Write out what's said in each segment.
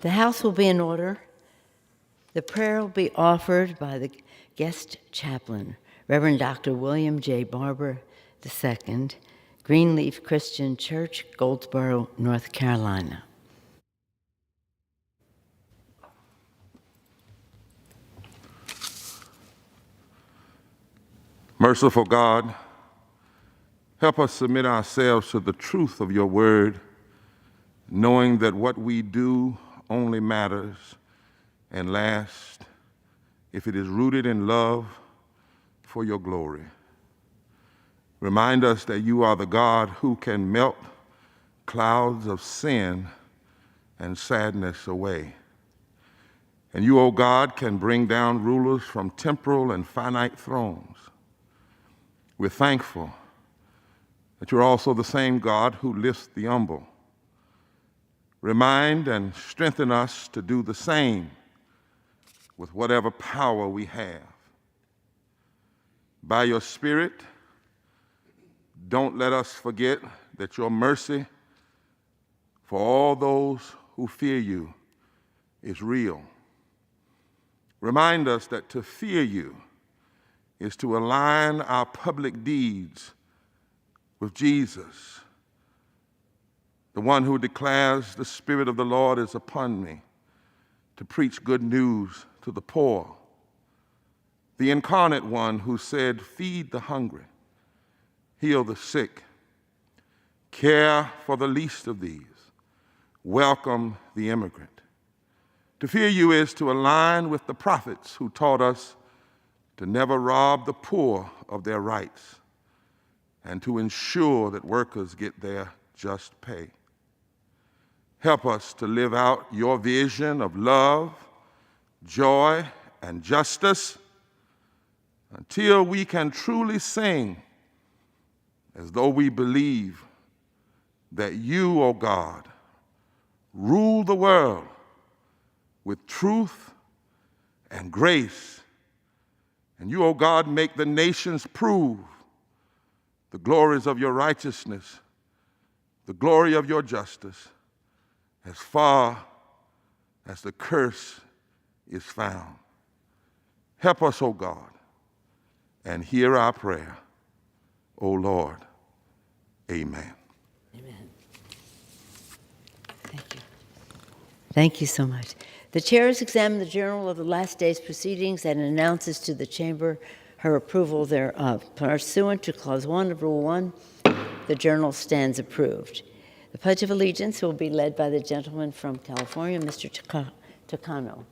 The House will be in order. The prayer will be offered by the guest chaplain, Reverend Dr. William J. Barber II, Greenleaf Christian Church, Goldsboro, North Carolina. Merciful God, help us submit ourselves to the truth of your word, knowing that what we do only matters and lasts if it is rooted in love for your glory. Remind us that you are the God who can melt clouds of sin and sadness away. And you, O God, can bring down rulers from temporal and finite thrones. We're thankful that you're also the same God who lifts the humble. Remind and strengthen us to do the same with whatever power we have. By your Spirit, don't let us forget that your mercy for all those who fear you is real. Remind us that to fear you is to align our public deeds with Jesus, the one who declares, "The Spirit of the Lord is upon me to preach good news to the poor," the incarnate one who said, "Feed the hungry, heal the sick, care for the least of these, welcome the immigrant." To fear you is to align with the prophets who taught us to never rob the poor of their rights and to ensure that workers get their just pay. Help us to live out your vision of love, joy, and justice until we can truly sing as though we believe that you, O God, rule the world with truth and grace. And you, O God, make the nations prove the glories of your righteousness, the glory of your justice, as far as the curse is found. Help us, O God, and hear our prayer. O Lord, amen. Amen. Thank you. Thank you so much. The chair has examined the journal of the last day's proceedings and announces to the chamber her approval thereof. Pursuant to Clause 1 of Rule 1, the journal stands approved. The Pledge of Allegiance will be led by the gentleman from California, Mr. Takano.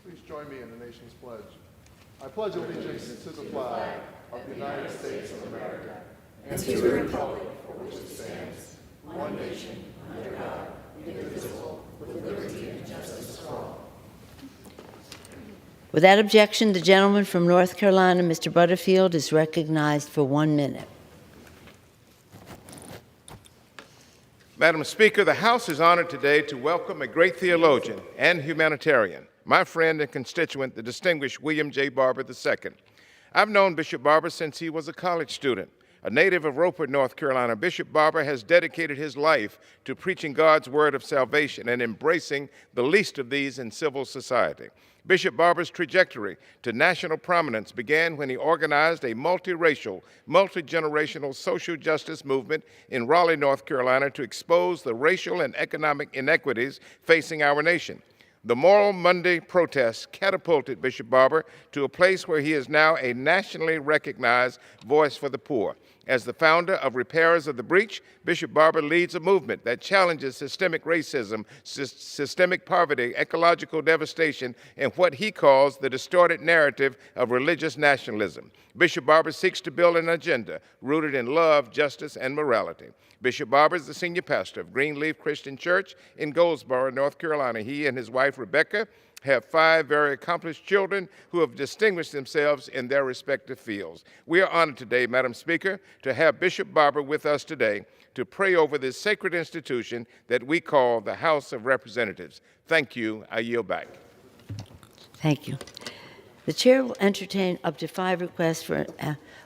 Please join me in the nation's pledge. I pledge allegiance to the flag of the United States of America and to the republic for which it stands, one nation, under God, indivisible, with liberty and justice for all. Without objection, the gentleman from North Carolina, Mr. Butterfield, is recognized for 1 minute. Madam Speaker, the House is honored today to welcome a great theologian and humanitarian, my friend and constituent, the distinguished William J. Barber II. I've known Bishop Barber since he was a college student. A native of Roper, North Carolina, Bishop Barber has dedicated his life to preaching God's word of salvation and embracing the least of these in civil society. Bishop Barber's trajectory to national prominence began when he organized a multiracial, multi-generational social justice movement in Raleigh, North Carolina to expose the racial and economic inequities facing our nation. The Moral Monday protests catapulted Bishop Barber to a place where he is now a nationally recognized voice for the poor. As the founder of Repairers of the Breach, Bishop Barber leads a movement that challenges systemic racism, systemic poverty, ecological devastation, and what he calls the distorted narrative of religious nationalism. Bishop Barber seeks to build an agenda rooted in love, justice, and morality. Bishop Barber is the senior pastor of Greenleaf Christian Church in Goldsboro, North Carolina. He and his wife, Rebecca, have 5 very accomplished children who have distinguished themselves in their respective fields. We are honored today, Madam Speaker, to have Bishop Barber with us today to pray over this sacred institution that we call the House of Representatives. Thank you. I yield back. Thank you. The chair will entertain up to 5 requests for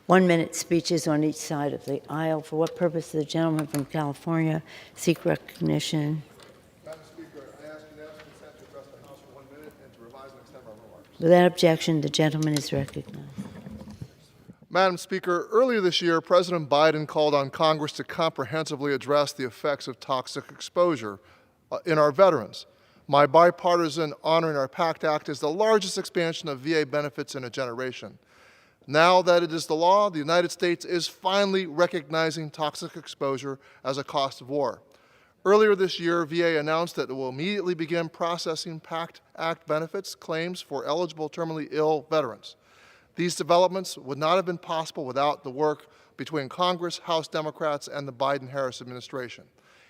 1-minute speeches on each side of the aisle. For what purpose does the gentleman from California seek recognition? Madam Without objection, the gentleman is recognized. Madam Speaker, earlier this year, President Biden called on Congress to comprehensively address the effects of toxic exposure in our veterans. My bipartisan Honoring Our Pact Act is the largest expansion of VA benefits in a generation. Now that it is the law, the United States is finally recognizing toxic exposure as a cost of war. Earlier this year, VA announced that it will immediately begin processing PACT Act benefits claims for eligible terminally ill veterans. These developments would not have been possible without the work between Congress, House Democrats, and the Biden-Harris administration,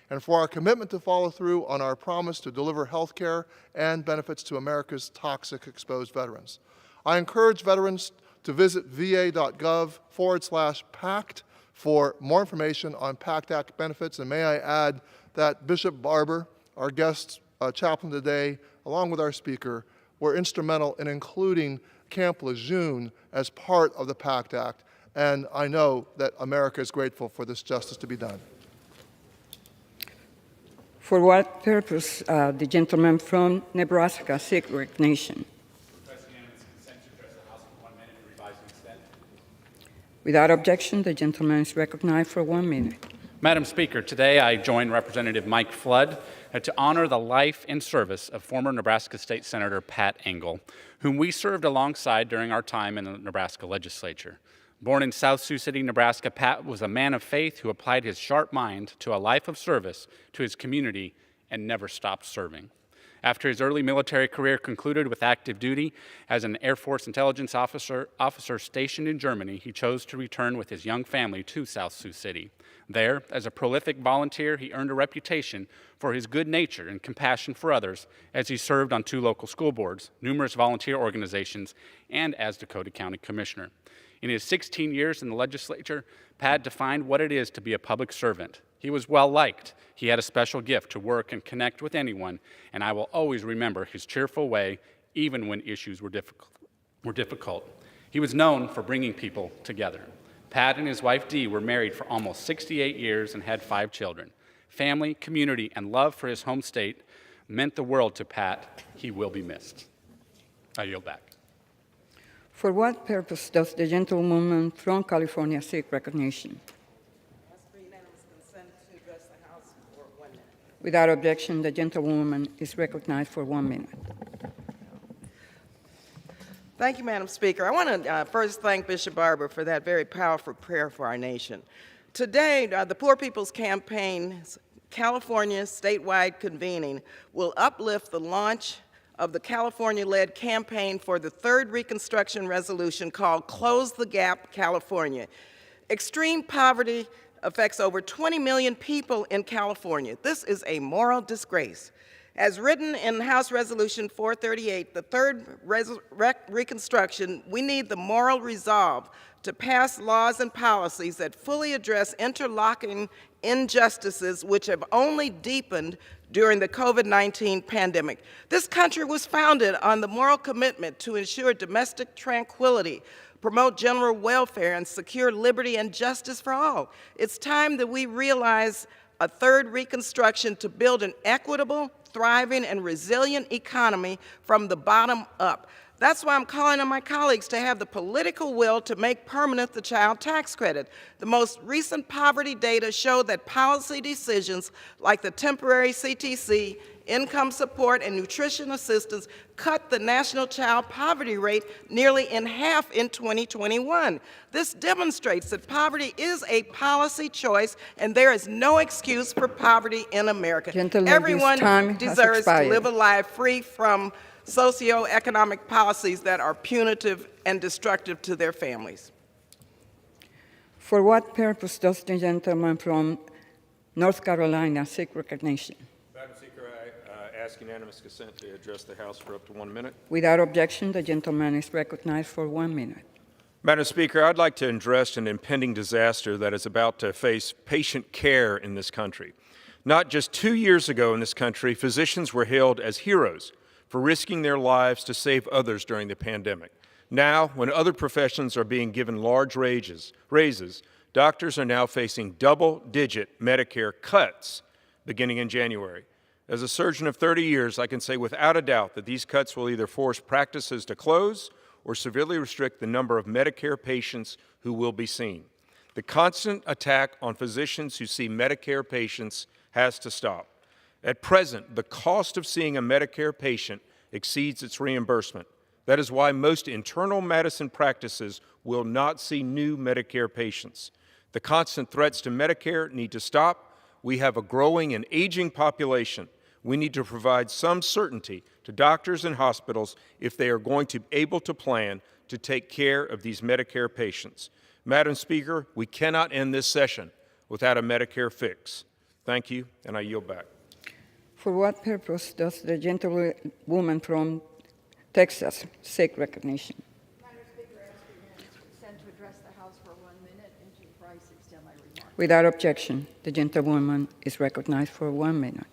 and for our commitment to follow through on our promise to deliver health care and benefits to America's toxic exposed veterans. I encourage veterans to visit va.gov/PACT for more information on PACT Act benefits, and may I add that Bishop Barber, our guest chaplain today, along with our speaker, were instrumental in including Camp Lejeune as part of the PACT Act, and I know that America is grateful for this justice to be done. For what purpose the gentleman from Nebraska seek recognition? Without objection, the gentleman is recognized for 1 minute. Madam Speaker, today I join Representative Mike Flood to honor the life and service of former Nebraska State Senator Pat Engel, whom we served alongside during our time in the Nebraska legislature. Born in South Sioux City, Nebraska, Pat was a man of faith who applied his sharp mind to a life of service to his community and never stopped serving. After his early military career concluded with active duty as an Air Force intelligence officer stationed in Germany, he chose to return with his young family to South Sioux City. There, as a prolific volunteer, he earned a reputation for his good nature and compassion for others as he served on 2 local school boards, numerous volunteer organizations, and as Dakota County Commissioner. In his 16 years in the legislature, Pat defined what it is to be a public servant. He was well-liked. He had a special gift to work and connect with anyone, and I will always remember his cheerful way, even when issues were difficult. He was known for bringing people together. Pat and his wife Dee were married for almost 68 years and had 5 children. Family, community, and love for his home state meant the world to Pat. He will be missed. I yield back. For what purpose does the gentlewoman from California seek recognition? Ask for unanimous consent to address the House for 1 minute. Without objection, the gentlewoman is recognized for 1 minute. Thank you, Madam Speaker. I want to first thank Bishop Barber for that very powerful prayer for our nation. Today, the Poor People's Campaign's California statewide convening will uplift the launch of the California-led campaign for the 3rd Reconstruction Resolution called Close the Gap, California. Extreme poverty affects over 20 million people in California. This is a moral disgrace. As written in House Resolution 438, the 3rd Reconstruction, we need the moral resolve to pass laws and policies that fully address interlocking injustices which have only deepened during the COVID-19 pandemic. This country was founded on the moral commitment to ensure domestic tranquility, promote general welfare, and secure liberty and justice for all. It's time that we realize a 3rd Reconstruction to build an equitable, thriving, and resilient economy from the bottom up. That's why I'm calling on my colleagues to have the political will to make permanent the child tax credit. The most recent poverty data show that policy decisions like the temporary CTC, income support, and nutrition assistance cut the national child poverty rate nearly in half in 2021. This demonstrates that poverty is a policy choice, and there is no excuse for poverty in America. Everyone deserves to live a life free from socioeconomic policies that are punitive and destructive to their families. For what purpose does the gentleman from North Carolina seek recognition? Madam Speaker, I ask unanimous consent to address the House for up to 1 minute. Without objection, the gentleman is recognized for 1 minute. Madam Speaker, I'd like to address an impending disaster that is about to face patient care in this country. Not just 2 years ago in this country, physicians were hailed as heroes for risking their lives to save others during the pandemic. Now, when other professions are being given large raises, doctors are now facing double-digit Medicare cuts beginning in January. As a surgeon of 30 years, I can say without a doubt that these cuts will either force practices to close or severely restrict the number of Medicare patients who will be seen. The constant attack on physicians who see Medicare patients has to stop. At present, the cost of seeing a Medicare patient exceeds its reimbursement. That is why most internal medicine practices will not see new Medicare patients. The constant threats to Medicare need to stop. We have a growing and aging population. We need to provide some certainty to doctors and hospitals if they are going to be able to plan to take care of these Medicare patients. Madam Speaker, we cannot end this session without a Medicare fix. Thank you, and I yield back. For what purpose does the gentlewoman from Texas seek recognition? Madam Speaker, I ask for unanimous consent to address the House for 1 minute and to Bryce extend my remarks. Without objection, the gentlewoman is recognized for 1 minute.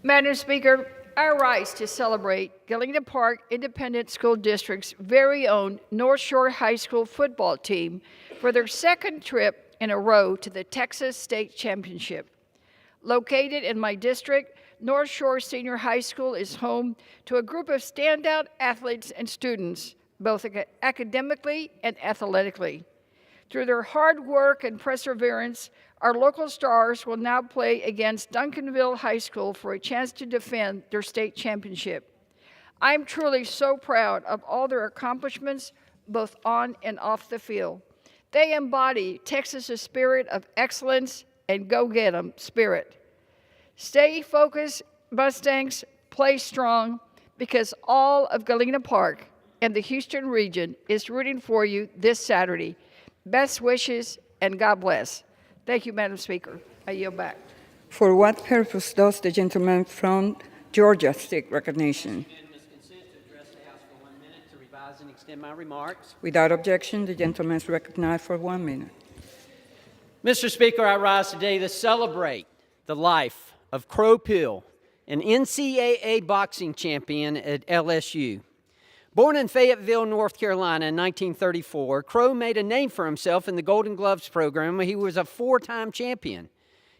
Madam Speaker, I rise to celebrate Gillington Park Independent School District's very own North Shore High School football team for their second trip in a row to the Texas State Championship. Located in my district, North Shore Senior High School is home to a group of standout athletes and students, both academically and athletically. Through their hard work and perseverance, our local stars will now play against Duncanville High School for a chance to defend their state championship. I'm truly so proud of all their accomplishments, both on and off the field. They embody Texas's spirit of excellence and go-get-'em spirit. Stay focused, Mustangs, play strong, because all of Galena Park and the Houston region is rooting for you this Saturday. Best wishes, and God bless. Thank you, Madam Speaker. I yield back. For what purpose does the gentleman from Georgia seek recognition? Unanimous consent to address the House for 1 minute to revise and extend my remarks. Without objection, the gentleman is recognized for 1 minute. Mr. Speaker, I rise today to celebrate the life of Crow Pill, an NCAA boxing champion at LSU. Born in Fayetteville, North Carolina in 1934, Crow made a name for himself in the Golden Gloves program. He was a 4-time champion.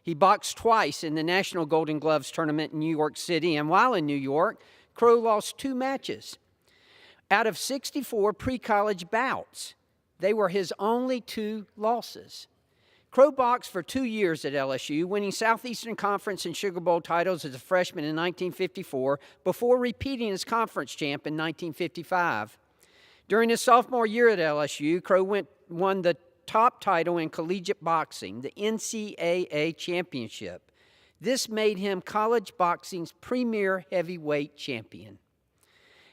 He boxed twice in the National Golden Gloves tournament in New York City, and while in New York, Crow lost 2 matches. Out of 64 pre-college bouts, they were his only 2 losses. Crow boxed for 2 years at LSU, winning Southeastern Conference and Sugar Bowl titles as a freshman in 1954 before repeating as conference champ in 1955. During his sophomore year at LSU, Crow won the top title in collegiate boxing, the NCAA championship. This made him college boxing's premier heavyweight champion.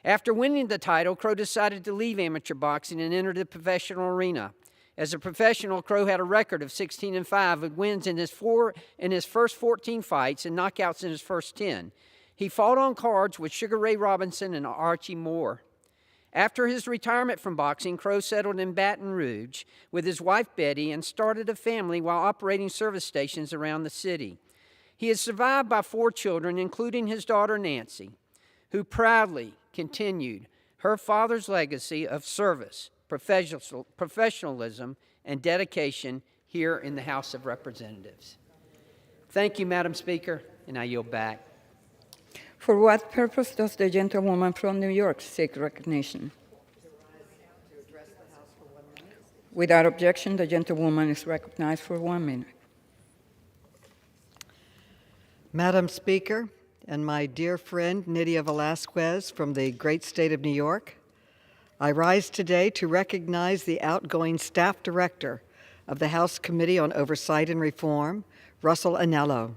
After winning the title, Crow decided to leave amateur boxing and enter the professional arena. As a professional, Crow had a record of 16-5 with wins in his first 14 fights and knockouts in his first 10. He fought on cards with Sugar Ray Robinson and Archie Moore. After his retirement from boxing, Crow settled in Baton Rouge with his wife Betty and started a family while operating service stations around the city. He is survived by 4 children, including his daughter Nancy, who proudly continued her father's legacy of service, professionalism, and dedication here in the House of Representatives. Thank you, Madam Speaker, and I yield back. For what purpose does the gentlewoman from New York seek recognition? Without objection, the gentlewoman is recognized for 1 minute. Madam Speaker, and my dear friend Nydia Velasquez from the great state of New York, I rise today to recognize the outgoing staff director of the House Committee on Oversight and Reform, Russell Anello.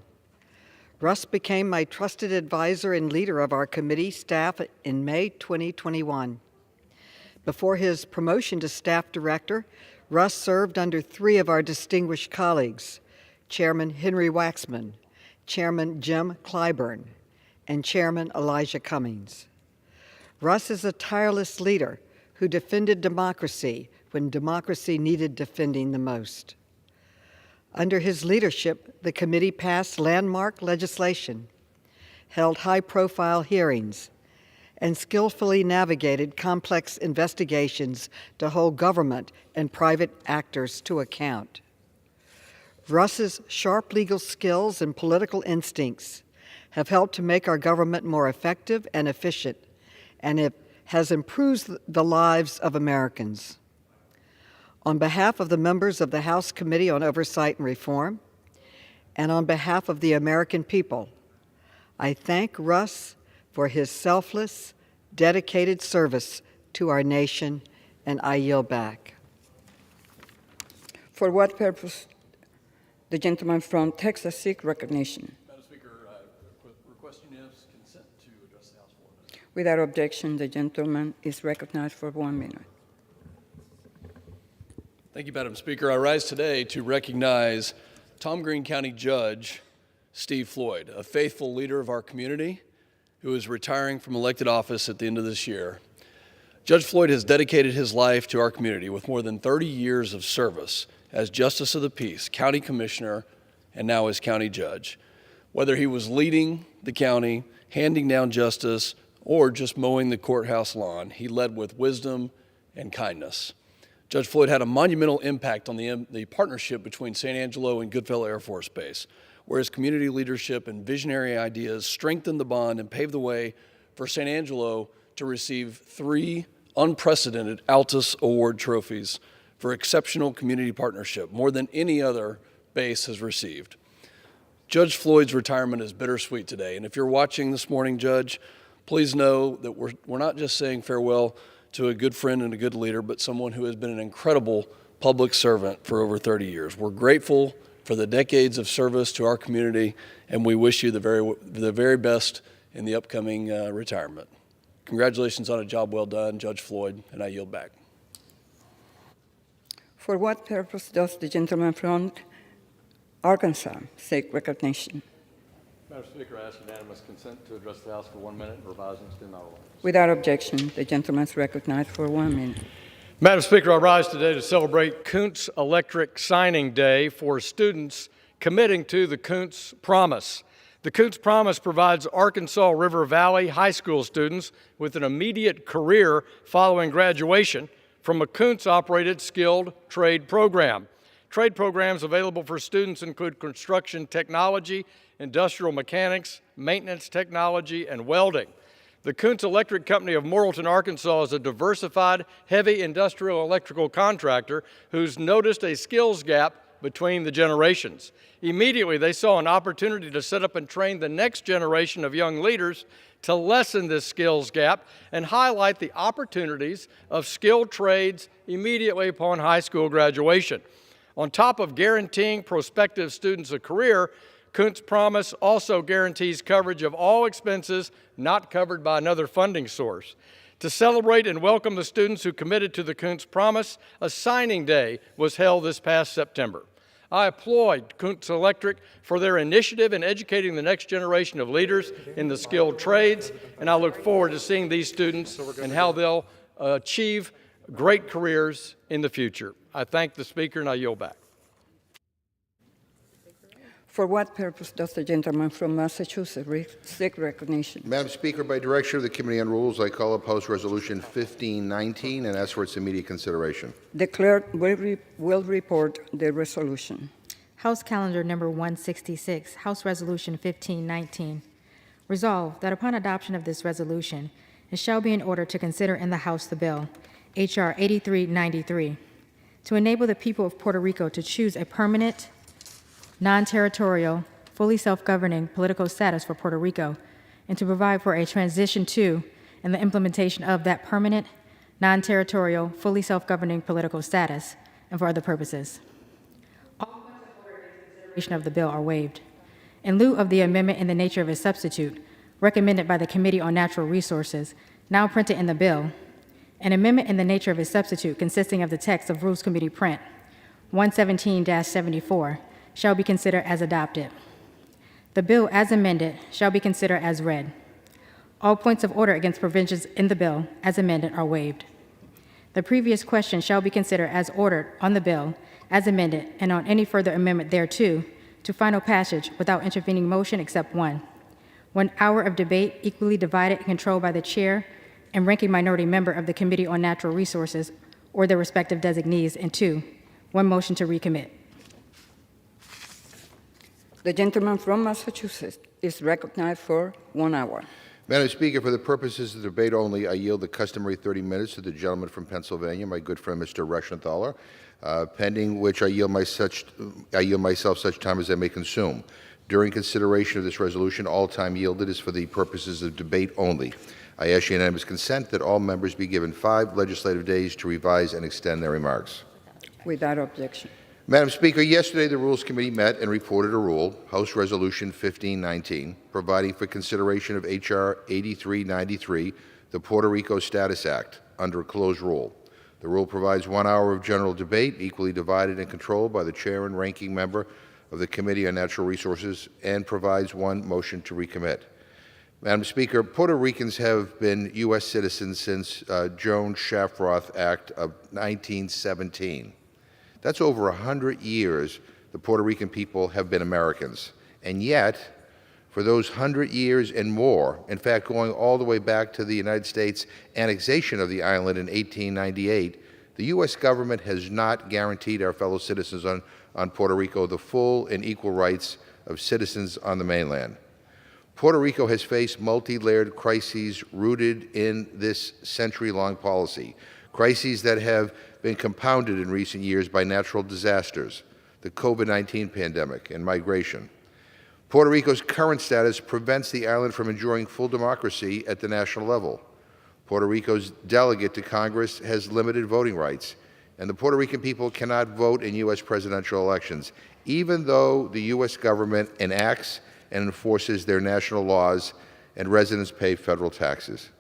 Russ became my trusted advisor and leader of our committee staff in May 2021. Before his promotion to staff director, Russ served under 3 of our distinguished colleagues, Chairman Henry Waxman, Chairman Jim Clyburn, and Chairman Elijah Cummings. Russ is a tireless leader who defended democracy when democracy needed defending the most. Under his leadership, the committee passed landmark legislation, held high-profile hearings, and skillfully navigated complex investigations to hold government and private actors to account. Russ's sharp legal skills and political instincts have helped to make our government more effective and efficient, and it has improved the lives of Americans. On behalf of the members of the House Committee on Oversight and Reform, and on behalf of the American people, I thank Russ for his selfless, dedicated service to our nation, and I yield back. For what purpose the gentleman from Texas seek recognition? Madam Speaker, request unanimous consent to address the House for 1 minute. Without objection, the gentleman is recognized for 1 minute. Thank you, Madam Speaker. I rise today to recognize Tom Green County Judge Steve Floyd, a faithful leader of our community who is retiring from elected office at the end of this year. Judge Floyd has dedicated his life to our community with more than 30 years of service as Justice of the Peace, County Commissioner, and now as County Judge. Whether he was leading the county, handing down justice, or just mowing the courthouse lawn, he led with wisdom and kindness. Judge Floyd had a monumental impact on the partnership between San Angelo and Goodfellow Air Force Base, where his community leadership and visionary ideas strengthened the bond and paved the way for San Angelo to receive 3 unprecedented Altus Award trophies for exceptional community partnership, more than any other base has received. Judge Floyd's retirement is bittersweet today, and if you're watching this morning, Judge, please know that we're not just saying farewell to a good friend and a good leader, but someone who has been an incredible public servant for over 30 years. We're grateful for the decades of service to our community, and we wish you the very best in the upcoming retirement. Congratulations on a job well done, Judge Floyd, and I yield back. For what purpose does the gentleman from Arkansas seek recognition? Madam Speaker, I ask unanimous consent to address the House for 1 minute and revise and extend my remarks. Without objection, the gentleman is recognized for 1 minute. Madam Speaker, I rise today to celebrate Koontz Electric Signing Day for students committing to the Koontz Promise. The Koontz Promise provides Arkansas River Valley high school students with an immediate career following graduation from a Koontz-operated skilled trade program. Trade programs available for students include construction technology, industrial mechanics, maintenance technology, and welding. The Koontz Electric Company of Morrilton, Arkansas is a diversified, heavy industrial electrical contractor who's noticed a skills gap between the generations. Immediately, they saw an opportunity to set up and train the next generation of young leaders to lessen this skills gap and highlight the opportunities of skilled trades immediately upon high school graduation. On top of guaranteeing prospective students a career, Koontz Promise also guarantees coverage of all expenses not covered by another funding source. To celebrate and welcome the students who committed to the Koontz Promise, a signing day was held this past September. I applaud Koontz Electric for their initiative in educating the next generation of leaders in the skilled trades, and I look forward to seeing these students and how they'll achieve great careers in the future. I thank the Speaker, and I yield back. For what purpose does the gentleman from Massachusetts seek recognition? Madam Speaker, by direction of the Committee on Rules, I call up House Resolution 1519 and ask for its immediate consideration. The clerk will report the resolution. House Calendar Number 166, House Resolution 1519. Resolved that upon adoption of this resolution, it shall be in order to consider in the House the bill, H.R. 8393, to enable the people of Puerto Rico to choose a permanent, non-territorial, fully self-governing political status for Puerto Rico, and to provide for a transition to and the implementation of that permanent, non-territorial, fully self-governing political status, and for other purposes. All points of order in consideration of the bill are waived. In lieu of the amendment in the nature of a substitute, recommended by the Committee on Natural Resources, now printed in the bill, an amendment in the nature of a substitute consisting of the text of Rules Committee Print 117-74 shall be considered as adopted. The bill as amended shall be considered as read. All points of order against provisions in the bill as amended are waived. The previous question shall be considered as ordered on the bill as amended and on any further amendment thereto to final passage without intervening motion except one. 1 hour of debate equally divided and controlled by the chair and ranking minority member of the Committee on Natural Resources or their respective designees, and 2, 1 motion to recommit. The gentleman from Massachusetts is recognized for 1 hour. Madam Speaker, for the purposes of debate only, I yield the customary 30 minutes to the gentleman from Pennsylvania, my good friend Mr. Reschenthaler, pending which I yield myself such time as I may consume. During consideration of this resolution, all time yielded is for the purposes of debate only. I ask unanimous consent that all members be given 5 legislative days to revise and extend their remarks. Without objection. Madam Speaker, yesterday the Rules Committee met and reported a rule, House Resolution 1519, providing for consideration of H.R. 8393, the Puerto Rico Status Act, under a closed rule. The rule provides 1 hour of general debate, equally divided and controlled by the chair and ranking member of the Committee on Natural Resources, and provides 1 motion to recommit. Madam Speaker, Puerto Ricans have been U.S. citizens since Joan Shafroth Act of 1917. That's over 100 years the Puerto Rican people have been Americans. And yet, for those 100 years and more, in fact, going all the way back to the United States annexation of the island in 1898, the U.S. government has not guaranteed our fellow citizens on Puerto Rico the full and equal rights of citizens on the mainland. Puerto Rico has faced multi-layered crises rooted in this century-long policy, crises that have been compounded in recent years by natural disasters, the COVID-19 pandemic, and migration. Puerto Rico's current status prevents the island from enjoying full democracy at the national level. Puerto Rico's delegate to Congress has limited voting rights, and the Puerto Rican people cannot vote in U.S. presidential elections, even though the U.S. government enacts and enforces their national laws and residents pay federal taxes.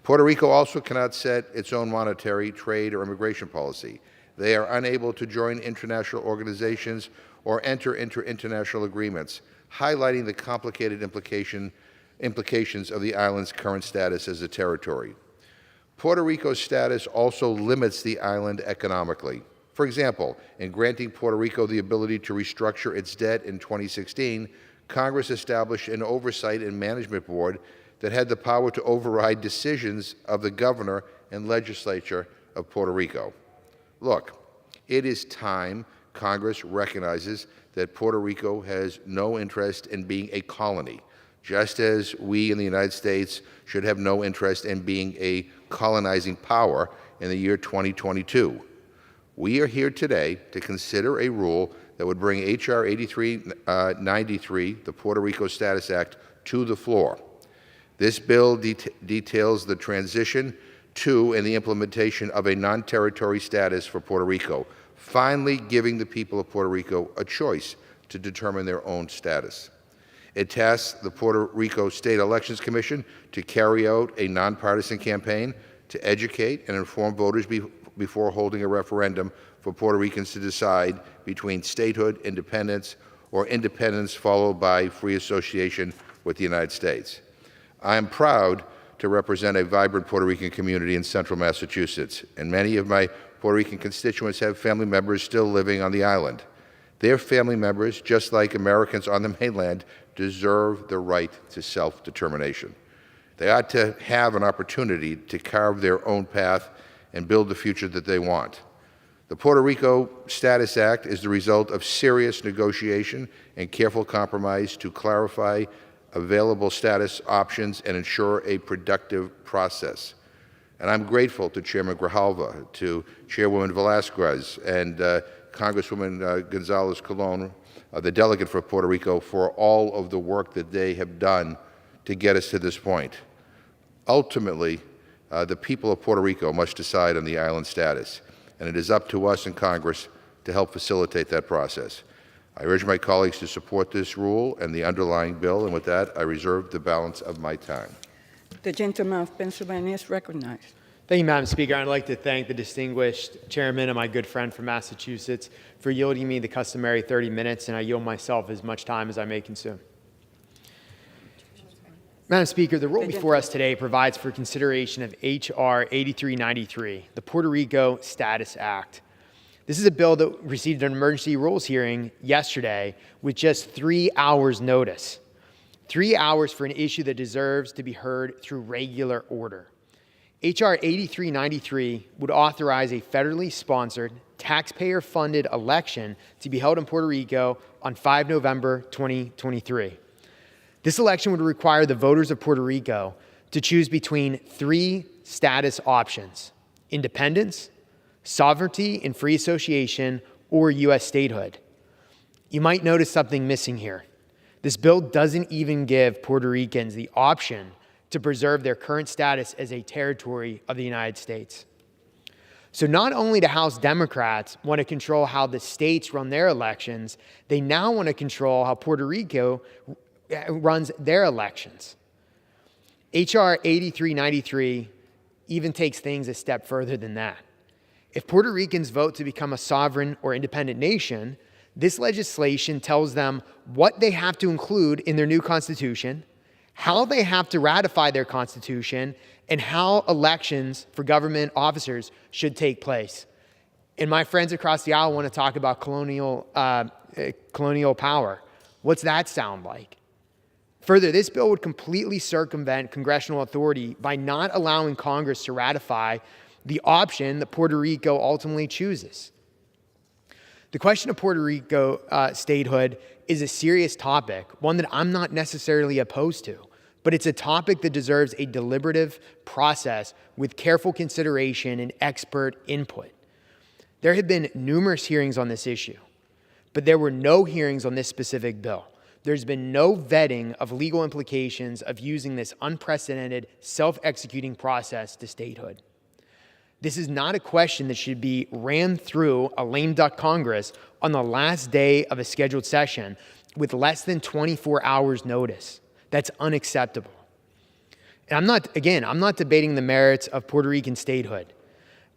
Puerto Rico also cannot set its own monetary, trade, or immigration policy. They are unable to join international organizations or enter into international agreements, highlighting the complicated implications of the island's current status as a territory. Puerto Rico's status also limits the island economically. For example, in granting Puerto Rico the ability to restructure its debt in 2016, Congress established an Oversight and Management Board that had the power to override decisions of the governor and legislature of Puerto Rico. Look, it is time Congress recognizes that Puerto Rico has no interest in being a colony, just as we in the United States should have no interest in being a colonizing power in the year 2022. We are here today to consider a rule that would bring H.R. 8393, the Puerto Rico Status Act, to the floor. This bill details the transition to and the implementation of a non-territory status for Puerto Rico, finally giving the people of Puerto Rico a choice to determine their own status. It tasks the Puerto Rico State Elections Commission to carry out a nonpartisan campaign to educate and inform voters before holding a referendum for Puerto Ricans to decide between statehood, independence, or independence followed by free association with the United States. I am proud to represent a vibrant Puerto Rican community in central Massachusetts, and many of my Puerto Rican constituents have family members still living on the island. Their family members, just like Americans on the mainland, deserve the right to self-determination. They ought to have an opportunity to carve their own path and build the future that they want. The Puerto Rico Status Act is the result of serious negotiation and careful compromise to clarify available status options and ensure a productive process. And I'm grateful to Chairman Grijalva, to Chairwoman Velasquez, and Congresswoman Gonzalez Colon, the delegate for Puerto Rico, for all of the work that they have done to get us to this point. Ultimately, the people of Puerto Rico must decide on the island status, and it is up to us in Congress to help facilitate that process. I urge my colleagues to support this rule and the underlying bill, and with that, I reserve the balance of my time. The gentleman of Pennsylvania is recognized. Thank you, Madam Speaker. I'd like to thank the distinguished chairman and my good friend from Massachusetts for yielding me the customary 30 minutes, and I yield myself as much time as I may consume. Madam Speaker, the rule before us today provides for consideration of H.R. 8393, the Puerto Rico Status Act. This is a bill that received an emergency rules hearing yesterday with just 3 hours notice. 3 hours for an issue that deserves to be heard through regular order. H.R. 8393 would authorize a federally sponsored taxpayer-funded election to be held in Puerto Rico on 5 November 2023. This election would require the voters of Puerto Rico to choose between 3 status options: independence, sovereignty and free association, or U.S. statehood. You might notice something missing here. This bill doesn't even give Puerto Ricans the option to preserve their current status as a territory of the United States. So not only do House Democrats want to control how the states run their elections, they now want to control how Puerto Rico runs their elections. H.R. 8393 even takes things a step further than that. If Puerto Ricans vote to become a sovereign or independent nation, this legislation tells them what they have to include in their new constitution, how they have to ratify their constitution, and how elections for government officers should take place. And my friends across the aisle want to talk about colonial power. What's that sound like? Further, this bill would completely circumvent congressional authority by not allowing Congress to ratify the option that Puerto Rico ultimately chooses. The question of Puerto Rico statehood is a serious topic, one that I'm not necessarily opposed to, but it's a topic that deserves a deliberative process with careful consideration and expert input. There have been numerous hearings on this issue, but there were no hearings on this specific bill. There's been no vetting of legal implications of using this unprecedented self-executing process to statehood. This is not a question that should be rammed through a lame duck Congress on the last day of a scheduled session with less than 24 hours notice. That's unacceptable. And I'm not debating the merits of Puerto Rican statehood,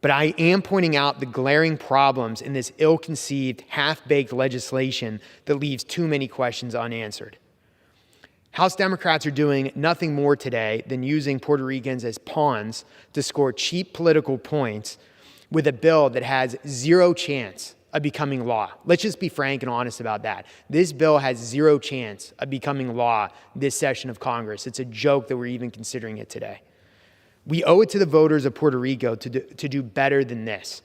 but I am pointing out the glaring problems in this ill-conceived, half-baked legislation that leaves too many questions unanswered. House Democrats are doing nothing more today than using Puerto Ricans as pawns to score cheap political points with a bill that has zero chance of becoming law. Let's just be frank and honest about that. This bill has zero chance of becoming law this session of Congress. It's a joke that we're even considering it today. We owe it to the voters of Puerto Rico to do better than this.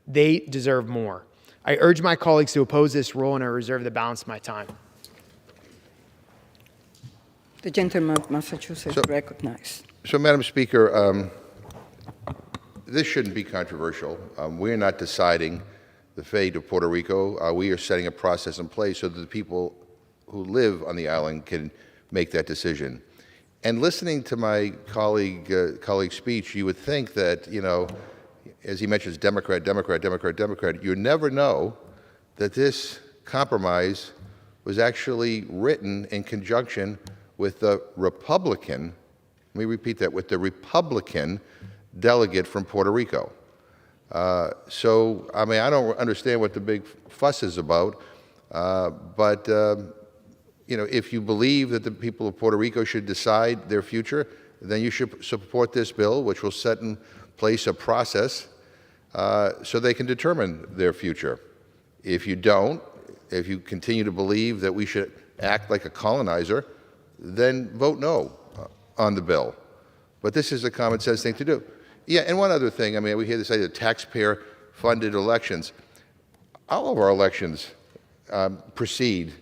They deserve more. I urge my colleagues to oppose this rule, and I reserve the balance of my time. The gentleman of Massachusetts recognized. So, Madam Speaker, this shouldn't be controversial. We're not deciding the fate of Puerto Rico. We are setting a process in place so that the people who live on the island can make that decision. And listening to my colleague's speech, you would think that, as he mentions Democrat, you never know that this compromise was actually written in conjunction with the Republican, let me repeat that, with the Republican delegate from Puerto Rico. I don't understand what the big fuss is about, but if you believe that the people of Puerto Rico should decide their future, then you should support this bill, which will set in place a process so they can determine their future. If you don't, if you continue to believe that we should act like a colonizer, then vote no on the bill. But this is a common sense thing to do. Yeah, and one other thing, we hear this idea of taxpayer-funded elections. All of our elections proceed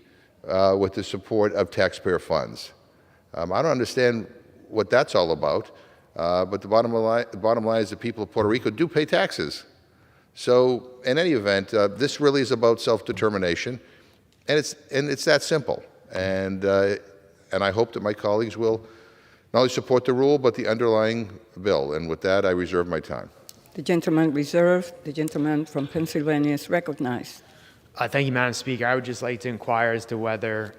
with the support of taxpayer funds. I don't understand what that's all about, but the bottom line is the people of Puerto Rico do pay taxes. So in any event, this really is about self-determination, and it's that simple. And I hope that my colleagues will not only support the rule, but the underlying bill. And with that, I reserve my time. The gentleman reserved. The gentleman from Pennsylvania is recognized. Thank you, Madam Speaker. I would just like to inquire as to whether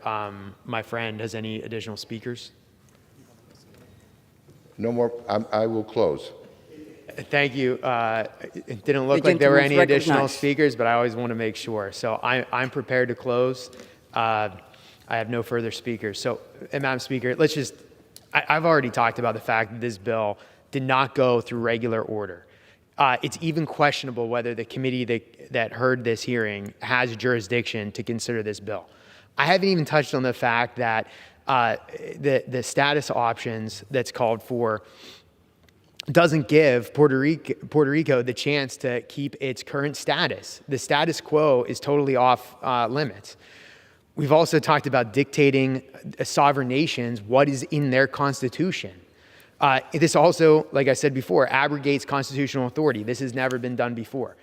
my friend has any additional speakers. No more. I will close. Thank you. It didn't look like there were any additional speakers, but I always want to make sure. So I'm prepared to close. I have no further speakers. So, Madam Speaker, I've already talked about the fact that this bill did not go through regular order. It's even questionable whether the committee that heard this hearing has jurisdiction to consider this bill. I haven't even touched on the fact that the status options that's called for doesn't give Puerto Rico the chance to keep its current status. The status quo is totally off limits. We've also talked about dictating sovereign nations what is in their constitution. This also, like I said before, abrogates constitutional authority. This has never been done before.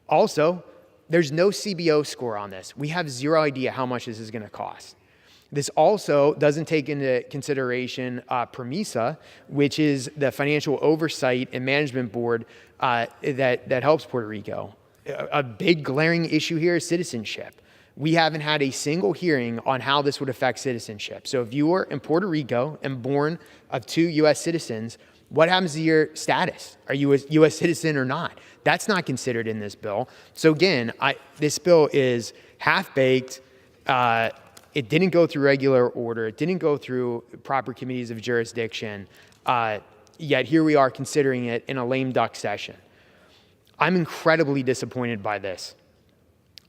Also, there's no CBO score on this. We have zero idea how much this is going to cost. This also doesn't take into consideration PROMESA, which is the financial oversight and management board that helps Puerto Rico. A big glaring issue here is citizenship. We haven't had a single hearing on how this would affect citizenship. So if you are in Puerto Rico and born of 2 U.S. citizens, what happens to your status? Are you a U.S. citizen or not? That's not considered in this bill. So again, this bill is half-baked. It didn't go through regular order. It didn't go through proper committees of jurisdiction. Yet here we are considering it in a lame duck session. I'm incredibly disappointed by this.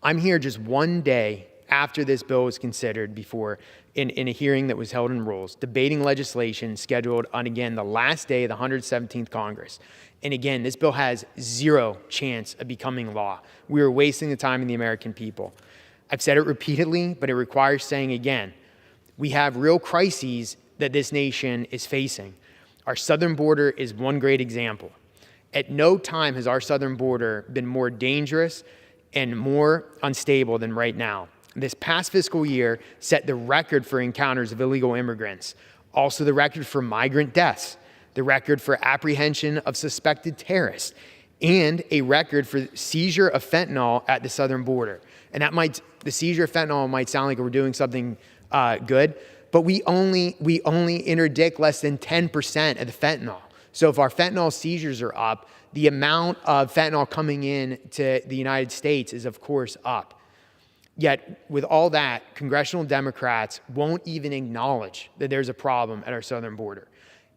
I'm here just one day after this bill was considered before in a hearing that was held in Rules, debating legislation scheduled on, again, the last day of the 117th Congress. And again, this bill has zero chance of becoming law. We are wasting the time of the American people. I've said it repeatedly, but it requires saying again. We have real crises that this nation is facing. Our southern border is one great example. At no time has our southern border been more dangerous and more unstable than right now. This past fiscal year set the record for encounters of illegal immigrants, also the record for migrant deaths, the record for apprehension of suspected terrorists, and a record for seizure of fentanyl at the southern border. And the seizure of fentanyl might sound like we're doing something good, but we only interdict less than 10% of the fentanyl. So if our fentanyl seizures are up, the amount of fentanyl coming in to the United States is, of course, up. Yet, with all that, congressional Democrats won't even acknowledge that there's a problem at our southern border.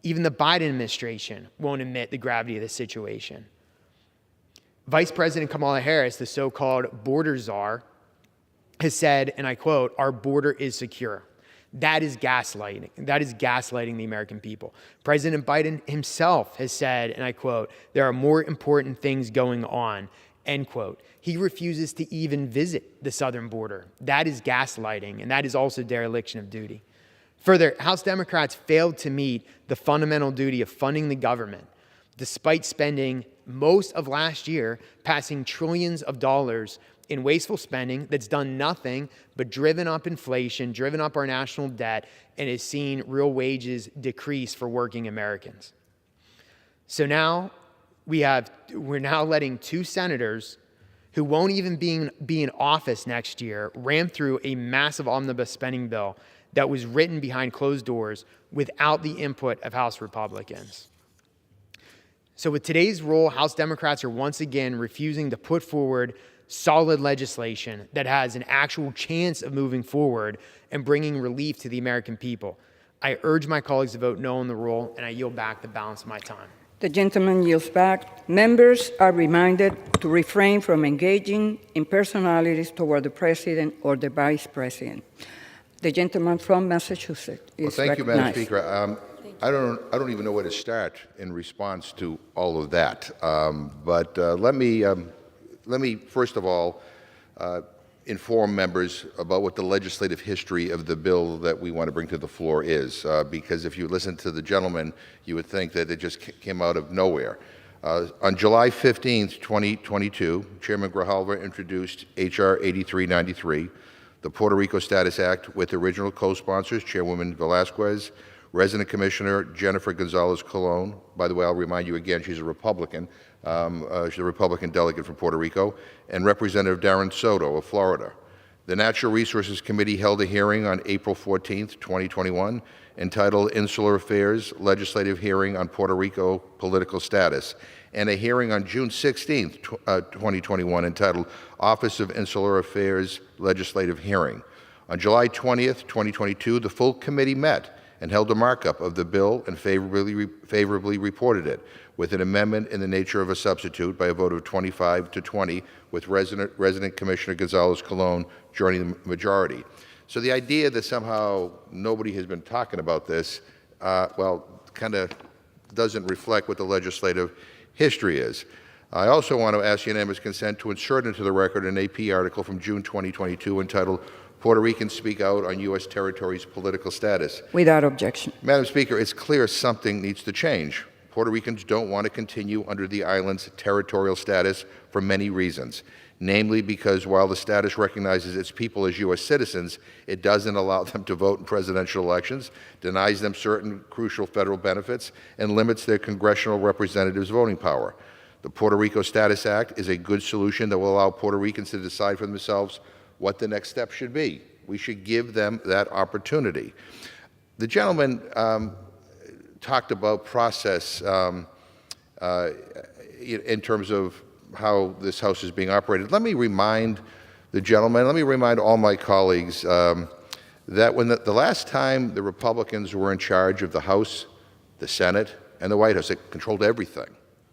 Even the Biden administration won't admit the gravity of the situation. Vice President Kamala Harris, the so-called border czar, has said, and I quote, "Our border is secure." That is gaslighting. That is gaslighting the American people. President Biden himself has said, and I quote, "There are more important things going on," end quote. He refuses to even visit the southern border. That is gaslighting, and that is also dereliction of duty. Further, House Democrats failed to meet the fundamental duty of funding the government, despite spending most of last year passing trillions of dollars in wasteful spending that's done nothing but driven up inflation, driven up our national debt, and has seen real wages decrease for working Americans. So now we're now letting 2 senators who won't even be in office next year ram through a massive omnibus spending bill that was written behind closed doors without the input of House Republicans. So with today's rule, House Democrats are once again refusing to put forward solid legislation that has an actual chance of moving forward and bringing relief to the American people. I urge my colleagues to vote no on the rule, and I yield back the balance of my time. The gentleman yields back. Members are reminded to refrain from engaging in personalities toward the president or the vice president. The gentleman from Massachusetts is Thank you, Madam recognized. Speaker. I don't even know where to start in response to all of that. But let me first of all inform members about what the legislative history of the bill that we want to bring to the floor is, because if you listen to the gentleman, you would think that it just came out of nowhere. On July 15th, 2022, Chairman Grijalva introduced H.R. 8393, the Puerto Rico Status Act, with original co-sponsors Chairwoman Velasquez, Resident Commissioner Jennifer Gonzalez Colon. By the way, I'll remind you again, she's a Republican. She's a Republican delegate from Puerto Rico, and Representative Darren Soto of Florida. The Natural Resources Committee held a hearing on April 14th, 2021, entitled Insular Affairs Legislative Hearing on Puerto Rico Political Status, and a hearing on June 16th, 2021, entitled Office of Insular Affairs Legislative Hearing. On July 20th, 2022, the full committee met and held a markup of the bill and favorably reported it, with an amendment in the nature of a substitute by a vote of 25 to 20, with Resident Commissioner Gonzalez Colon joining the majority. So the idea that somehow nobody has been talking about this, well, kind of doesn't reflect what the legislative history is. I also want to ask unanimous consent to insert into the record an AP article from June 2022 entitled Puerto Ricans Speak Out on U.S. Territory's Political Status. Without objection. Madam Speaker, it's clear something needs to change. Puerto Ricans don't want to continue under the island's territorial status for many reasons, namely because while the status recognizes its people as U.S. citizens, it doesn't allow them to vote in presidential elections, denies them certain crucial federal benefits, and limits their congressional representatives' voting power. The Puerto Rico Status Act is a good solution that will allow Puerto Ricans to decide for themselves what the next step should be. We should give them that opportunity. The gentleman talked about process in terms of how this House is being operated. Let me remind the gentleman, let me remind all my colleagues that when the last time the Republicans were in charge of the House, the Senate, and the White House, they controlled everything.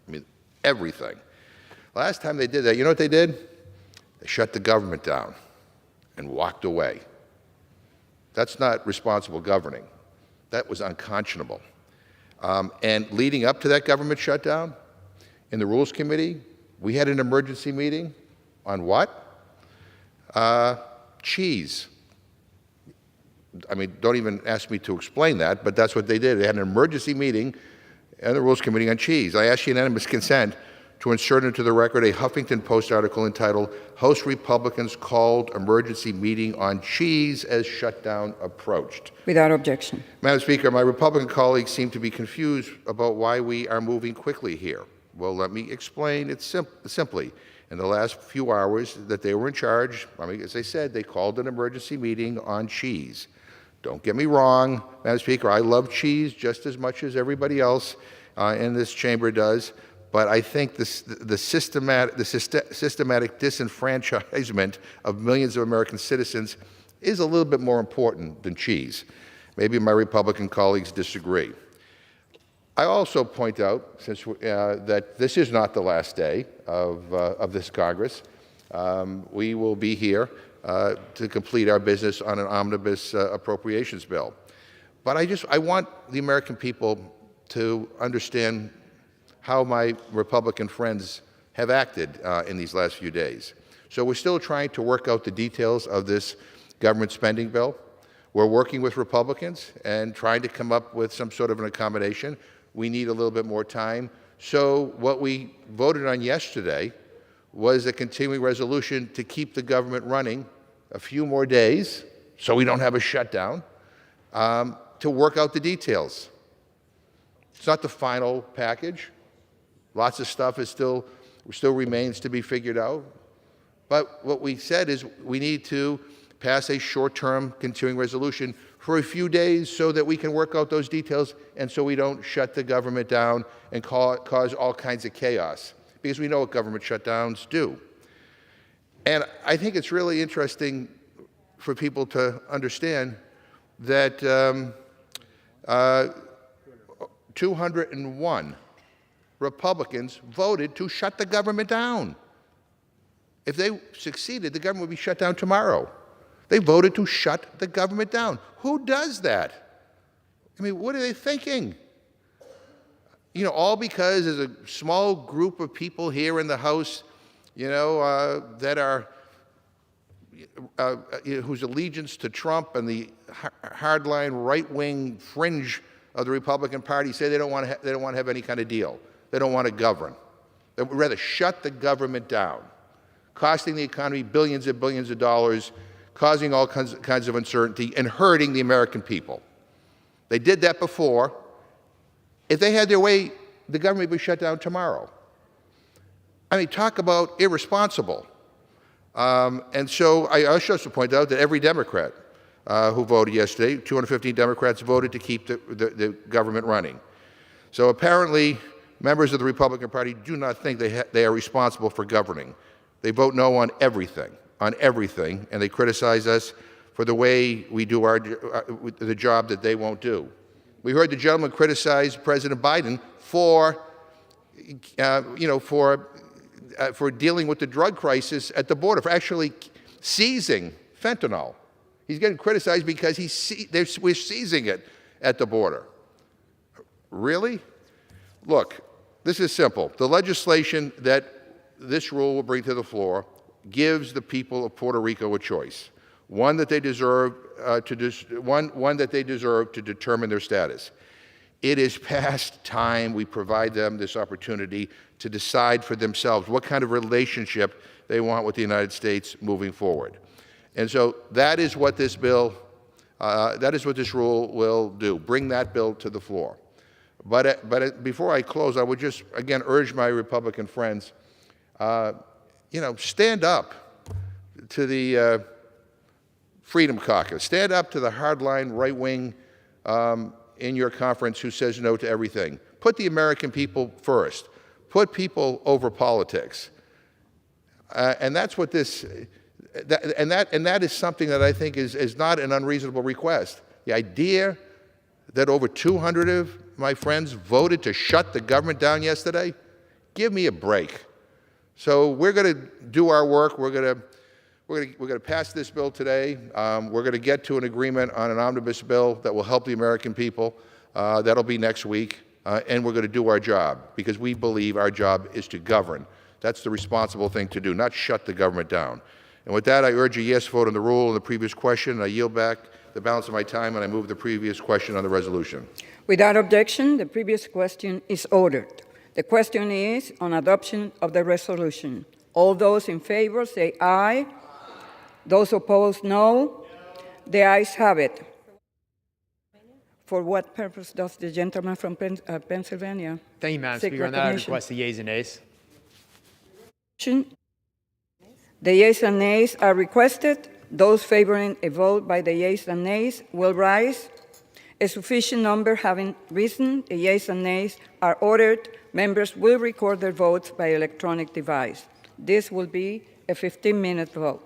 I mean, everything. Last time they did that, you know what they did? They shut the government down and walked away. That's not responsible governing. That was unconscionable. And leading up to that government shutdown, in the Rules Committee, we had an emergency meeting on what? Cheese. I mean, don't even ask me to explain that, but that's what they did. They had an emergency meeting in the Rules Committee on cheese. I ask unanimous consent to insert into the record a Huffington Post article entitled, House Republicans Called Emergency Meeting on Cheese as Shutdown Approached. Without objection. Madam Speaker, my Republican colleagues seem to be confused about why we are moving quickly here. Well, let me explain it simply. In the last few hours that they were in charge, I mean, as I said, they called an emergency meeting on cheese. Don't get me wrong, Madam Speaker, I love cheese just as much as everybody else in this chamber does, but I think the systematic disenfranchisement of millions of American citizens is a little bit more important than cheese. Maybe my Republican colleagues disagree. I also point out, since that this is not the last day of this Congress, we will be here to complete our business on an omnibus appropriations bill. But I want the American people to understand how my Republican friends have acted in these last few days. So we're still trying to work out the details of this government spending bill. We're working with Republicans and trying to come up with some sort of an accommodation. We need a little bit more time. So what we voted on yesterday was a continuing resolution to keep the government running a few more days so we don't have a shutdown, to work out the details. It's not the final package. Lots of stuff still remains to be figured out. But what we said is we need to pass a short-term continuing resolution for a few days so that we can work out those details and so we don't shut the government down and cause all kinds of chaos, because we know what government shutdowns do. And I think it's really interesting for people to understand that 201 Republicans voted to shut the government down. If they succeeded, the government would be shut down tomorrow. They voted to shut the government down. Who does that? I mean, what are they thinking? You know, all because there's a small group of people here in the House, you know, that are, whose allegiance to Trump and the hardline right-wing fringe of the Republican Party say they don't want to have any kind of deal. They don't want to govern. They would rather shut the government down, costing the economy billions and billions of dollars, causing all kinds of uncertainty, and hurting the American people. They did that before. If they had their way, the government would be shut down tomorrow. I mean, talk about irresponsible. And so I also point out that every Democrat who voted yesterday, 215 Democrats voted to keep the government running. So apparently, members of the Republican Party do not think they are responsible for governing. They vote no on everything, and they criticize us for the way we do the job that they won't do. We heard the gentleman criticize President Biden for dealing with the drug crisis at the border, for actually seizing fentanyl. He's getting criticized because we're seizing it at the border. Really? Look, this is simple. The legislation that this rule will bring to the floor gives the people of Puerto Rico a choice, one that they deserve to determine their status. It is past time we provide them this opportunity to decide for themselves what kind of relationship they want with the United States moving forward. And so that is what this bill, that is what this rule will do, bring that bill to the floor. But before I close, I would just, again, urge my Republican friends, stand up to the Freedom Caucus. Stand up to the hardline right-wing in your conference who says no to everything. Put the American people first. Put people over politics. And that's what this, that is something that I think is not an unreasonable request. The idea that over 200 of my friends voted to shut the government down yesterday, give me a break. So we're going to do our work. We're going to pass this bill today. We're going to get to an agreement on an omnibus bill that will help the American people. That'll be next week. And we're going to do our job because we believe our job is to govern. That's the responsible thing to do, not shut the government down. And with that, I urge a yes vote on the rule on the previous question, and I yield back the balance of my time, and I move the previous question on the resolution. Without objection, the previous question is ordered. The question is on adoption of the resolution. All those in favor say aye. Those opposed, no. The ayes have it. For what purpose does the gentleman from Pennsylvania? Thank you, Madam seek Speaker. On that, I recognition? request the yeas and nays. The yeas and nays are requested. Those favoring a vote by the yeas and nays will rise. A sufficient number having risen, the yeas and nays are ordered. Members will record their votes by electronic device. This will be a 15-minute vote.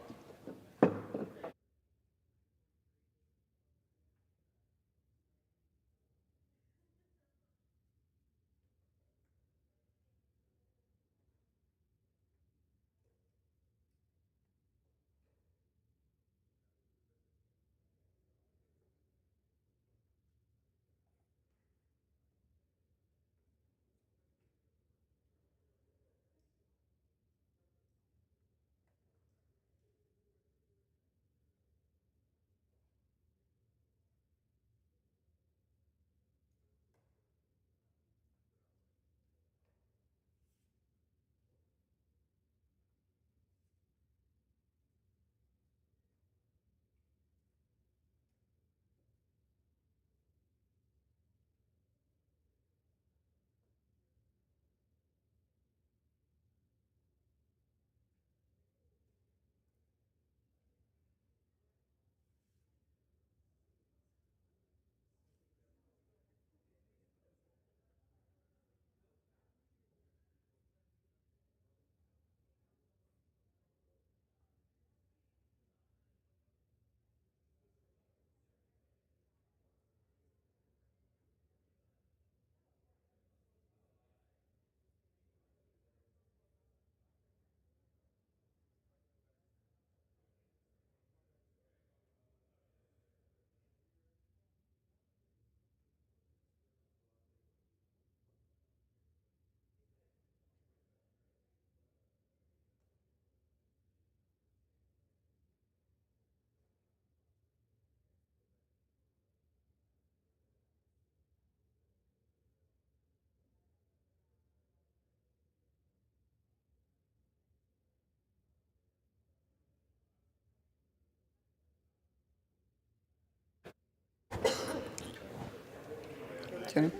Okay.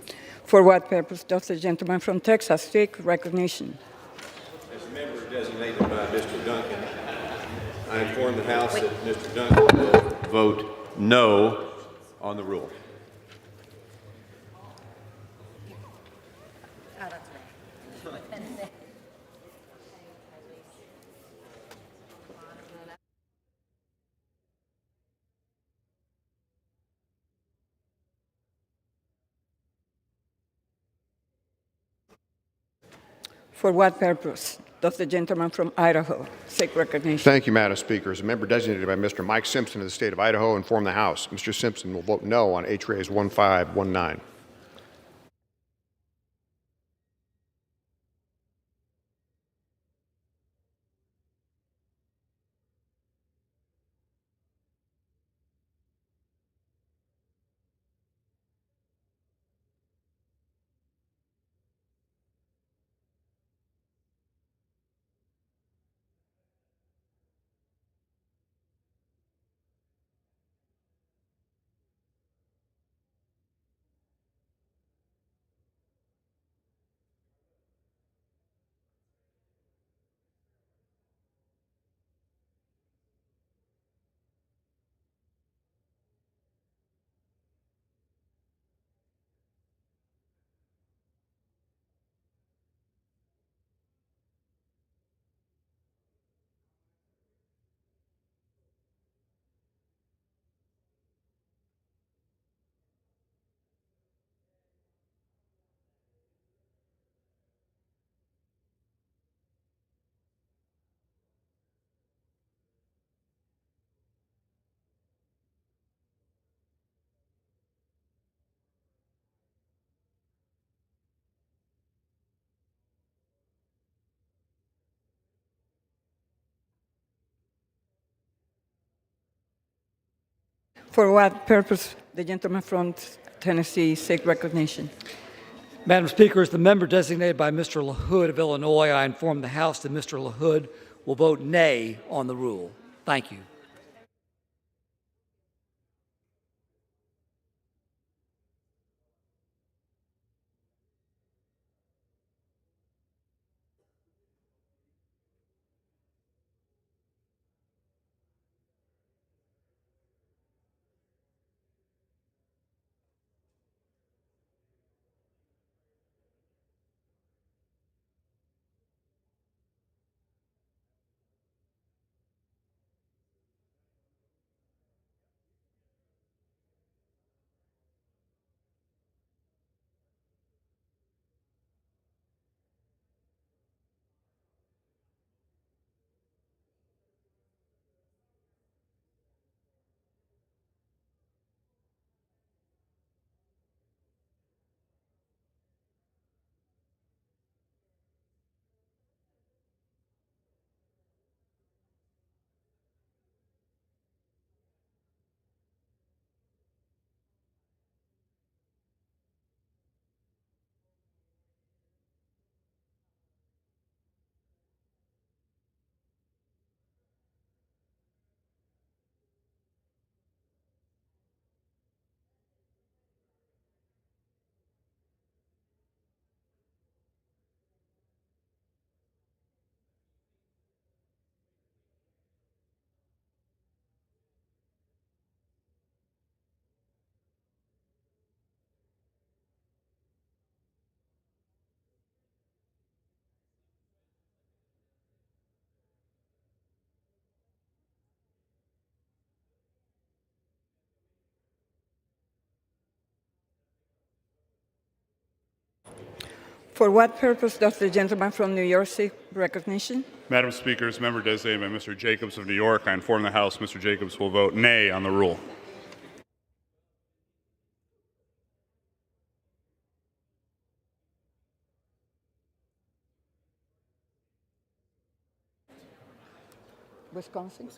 For what purpose does the gentleman from Texas seek recognition? As a member designated by Mr. Duncan, I inform the House that Mr. Duncan will vote no on the rule. For what purpose does the gentleman from Idaho seek recognition? Thank you, Madam Speaker. As a member designated by Mr. Mike Simpson of the state of Idaho, inform the House. Mr. Simpson will vote no on H. Res. 1519. For what purpose the gentleman from Tennessee seek recognition? Madam Speaker, as the member designated by Mr. LaHood of Illinois, I inform the House that Mr. LaHood will vote nay on the rule. Thank you. For what purpose does the gentleman from New York seek recognition? Madam Speaker, as member designated by Mr. Jacobs of New York, I inform the House Mr. Jacobs will vote nay on the rule. Wisconsin?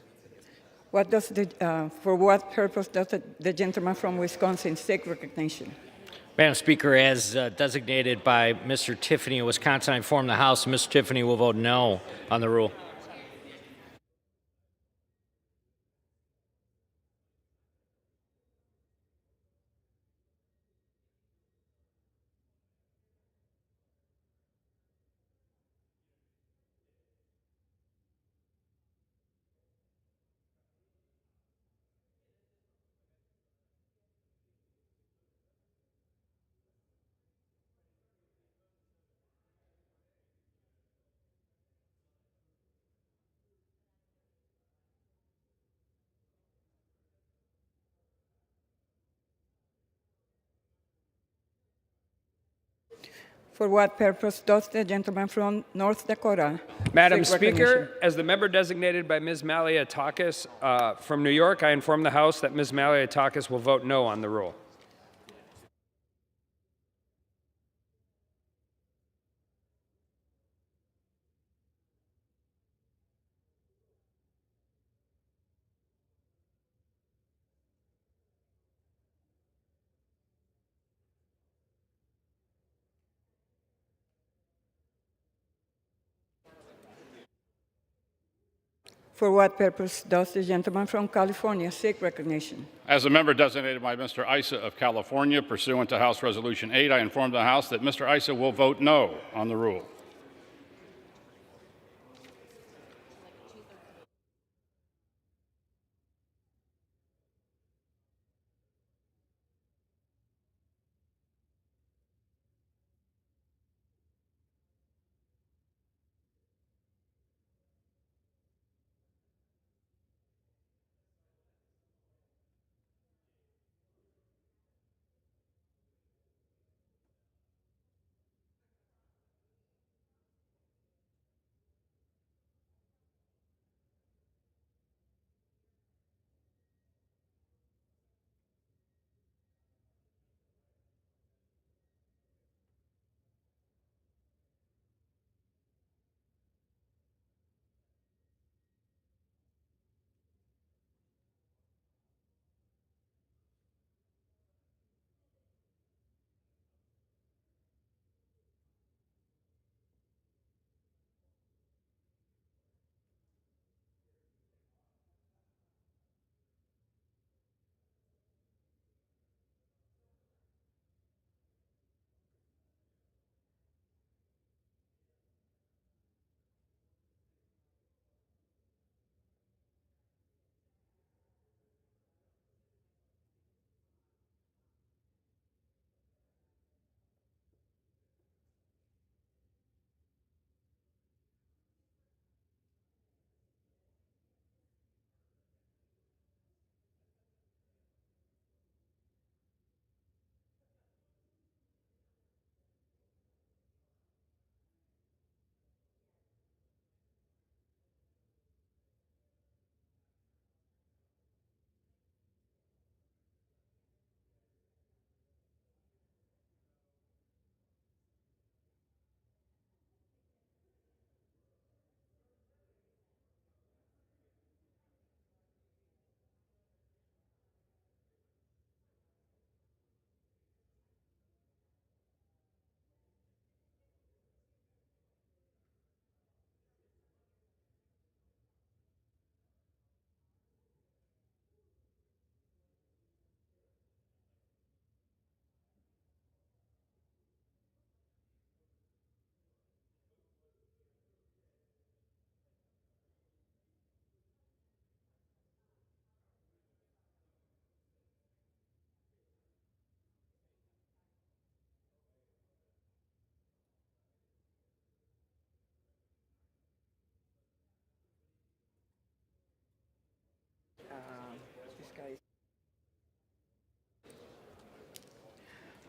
For what purpose does the gentleman from Wisconsin seek recognition? Madam Speaker, as designated by Mr. Tiffany of Wisconsin, I inform the House Mr. Tiffany will vote no on the rule. For what purpose does the gentleman from North Dakota Madam seek recognition? Speaker, as the member designated by Ms. Maliatakis from New York, I inform the House that Ms. Maliatakis will vote no on the rule. For what purpose does the gentleman from California seek recognition? As a member designated by Mr. Issa of California, pursuant to House Resolution 8, I inform the House that Mr. Issa will vote no on the rule.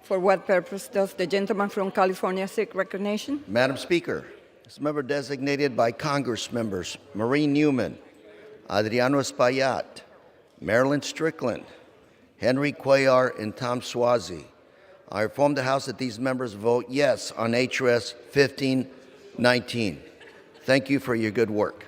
For what purpose does the gentleman from California seek recognition? Madam Speaker, as a member designated by Congress members Maureen Newman, Adriano Espaillat, Marilyn Strickland, Henry Cuellar, and Tom Suozzi, I inform the House that these members vote yes on HRS 1519. Thank you for your good work.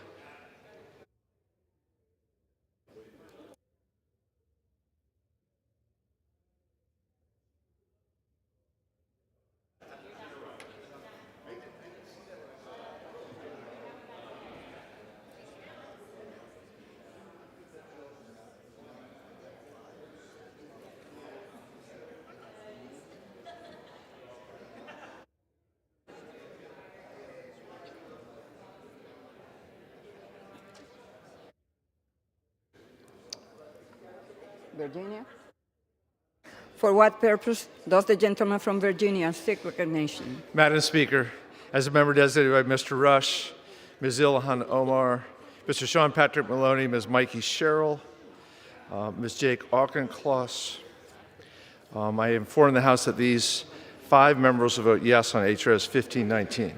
Virginia? For what purpose does the gentleman from Virginia seek recognition? Madam Speaker, as a member designated by Mr. Rush, Ms. Ilhan Omar, Mr. Sean Patrick Maloney, Ms. Mikey Sherrill, Ms. Jake Auchincloss, I inform the House that these 5 members will vote yes on HRS 1519.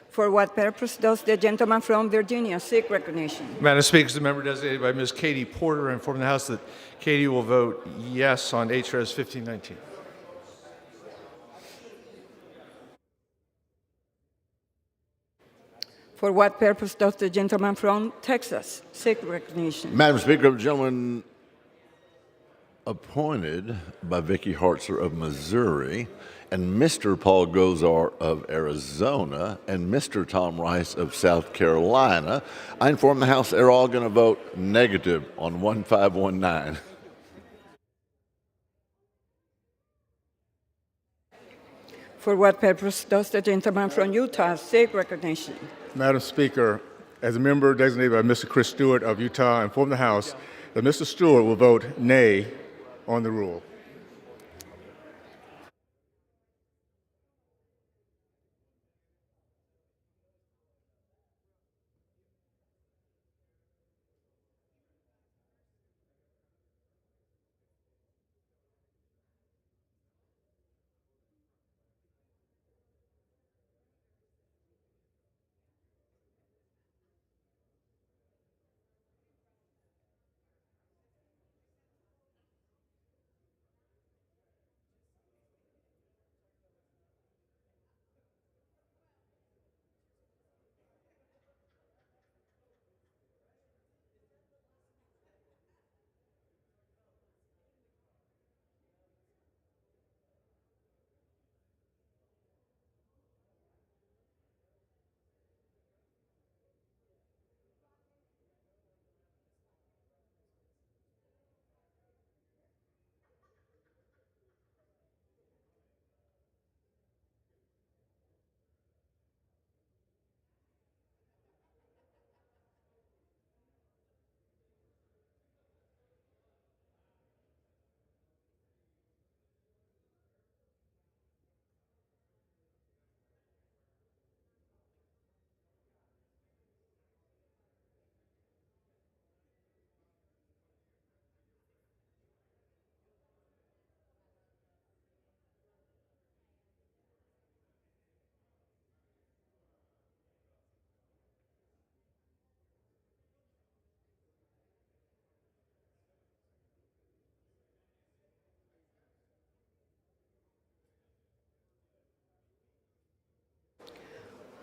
For what purpose does the gentleman from Virginia seek recognition? Madam Speaker, as a member designated by Ms. Katie Porter, I inform the House that Katie will vote yes on HRS 1519. For what purpose does the gentleman from Texas seek recognition? Madam Speaker, the gentleman appointed by Vicky Hartzler of Missouri, and Mr. Paul Gozar of Arizona, and Mr. Tom Rice of South Carolina. I inform the House they're all going to vote negative on 1519. For what purpose does the gentleman from Utah seek recognition? Madam Speaker, as a member designated by Mr. Chris Stewart of Utah, I inform the House that Mr. Stewart will vote nay on the rule.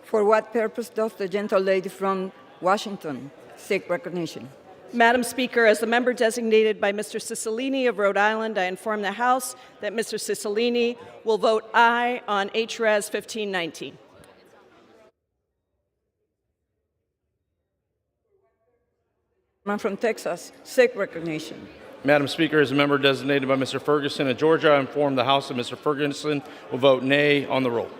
For what purpose does the gentle lady from Washington seek recognition? Madam Speaker, as the member designated by Mr. Cicilline of Rhode Island, I inform the House that Mr. Cicilline will vote aye on HRES 1519. Man from Texas seek recognition. Madam Speaker, as a member designated by Mr. Ferguson of Georgia, I inform the House that Mr. Ferguson will vote nay on the roll.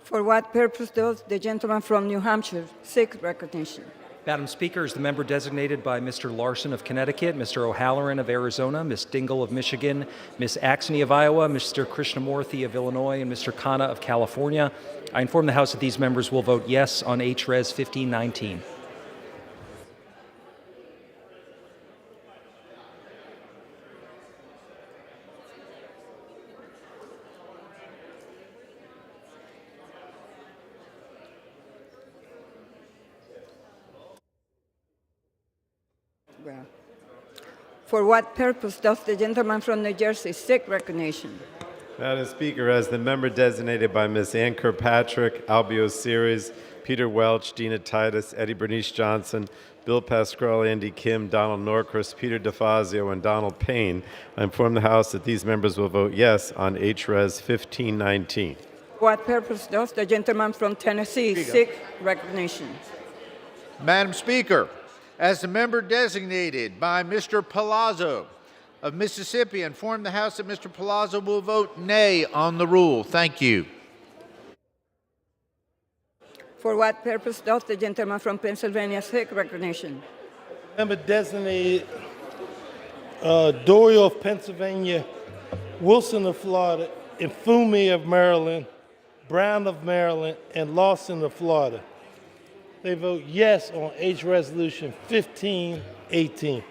For what purpose does the gentleman from New Hampshire seek recognition? Madam Speaker, is the member designated by Mr. Larson of Connecticut, Mr. O'Halloran of Arizona, Ms. Dingle of Michigan, Ms. Axney of Iowa, Mr. Krishnamurthy of Illinois, and Mr. Khanna of California. I inform the House that these members will vote yes on HRES 1519. Well, for what purpose does the gentleman from New Jersey seek recognition? Madam Speaker, as the member designated by Ms. Ann Kirkpatrick, Albio Series, Peter Welch, Dina Titus, Eddie Bernice Johnson, Bill Pascrell, Andy Kim, Donald Norcross, Peter DeFazio, and Donald Payne, I inform the House that these members will vote yes on HRES 1519. What purpose does the gentleman from Tennessee seek recognition? Madam Speaker, as the member designated by Mr. Palazzo of Mississippi, I inform the House that Mr. Palazzo will vote nay on the rule. Thank you. For what purpose does the gentleman from Pennsylvania seek recognition? Member designated Doyle of Pennsylvania, Wilson of Florida, Infumi of Maryland, Brown of Maryland, and Lawson of Florida. They vote yes on H Resolution 1518.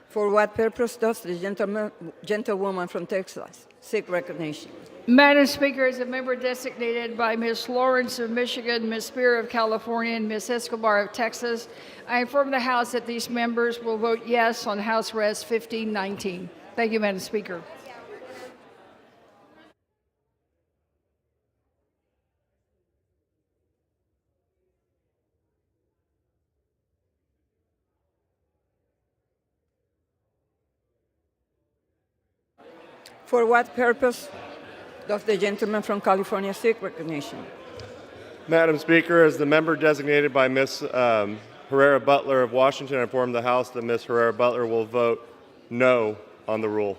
For what purpose does the gentlewoman from Texas seek recognition? Madam Speaker, as a member designated by Ms. Lawrence of Michigan, Ms. Spear of California, and Ms. Escobar of Texas, I inform the House that these members will vote yes on House Res 1519. Thank you, Madam Speaker. For what purpose does the gentleman from California seek recognition? Madam Speaker, as the member designated by Ms. Herrera Butler of Washington, I inform the House that Ms. Herrera Butler will vote no on the rule.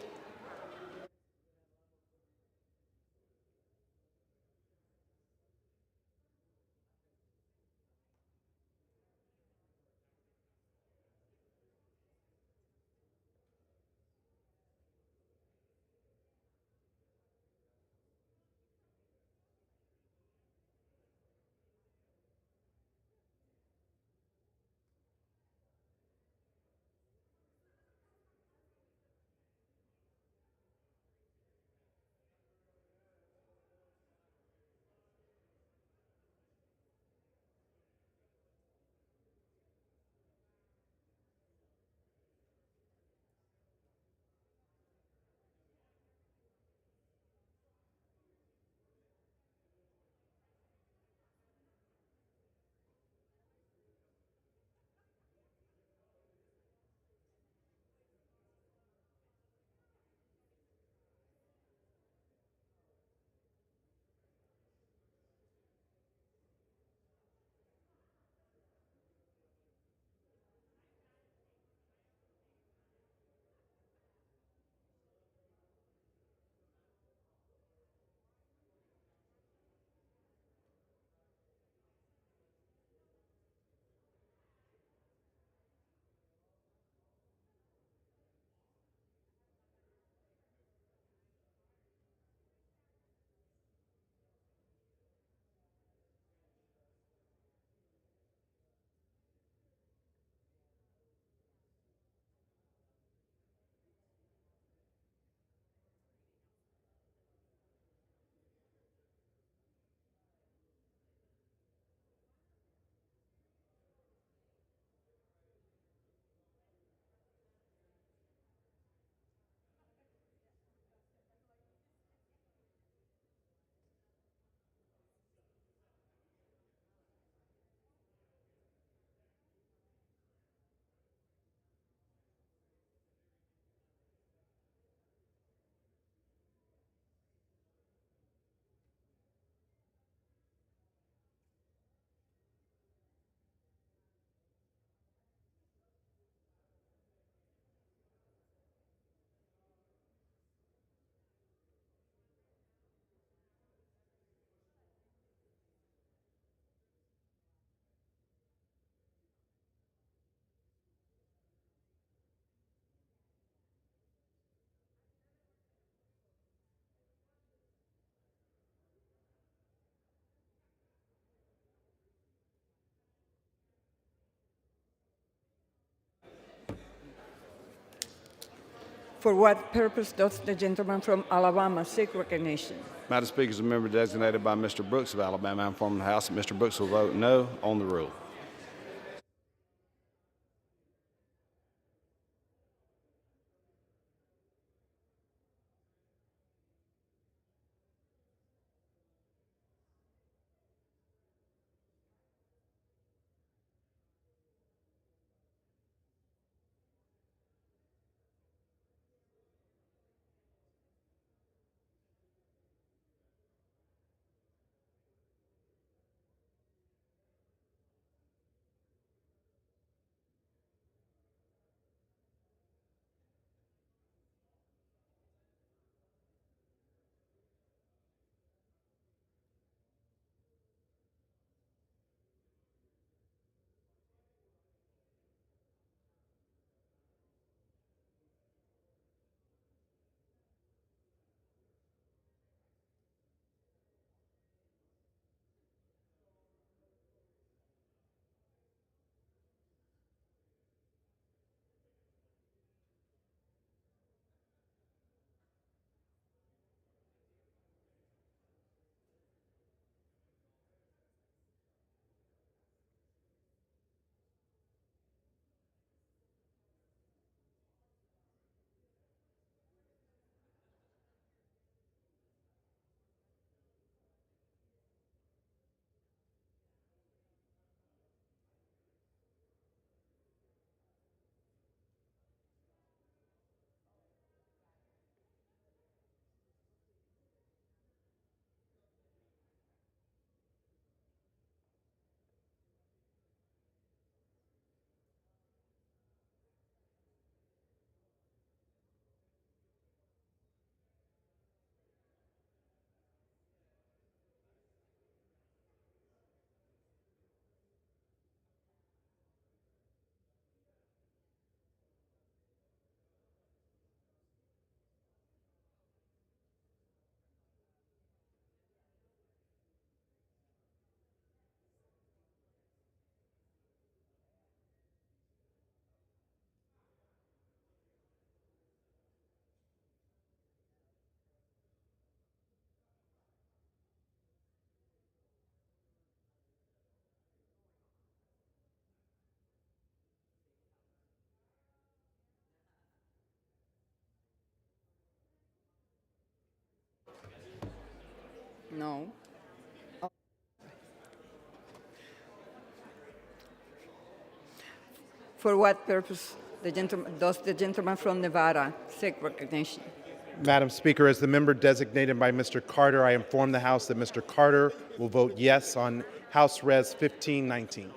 For what purpose does the gentleman from Alabama seek recognition? Madam Speaker, as a member designated by Mr. Brooks of Alabama, I inform the House that Mr. Brooks will vote no on the rule. No. For what purpose does the gentleman from Nevada seek recognition? Madam Speaker, as the member designated by Mr. Carter, I inform the House that Mr. Carter will vote yes on House Res 1519.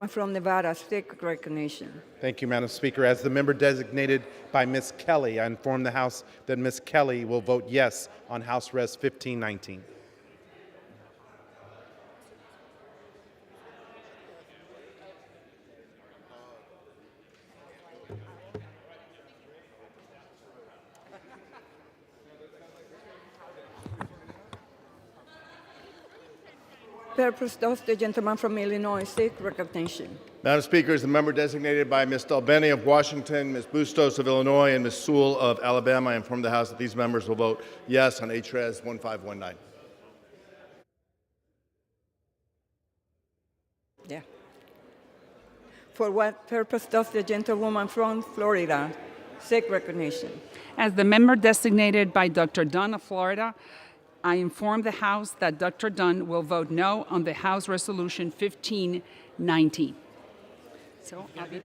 From Nevada seek recognition. Thank you, Madam Speaker. As the member designated by Ms. Kelly, I inform the House that Ms. Kelly will vote yes on House Res 1519. Purpose does the gentleman from Illinois seek recognition? Madam Speaker, as the member designated by Ms. Dalbeny of Washington, Ms. Bustos of Illinois, and Ms. Sewell of Alabama, I inform the House that these members will vote yes on HRES 1519. Yeah. For what purpose does the gentlewoman from Florida seek recognition? As the member designated by Dr. Dunn of Florida, I inform the House that Dr. Dunn will vote no on the House Resolution 1519. So I'll be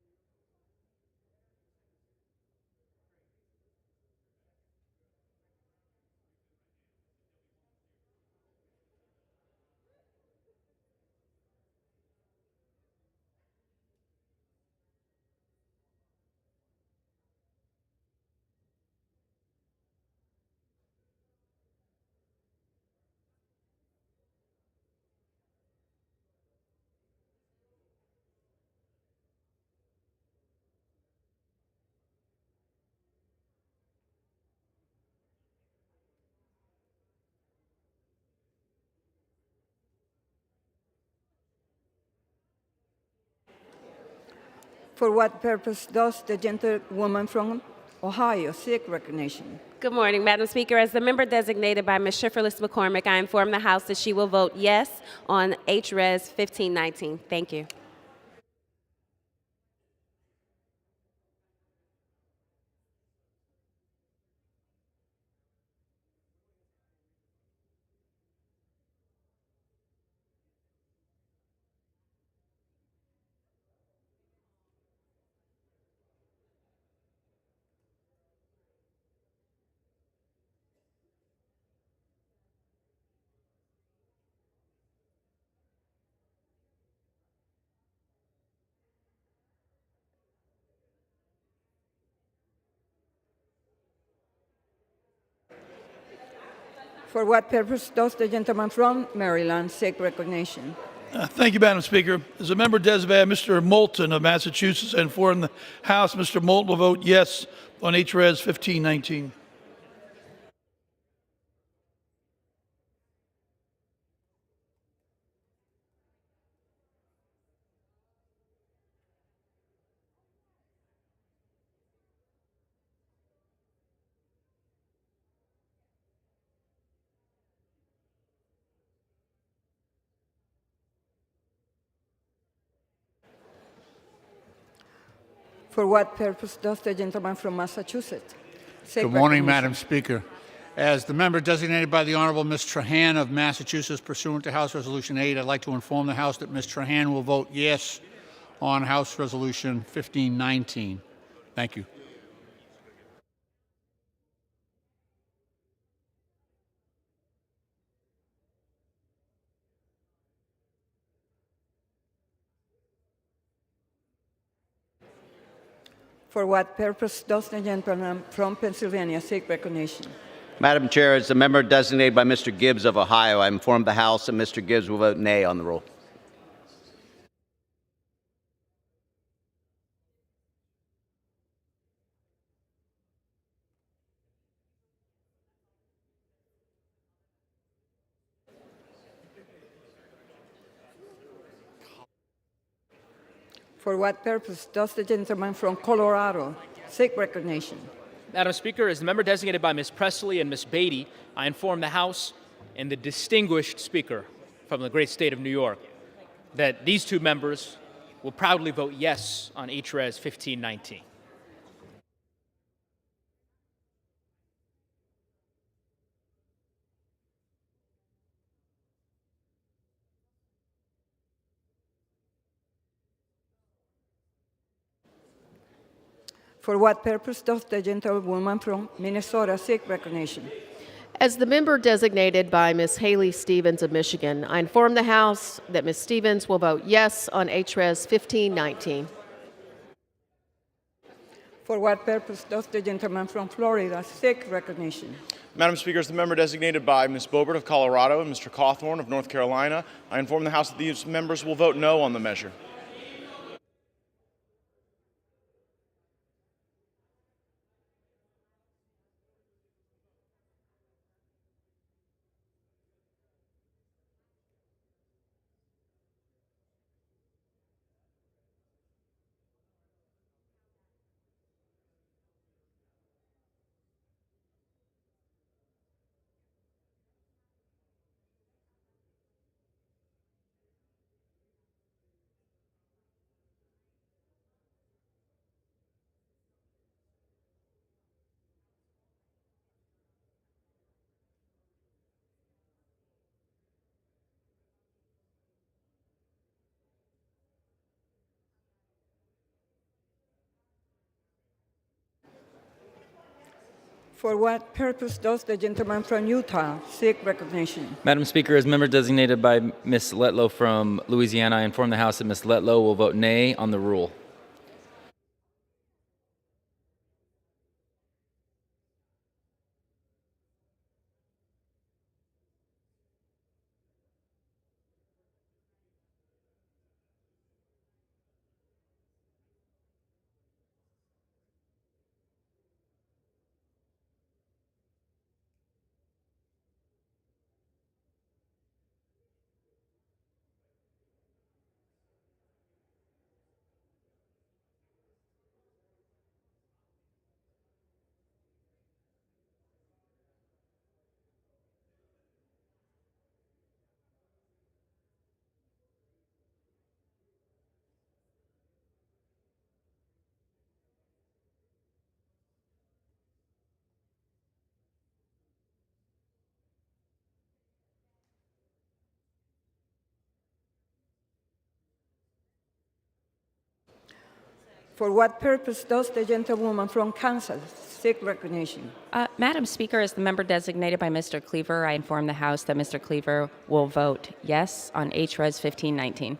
For what purpose does the gentlewoman from Ohio seek recognition? Good morning, Madam Speaker. As the member designated by Ms. Schifferlis McCormick, I inform the House that she will vote yes on HRES 1519. Thank you. For what purpose does the gentleman from Maryland seek recognition? Thank you, Madam Speaker. As a member designated, Mr. Moulton of Massachusetts, and for the House, Mr. Moulton will vote yes on HRES 1519. For what purpose does the gentleman from Massachusetts seek Good morning, recognition? Madam Speaker. As the member designated by the Honorable Ms. Trahan of Massachusetts pursuant to House Resolution 8, I'd like to inform the House that Ms. Trahan will vote yes on House Resolution 1519. Thank you. For what purpose does the gentleman from Pennsylvania seek recognition? Madam Chair, as the member designated by Mr. Gibbs of Ohio, I inform the House that Mr. Gibbs will vote nay on the rule. For what purpose does the gentleman from Colorado seek recognition? Madam Speaker, as the member designated by Ms. Presley and Ms. Beatty, I inform the House and the distinguished Speaker from the great state of New York that these two members will proudly vote yes on HRES 1519. For what purpose does the gentlewoman from Minnesota seek recognition? As the member designated by Ms. Haley Stevens of Michigan, I inform the House that Ms. Stevens will vote yes on HRES 1519. For what purpose does the gentleman from Florida seek recognition? Madam Speaker, as the member designated by Ms. Boebert of Colorado and Mr. Cawthorn of North Carolina, I inform the House that these members will vote no on the measure. For what purpose does the gentleman from Utah seek recognition? Madam Speaker, as member designated by Ms. Letlow from Louisiana, I inform the House that Ms. Letlow will vote nay on the rule. For what purpose does the gentlewoman from Kansas seek recognition? Madam Speaker, as the member designated by Mr. Cleaver, I inform the House that Mr. Cleaver will vote yes on HRES 1519.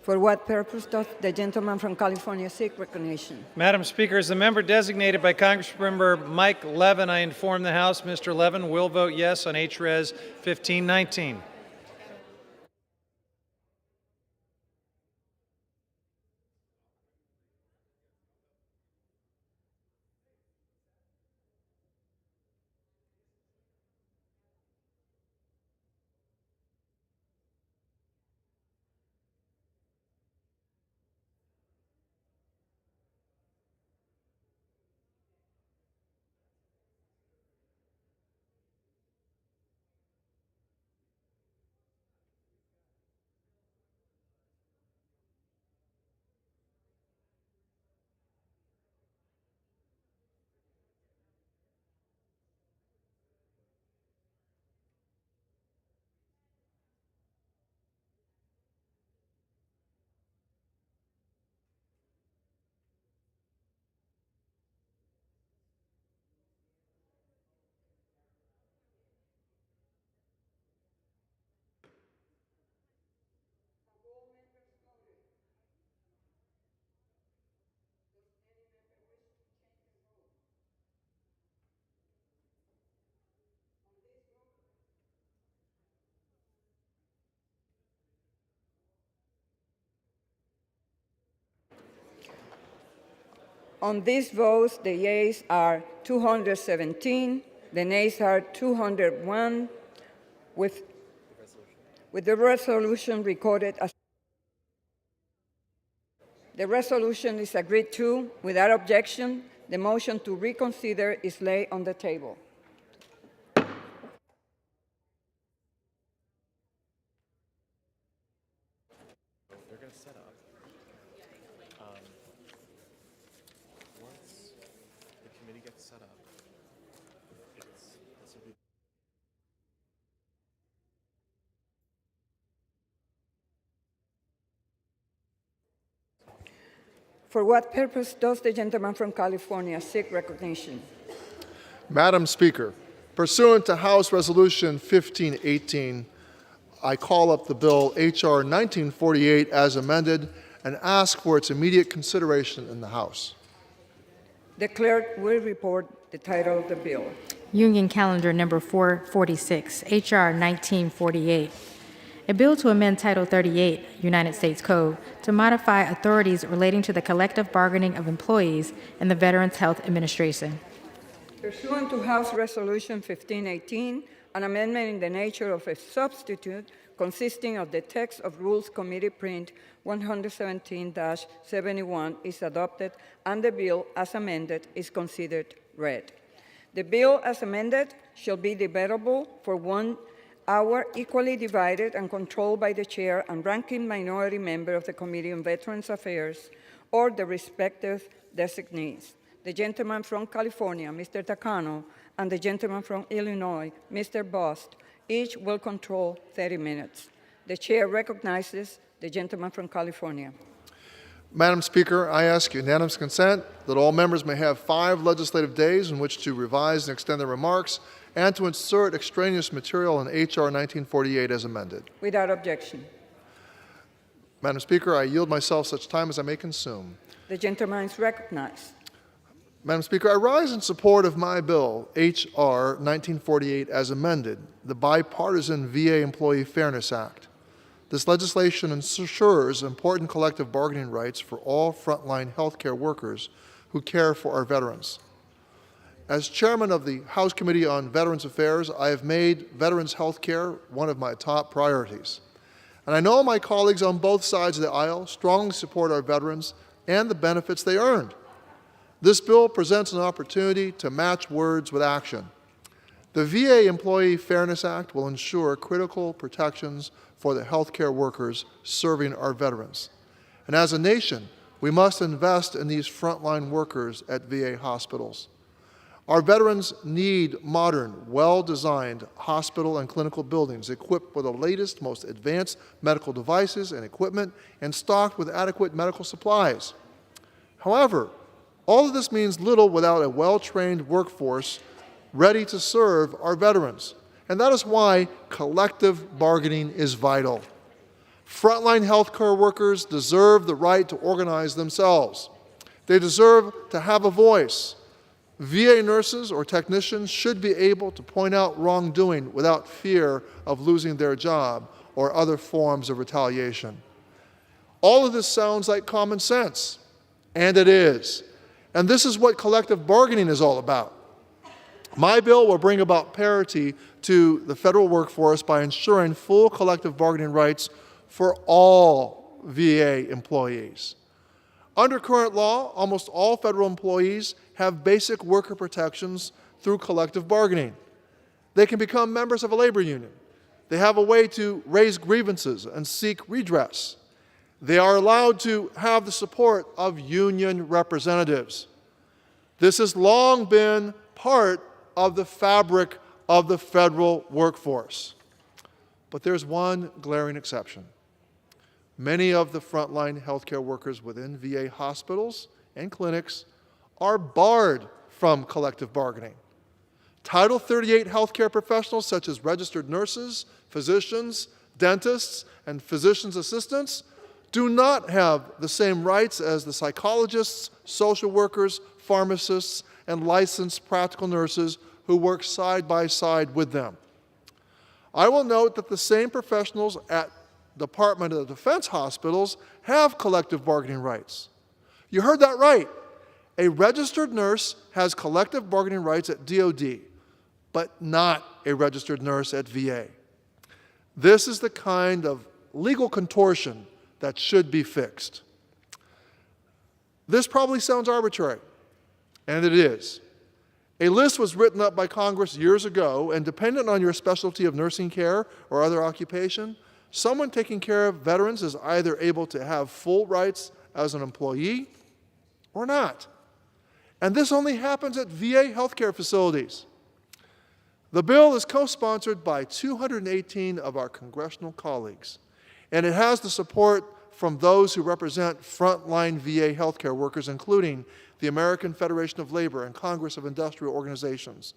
For what purpose does the gentleman from California seek recognition? Madam Speaker, as the member designated by Congressmember Mike Levin, I inform the House Mr. Levin will vote yes on HRES 1519. On these votes, the yeas are 217, the nays are 201, with the resolution recorded as the resolution is agreed to. Without objection, the motion to reconsider is laid on the table. They're going to set up. Once the committee gets set up, this will be. For what purpose does the gentleman from California seek recognition? Madam Speaker, pursuant to House Resolution 1518, I call up the bill H.R. 1948 as amended and ask for its immediate consideration in the House. The clerk will report the title of the bill. Union Calendar Number 446, H.R. 1948. A bill to amend Title 38, United States Code, to modify authorities relating to the collective bargaining of employees in the Veterans Health Administration. Pursuant to House Resolution 1518, an amendment in the nature of a substitute consisting of the text of Rules Committee Print 117-71 is adopted, and the bill as amended is considered read. The bill as amended shall be debatable for 1 hour, equally divided and controlled by the chair and ranking minority member of the Committee on Veterans Affairs or the respective designees. The gentleman from California, Mr. Takano, and the gentleman from Illinois, Mr. Bost, each will control 30 minutes. The chair recognizes the gentleman from California. Madam Speaker, I ask unanimous consent that all members may have 5 legislative days in which to revise and extend their remarks and to insert extraneous material in H.R. 1948 as amended. Without objection. Madam Speaker, I yield myself such time as I may consume. The gentleman is recognized. Madam Speaker, I rise in support of my bill, H.R. 1948 as amended, the Bipartisan VA Employee Fairness Act. This legislation ensures important collective bargaining rights for all frontline healthcare workers who care for our veterans. As chairman of the House Committee on Veterans Affairs, I have made veterans health care one of my top priorities. And I know my colleagues on both sides of the aisle strongly support our veterans and the benefits they earned. This bill presents an opportunity to match words with action. The VA Employee Fairness Act will ensure critical protections for the healthcare workers serving our veterans. And as a nation, we must invest in these frontline workers at VA hospitals. Our veterans need modern, well-designed hospital and clinical buildings equipped with the latest, most advanced medical devices and equipment and stocked with adequate medical supplies. However, all of this means little without a well-trained workforce ready to serve our veterans. And that is why collective bargaining is vital. Frontline healthcare workers deserve the right to organize themselves. They deserve to have a voice. VA nurses or technicians should be able to point out wrongdoing without fear of losing their job or other forms of retaliation. All of this sounds like common sense, and it is. And this is what collective bargaining is all about. My bill will bring about parity to the federal workforce by ensuring full collective bargaining rights for all VA employees. Under current law, almost all federal employees have basic worker protections through collective bargaining. They can become members of a labor union. They have a way to raise grievances and seek redress. They are allowed to have the support of union representatives. This has long been part of the fabric of the federal workforce. But there's one glaring exception. Many of the frontline healthcare workers within VA hospitals and clinics are barred from collective bargaining. Title 38 healthcare professionals such as registered nurses, physicians, dentists, and physician's assistants do not have the same rights as the psychologists, social workers, pharmacists, and licensed practical nurses who work side by side with them. I will note that the same professionals at Department of Defense hospitals have collective bargaining rights. You heard that right. A registered nurse has collective bargaining rights at DoD, but not a registered nurse at VA. This is the kind of legal contortion that should be fixed. This probably sounds arbitrary, and it is. A list was written up by Congress years ago, and dependent on your specialty of nursing care or other occupation, someone taking care of veterans is either able to have full rights as an employee or not. And this only happens at VA healthcare facilities. The bill is co-sponsored by 218 of our congressional colleagues, and it has the support from those who represent frontline VA healthcare workers, including the American Federation of Labor and Congress of Industrial Organizations,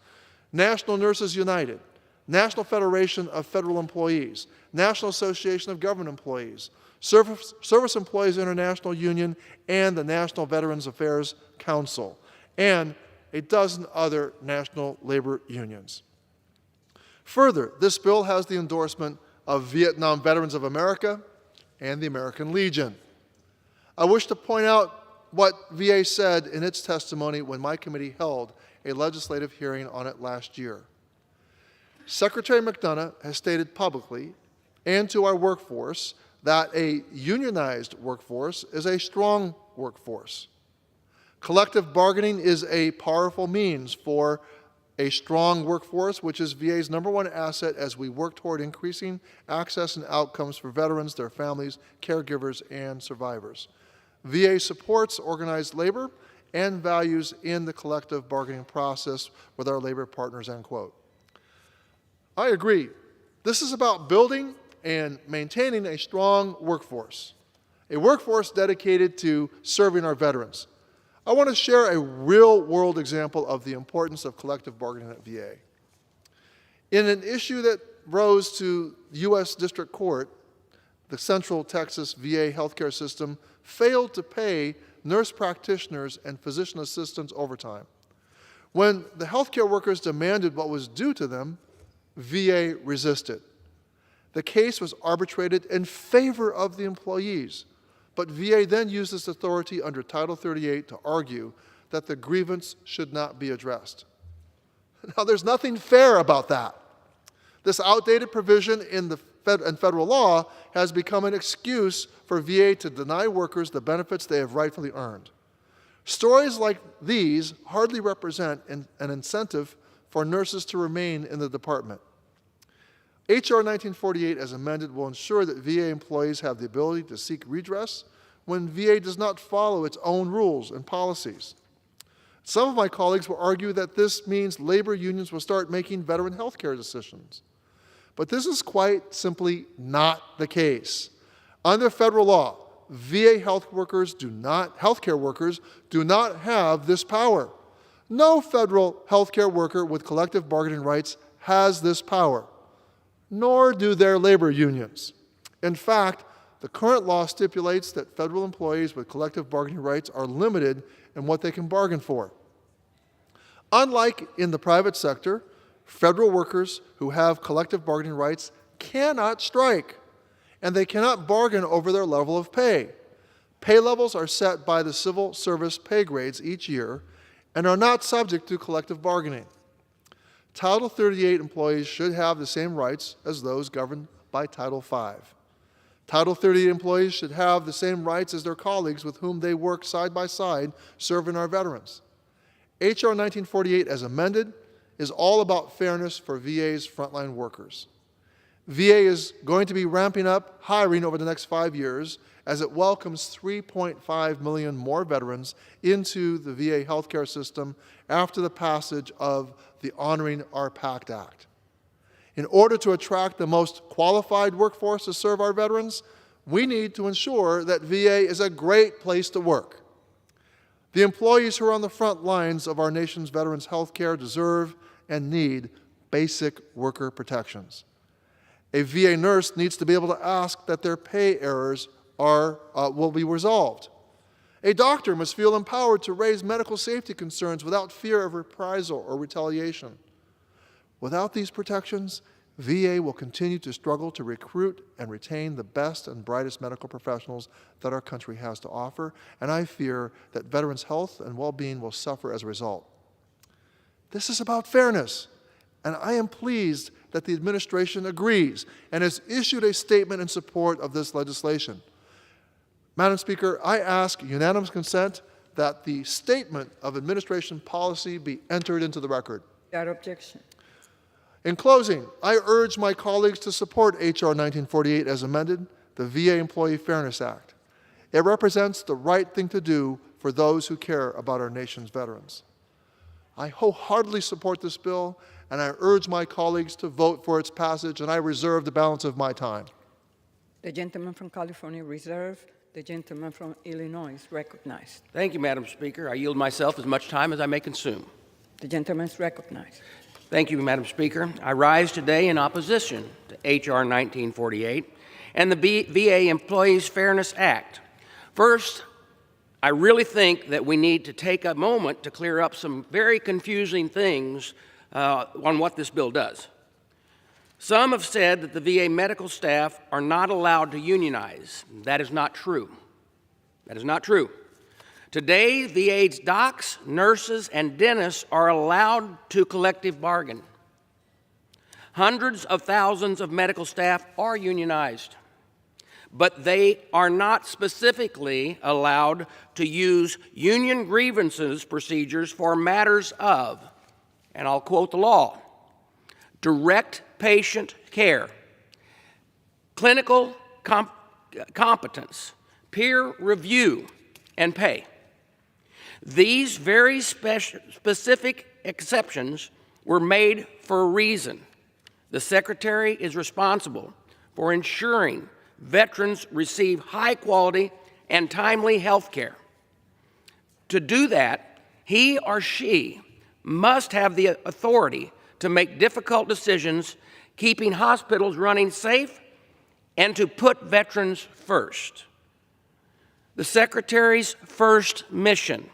National Nurses United, National Federation of Federal Employees, National Association of Government Employees, Service Employees International Union, and the National Veterans Affairs Council, and a dozen other national labor unions. Further, this bill has the endorsement of Vietnam Veterans of America and the American Legion. I wish to point out what VA said in its testimony when my committee held a legislative hearing on it last year. Secretary McDonough has stated publicly and to our workforce that a unionized workforce is a strong workforce. Collective bargaining is a powerful means for a strong workforce, which is VA's #1 asset as we work toward increasing access and outcomes for veterans, their families, caregivers, and survivors. VA supports organized labor and values in the collective bargaining process with our labor partners, end quote. I agree. This is about building and maintaining a strong workforce dedicated to serving our veterans. I want to share a real-world example of the importance of collective bargaining at VA. In an issue that rose to U.S. District Court, the Central Texas VA healthcare system failed to pay nurse practitioners and physician assistants overtime. When the healthcare workers demanded what was due to them, VA resisted. The case was arbitrated in favor of the employees, but VA then used this authority under Title 38 to argue that the grievance should not be addressed. Now, there's nothing fair about that. This outdated provision in federal law has become an excuse for VA to deny workers the benefits they have rightfully earned. Stories like these hardly represent an incentive for nurses to remain in the department. H.R. 1948, as amended, will ensure that VA employees have the ability to seek redress when VA does not follow its own rules and policies. Some of my colleagues will argue that this means labor unions will start making veteran health care decisions. But this is quite simply not the case. Under federal law, VA healthcare workers do not have this power. No federal healthcare worker with collective bargaining rights has this power, nor do their labor unions. In fact, The current law stipulates that federal employees with collective bargaining rights are limited in what they can bargain for. Unlike in the private sector, federal workers who have collective bargaining rights cannot strike, and they cannot bargain over their level of pay. Pay levels are set by the civil service pay grades each year and are not subject to collective bargaining. Title 38 employees should have the same rights as those governed by Title 5. Title 38 employees should have the same rights as their colleagues with whom they work side by side serving our veterans. H.R. 1948, as amended, is all about fairness for VA's frontline workers. VA is going to be ramping up hiring over the next 5 years as it welcomes 3.5 million more veterans into the VA healthcare system after the passage of the Honoring Our Pact Act. In order to attract the most qualified workforce to serve our veterans, we need to ensure that VA is a great place to work. The employees who are on the front lines of our nation's veterans' health care deserve and need basic worker protections. A VA nurse needs to be able to ask that their pay errors will be resolved. A doctor must feel empowered to raise medical safety concerns without fear of reprisal or retaliation. Without these protections, VA will continue to struggle to recruit and retain the best and brightest medical professionals that our country has to offer, and I fear that veterans' health and well-being will suffer as a result. This is about fairness, and I am pleased that the administration agrees and has issued a statement in support of this legislation. Madam Speaker, I ask unanimous consent that the statement of administration policy be entered into the record. Without objection. In closing, I urge my colleagues to support H.R. 1948 as amended, the VA Employee Fairness Act. It represents the right thing to do for those who care about our nation's veterans. I wholeheartedly support this bill, and I urge my colleagues to vote for its passage, and I reserve the balance of my time. The gentleman from California reserved. The gentleman from Illinois is recognized. Thank you, Madam Speaker. I yield myself as much time as I may consume. The gentleman is recognized. Thank you, Madam Speaker. I rise today in opposition to H.R. 1948 and the VA Employees Fairness Act. First, I really think that we need to take a moment to clear up some very confusing things on what this bill does. Some have said that the VA medical staff are not allowed to unionize. That is not true. That is not true. Today, VA's docs, nurses, and dentists are allowed to collective bargain. Hundreds of thousands of medical staff are unionized, but they are not specifically allowed to use union grievances procedures for matters of, and I'll quote the law, direct patient care, clinical competence, peer review, and pay. These very specific exceptions were made for a reason. The Secretary is responsible for ensuring veterans receive high quality and timely health care. To do that, he or she must have the authority to make difficult decisions, keeping hospitals running safe, and to put veterans first. The Secretary's first mission,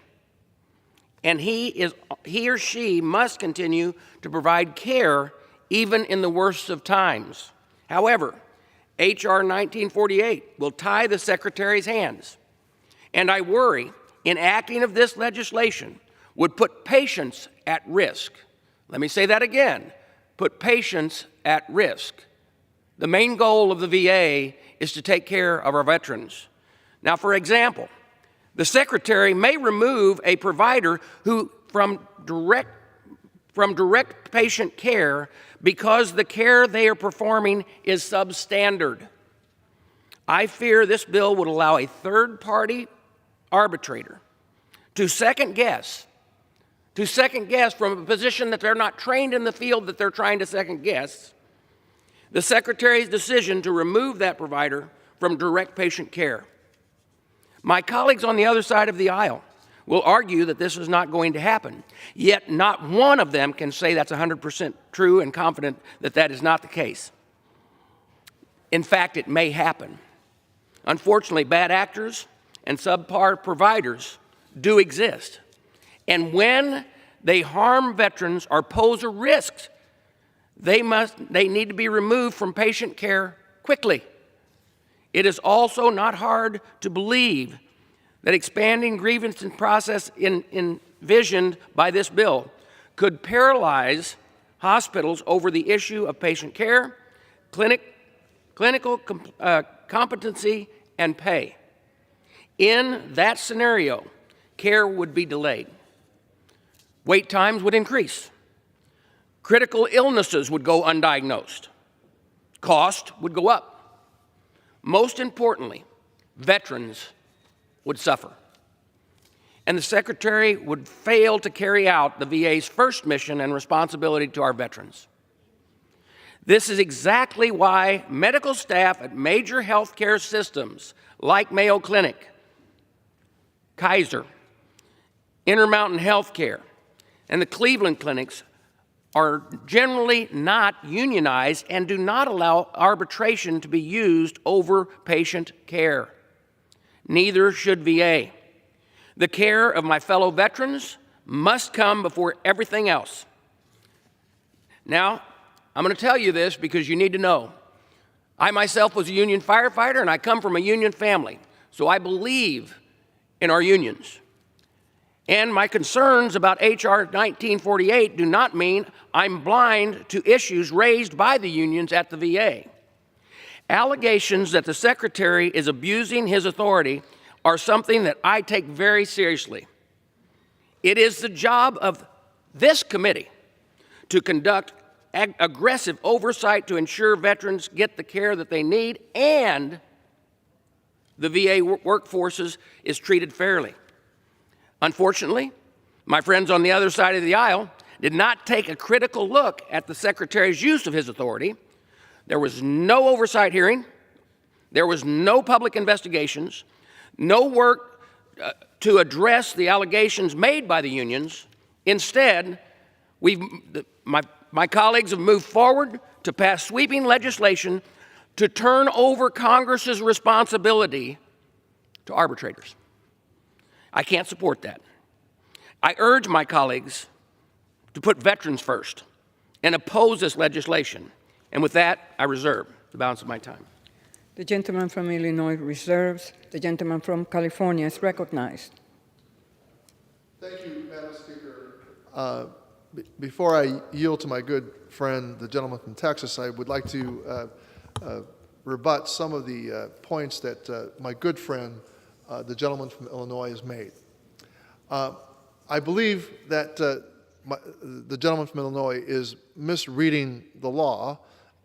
and he or she must continue to provide care even in the worst of times. However, H.R. 1948 will tie the Secretary's hands, and I worry enacting of this legislation would put patients at risk. Let me say that again, put patients at risk. The main goal of the VA is to take care of our veterans. Now, for example, the Secretary may remove a provider who from direct patient care because the care they are performing is substandard. I fear this bill would allow a third-party arbitrator to second guess from a position that they're not trained in the field that they're trying to second guess, the Secretary's decision to remove that provider from direct patient care. My colleagues on the other side of the aisle will argue that this is not going to happen, yet not one of them can say that's 100% true and confident that that is not the case. In fact, it may happen. Unfortunately, bad actors and subpar providers do exist. And when they harm veterans or pose a risk, they need to be removed from patient care quickly. It is also not hard to believe that expanding grievance process envisioned by this bill could paralyze hospitals over the issue of patient care, clinical competency, and pay. In that scenario, care would be delayed. Wait times would increase. Critical illnesses would go undiagnosed. Cost would go up. Most importantly, veterans would suffer. And the Secretary would fail to carry out the VA's first mission and responsibility to our veterans. This is exactly why medical staff at major healthcare systems like Mayo Clinic, Kaiser, Intermountain Healthcare, and the Cleveland clinics are generally not unionized and do not allow arbitration to be used over patient care. Neither should VA. The care of my fellow veterans must come before everything else. Now, I'm going to tell you this because you need to know. I myself was a union firefighter, and I come from a union family, so I believe in our unions. And my concerns about H.R. 1948 do not mean I'm blind to issues raised by the unions at the VA. Allegations that the Secretary is abusing his authority are something that I take very seriously. It is the job of this committee to conduct aggressive oversight to ensure veterans get the care that they need and the VA workforces is treated fairly. Unfortunately, my friends on the other side of the aisle did not take a critical look at the Secretary's use of his authority. There was no oversight hearing. There was no public investigations, no work to address the allegations made by the unions. Instead, my colleagues have moved forward to pass sweeping legislation to turn over Congress's responsibility to arbitrators. I can't support that. I urge my colleagues to put veterans first and oppose this legislation. And with that, I reserve the balance of my time. The gentleman from Illinois reserves. The gentleman from California is recognized. Thank you, Madam Speaker. Before I yield to my good friend, the gentleman from Texas, I would like to rebut some of the points that my good friend, the gentleman from Illinois, has made. I believe that the gentleman from Illinois is misreading the law.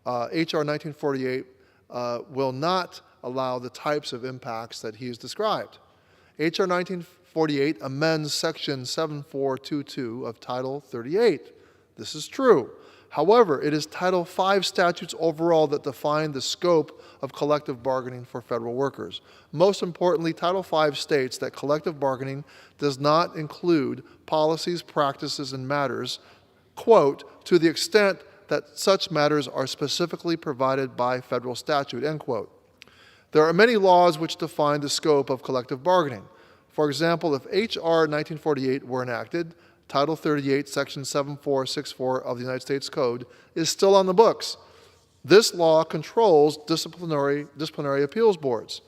H.R. 1948 will not allow the types of impacts that he has described. H.R. 1948 amends Section 7422 of Title 38. This is true. However, it is Title V statutes overall that define the scope of collective bargaining for federal workers. Most importantly, Title V states that collective bargaining does not include policies, practices, and matters, quote, to the extent that such matters are specifically provided by federal statute, end quote. There are many laws which define the scope of collective bargaining. For example, if H.R. 1948 were enacted, Title 38, Section 7464 of the United States Code is still on the books. This law controls disciplinary appeals boards.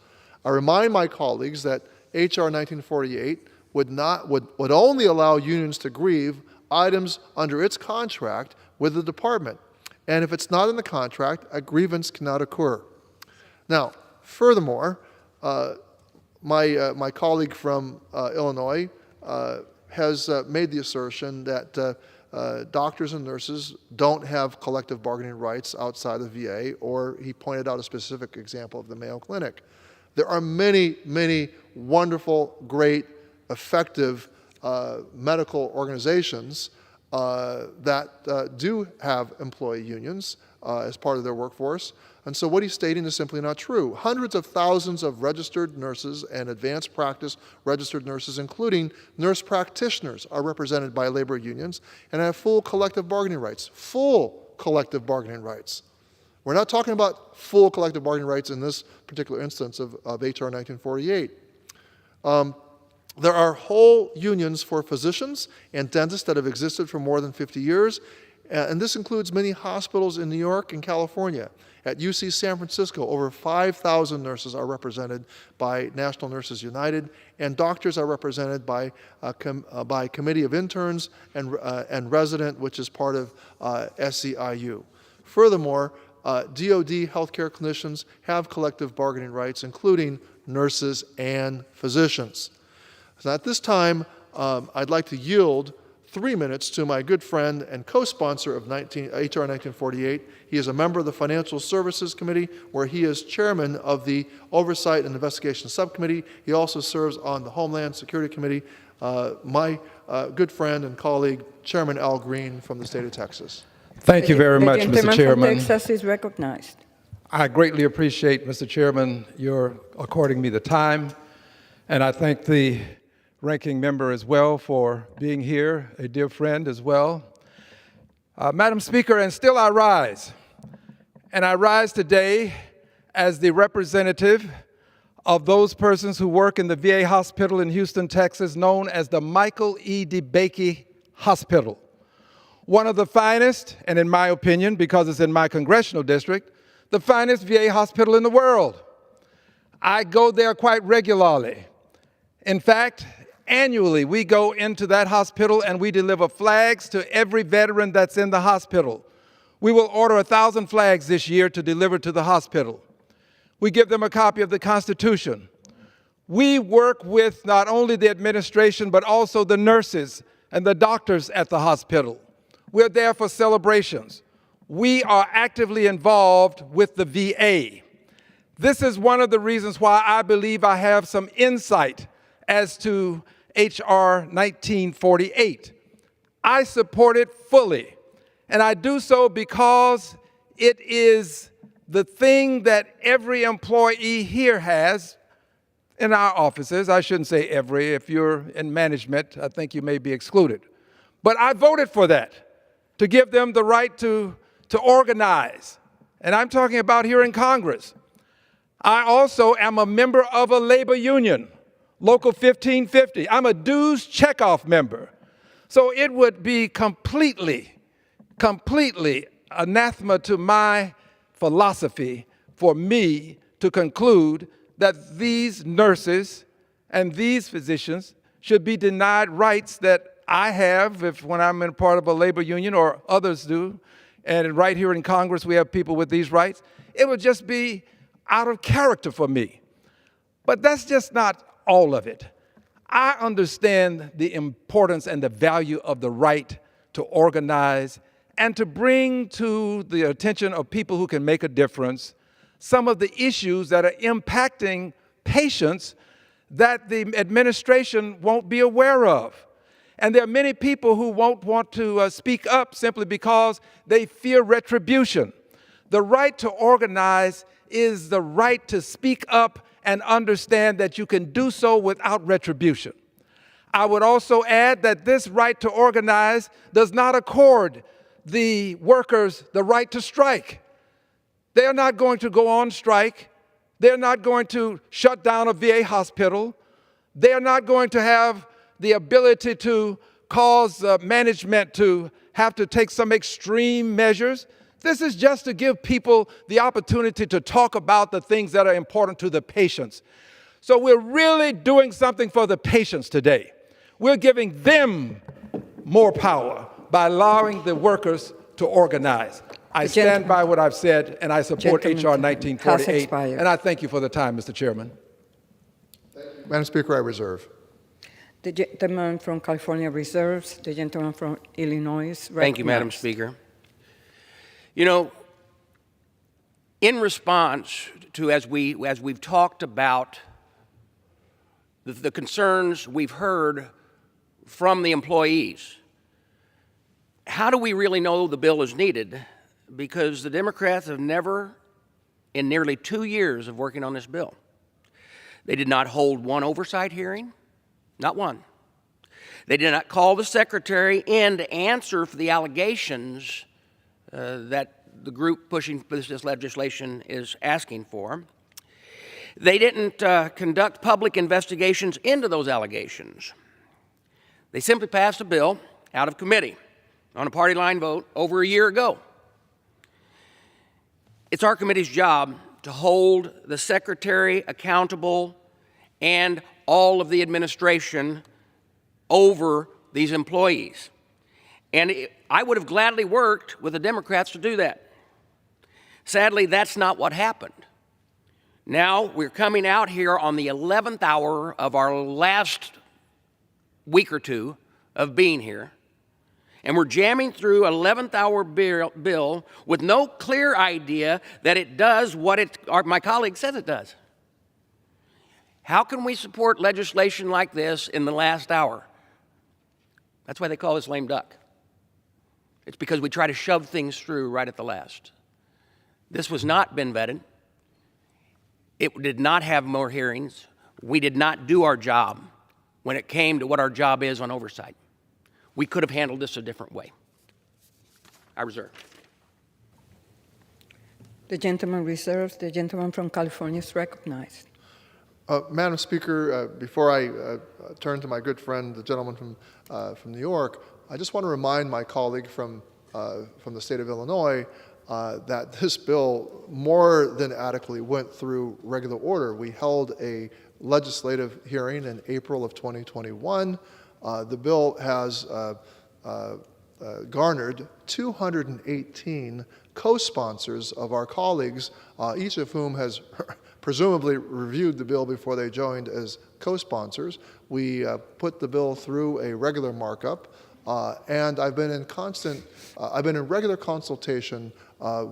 I remind my colleagues that H.R. 1948 would only allow unions to grieve items under its contract with the department. And if it's not in the contract, a grievance cannot occur. Now, furthermore, my colleague from Illinois has made the assertion that doctors and nurses don't have collective bargaining rights outside of VA, or he pointed out a specific example of the Mayo Clinic. There are many, many wonderful, great, effective medical organizations that do have employee unions as part of their workforce. And so what he's stating is simply not true. Hundreds of thousands of registered nurses and advanced practice registered nurses, including nurse practitioners, are represented by labor unions and have full collective bargaining rights. Full collective bargaining rights. We're not talking about full collective bargaining rights in this particular instance of HR 1948. There are whole unions for physicians and dentists that have existed for more than 50 years, and this includes many hospitals in New York and California. At UC San Francisco, over 5,000 nurses are represented by National Nurses United, and doctors are represented by Committee of Interns and Resident, which is part of SEIU. Furthermore, DoD healthcare clinicians have collective bargaining rights, including nurses and physicians. So at this time, I'd like to yield 3 minutes to my good friend and co-sponsor of HR 1948. He is a member of the Financial Services Committee, where he is chairman of the Oversight and Investigation Subcommittee. He also serves on the Homeland Security Committee. My good friend and colleague, Chairman Al Green from the state of Texas. Thank you very much, Mr. Chairman. The gentleman from Texas is recognized. I greatly appreciate, Mr. Chairman, your according me the time, and I thank the ranking member as well for being here, a dear friend as well. Madam Speaker, and still I rise. And I rise today as the representative of those persons who work in the VA hospital in Houston, Texas, known as the Michael E. DeBakey Hospital. One of the finest, and in my opinion, because it's in my congressional district, the finest VA hospital in the world. I go there quite regularly. In fact, annually, we go into that hospital and we deliver flags to every veteran that's in the hospital. We will order 1,000 flags this year to deliver to the hospital. We give them a copy of the Constitution. We work with not only the administration, but also the nurses and the doctors at the hospital. We're there for celebrations. We are actively involved with the VA. This is one of the reasons why I believe I have some insight as to HR 1948. I support it fully, and I do so because it is the thing that every employee here has in our offices. I shouldn't say every. If you're in management, I think you may be excluded. But I voted for that, to give them the right to organize. And I'm talking about here in Congress. I also am a member of a labor union, Local 1550. I'm a dues checkoff member. So it would be completely anathema to my philosophy for me to conclude that these nurses and these physicians should be denied rights that I have when I'm in part of a labor union, or others do. And right here in Congress, we have people with these rights. It would just be out of character for me. But that's just not all of it. I understand the importance and the value of the right to organize and to bring to the attention of people who can make a difference some of the issues that are impacting patients that the administration won't be aware of. And there are many people who won't want to speak up simply because they fear retribution. The right to organize is the right to speak up and understand that you can do so without retribution. I would also add that this right to organize does not accord the workers the right to strike. They are not going to go on strike. They're not going to shut down a VA hospital. They are not going to have the ability to cause management to have to take some extreme measures. This is just to give people the opportunity to talk about the things that are important to the patients. So we're really doing something for the patients today. We're giving them more power by allowing the workers to organize. I stand by what I've said, and I support HR 1948. And I thank you for the time, Mr. Chairman. Madam Speaker, I reserve. The gentleman from California reserves. The gentleman from Illinois. Thank you, Madam Speaker. You know, in response to, as we've talked about the concerns we've heard from the employees, how do we really know the bill is needed? Because the Democrats have never, in nearly 2 years of working on this bill, they did not hold one oversight hearing, not one. They did not call the secretary in to answer for the allegations that the group pushing this legislation is asking for. They didn't conduct public investigations into those allegations. They simply passed a bill out of committee on a party line vote over a year ago. It's our committee's job to hold the secretary accountable and all of the administration over these employees. And I would have gladly worked with the Democrats to do that. Sadly, that's not what happened. Now we're coming out here on the 11th hour of our last week or two of being here, and we're jamming through an 11th hour bill with no clear idea that it does what my colleague says it does. How can we support legislation like this in the last hour? That's why they call this lame duck. It's because we try to shove things through right at the last. This was not been vetted. It did not have more hearings. We did not do our job when it came to what our job is on oversight. We could have handled this a different way. I reserve. The gentleman reserves. The gentleman from California is recognized. Madam Speaker, before I turn to my good friend, the gentleman from New York, I just want to remind my colleague from the state of Illinois that this bill more than adequately went through regular order. We held a legislative hearing in April of 2021. The bill has garnered 218 co-sponsors of our colleagues, each of whom has presumably reviewed the bill before they joined as co-sponsors. We put the bill through a regular markup, and I've been in regular consultation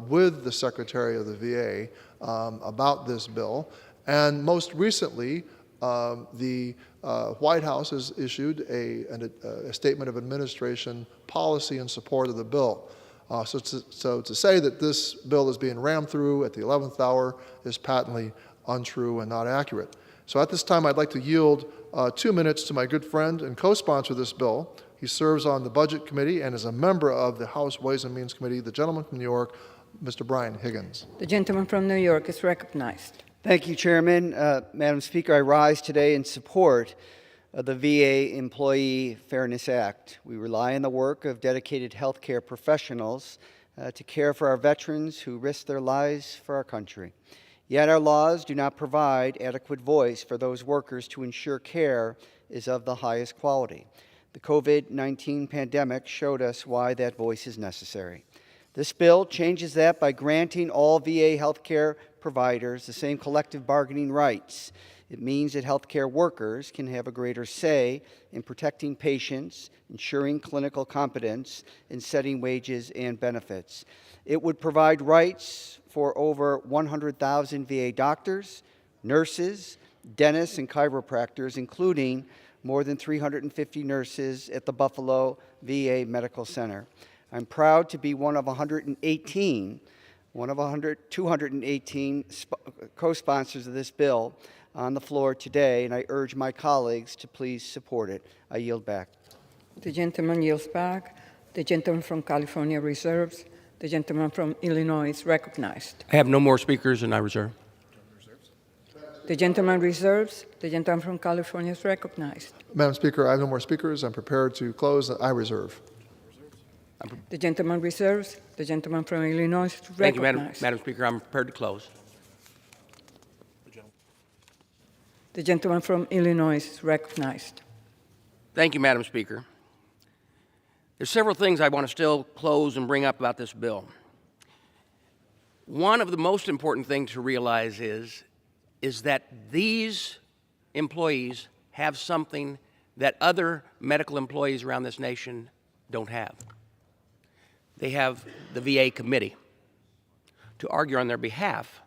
with the Secretary of the VA about this bill. And most recently, the White House has issued a statement of administration policy in support of the bill. So to say that this bill is being rammed through at the 11th hour is patently untrue and not accurate. So at this time, I'd like to yield 2 minutes to my good friend and co-sponsor of this bill. He serves on the Budget Committee and is a member of the House Ways and Means Committee, the gentleman from New York, Mr. Brian Higgins. The gentleman from New York is recognized. Thank you, Chairman. Madam Speaker, I rise today in support of the VA Employee Fairness Act. We rely on the work of dedicated healthcare professionals to care for our veterans who risk their lives for our country. Yet our laws do not provide adequate voice for those workers to ensure care is of the highest quality. The COVID-19 pandemic showed us why that voice is necessary. This bill changes that by granting all VA healthcare providers the same collective bargaining rights. It means that healthcare workers can have a greater say in protecting patients, ensuring clinical competence, and setting wages and benefits. It would provide rights for over 100,000 VA doctors, nurses, dentists, and chiropractors, including more than 350 nurses at the Buffalo VA Medical Center. I'm proud to be one of 218 co-sponsors of this bill on the floor today, and I urge my colleagues to please support it. I yield back. The gentleman yields back. The gentleman from California reserves. The gentleman from Illinois is recognized. I have no more speakers, and I reserve. The gentleman reserves. The gentleman from California is recognized. Madam Speaker, I have no more speakers. I'm prepared to close. I reserve. The gentleman reserves. The gentleman from Illinois is recognized. Thank you, Madam Speaker. I'm prepared to close. The gentleman from Illinois is recognized. Thank you, Madam Speaker. There's several things I want to still close and bring up about this bill. One of the most important things to realize is that these employees have something that other medical employees around this nation don't have. They have the VA committee to argue on their behalf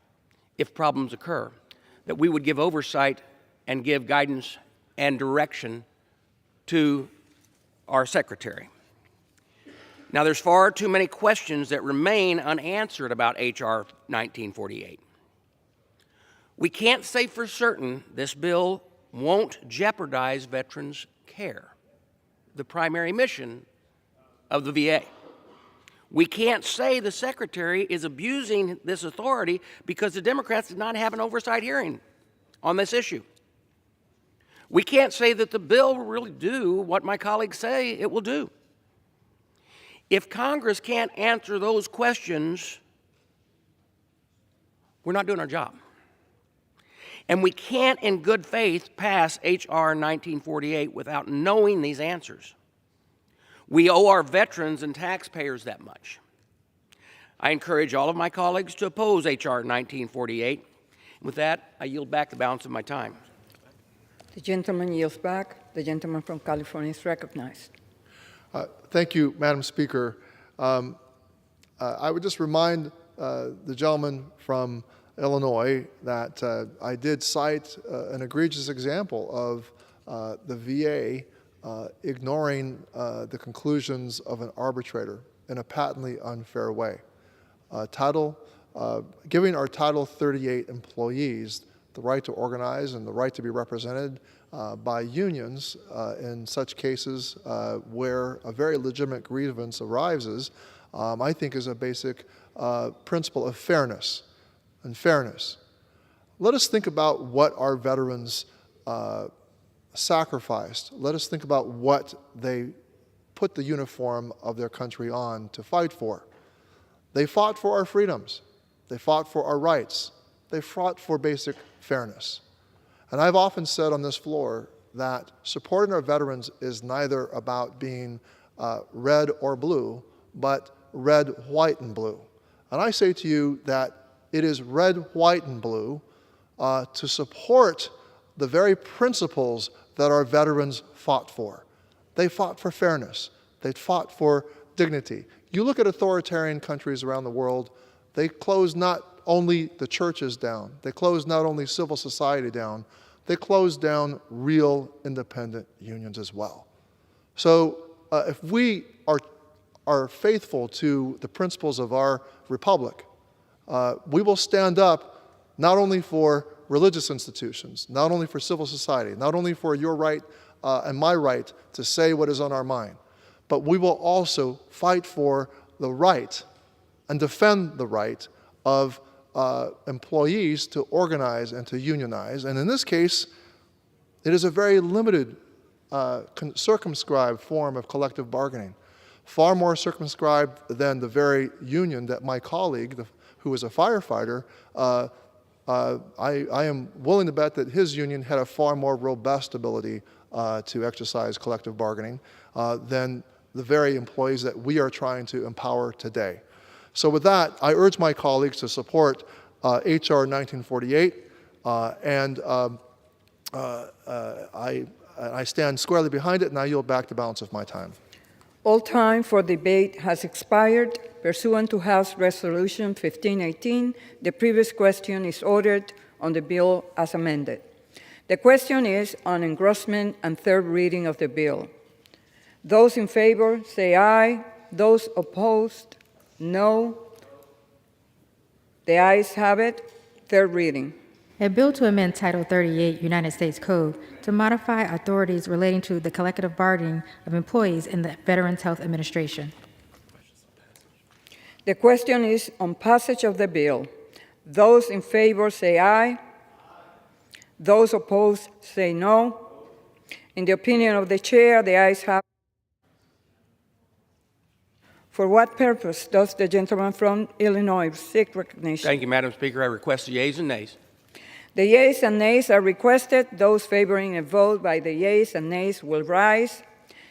if problems occur, that we would give oversight and give guidance and direction to our secretary. Now, there's far too many questions that remain unanswered about H.R. 1948. We can't say for certain this bill won't jeopardize veterans' care, the primary mission of the VA. We can't say the Secretary is abusing this authority because the Democrats did not have an oversight hearing on this issue. We can't say that the bill will really do what my colleagues say it will do. If Congress can't answer those questions, we're not doing our job. And we can't, in good faith, pass H.R. 1948 without knowing these answers. We owe our veterans and taxpayers that much. I encourage all of my colleagues to oppose H.R. 1948. With that, I yield back the balance of my time. The gentleman yields back. The gentleman from California is recognized. Thank you, Madam Speaker. I would just remind the gentleman from Illinois that I did cite an egregious example of the VA ignoring the conclusions of an arbitrator in a patently unfair way. Giving our Title 38 employees the right to organize and the right to be represented by unions in such cases where a very legitimate grievance arises, I think is a basic principle of fairness and fairness. Let us think about what our veterans sacrificed. Let us think about what they put the uniform of their country on to fight for. They fought for our freedoms. They fought for our rights. They fought for basic fairness. And I've often said on this floor that supporting our veterans is neither about being red or blue, but red, white, and blue. And I say to you that it is red, white, and blue to support the very principles that our veterans fought for. They fought for fairness. They fought for dignity. You look at authoritarian countries around the world, they close not only the churches down, they close not only civil society down, they close down real independent unions as well. So if we are faithful to the principles of our republic, we will stand up not only for religious institutions, not only for civil society, not only for your right and my right to say what is on our mind, but we will also fight for the right and defend the right of employees to organize and to unionize. And in this case, it is a very limited, circumscribed form of collective bargaining, far more circumscribed than the very union that my colleague, who is a firefighter, I am willing to bet that his union had a far more robust ability to exercise collective bargaining than the very employees that we are trying to empower today. So with that, I urge my colleagues to support H.R. 1948, and I stand squarely behind it, and I yield back the balance of my time. All time for debate has expired. Pursuant to House Resolution 1518, the previous question is ordered on the bill as amended. The question is on engrossment and third reading of the bill. Those in favor say aye. Those opposed, no. The ayes have it. Third reading. A bill to amend Title 38 United States Code to modify authorities relating to the collective bargaining of employees in the Veterans Health Administration. The question is on passage of the bill. Those in favor say aye. Those opposed say no. In the opinion of the chair, the ayes have. For what purpose does the gentleman from Illinois seek recognition? Thank you, Madam Speaker. I request the yeas and nays. The yeas and nays are requested. Those favoring a vote by the yeas and nays will rise.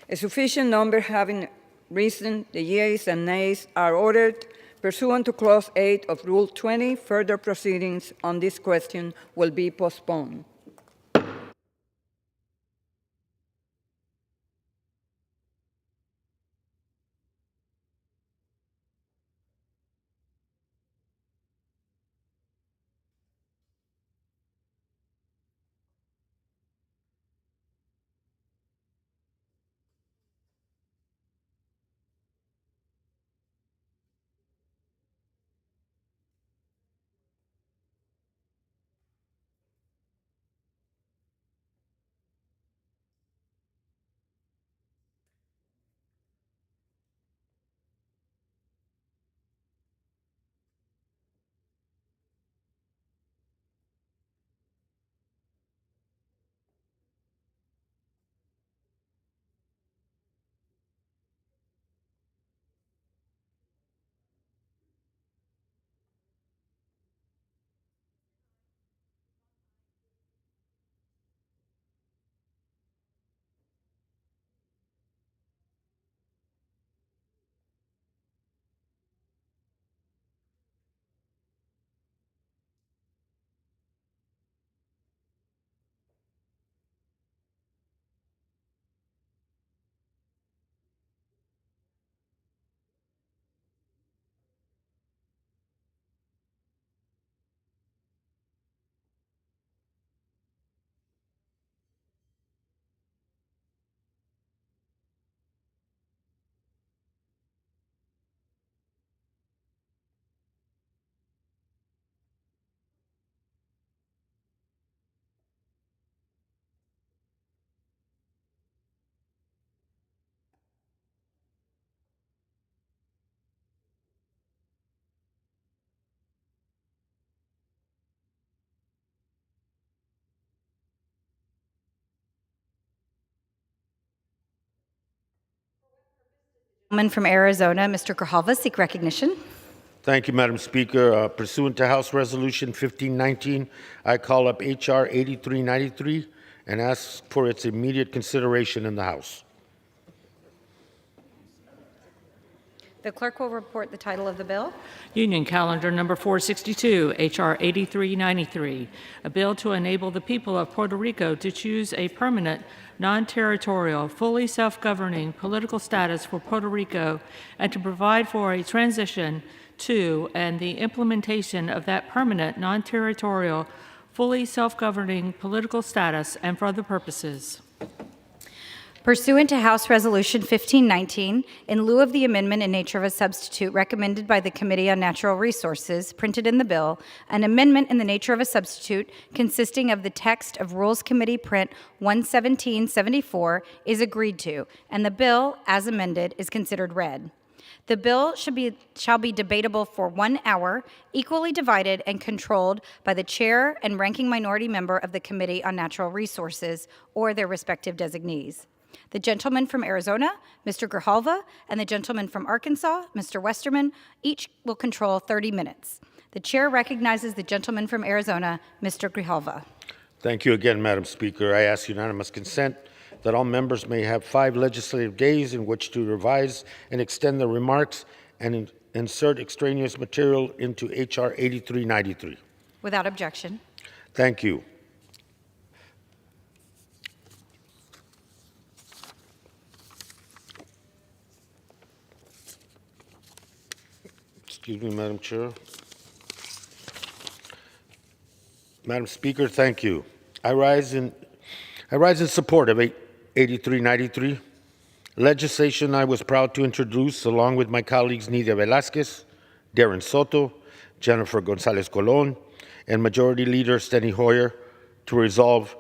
A sufficient number having risen, the yeas and nays are ordered. Pursuant to Clause 8 of Rule 20, further proceedings on this question will be postponed. Gentleman from Arizona, Mr. Grijalva, seek recognition. Thank you, Madam Speaker. Pursuant to House Resolution 1519, I call up H.R. 8393 and ask for its immediate consideration in the House. The clerk will report the title of the bill. Union Calendar Number 462, H.R. 8393, a bill to enable the people of Puerto Rico to choose a permanent, non-territorial, fully self-governing political status for Puerto Rico and to provide for a transition to and the implementation of that permanent, non-territorial, fully self-governing political status and for other purposes. Pursuant to House Resolution 1519, in lieu of the amendment in nature of a substitute recommended by the Committee on Natural Resources, printed in the bill, an amendment in the nature of a substitute consisting of the text of Rules Committee Print 11774 is agreed to, and the bill, as amended, is considered read. The bill shall be debatable for 1 hour, equally divided and controlled by the chair and ranking minority member of the Committee on Natural Resources or their respective designees. The gentleman from Arizona, Mr. Grijalva, and the gentleman from Arkansas, Mr. Westerman, each will control 30 minutes. The chair recognizes the gentleman from Arizona, Mr. Grijalva. Thank you again, Madam Speaker. I ask unanimous consent that all members may have 5 legislative days in which to revise and extend their remarks and insert extraneous material into H.R. 8393. Without objection. Thank you. Excuse me, Madam Chair. Madam Speaker, thank you. I rise in support of 8393, legislation I was proud to introduce along with my colleagues Nidia Velázquez, Darren Soto, Jennifer Gonzalez Colon, and Majority Leader Steny Hoyer to resolve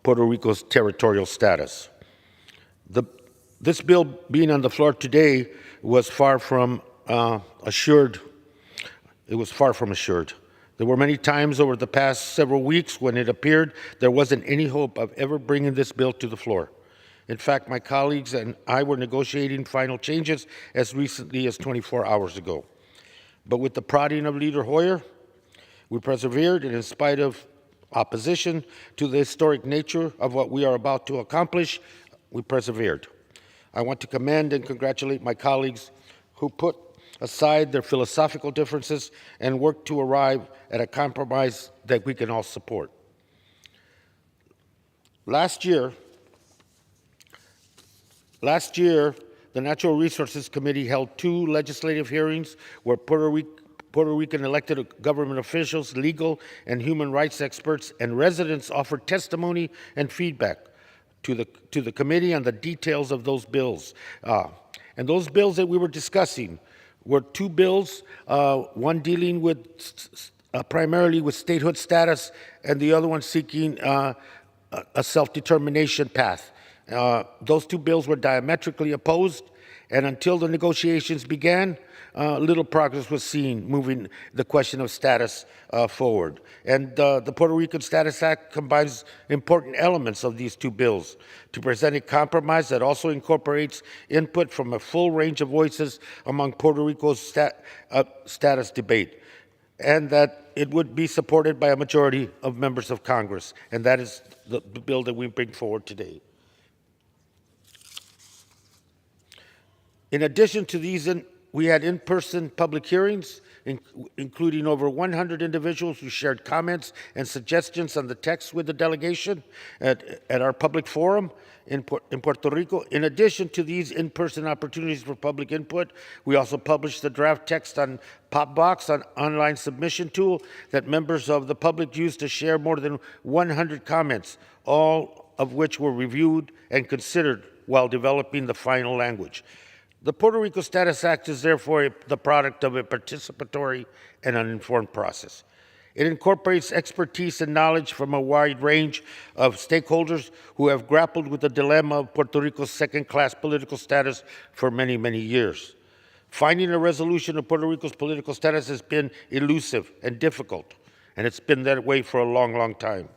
Puerto Rico's territorial status. This bill being on the floor today was far from assured. It was far from assured. There were many times over the past several weeks when it appeared there wasn't any hope of ever bringing this bill to the floor. In fact, my colleagues and I were negotiating final changes as recently as 24 hours ago. But with the prodding of Leader Hoyer, we persevered, and in spite of opposition to the historic nature of what we are about to accomplish, we persevered. I want to commend and congratulate my colleagues who put aside their philosophical differences and worked to arrive at a compromise that we can all support. Last year, the Natural Resources Committee held 2 legislative hearings where Puerto Rican elected government officials, legal and human rights experts, and residents offered testimony and feedback to the committee on the details of those bills. And those bills that we were discussing were 2 bills, one dealing with primarily with statehood status, and the other one seeking a self-determination path. Those 2 bills were diametrically opposed, and until the negotiations began, little progress was seen moving the question of status forward. And the Puerto Rican Status Act combines important elements of these 2 bills to present a compromise that also incorporates input from a full range of voices among Puerto Rico's status debate, and that it would be supported by a majority of members of Congress. And that is the bill that we bring forward today. In addition to these, we had in-person public hearings, including over 100 individuals who shared comments and suggestions on the text with the delegation at our public forum in Puerto Rico. In addition to these in-person opportunities for public input, we also published the draft text on Popbox, an online submission tool that members of the public used to share more than 100 comments, all of which were reviewed and considered while developing the final language. The Puerto Rico Status Act is therefore the product of a participatory and an informed process. It incorporates expertise and knowledge from a wide range of stakeholders who have grappled with the dilemma of Puerto Rico's second-class political status for many, many years. Finding a resolution of Puerto Rico's political status has been elusive and difficult, and it's been that way for a long, long time.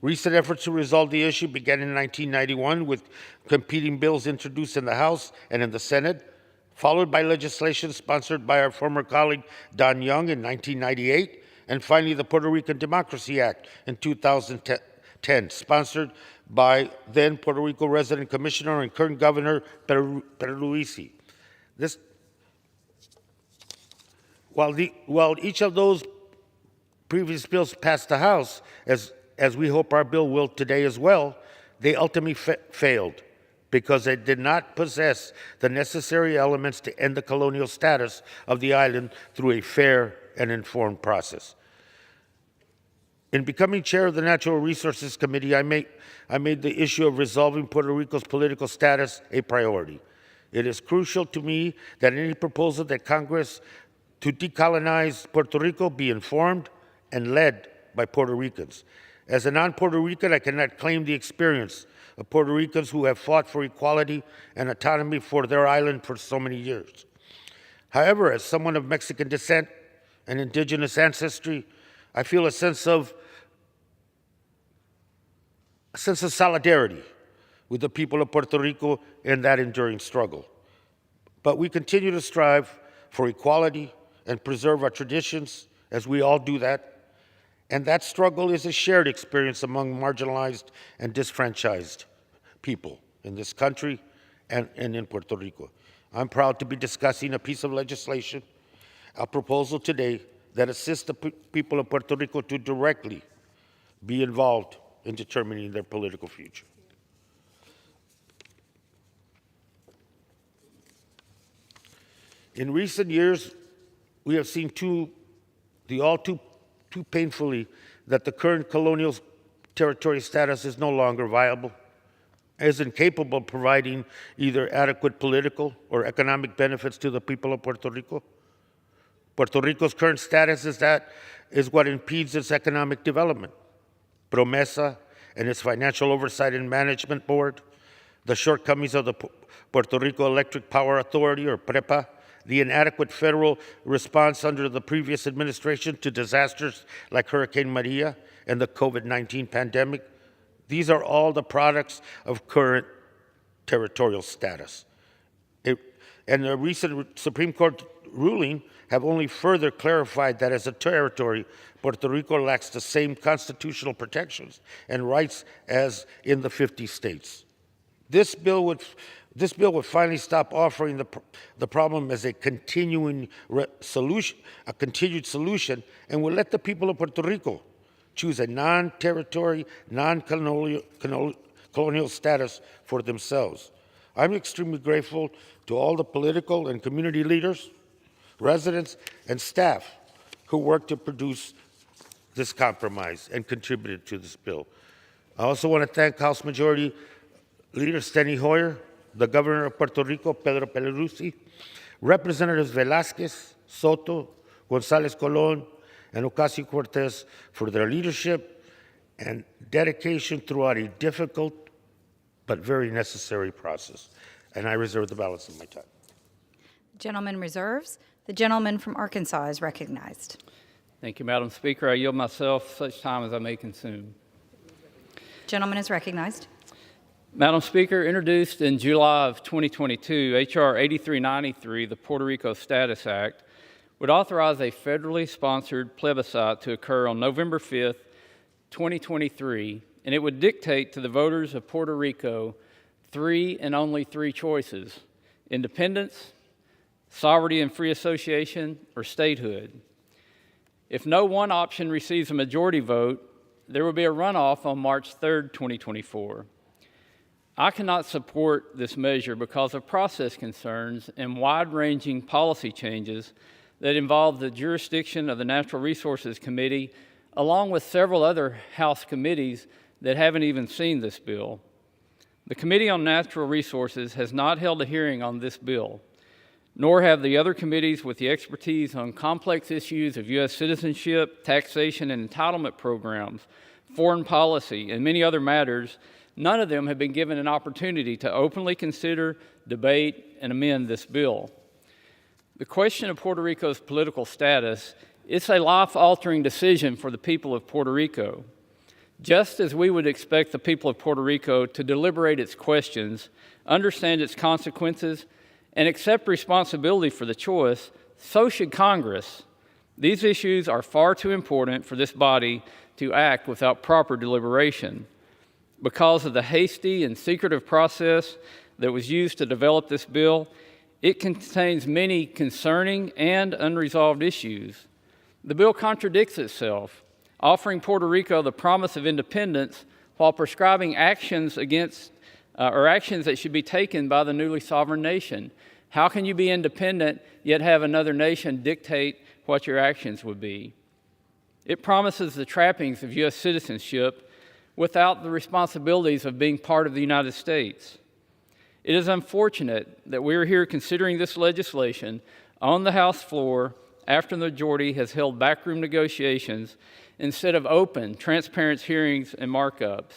Recent efforts to resolve the issue began in 1991 with competing bills introduced in the House and in the Senate. followed by legislation sponsored by our former colleague Don Young in 1998, and finally the Puerto Rican Democracy Act in 2010, sponsored by then Puerto Rico resident commissioner and current governor Pierluisi. While each of those previous bills passed the House, as we hope our bill will today as well, they ultimately failed because they did not possess the necessary elements to end the colonial status of the island through a fair and informed process. In becoming chair of the Natural Resources Committee, I made the issue of resolving Puerto Rico's political status a priority. It is crucial to me that any proposal that Congress to decolonize Puerto Rico be informed and led by Puerto Ricans. As a non-Puerto Rican, I cannot claim the experience of Puerto Ricans who have fought for equality and autonomy for their island for so many years. However, as someone of Mexican descent and indigenous ancestry, I feel a sense of solidarity with the people of Puerto Rico in that enduring struggle. But we continue to strive for equality and preserve our traditions, as we all do that. And that struggle is a shared experience among marginalized and disfranchised people in this country and in Puerto Rico. I'm proud to be discussing a piece of legislation, a proposal today that assists the people of Puerto Rico to directly be involved in determining their political future. In recent years, we have seen too painfully that the current colonial territory status is no longer viable, is incapable of providing either adequate political or economic benefits to the people of Puerto Rico. Puerto Rico's current status is what impedes its economic development. PROMESA and its Financial Oversight and Management Board, the shortcomings of the Puerto Rico Electric Power Authority, or PREPA, the inadequate federal response under the previous administration to disasters like Hurricane Maria and the COVID-19 pandemic. These are all the products of current territorial status. And the recent Supreme Court ruling have only further clarified that as a territory, Puerto Rico lacks the same constitutional protections and rights as in the 50 states. This bill would finally stop offering the problem as a continued solution, and will let the people of Puerto Rico choose a non-territory, non-colonial status for themselves. I'm extremely grateful to all the political and community leaders, residents, and staff who worked to produce this compromise and contributed to this bill. I also want to thank House Majority Leader Steny Hoyer, the Governor of Puerto Rico, Pedro Pierluisi, Representatives Velázquez, Soto, González Colón, and Ocasio-Cortez for their leadership and dedication throughout a difficult but very necessary process. And I reserve the balance of my time. Gentleman reserves. The gentleman from Arkansas is recognized. Thank you, Madam Speaker. I yield myself such time as I may consume. Gentleman is recognized. Madam Speaker, introduced in July of 2022, H.R. 8393, the Puerto Rico Status Act, would authorize a federally sponsored plebiscite to occur on November 5th, 2023, and it would dictate to the voters of Puerto Rico three and only three choices: independence, sovereignty and free association, or statehood. If no one option receives a majority vote, there will be a runoff on March 3rd, 2024. I cannot support this measure because of process concerns and wide-ranging policy changes that involve the jurisdiction of the Natural Resources Committee, along with several other House committees that haven't even seen this bill. The Committee on Natural Resources has not held a hearing on this bill, nor have the other committees with the expertise on complex issues of U.S. citizenship, taxation and entitlement programs, foreign policy, and many other matters. None of them have been given an opportunity to openly consider, debate, and amend this bill. The question of Puerto Rico's political status is a life-altering decision for the people of Puerto Rico. Just as we would expect the people of Puerto Rico to deliberate its questions, understand its consequences, and accept responsibility for the choice, so should Congress. These issues are far too important for this body to act without proper deliberation. Because of the hasty and secretive process that was used to develop this bill, it contains many concerning and unresolved issues. The bill contradicts itself, offering Puerto Rico the promise of independence while prescribing actions actions that should be taken by the newly sovereign nation. How can you be independent yet have another nation dictate what your actions would be? It promises the trappings of U.S. citizenship without the responsibilities of being part of the United States. It is unfortunate that we are here considering this legislation on the House floor after the majority has held backroom negotiations instead of open, transparent hearings and markups.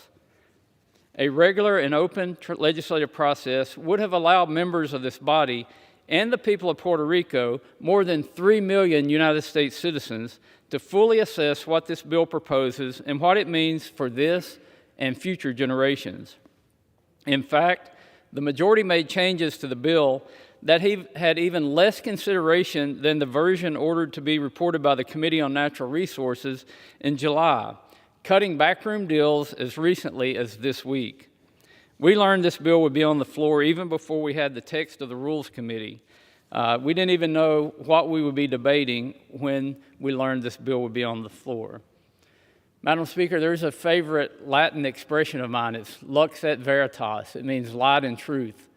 A regular and open legislative process would have allowed members of this body and the people of Puerto Rico, more than 3 million United States citizens, to fully assess what this bill proposes and what it means for this and future generations. In fact, the majority made changes to the bill that had even less consideration than the version ordered to be reported by the Committee on Natural Resources in July, cutting backroom deals as recently as this week. We learned this bill would be on the floor even before we had the text of the Rules Committee. We didn't even know what we would be debating when we learned this bill would be on the floor. Madam Speaker, there's a favorite Latin expression of mine. It's lux et veritas. It means light and truth.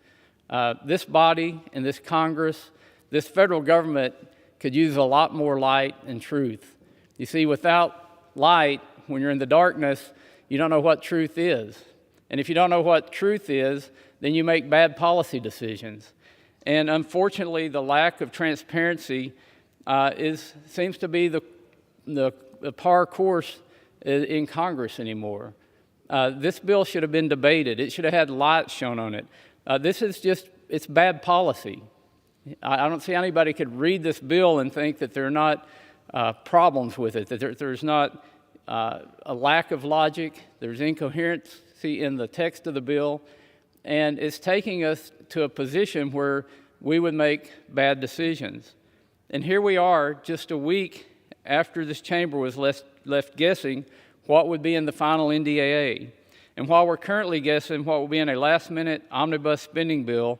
This body and this Congress, this federal government could use a lot more light and truth. You see, without light, when you're in the darkness, you don't know what truth is. And if you don't know what truth is, then you make bad policy decisions. And unfortunately, the lack of transparency seems to be the par course in Congress anymore. This bill should have been debated. It should have had light shown on it. This is it's bad policy. I don't see anybody could read this bill and think that there are not problems with it, that there's not a lack of logic, there's incoherency in the text of the bill, and it's taking us to a position where we would make bad decisions. And here we are, just a week after this chamber was left guessing what would be in the final NDAA. And while we're currently guessing what will be in a last-minute omnibus spending bill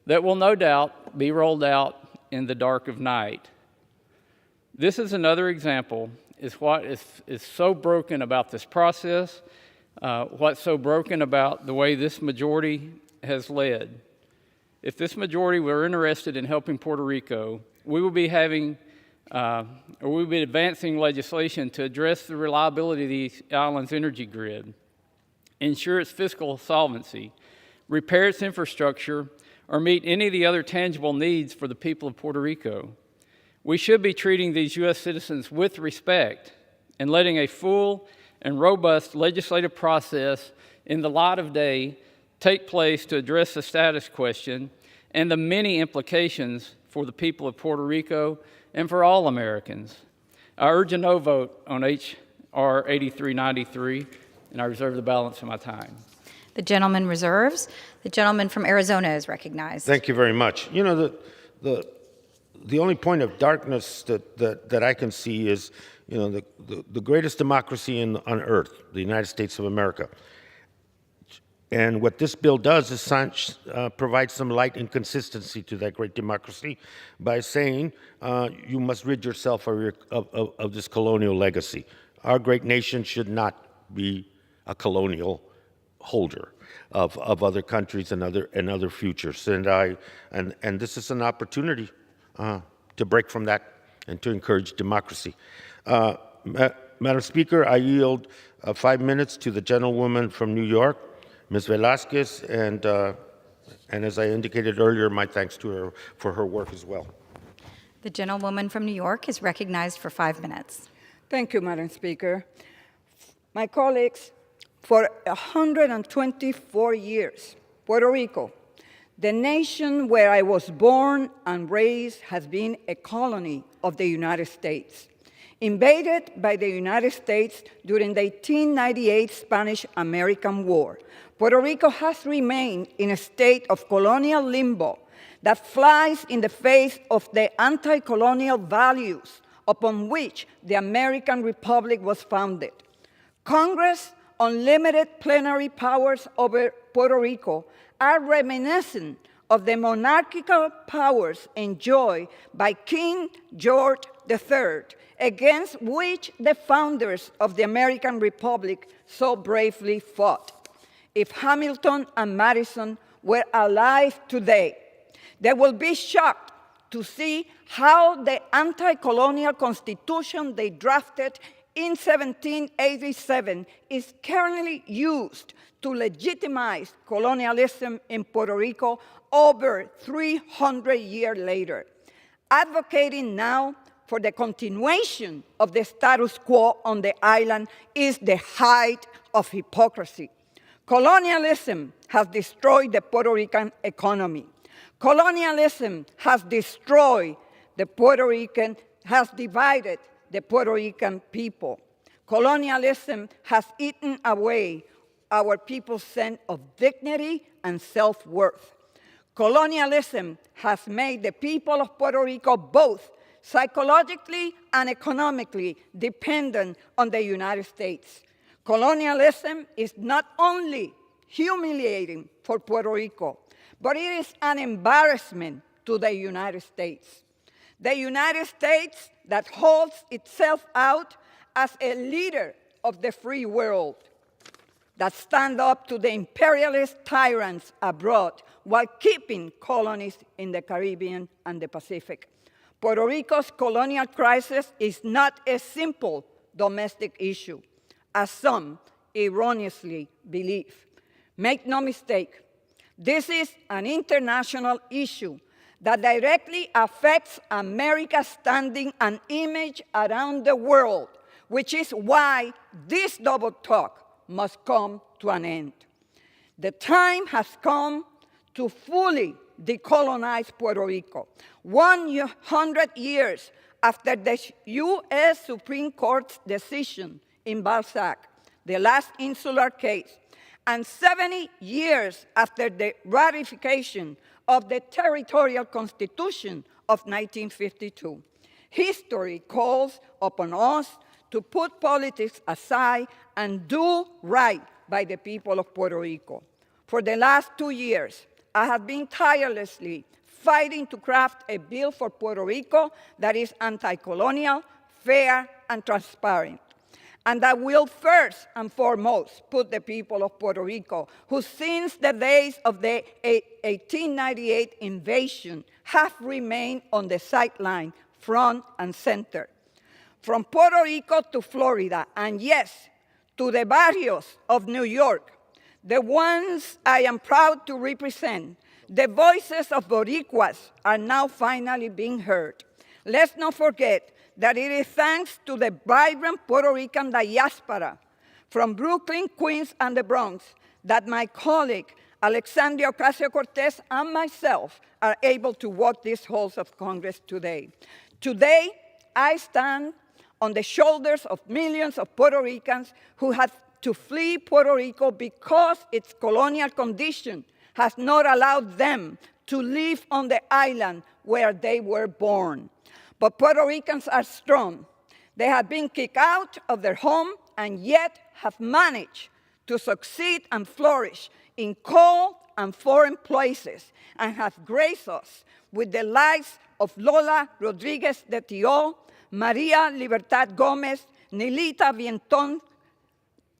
that will no doubt be rolled out in the dark of night. This is another example is what is so broken about this process, what's so broken about the way this majority has led. If this majority were interested in helping Puerto Rico, we will be advancing legislation to address the reliability of the island's energy grid, ensure its fiscal solvency, repair its infrastructure, or meet any of the other tangible needs for the people of Puerto Rico. We should be treating these U.S. citizens with respect and letting a full and robust legislative process in the light of day take place to address the status question and the many implications for the people of Puerto Rico and for all Americans. I urge a no vote on H.R. 8393, and I reserve the balance of my time. The gentleman reserves. The gentleman from Arizona is recognized. Thank you very much. You know, the only point of darkness that I can see is, you know, the greatest democracy on earth, the United States of America. And what this bill does is provide some light and consistency to that great democracy by saying you must rid yourself of this colonial legacy. Our great nation should not be a colonial holder of other countries and other futures. And this is an opportunity to break from that and to encourage democracy. Madam Speaker, I yield 5 minutes to the gentlewoman from New York, Ms. Velasquez, and as I indicated earlier, my thanks to her for her work as well. The gentlewoman from New York is recognized for 5 minutes. Thank you, Madam Speaker. My colleagues, for 124 years, Puerto Rico, the nation where I was born and raised, has been a colony of the United States. Invaded by the United States during the 1898 Spanish-American War, Puerto Rico has remained in a state of colonial limbo that flies in the face of the anti-colonial values upon which the American Republic was founded. Congress' unlimited plenary powers over Puerto Rico are reminiscent of the monarchical powers enjoyed by King George III, against which the founders of the American Republic so bravely fought. If Hamilton and Madison were alive today, they will be shocked to see how the anti-colonial constitution they drafted in 1787 is currently used to legitimize colonialism in Puerto Rico over 300 years later. Advocating now for the continuation of the status quo on the island is the height of hypocrisy. Colonialism has destroyed the Puerto Rican economy. Colonialism has destroyed has divided the Puerto Rican people. Colonialism has eaten away our people's sense of dignity and self-worth. Colonialism has made the people of Puerto Rico both psychologically and economically dependent on the United States. Colonialism is not only humiliating for Puerto Rico, but it is an embarrassment to the United States. The United States that holds itself out as a leader of the free world, that stand up to the imperialist tyrants abroad while keeping colonies in the Caribbean and the Pacific. Puerto Rico's colonial crisis is not a simple domestic issue, as some erroneously believe. Make no mistake, this is an international issue that directly affects America's standing and image around the world, which is why this double talk must come to an end. The time has come to fully decolonize Puerto Rico. 100 years after the U.S. Supreme Court's decision in Balzac, the last insular case, and 70 years after the ratification of the Territorial Constitution of 1952. History calls upon us to put politics aside and do right by the people of Puerto Rico. For the last 2 years, I have been tirelessly fighting to craft a bill for Puerto Rico that is anti-colonial, fair, and transparent, and that will first and foremost put the people of Puerto Rico, who since the days of the 1898 invasion have remained on the sideline, front and center. From Puerto Rico to Florida, and yes, to the barrios of New York, the ones I am proud to represent, the voices of Boricuas are now finally being heard. Let's not forget that it is thanks to the vibrant Puerto Rican diaspora from Brooklyn, Queens, and the Bronx that my colleague, Alexandria Ocasio-Cortez, and myself are able to walk these halls of Congress today. Today, I stand on the shoulders of millions of Puerto Ricans who had to flee Puerto Rico because its colonial condition has not allowed them to live on the island where they were born. But Puerto Ricans are strong. They have been kicked out of their home and yet have managed to succeed and flourish in cold and foreign places and have graced us with the lives of Lola Rodriguez de Tio, Maria Libertad Gomez, Nilita Vienton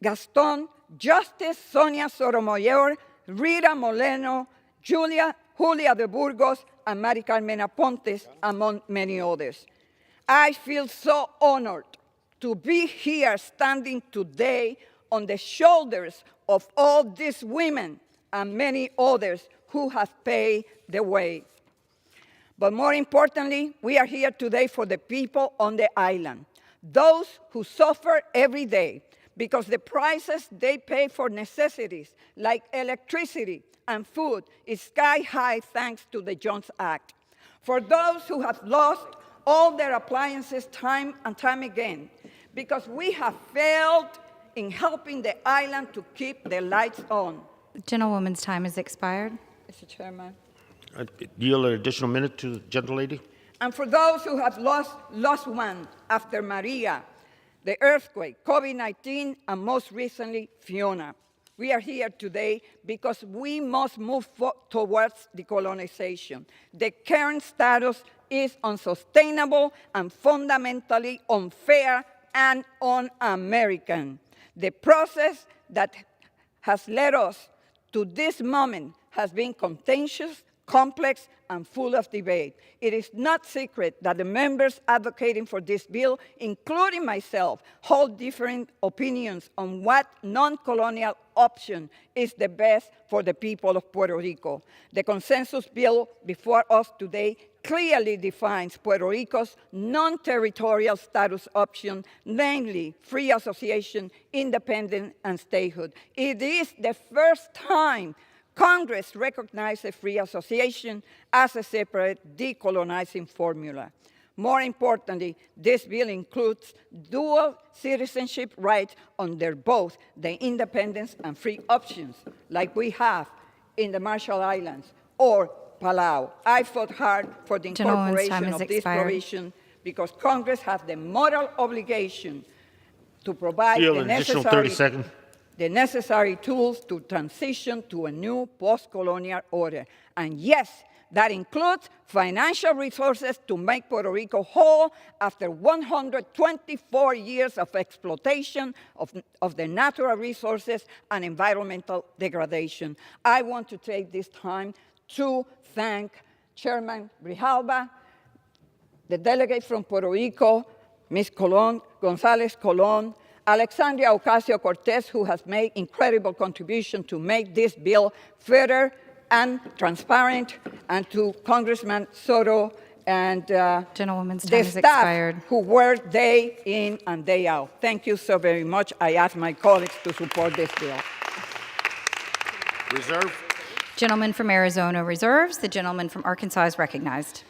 Gaston, Justice Sonia Sotomayor, Rita Moleno, Julia de Burgos, and Mari Carmena Pontes, among many others. I feel so honored to be here standing today on the shoulders of all these women and many others who have paved the way. But more importantly, we are here today for the people on the island, those who suffer every day because the prices they pay for necessities like electricity and food is sky high thanks to the Jones Act. For those who have lost all their appliances time and time again because we have failed in helping the island to keep the lights on. The gentlewoman's time has expired. Mr. Chairman. I yield an additional minute to the gentlelady. And for those who have lost one after Maria, the earthquake, COVID-19, and most recently, Fiona. We are here today because we must move towards decolonization. The current status is unsustainable and fundamentally unfair and un-American. The process that has led us to this moment has been contentious, complex, and full of debate. It is not secret that the members advocating for this bill, including myself, hold different opinions on what non-colonial option is the best for the people of Puerto Rico. The consensus bill before us today clearly defines Puerto Rico's non-territorial status option, namely free association, independence, and statehood. It is the first time Congress recognized a free association as a separate decolonizing formula. More importantly, this bill includes dual citizenship rights under both the independence and free options, like we have in the Marshall Islands or Palau. I fought hard for the incorporation of this provision because Congress has the moral obligation to provide the necessary tools to transition to a new post-colonial order. And yes, that includes financial resources to make Puerto Rico whole after 124 years of exploitation of the natural resources and environmental degradation. I want to take this time to thank Chairman Grijalba, the delegate from Puerto Rico, Ms. González Colón, Alexandria Ocasio-Cortez, who has made incredible contribution to make this bill fairer and transparent, and to Congressman Soto and the staff who work day in and day out. Thank you so very much. I ask my colleagues to support this bill. Reserve. Gentleman from Arizona reserves. The gentleman from Arkansas is recognized.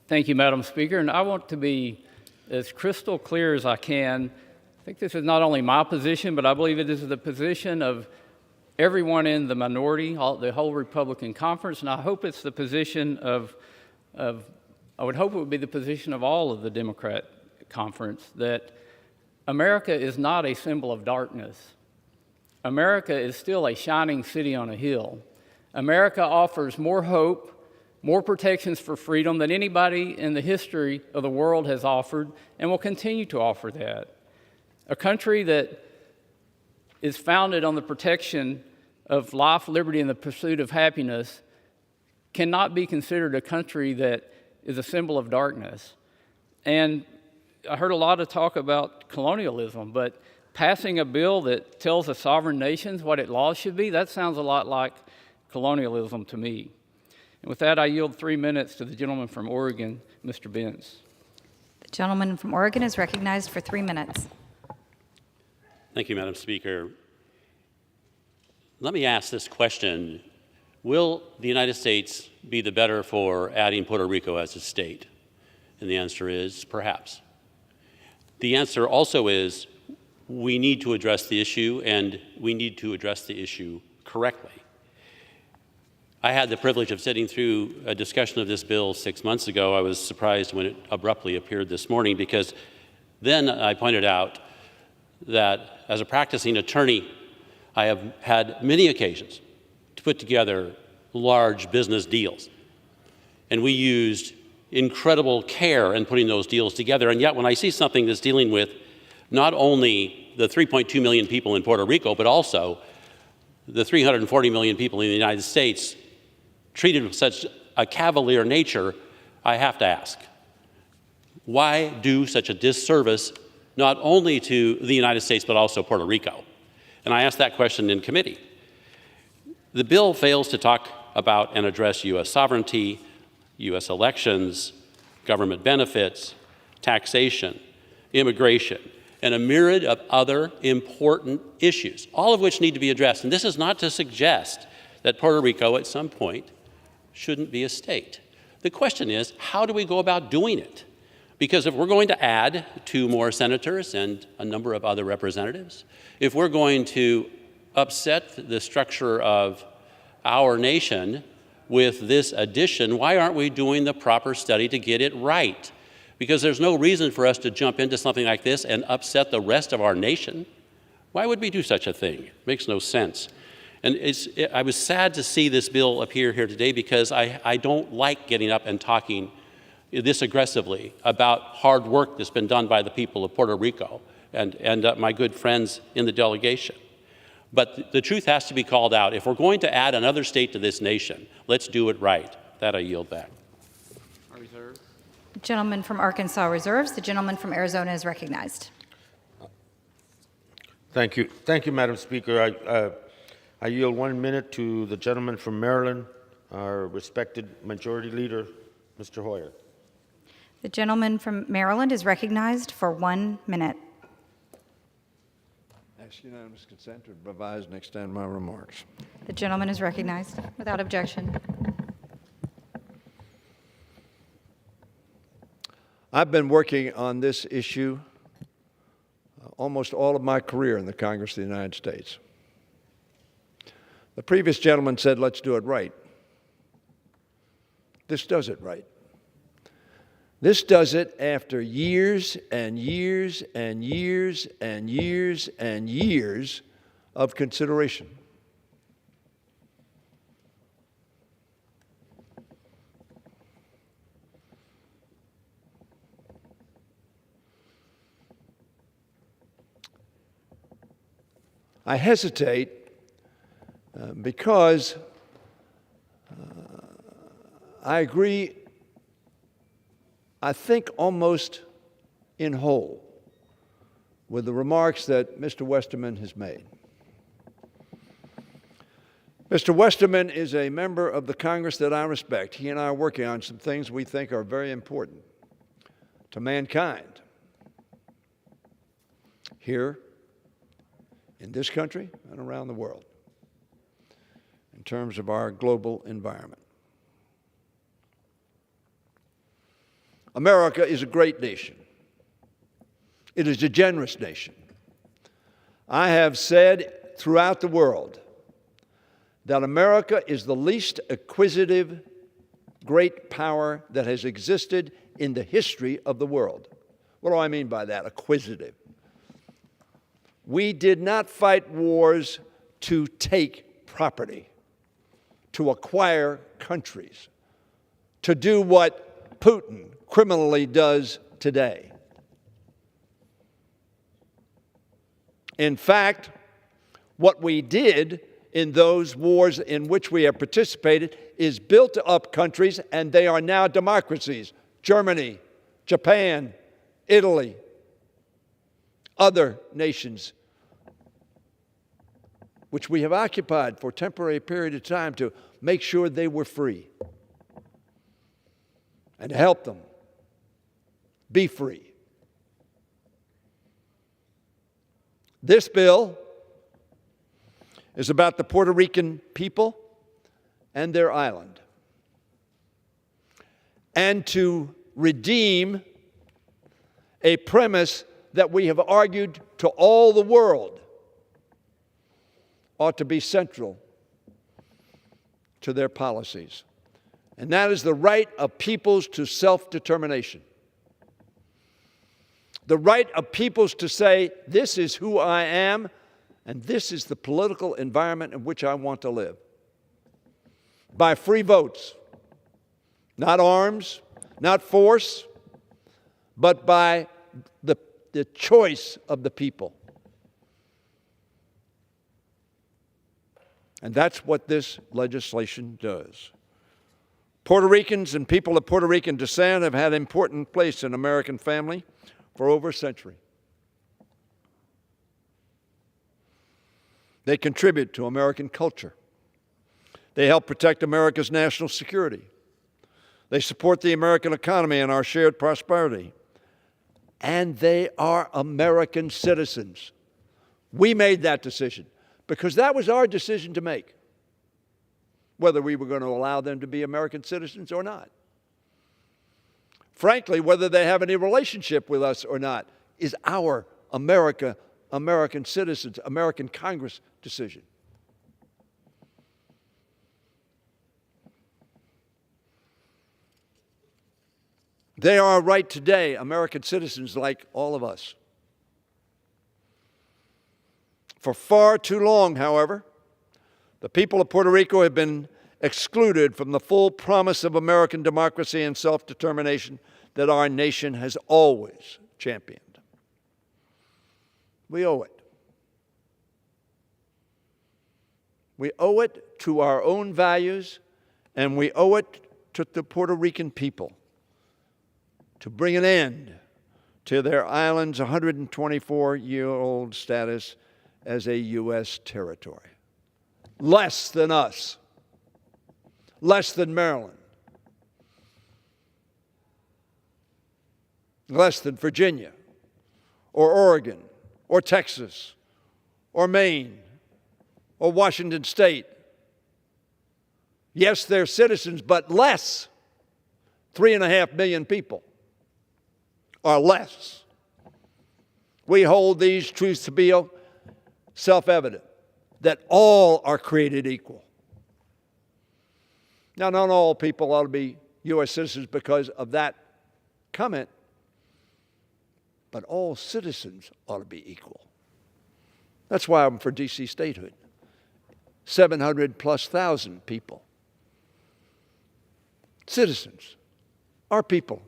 Thank you, Madam Speaker. And I want to be as crystal clear as I can. I think this is not only my position, but I believe it is the position of everyone in the minority, the whole Republican conference, and I hope it's the position I would hope it would be the position of all of the Democrat conference, that America is not a symbol of darkness. America is still a shining city on a hill. America offers more hope, more protections for freedom than anybody in the history of the world has offered, and will continue to offer that. A country that is founded on the protection of life, liberty, and the pursuit of happiness cannot be considered a country that is a symbol of darkness. And I heard a lot of talk about colonialism, but passing a bill that tells the sovereign nations what its laws should be, that sounds a lot like colonialism to me. And with that, I yield 3 minutes to the gentleman from Oregon, Mr. Benz. The gentleman from Oregon is recognized for 3 minutes. Thank you, Madam Speaker. Let me ask this question. Will the United States be the better for adding Puerto Rico as a state? And the answer is perhaps. The answer also is we need to address the issue, and we need to address the issue correctly. I had the privilege of sitting through a discussion of this bill 6 months ago. I was surprised when it abruptly appeared this morning, because then I pointed out that as a practicing attorney, I have had many occasions to put together large business deals. And we used incredible care in putting those deals together. And yet when I see something that's dealing with not only the 3.2 million people in Puerto Rico, but also the 340 million people in the United States treated with such a cavalier nature, I have to ask, why do such a disservice not only to the United States, but also Puerto Rico? And I asked that question in committee. The bill fails to talk about and address U.S. sovereignty, U.S. elections, government benefits, taxation, immigration, and a myriad of other important issues, all of which need to be addressed. And this is not to suggest that Puerto Rico at some point shouldn't be a state. The question is, how do we go about doing it? Because if we're going to add 2 more senators and a number of other representatives, if we're going to upset the structure of our nation with this addition, why aren't we doing the proper study to get it right? Because there's no reason for us to jump into something like this and upset the rest of our nation. Why would we do such a thing? It makes no sense. And I was sad to see this bill appear here today because I don't like getting up and talking this aggressively about hard work that's been done by the people of Puerto Rico and my good friends in the delegation. But the truth has to be called out. If we're going to add another state to this nation, let's do it right. That I yield back. The gentleman from Arkansas reserves. The gentleman from Arizona is recognized. Thank you. Thank you, Madam Speaker. I yield 1 minute to the gentleman from Maryland, our respected Majority Leader, Mr. Hoyer. The gentleman from Maryland is recognized for 1 minute. Ask unanimous consent to revise and extend my remarks. The gentleman is recognized without objection. I've been working on this issue almost all of my career in the Congress of the United States. The previous gentleman said, let's do it right. This does it right. This does it after years and years and years and years and years of consideration. I hesitate because I agree, I think almost in whole, with the remarks that Mr. Westerman has made. Mr. Westerman is a member of the Congress that I respect. He and I are working on some things we think are very important to mankind here in this country and around the world in terms of our global environment. America is a great nation. It is a generous nation. I have said throughout the world that America is the least acquisitive great power that has existed in the history of the world. What do I mean by that, acquisitive? We did not fight wars to take property, to acquire countries, to do what Putin criminally does today. In fact, what we did in those wars in which we have participated is built up countries, and they are now democracies. Germany, Japan, Italy, other nations which we have occupied for a temporary period of time to make sure they were free and to help them be free. This bill is about the Puerto Rican people and their island, and to redeem a premise that we have argued to all the world ought to be central to their policies. And that is the right of peoples to self-determination. The right of peoples to say, this is who I am, and this is the political environment in which I want to live. By free votes, not arms, not force, but by the choice of the people. And that's what this legislation does. Puerto Ricans and people of Puerto Rican descent have had an important place in American family for over a century. They contribute to American culture. They help protect America's national security. They support the American economy and our shared prosperity. And they are American citizens. We made that decision because that was our decision to make, whether we were going to allow them to be American citizens or not. Frankly, whether they have any relationship with us or not is our American citizens, American Congress decision. They are right today American citizens like all of us. For far too long, however, the people of Puerto Rico have been excluded from the full promise of American democracy and self-determination that our nation has always championed. We owe it. We owe it to our own values, and we owe it to the Puerto Rican people to bring an end to their island's 124-year-old status as a U.S. territory. Less than us, less than Maryland, less than Virginia, or Oregon, or Texas, or Maine, or Washington State. Yes, they're citizens, but less. 3.5 million people are less. We hold these truths to be self-evident, that all are created equal. Now, not all people ought to be U.S. citizens because of that comment, but all citizens ought to be equal. That's why I'm for D.C. statehood. 700,000+ people. Citizens, our people.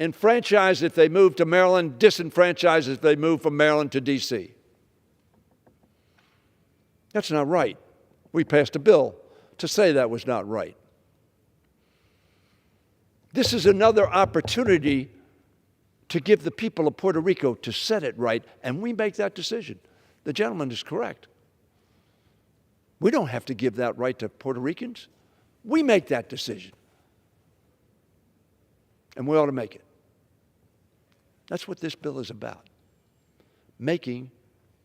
Enfranchised if they move to Maryland, disenfranchised if they move from Maryland to D.C. That's not right. We passed a bill to say that was not right. This is another opportunity to give the people of Puerto Rico to set it right, and we make that decision. The gentleman is correct. We don't have to give that right to Puerto Ricans. We make that decision. And we ought to make it. That's what this bill is about. Making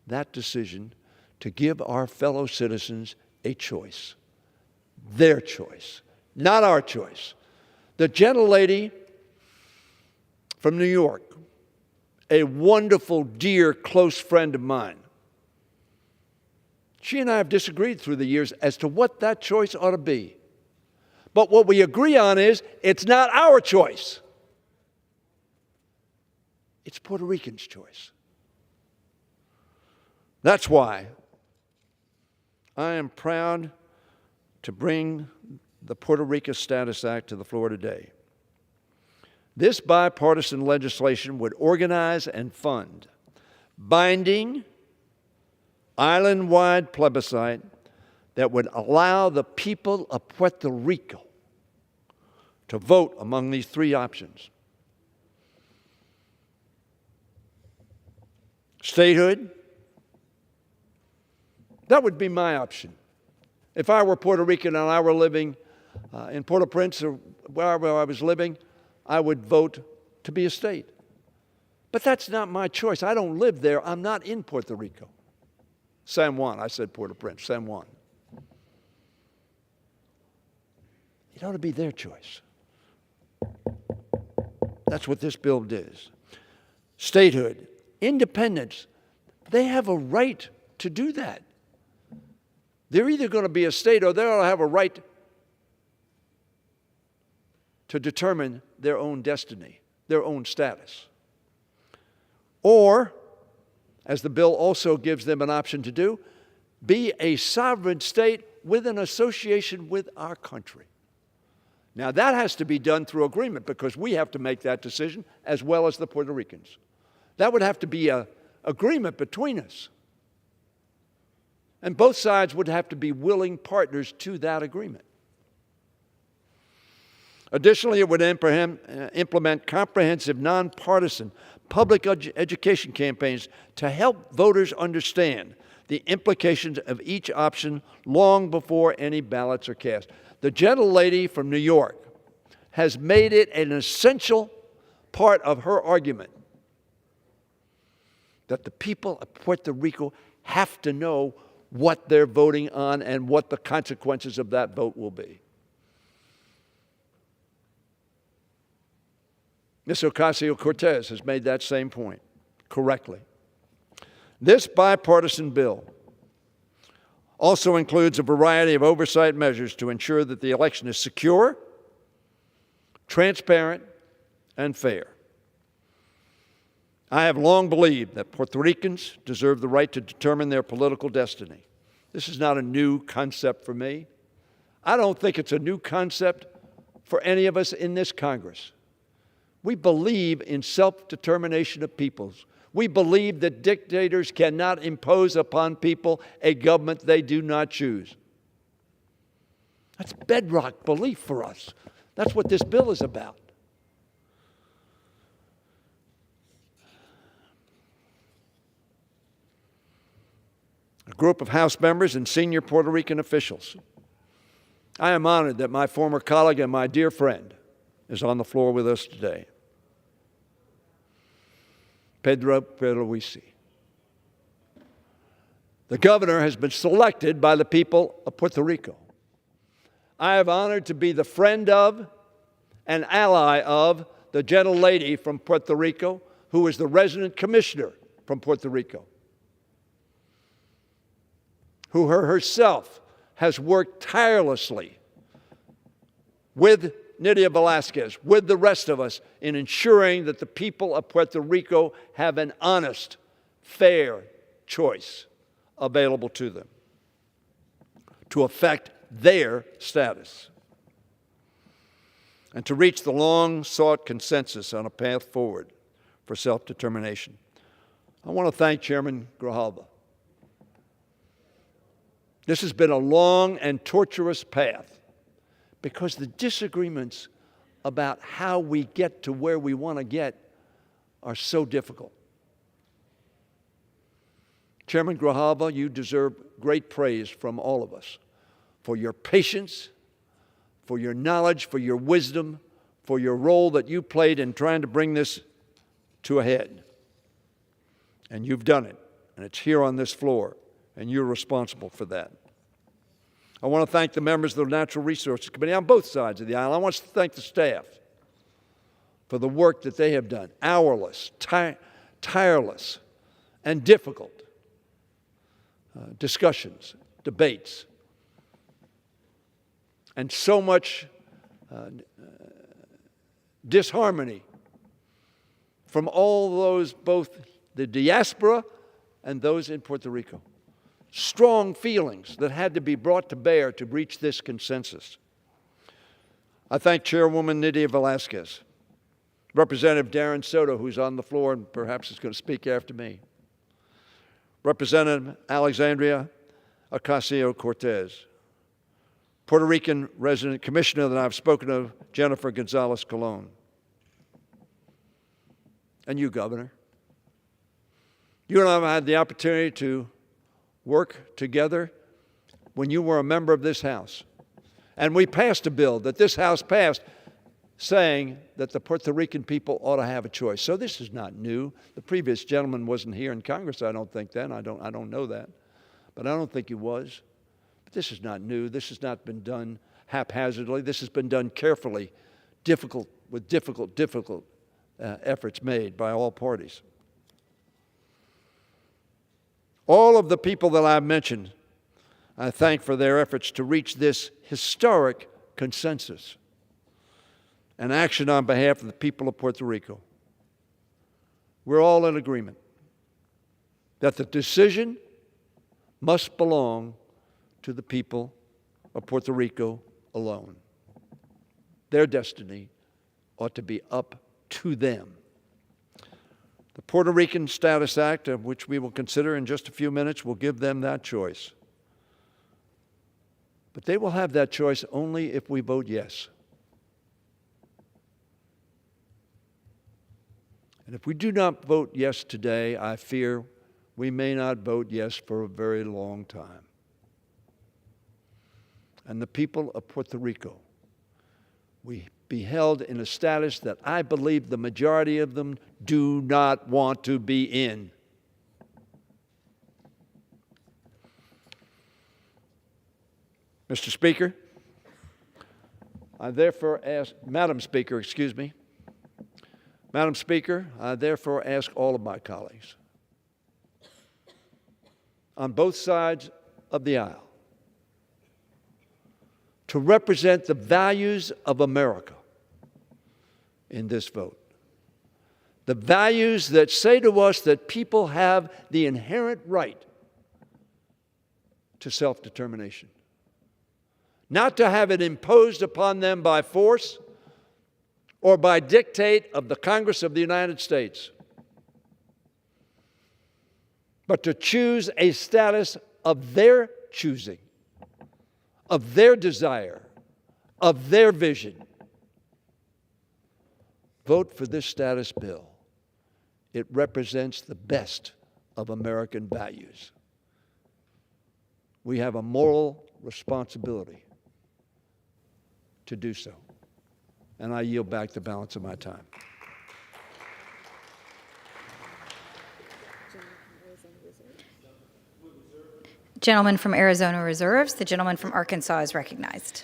that decision to give our fellow citizens a choice. Their choice, not our choice. The gentlelady from New York, a wonderful, dear, close friend of mine, she and I have disagreed through the years as to what that choice ought to be. But what we agree on is it's not our choice. It's Puerto Ricans' choice. That's why I am proud to bring the Puerto Rico Status Act to the floor today. This bipartisan legislation would organize and fund binding, island-wide plebiscite that would allow the people of Puerto Rico to vote among these three options. Statehood, that would be my option. If I were Puerto Rican and I were living in Port-au-Prince or wherever I was living, I would vote to be a state. But that's not my choice. I don't live there. I'm not in Puerto Rico. San Juan, I said Port-au-Prince, San Juan. It ought to be their choice. That's what this bill does. Statehood, independence, they have a right to do that. They're either going to be a state or they'll have a right to determine their own destiny, their own status. Or, as the bill also gives them an option to do, be a sovereign state with an association with our country. Now, that has to be done through agreement because we have to make that decision as well as the Puerto Ricans. That would have to be an agreement between us. And both sides would have to be willing partners to that agreement. Additionally, it would implement comprehensive, nonpartisan public education campaigns to help voters understand the implications of each option long before any ballots are cast. The gentlelady from New York has made it an essential part of her argument that the people of Puerto Rico have to know what they're voting on and what the consequences of that vote will be. Ms. Ocasio-Cortez has made that same point correctly. This bipartisan bill also includes a variety of oversight measures to ensure that the election is secure, transparent, and fair. I have long believed that Puerto Ricans deserve the right to determine their political destiny. This is not a new concept for me. I don't think it's a new concept for any of us in this Congress. We believe in self-determination of peoples. We believe that dictators cannot impose upon people a government they do not choose. That's bedrock belief for us. That's what this bill is about. A group of House members and senior Puerto Rican officials. I am honored that my former colleague and my dear friend is on the floor with us today. Pedro Pierluisi. The governor has been selected by the people of Puerto Rico. I am honored to be the friend of and ally of the gentlelady from Puerto Rico, who is the resident commissioner from Puerto Rico, who herself has worked tirelessly with Nydia Velázquez, with the rest of us, in ensuring that the people of Puerto Rico have an honest, fair choice available to them to affect their status and to reach the long-sought consensus on a path forward for self-determination. I want to thank Chairman Grijalva. This has been a long and tortuous path because the disagreements about how we get to where we want to get are so difficult. Chairman Grijalva, you deserve great praise from all of us for your patience, for your knowledge, for your wisdom, for your role that you played in trying to bring this to a head. And you've done it, and it's here on this floor, and you're responsible for that. I want to thank the members of the Natural Resources Committee on both sides of the aisle. I want to thank the staff for the work that they have done, hourless, tireless, and difficult discussions, debates, and so much disharmony from all those, both the diaspora and those in Puerto Rico. Strong feelings that had to be brought to bear to reach this consensus. I thank Chairwoman Nydia Velázquez, Representative Darren Soto, who's on the floor and perhaps is going to speak after me, Representative Alexandria Ocasio-Cortez, Puerto Rican resident commissioner that I've spoken of, Jennifer Gonzalez Colon, and you, Governor. You and I have had the opportunity to work together when you were a member of this House. And we passed a bill that this House passed saying that the Puerto Rican people ought to have a choice. So this is not new. The previous gentleman wasn't here in Congress, I don't think then. I don't know that. But I don't think he was. But this is not new. This has not been done haphazardly. This has been done carefully, with difficult efforts made by all parties. All of the people that I've mentioned, I thank for their efforts to reach this historic consensus and action on behalf of the people of Puerto Rico. We're all in agreement that the decision must belong to the people of Puerto Rico alone. Their destiny ought to be up to them. The Puerto Rican Status Act, of which we will consider in just a few minutes, will give them that choice. But they will have that choice only if we vote yes. And if we do not vote yes today, I fear we may not vote yes for a very long time. And the people of Puerto Rico, we be held in a status that I believe the majority of them do not want to be in. Mr. Speaker, I therefore ask, Madam Speaker, excuse me. Madam Speaker, I therefore ask all of my colleagues on both sides of the aisle to represent the values of America in this vote. The values that say to us that people have the inherent right to self-determination, not to have it imposed upon them by force or by dictate of the Congress of the United States, but to choose a status of their choosing, of their desire, of their vision. Vote for this status bill. It represents the best of American values. We have a moral responsibility to do so. And I yield back the balance of my time. Gentleman from Arizona reserves. The gentleman from Arkansas is recognized.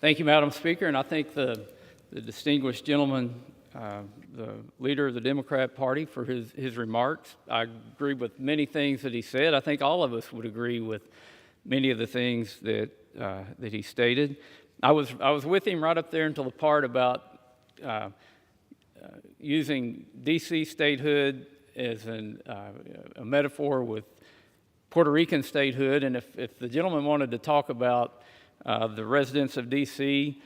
Thank you, Madam Speaker, and I thank the distinguished gentleman, the leader of the Democrat Party, for his remarks. I agree with many things that he said. I think all of us would agree with many of the things that he stated. I was with him right up there until the part about using D.C. statehood as a metaphor with Puerto Rican statehood, and if the gentleman wanted to talk about the residents of D.C.,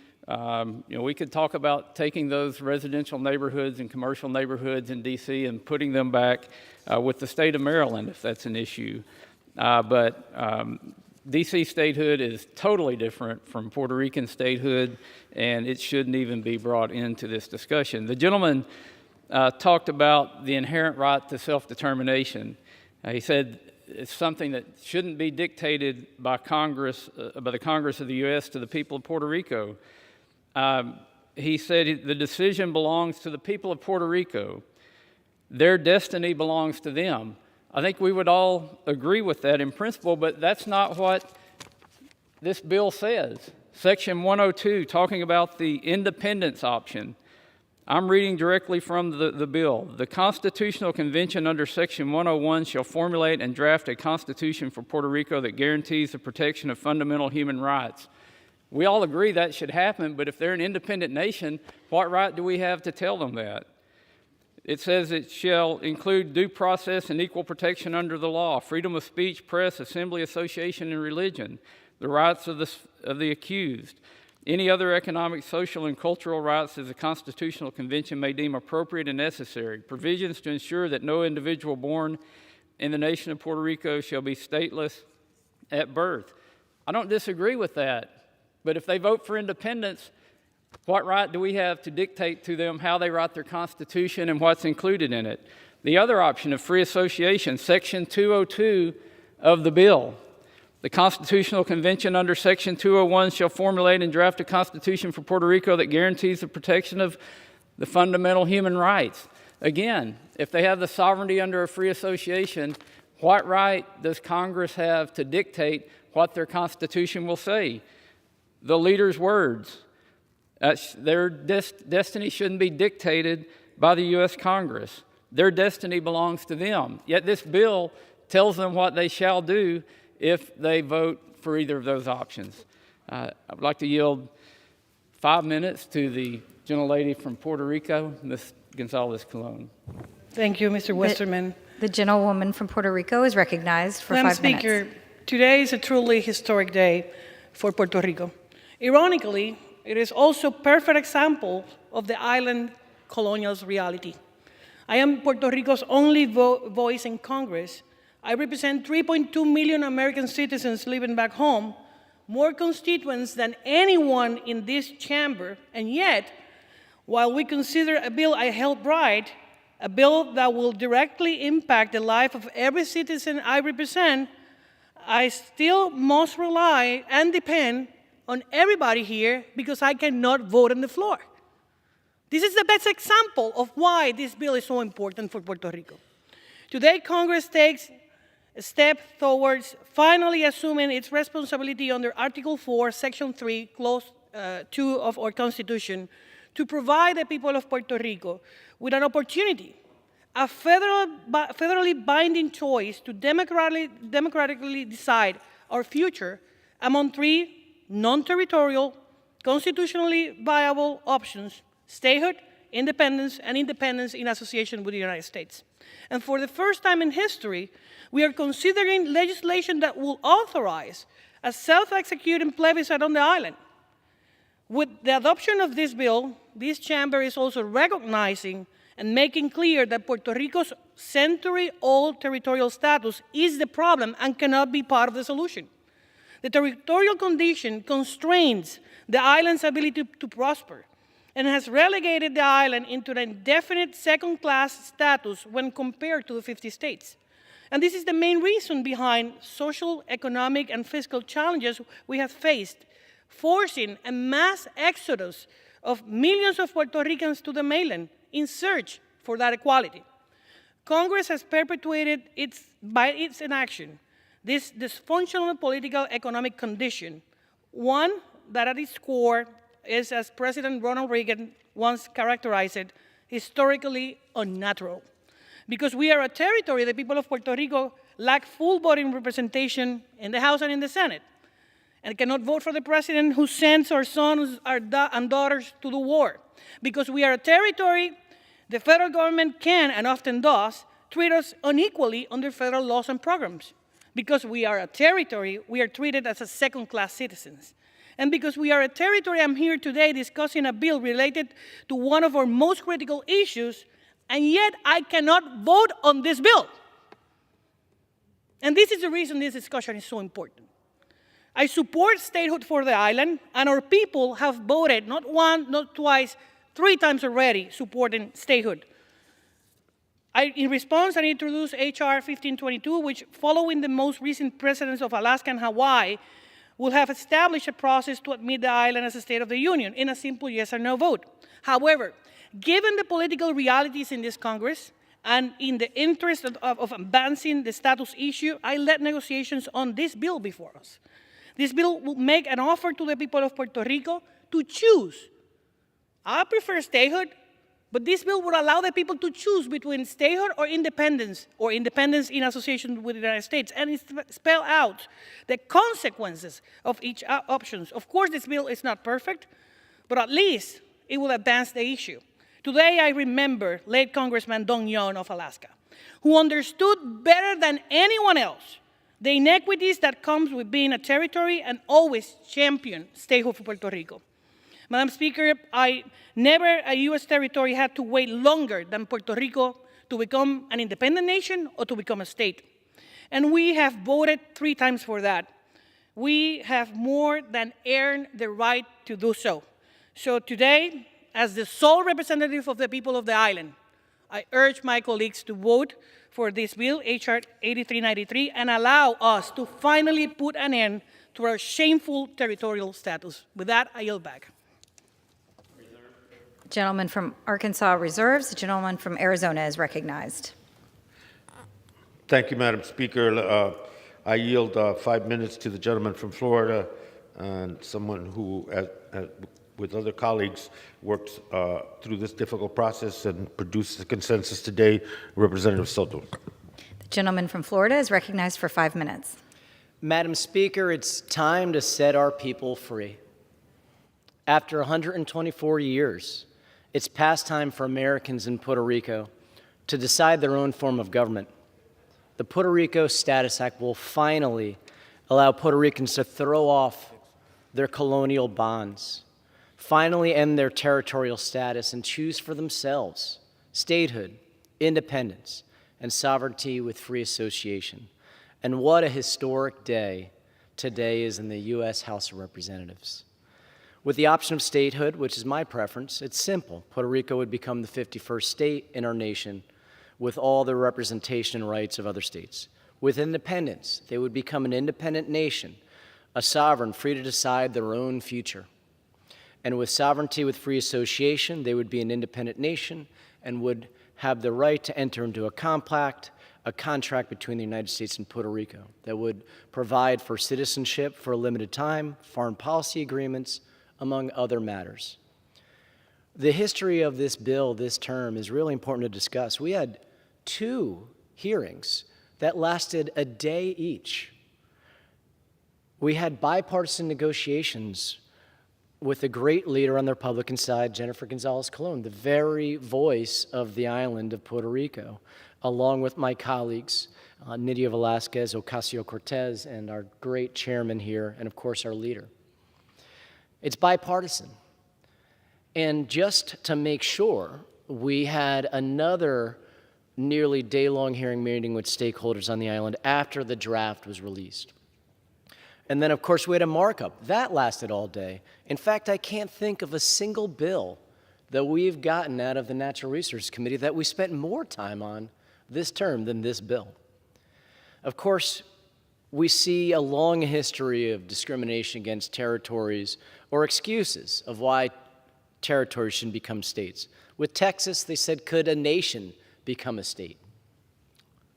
we could talk about taking those residential neighborhoods and commercial neighborhoods in D.C. and putting them back with the state of Maryland, if that's an issue. But D.C. statehood is totally different from Puerto Rican statehood, and it shouldn't even be brought into this discussion. The gentleman talked about the inherent right to self-determination. He said it's something that shouldn't be dictated by Congress, by the Congress of the U.S. to the people of Puerto Rico. He said the decision belongs to the people of Puerto Rico. Their destiny belongs to them. I think we would all agree with that in principle, but that's not what this bill says. Section 102, talking about the independence option. I'm reading directly from the bill. The Constitutional Convention under Section 101 shall formulate and draft a constitution for Puerto Rico that guarantees the protection of fundamental human rights. We all agree that should happen, but if they're an independent nation, what right do we have to tell them that? It says it shall include due process and equal protection under the law, freedom of speech, press, assembly, association, and religion, the rights of the accused, any other economic, social, and cultural rights as the Constitutional Convention may deem appropriate and necessary, provisions to ensure that no individual born in the nation of Puerto Rico shall be stateless at birth. I don't disagree with that, but if they vote for independence, what right do we have to dictate to them how they write their Constitution and what's included in it? The other option of free association, Section 202 of the bill. The Constitutional Convention under Section 201 shall formulate and draft a constitution for Puerto Rico that guarantees the protection of the fundamental human rights. Again, if they have the sovereignty under a free association, what right does Congress have to dictate what their Constitution will say? The leader's words. Their destiny shouldn't be dictated by the U.S. Congress. Their destiny belongs to them. Yet this bill tells them what they shall do if they vote for either of those options. I would like to yield 5 minutes to the gentlelady from Puerto Rico, Ms. Gonzalez-Colon. Thank you, Mr. Westerman. The gentlewoman from Puerto Rico is recognized for 5 minutes. Madam Speaker, today is a truly historic day for Puerto Rico. Ironically, it is also a perfect example of the island colonial's reality. I am Puerto Rico's only voice in Congress. I represent 3.2 million American citizens living back home, more constituents than anyone in this chamber, and yet, while we consider a bill I helped write, a bill that will directly impact the life of every citizen I represent, I still must rely and depend on everybody here because I cannot vote on the floor. This is the best example of why this bill is so important for Puerto Rico. Today, Congress takes a step towards finally assuming its responsibility under Article 4, Section 3, Clause 2 of our Constitution to provide the people of Puerto Rico with an opportunity, a federally binding choice to democratically decide our future among 3 non-territorial, constitutionally viable options: statehood, independence and independence in association with the United States. And for the first time in history, we are considering legislation that will authorize a self-executing plebiscite on the island. With the adoption of this bill, this chamber is also recognizing and making clear that Puerto Rico's century-old territorial status is the problem and cannot be part of the solution. The territorial condition constrains the island's ability to prosper and has relegated the island into an indefinite second-class status when compared to the 50 states. And this is the main reason behind social, economic, and fiscal challenges we have faced, forcing a mass exodus of millions of Puerto Ricans to the mainland in search for that equality. Congress has perpetuated by its inaction this dysfunctional political economic condition, one that at its core is, as President Ronald Reagan once characterized it, historically unnatural. Because we are a territory, the people of Puerto Rico lack full voting representation in the House and in the Senate, and cannot vote for the president who sends our sons and daughters to the war. Because we are a territory, the federal government can, and often does, treat us unequally under federal laws and programs. Because we are a territory, we are treated as second-class citizens. And because we are a territory, I'm here today discussing a bill related to one of our most critical issues, and yet I cannot vote on this bill. And this is the reason this discussion is so important. I support statehood for the island, and our people have voted not once, not twice, 3 times already supporting statehood. In response, I introduced H.R. 1522, which, following the most recent precedents of Alaska and Hawaii, will have established a process to admit the island as a state of the Union in a simple yes or no vote. However, given the political realities in this Congress and in the interest of advancing the status issue, I led negotiations on this bill before us. This bill will make an offer to the people of Puerto Rico to choose. I prefer statehood, but this bill would allow the people to choose between statehood or independence in association with the United States, and it spell out the consequences of each option. Of course, this bill is not perfect, but at least it will advance the issue. Today, I remember late Congressman Don Young of Alaska, who understood better than anyone else the inequities that comes with being a territory and always championed statehood for Puerto Rico. Madam Speaker, never a U.S. territory had to wait longer than Puerto Rico to become an independent nation or to become a state. And we have voted 3 times for that. We have more than earned the right to do so. So today, as the sole representative of the people of the island, I urge my colleagues to vote for this bill, H.R. 8393, and allow us to finally put an end to our shameful territorial status. With that, I yield back. Gentleman from Arkansas reserves. The gentleman from Arizona is recognized. Thank you, Madam Speaker. I yield 5 minutes to the gentleman from Florida and someone who, with other colleagues, worked through this difficult process and produced the consensus today, Representative Soto. The gentleman from Florida is recognized for 5 minutes. Madam Speaker, it's time to set our people free. After 124 years, it's past time for Americans in Puerto Rico to decide their own form of government. The Puerto Rico Status Act will finally allow Puerto Ricans to throw off their colonial bonds, finally end their territorial status, and choose for themselves statehood, independence, and sovereignty with free association. And what a historic day today is in the U.S. House of Representatives. With the option of statehood, which is my preference, it's simple. Puerto Rico would become the 51st state in our nation with all the representation and rights of other states. With independence, they would become an independent nation, a sovereign free to decide their own future. And with sovereignty with free association, they would be an independent nation and would have the right to enter into a compact, a contract between the United States and Puerto Rico that would provide for citizenship for a limited time, foreign policy agreements, among other matters. The history of this bill this term is really important to discuss. We had 2 hearings that lasted a day each. We had bipartisan negotiations with a great leader on the Republican side, Jennifer Gonzalez Colon, the very voice of the island of Puerto Rico, along with my colleagues, Nydia Velasquez, Ocasio-Cortez, and our great chairman here, and of course our leader. It's bipartisan. And just to make sure, we had another nearly day-long hearing meeting with stakeholders on the island after the draft was released. And then, of course, we had a markup. That lasted all day. In fact, I can't think of a single bill that we've gotten out of the Natural Resources Committee that we spent more time on this term than this bill. Of course, we see a long history of discrimination against territories or excuses of why territories shouldn't become states. With Texas, they said, could a nation become a state?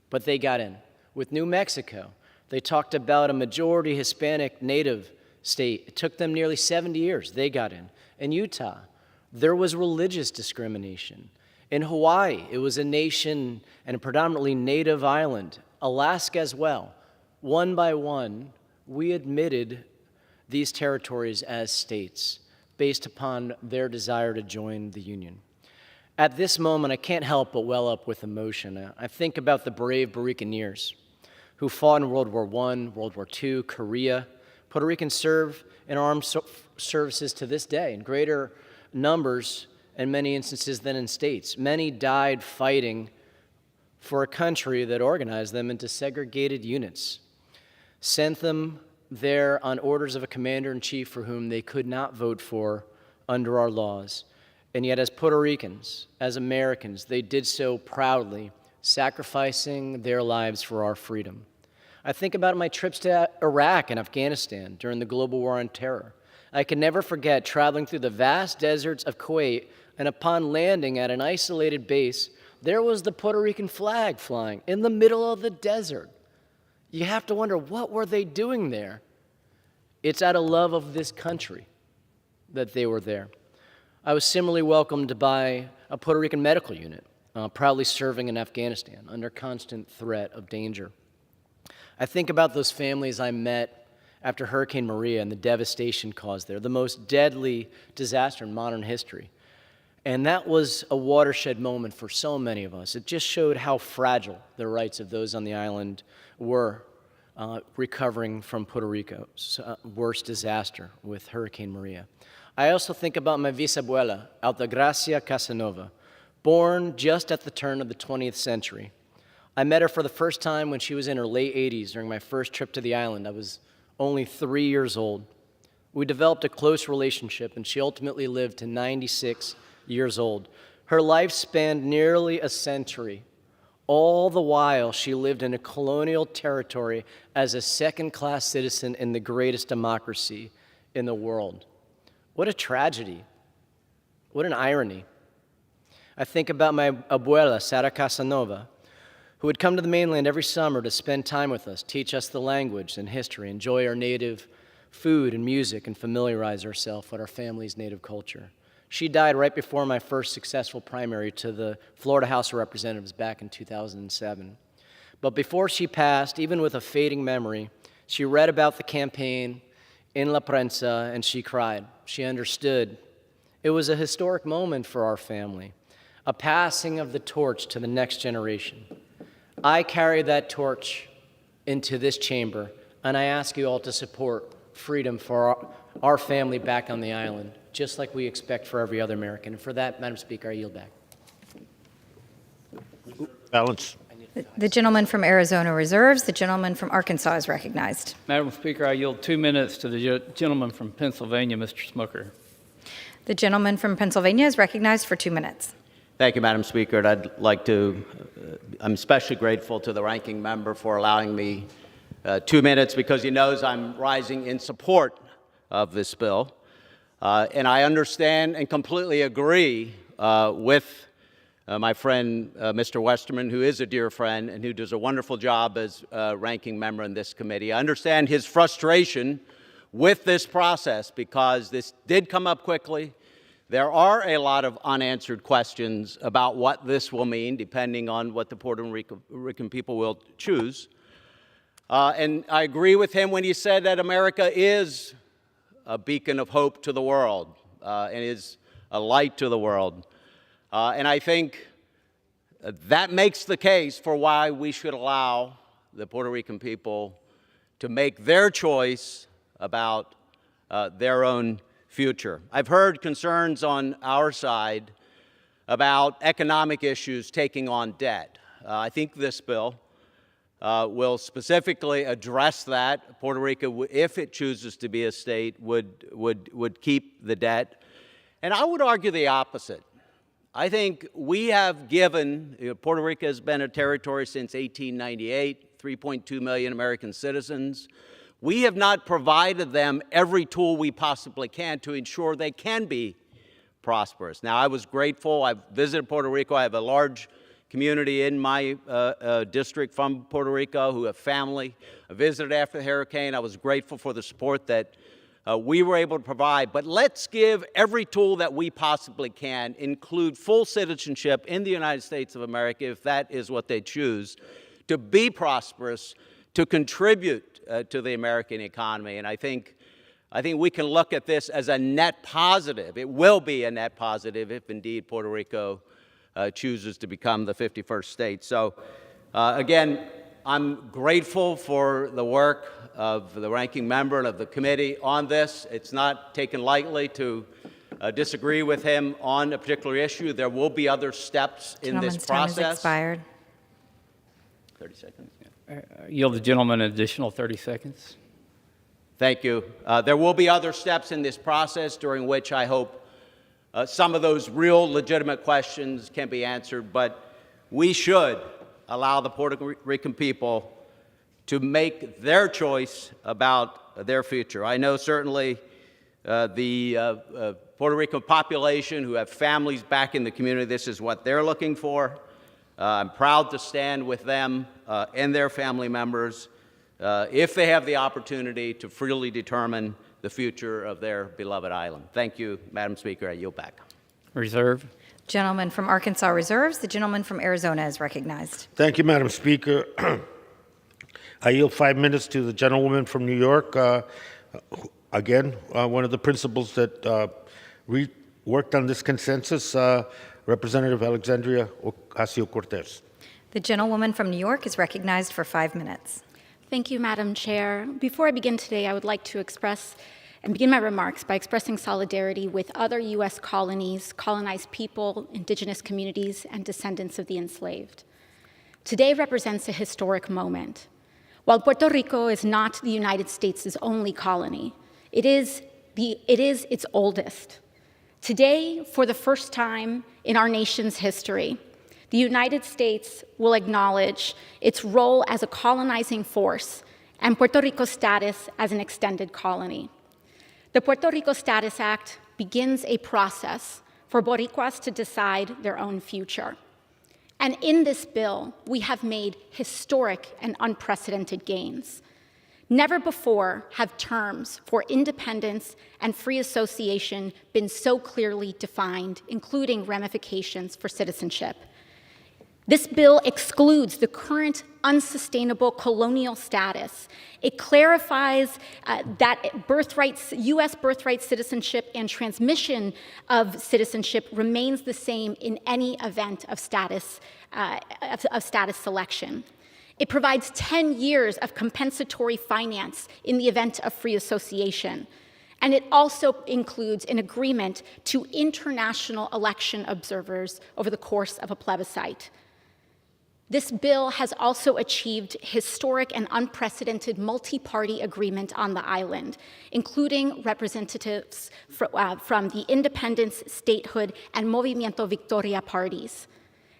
But they got in. With New Mexico, they talked about a majority Hispanic native state. It took them nearly 70 years. They got in. In Utah, there was religious discrimination. In Hawaii, it was a nation and a predominantly native island. Alaska as well. One by one, we admitted these territories as states based upon their desire to join the Union. At this moment, I can't help but well up with emotion. I think about the brave Bucaneers who fought in World War I, World War II, Korea. Puerto Ricans serve in armed services to this day in greater numbers in many instances than in states. Many died fighting for a country that organized them into segregated units, sent them there on orders of a commander-in-chief for whom they could not vote for under our laws. And yet, as Puerto Ricans, as Americans, they did so proudly, sacrificing their lives for our freedom. I think about my trips to Iraq and Afghanistan during the global war on terror. I can never forget traveling through the vast deserts of Kuwait, and upon landing at an isolated base, there was the Puerto Rican flag flying in the middle of the desert. You have to wonder, what were they doing there? It's out of love of this country that they were there. I was similarly welcomed by a Puerto Rican medical unit, proudly serving in Afghanistan under constant threat of danger. I think about those families I met after Hurricane Maria and the devastation caused there, the most deadly disaster in modern history. And that was a watershed moment for so many of us. It just showed how fragile the rights of those on the island were, recovering from Puerto Rico's worst disaster with Hurricane Maria. I also think about my bisabuela, Altagracia Casanova, born just at the turn of the 20th century. I met her for the first time when she was in her late 80s during my first trip to the island. I was only 3 years old. We developed a close relationship, and she ultimately lived to 96 years old. Her life spanned nearly a century. All the while, she lived in a colonial territory as a second-class citizen in the greatest democracy in the world. What a tragedy. What an irony. I think about my abuela, Sara Casanova, who would come to the mainland every summer to spend time with us, teach us the language and history, enjoy our native food and music, and familiarize herself with our family's native culture. She died right before my first successful primary to the Florida House of Representatives back in 2007. But before she passed, even with a fading memory, she read about the campaign in La Prensa, and she cried. She understood. It was a historic moment for our family, a passing of the torch to the next generation. I carry that torch into this chamber, and I ask you all to support freedom for our family back on the island, just like we expect for every other American. And for that, Madam Speaker, I yield back. Balance. The gentleman from Arizona reserves. The gentleman from Arkansas is recognized. Madam Speaker, I yield 2 minutes to the gentleman from Pennsylvania, Mr. Smucker. The gentleman from Pennsylvania is recognized for 2 minutes. Thank you, Madam Speaker. And I'd like to, I'm especially grateful to the ranking member for allowing me 2 minutes because he knows I'm rising in support of this bill. And I understand and completely agree with my friend, Mr. Westerman, who is a dear friend and who does a wonderful job as ranking member in this committee. I understand his frustration with this process because this did come up quickly. There are a lot of unanswered questions about what this will mean, depending on what the Puerto Rican people will choose. And I agree with him when he said that America is a beacon of hope to the world and is a light to the world. And I think that makes the case for why we should allow the Puerto Rican people to make their choice about their own future. I've heard concerns on our side about economic issues taking on debt. I think this bill will specifically address that. Puerto Rico, if it chooses to be a state, would keep the debt. And I would argue the opposite. I think we have given, Puerto Rico has been a territory since 1898, 3.2 million American citizens. We have not provided them every tool we possibly can to ensure they can be prosperous. Now, I was grateful. I've visited Puerto Rico. I have a large community in my district from Puerto Rico who have family. I visited after the hurricane. I was grateful for the support that we were able to provide. But let's give every tool that we possibly can, include full citizenship in the United States of America, if that is what they choose, to be prosperous, to contribute to the American economy. And I think we can look at this as a net positive. It will be a net positive if indeed Puerto Rico chooses to become the 51st state. So again, I'm grateful for the work of the ranking member and of the committee on this. It's not taken lightly to disagree with him on a particular issue. There will be other steps in this process. Time has expired. 30 seconds. Yield the gentleman an additional 30 seconds. Thank you. There will be other steps in this process during which I hope some of those real legitimate questions can be answered, but we should allow the Puerto Rican people to make their choice about their future. I know certainly the Puerto Rican population who have families back in the community, this is what they're looking for. I'm proud to stand with them and their family members if they have the opportunity to freely determine the future of their beloved island. Thank you, Madam Speaker. I yield back. Reserve. Gentleman from Arkansas reserves. The gentleman from Arizona is recognized. Thank you, Madam Speaker. I yield 5 minutes to the gentlewoman from New York. Again, one of the principals that worked on this consensus, Representative Alexandria Ocasio-Cortez. The gentlewoman from New York is recognized for 5 minutes. Thank you, Madam Chair. Before I begin today, I would like to begin my remarks by expressing solidarity with other U.S. colonies, colonized people, indigenous communities, and descendants of the enslaved. Today represents a historic moment. While Puerto Rico is not the United States' only colony, it is its oldest. Today, for the first time in our nation's history, the United States will acknowledge its role as a colonizing force and Puerto Rico's status as an extended colony. The Puerto Rico Status Act begins a process for Boricuas to decide their own future. And in this bill, we have made historic and unprecedented gains. Never before have terms for independence and free association been so clearly defined, including ramifications for citizenship. This bill excludes the current unsustainable colonial status. It clarifies that U.S. birthright citizenship and transmission of citizenship remains the same in any event of status selection. It provides 10 years of compensatory finance in the event of free association. And it also includes an agreement to international election observers over the course of a plebiscite. This bill has also achieved historic and unprecedented multi-party agreement on the island, including representatives from the independence, statehood, and Movimiento Victoria parties.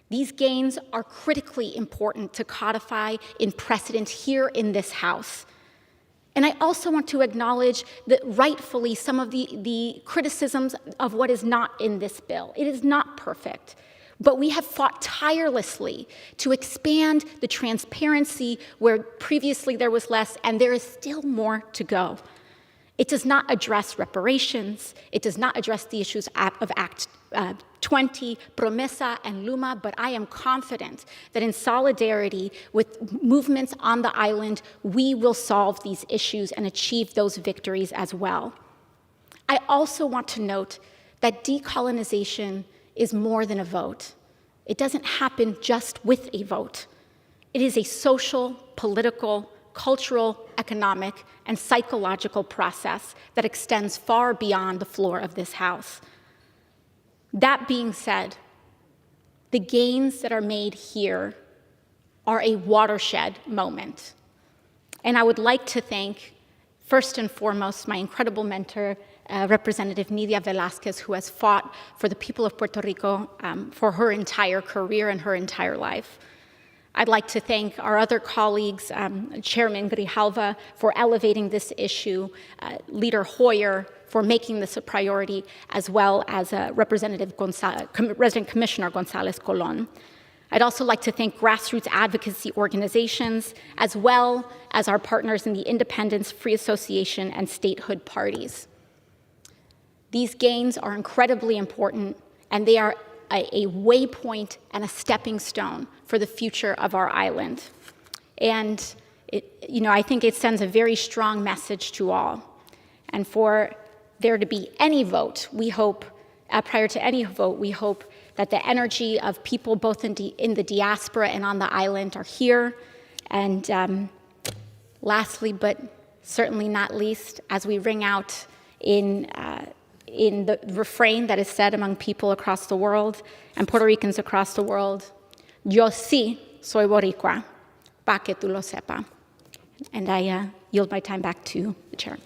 These gains are critically important to codify in precedent here in this House. And I also want to acknowledge that rightfully some of the criticisms of what is not in this bill. It is not perfect. But we have fought tirelessly to expand the transparency where previously there was less, and there is still more to go. It does not address reparations. It does not address the issues of Act 20, Promesa, and Luma, but I am confident that in solidarity with movements on the island, we will solve these issues and achieve those victories as well. I also want to note that decolonization is more than a vote. It doesn't happen just with a vote. It is a social, political, cultural, economic, and psychological process that extends far beyond the floor of this House. That being said, the gains that are made here are a watershed moment. And I would like to thank, first and foremost, my incredible mentor, Representative Nidia Velázquez, who has fought for the people of Puerto Rico for her entire career and her entire life. I'd like to thank our other colleagues, Chairman Grijalva for elevating this issue, Leader Hoyer for making this a priority, as well as Resident Commissioner Gonzalez Colon. I'd also like to thank grassroots advocacy organizations, as well as our partners in the Independence, Free Association, and statehood parties. These gains are incredibly important, and they are a waypoint and a stepping stone for the future of our island. And I think it sends a very strong message to all. And for there to be any vote, we hope, prior to any vote, we hope that the energy of people both in the diaspora and on the island are here. And lastly, but certainly not least, as we ring out in the refrain that is said among people across the world and Puerto Ricans across the world, yo sí soy boricua, pa que tú lo sepa. And I yield my time back to the chair.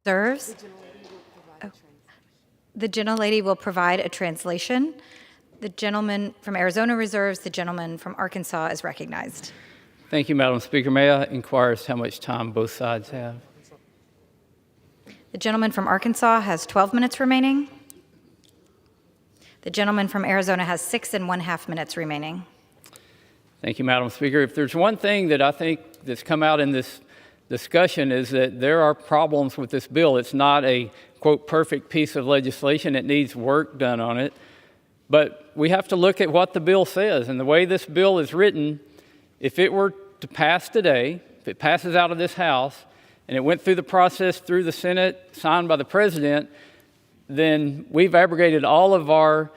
Reserves. The gentlelady will provide a translation. The gentleman from Arizona reserves. The gentleman from Arkansas is recognized. Thank you, Madam Speaker. May I inquire as to how much time both sides have? The gentleman from Arkansas has 12 minutes remaining. The gentleman from Arizona has 6.5 minutes remaining. Thank you, Madam Speaker. If there's one thing that I think that's come out in this discussion is that there are problems with this bill. It's not a, quote, perfect piece of legislation. It needs work done on it. But we have to look at what the bill says. And the way this bill is written, if it were to pass today, if it passes out of this House, and it went through the process through the Senate, signed by the President, then we've abrogated all of our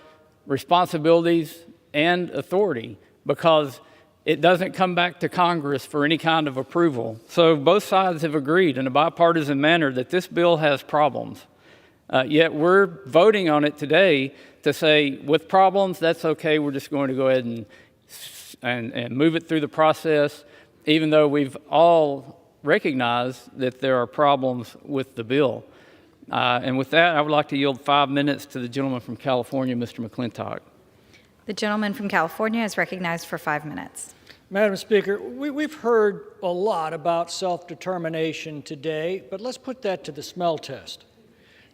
responsibilities and authority because it doesn't come back to Congress for any kind of approval. So both sides have agreed in a bipartisan manner that this bill has problems. Yet we're voting on it today to say, with problems, that's okay, we're just going to go ahead and move it through the process, even though we've all recognize that there are problems with the bill. And with that, I would like to yield 5 minutes to the gentleman from California, Mr. McClintock. The gentleman from California is recognized for 5 minutes. Madam Speaker, we've heard a lot about self-determination today, but let's put that to the smell test.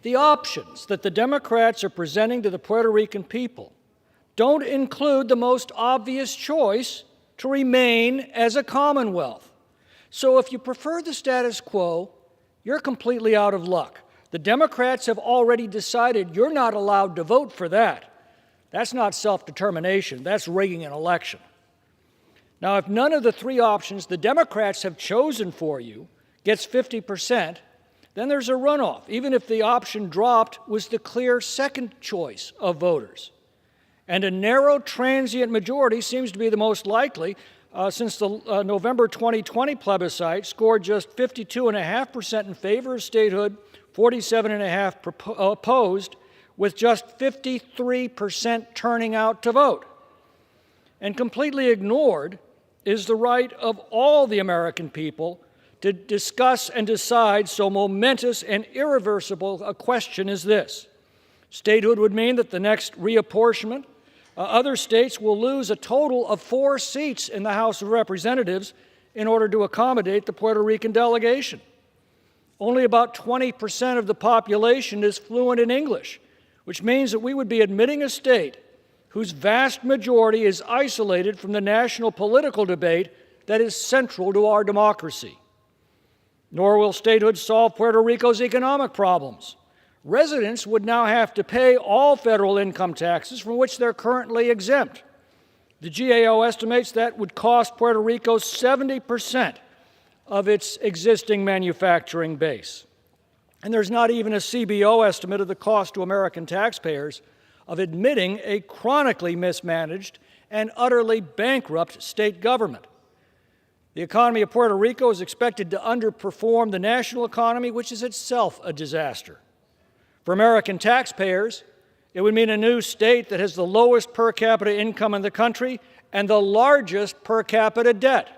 The options that the Democrats are presenting to the Puerto Rican people don't include the most obvious choice to remain as a Commonwealth. So if you prefer the status quo, you're completely out of luck. The Democrats have already decided you're not allowed to vote for that. That's not self-determination. That's rigging an election. Now, if none of the three options the Democrats have chosen for you gets 50%, then there's a runoff, even if the option dropped was the clear second choice of voters. And a narrow transient majority seems to be the most likely, since the November 2020 plebiscite scored just 52.5% in favor of statehood, 47.5% opposed, with just 53% turning out to vote. And completely ignored is the right of all the American people to discuss and decide so momentous and irreversible a question as this. Statehood would mean that the next reapportionment, other states will lose a total of 4 seats in the House of Representatives in order to accommodate the Puerto Rican delegation. Only about 20% of the population is fluent in English, which means that we would be admitting a state whose vast majority is isolated from the national political debate that is central to our democracy. Nor will statehood solve Puerto Rico's economic problems. Residents would now have to pay all federal income taxes from which they're currently exempt. The GAO estimates that would cost Puerto Rico 70% of its existing manufacturing base. And there's not even a CBO estimate of the cost to American taxpayers of admitting a chronically mismanaged and utterly bankrupt state government. The economy of Puerto Rico is expected to underperform the national economy, which is itself a disaster. For American taxpayers, it would mean a new state that has the lowest per capita income in the country and the largest per capita debt.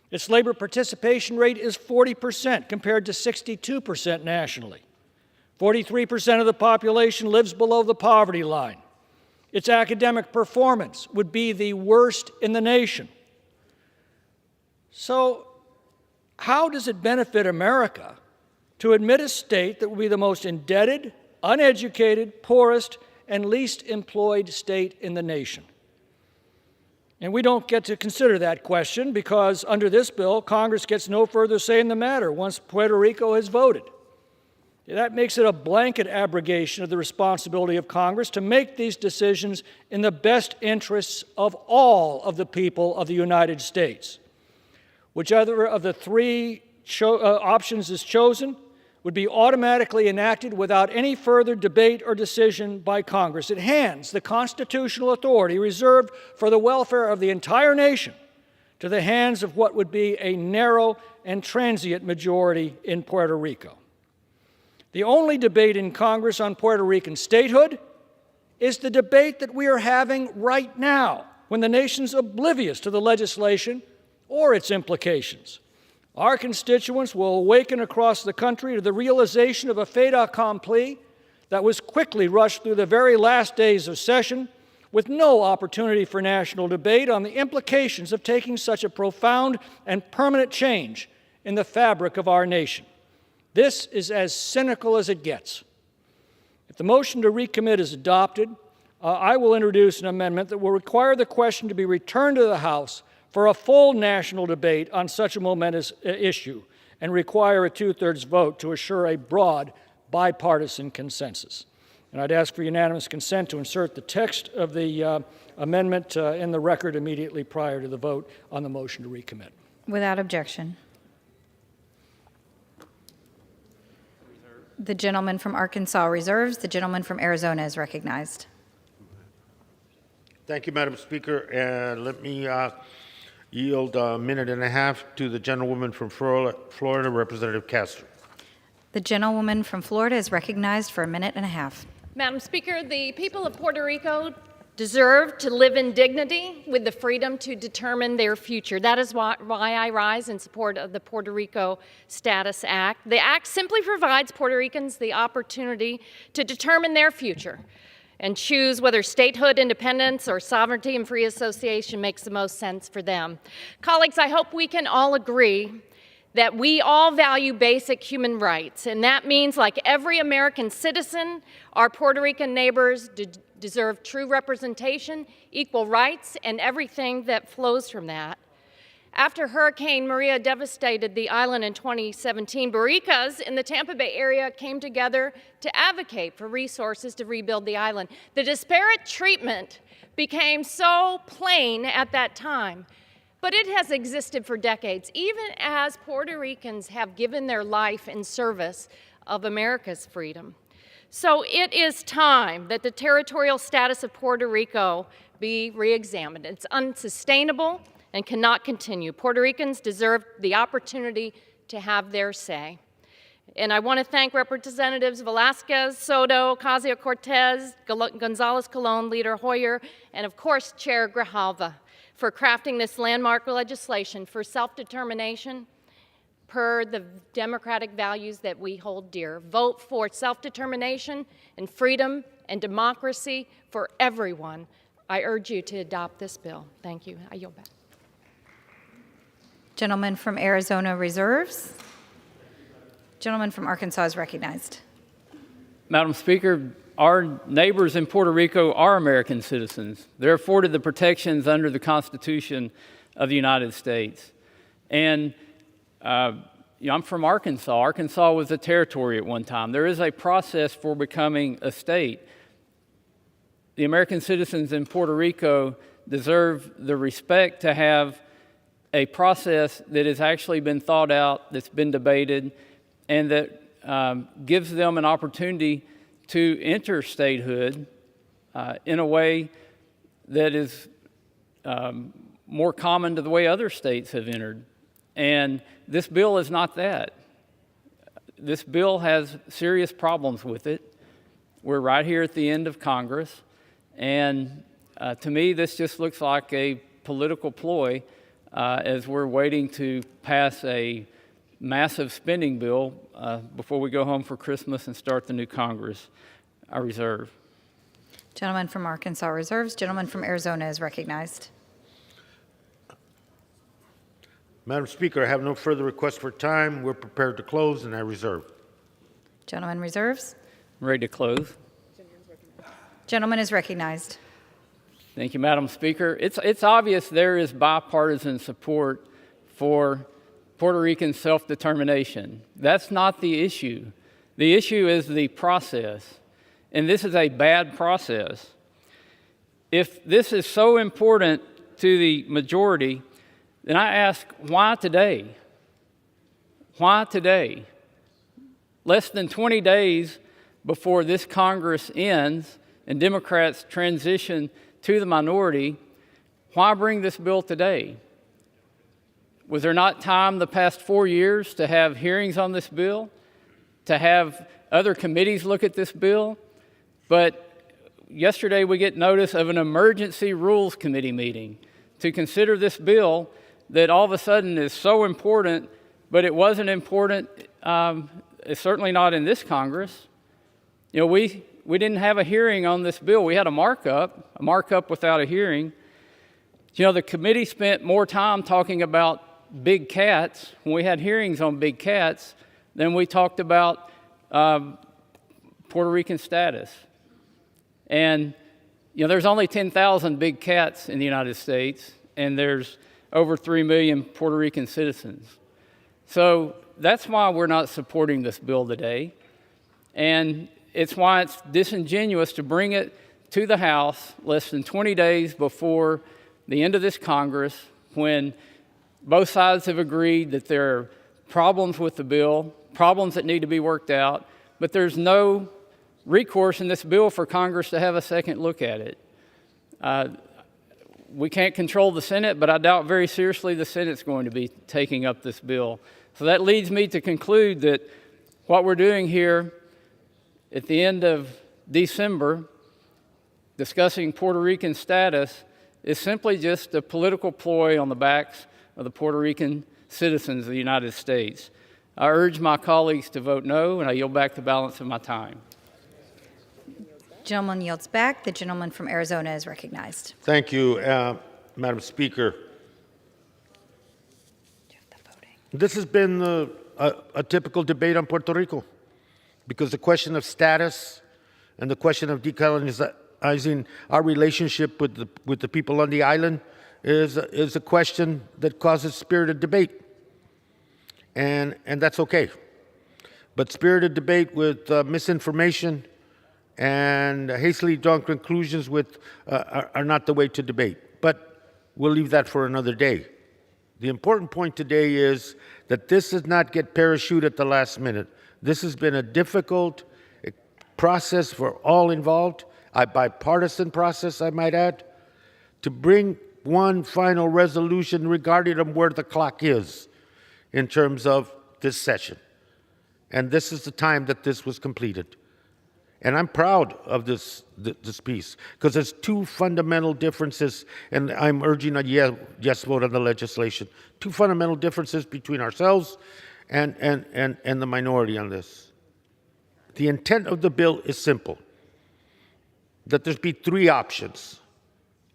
Its labor participation rate is 40% compared to 62% nationally. 43% of the population lives below the poverty line. Its academic performance would be the worst in the nation. So, how does it benefit America to admit a state that will be the most indebted, uneducated, poorest, and least employed state in the nation? And we don't get to consider that question because under this bill, Congress gets no further say in the matter once Puerto Rico has voted. That makes it a blanket abrogation of the responsibility of Congress to make these decisions in the best interests of all of the people of the United States. Whichever of the three options is chosen would be automatically enacted without any further debate or decision by Congress. It hands the constitutional authority reserved for the welfare of the entire nation to the hands of what would be a narrow and transient majority in Puerto Rico. The only debate in Congress on Puerto Rican statehood is the debate that we are having right now, when the nation's oblivious to the legislation or its implications. Our constituents will awaken across the country to the realization of a fait accompli that was quickly rushed through the very last days of session with no opportunity for national debate on the implications of taking such a profound and permanent change in the fabric of our nation. This is as cynical as it gets. If the motion to recommit is adopted, I will introduce an amendment that will require the question to be returned to the House for a full national debate on such a momentous issue and require a two-thirds vote to assure a broad bipartisan consensus. And I'd ask for unanimous consent to insert the text of the amendment in the record immediately prior to the vote on the motion to recommit. Without objection. The gentleman from Arkansas reserves. The gentleman from Arizona is recognized. Thank you, Madam Speaker. And let me yield a minute and a half to the gentlewoman from Florida, Representative Castro. The gentlewoman from Florida is recognized for a minute and a half. Madam Speaker, the people of Puerto Rico deserve to live in dignity with the freedom to determine their future. That is why I rise in support of the Puerto Rico Status Act. The act simply provides Puerto Ricans the opportunity to determine their future and choose whether statehood, independence, or sovereignty and free association makes the most sense for them. Colleagues, I hope we can all agree that we all value basic human rights, and that means, like every American citizen, our Puerto Rican neighbors deserve true representation, equal rights, and everything that flows from that. After Hurricane Maria devastated the island in 2017, Barricas in the Tampa Bay area came together to advocate for resources to rebuild the island. The disparate treatment became so plain at that time, but it has existed for decades, even as Puerto Ricans have given their life in service of America's freedom. So it is time that the territorial status of Puerto Rico be re-examined. It's unsustainable and cannot continue. Puerto Ricans deserve the opportunity to have their say. And I want to thank Representatives Velasquez, Soto, Ocasio-Cortez, Gonzalez-Colon, Leader Hoyer, and of course, Chair Grijalva for crafting this landmark legislation for self-determination per the democratic values that we hold dear. Vote for self-determination and freedom and democracy for everyone. I urge you to adopt this bill. Thank you. I yield back. Gentleman from Arizona reserves. Gentleman from Arkansas is recognized. Madam Speaker, our neighbors in Puerto Rico are American citizens. They're afforded the protections under the Constitution of the United States. And I'm from Arkansas. Arkansas was a territory at one time. There is a process for becoming a state. The American citizens in Puerto Rico deserve the respect to have a process that has actually been thought out, that's been debated, and that gives them an opportunity to enter statehood in a way that is more common to the way other states have entered. And this bill is not that. This bill has serious problems with it. We're right here at the end of Congress, and to me, this just looks like a political ploy as we're waiting to pass a massive spending bill before we go home for Christmas and start the new Congress. I reserve. Gentleman from Arkansas reserves. Gentleman from Arizona is recognized. Madam Speaker, I have no further requests for time. We're prepared to close, and I reserve. Gentleman reserves. I'm ready to close. Gentleman is recognized. Thank you, Madam Speaker. It's obvious there is bipartisan support for Puerto Rican self-determination. That's not the issue. The issue is the process, and this is a bad process. If this is so important to the majority, then I ask, why today? Why today? Less than 20 days before this Congress ends and Democrats transition to the minority, why bring this bill today? Was there not time the past 4 years to have hearings on this bill, to have other committees look at this bill? But yesterday we get notice of an emergency rules committee meeting to consider this bill that all of a sudden is so important, but it wasn't important, it's certainly not in this Congress. You know, we didn't have a hearing on this bill. We had a markup without a hearing. You know, the committee spent more time talking about big cats when we had hearings on big cats than we talked about Puerto Rican status. And, you know, there's only 10,000 big cats in the United States, and there's over 3 million Puerto Rican citizens. So that's why we're not supporting this bill today. And it's why it's disingenuous to bring it to the House less than 20 days before the end of this Congress, when both sides have agreed that there are problems with the bill, problems that need to be worked out, but there's no recourse in this bill for Congress to have a second look at it. We can't control the Senate, but I doubt very seriously the Senate's going to be taking up this bill. So that leads me to conclude that what we're doing here at the end of December, discussing Puerto Rican status, is simply just a political ploy on the backs of the Puerto Rican citizens of the United States. I urge my colleagues to vote no, and I yield back the balance of my time. Gentleman yields back. The gentleman from Arizona is recognized. Thank you, Madam Speaker. This has been a typical debate on Puerto Rico, because the question of status and the question of decolonizing our relationship with the people on the island is a question that causes spirited debate, and that's okay. But spirited debate with misinformation and hastily drawn conclusions are not the way to debate. But we'll leave that for another day. The important point today is that this does not get parachuted at the last minute. This has been a difficult process for all involved, a bipartisan process, I might add, to bring one final resolution regarding where the clock is in terms of this session. And this is the time that this was completed. And I'm proud of this piece, because there's two fundamental differences, and I'm urging a yes vote on the legislation. Two fundamental differences between ourselves and the minority on this. The intent of the bill is simple, that there be three options,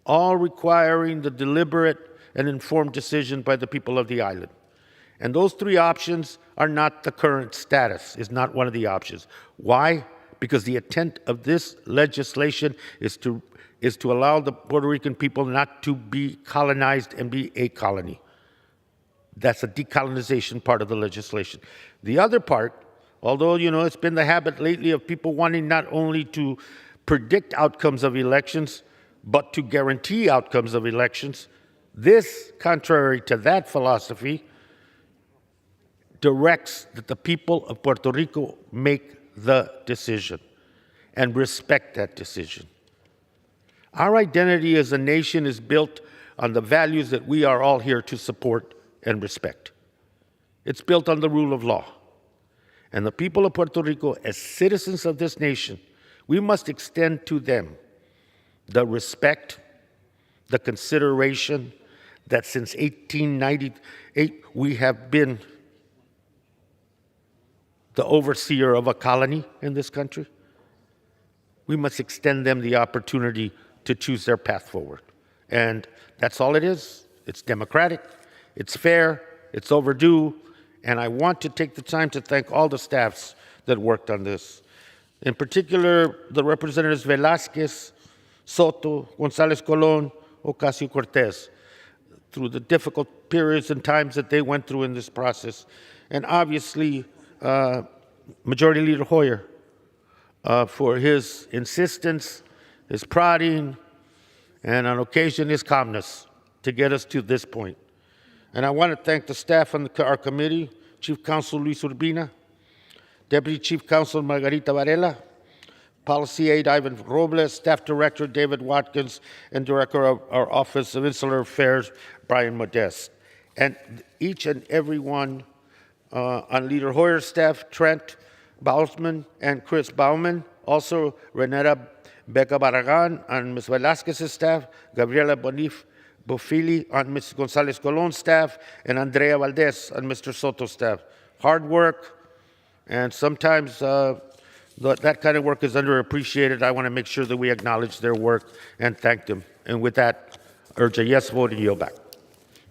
all requiring the deliberate and informed decision by the people of the island. And those three options are not the current status, is not one of the options. Why? Because the intent of this legislation is to allow the Puerto Rican people not to be colonized and be a colony. That's a decolonization part of the legislation. The other part, although, you know, it's been the habit lately of people wanting not only to predict outcomes of elections, but to guarantee outcomes of elections, This, contrary to that philosophy, directs that the people of Puerto Rico make the decision and respect that decision. Our identity as a nation is built on the values that we are all here to support and respect. It's built on the rule of law. And the people of Puerto Rico, as citizens of this nation, we must extend to them the respect, the consideration that since 1898 we have been the overseer of a colony in this country. We must extend them the opportunity to choose their path forward. And that's all it is. It's democratic, it's fair, it's overdue, and I want to take the time to thank all the staffs that worked on this. In particular, the Representatives Velázquez, Soto, González Colón, Ocasio-Cortez, through the difficult periods and times that they went through in this process. And obviously, Majority Leader Hoyer, for his insistence, his prodding, and on occasion his calmness to get us to this point. And I want to thank the staff on our committee, Chief Counsel Luis Urbina, Deputy Chief Counsel Margarita Varela, Policy Aide Ivan Robles, Staff Director David Watkins, and Director of our Office of Insular Affairs, Brian Modest. And each and every one on Leader Hoyer's staff, Trent Bausman and Chris Bauman, also Renata Becca Barragan on Ms. Velázquez's staff, Gabriela Bofili on Ms. González Colón's staff, and Andrea Valdez on Mr. Soto's staff. Hard work, and sometimes that kind of work is underappreciated. I want to make sure that we acknowledge their work and thank them. And with that, urge a yes vote and yield back.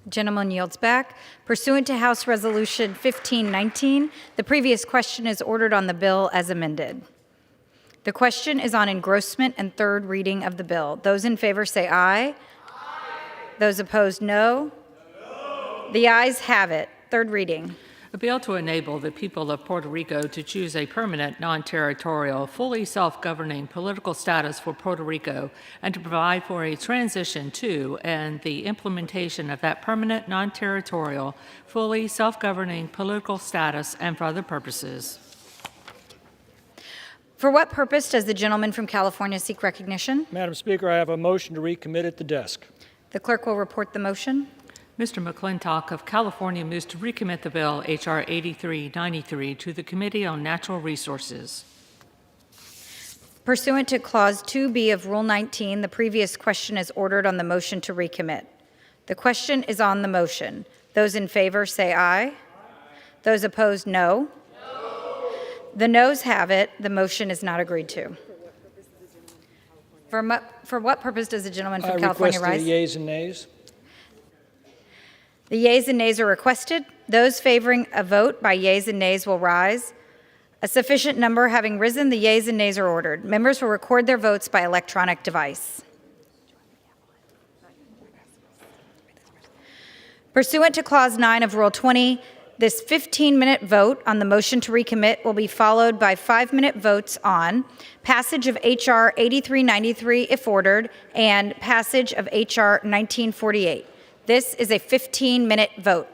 Gentleman yields back. Pursuant to House Resolution 1519, the previous question is ordered on the bill as amended. The question is on engrossment and third reading of the bill. Those in favor say aye. Aye. Those opposed, no. No. The ayes have it. Third reading. A bill to enable the people of Puerto Rico to choose a permanent, non-territorial, fully self-governing political status for Puerto Rico and to provide for a transition to and the implementation of that permanent, non-territorial, fully self-governing political status and for other purposes. For what purpose does the gentleman from California seek recognition? Madam Speaker, I have a motion to recommit at the desk. The clerk will report the motion. Mr. McClintock of California moves to recommit the bill, H.R. 8393, to the Committee on Natural Resources. Pursuant to Clause 2B of Rule 19, the previous question is ordered on the motion to recommit. The question is on the motion. Those in favor say aye. Aye. Those opposed, no. No. The noes have it. The motion is not agreed to. For what purpose does the gentleman from California rise? I request the yeas and nays. The yeas and nays are requested. Those favoring a vote by yeas and nays will rise. A sufficient number having risen, the yeas and nays are ordered. Members will record their votes by electronic device. Pursuant to Clause 9 of Rule 20, this 15-minute vote on the motion to recommit will be followed by 5-minute votes on passage of H.R. 8393 if ordered and passage of H.R. 1948. This is a 15-minute vote.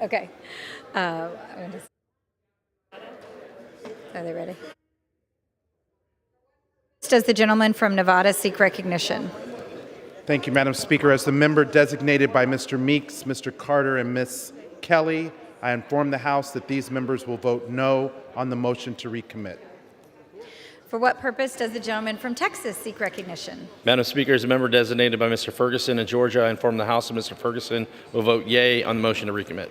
Okay. Are they ready? Does the gentleman from Nevada seek recognition? Thank you, Madam Speaker. As the member designated by Mr. Meeks, Mr. Carter, and Ms. Kelly, I inform the House that these members will vote no on the motion to recommit. For what purpose does the gentleman from Texas seek recognition? Madam Speaker, as a member designated by Mr. Ferguson in Georgia, I inform the House that Mr. Ferguson will vote yea on the motion to recommit.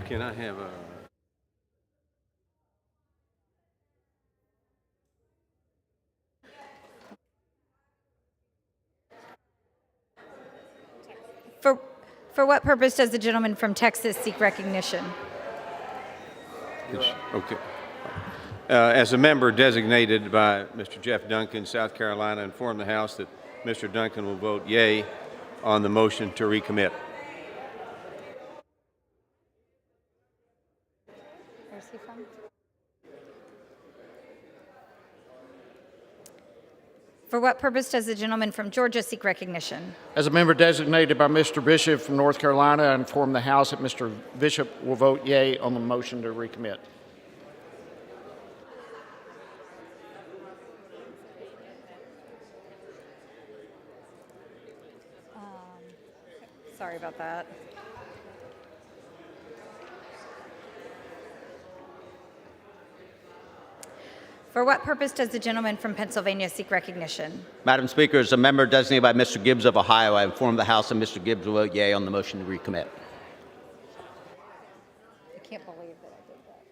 Can I have a... For what purpose does the gentleman from Texas seek recognition? Okay. As a member designated by Mr. Jeff Duncan, South Carolina, I inform the House that Mr. Duncan will vote yea on the motion to recommit. Where's he from? For what purpose does the gentleman from Georgia seek recognition? As a member designated by Mr. Bishop from North Carolina, I inform the House that Mr. Bishop will vote yea on the motion to recommit. Sorry about that. For what purpose does the gentleman from Pennsylvania seek recognition? Madam Speaker, as a member designated by Mr. Gibbs of Ohio, I inform the House that Mr. Gibbs will vote yea on the motion to recommit. I can't believe that I did that.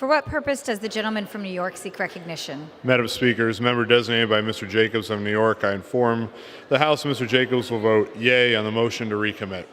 For what purpose does the gentleman from New York seek recognition? Madam Speaker, as member designated by Mr. Jacobs of New York, I inform the House Mr. Jacobs will vote yea on the motion to recommit.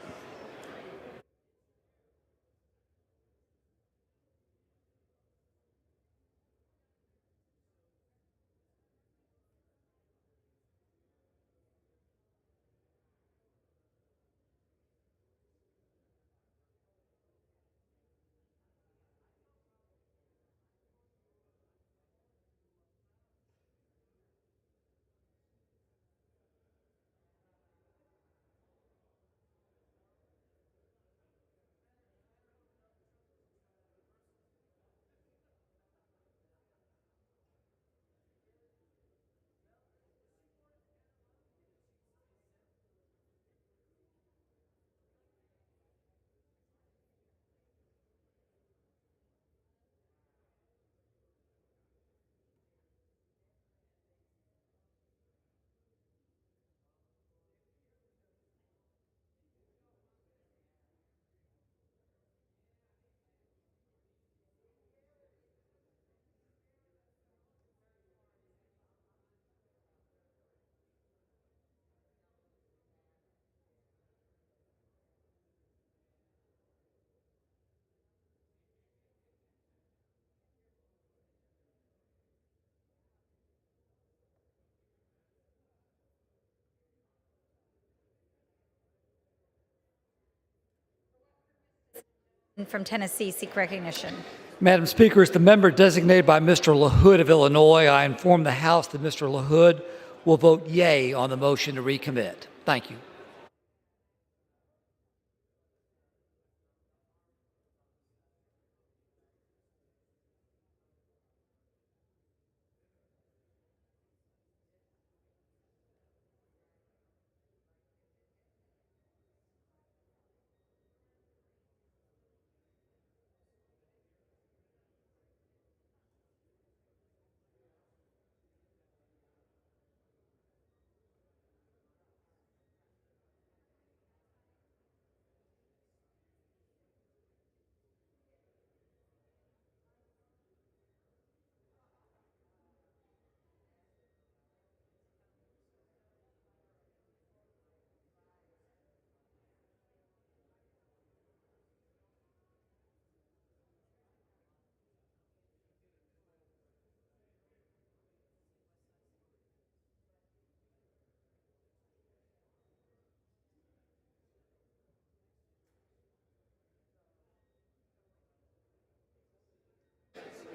From Tennessee seek recognition. Madam Speaker, as the member designated by Mr. LaHood of Illinois, I inform the House that Mr. LaHood will vote yea on the motion to recommit. Thank you.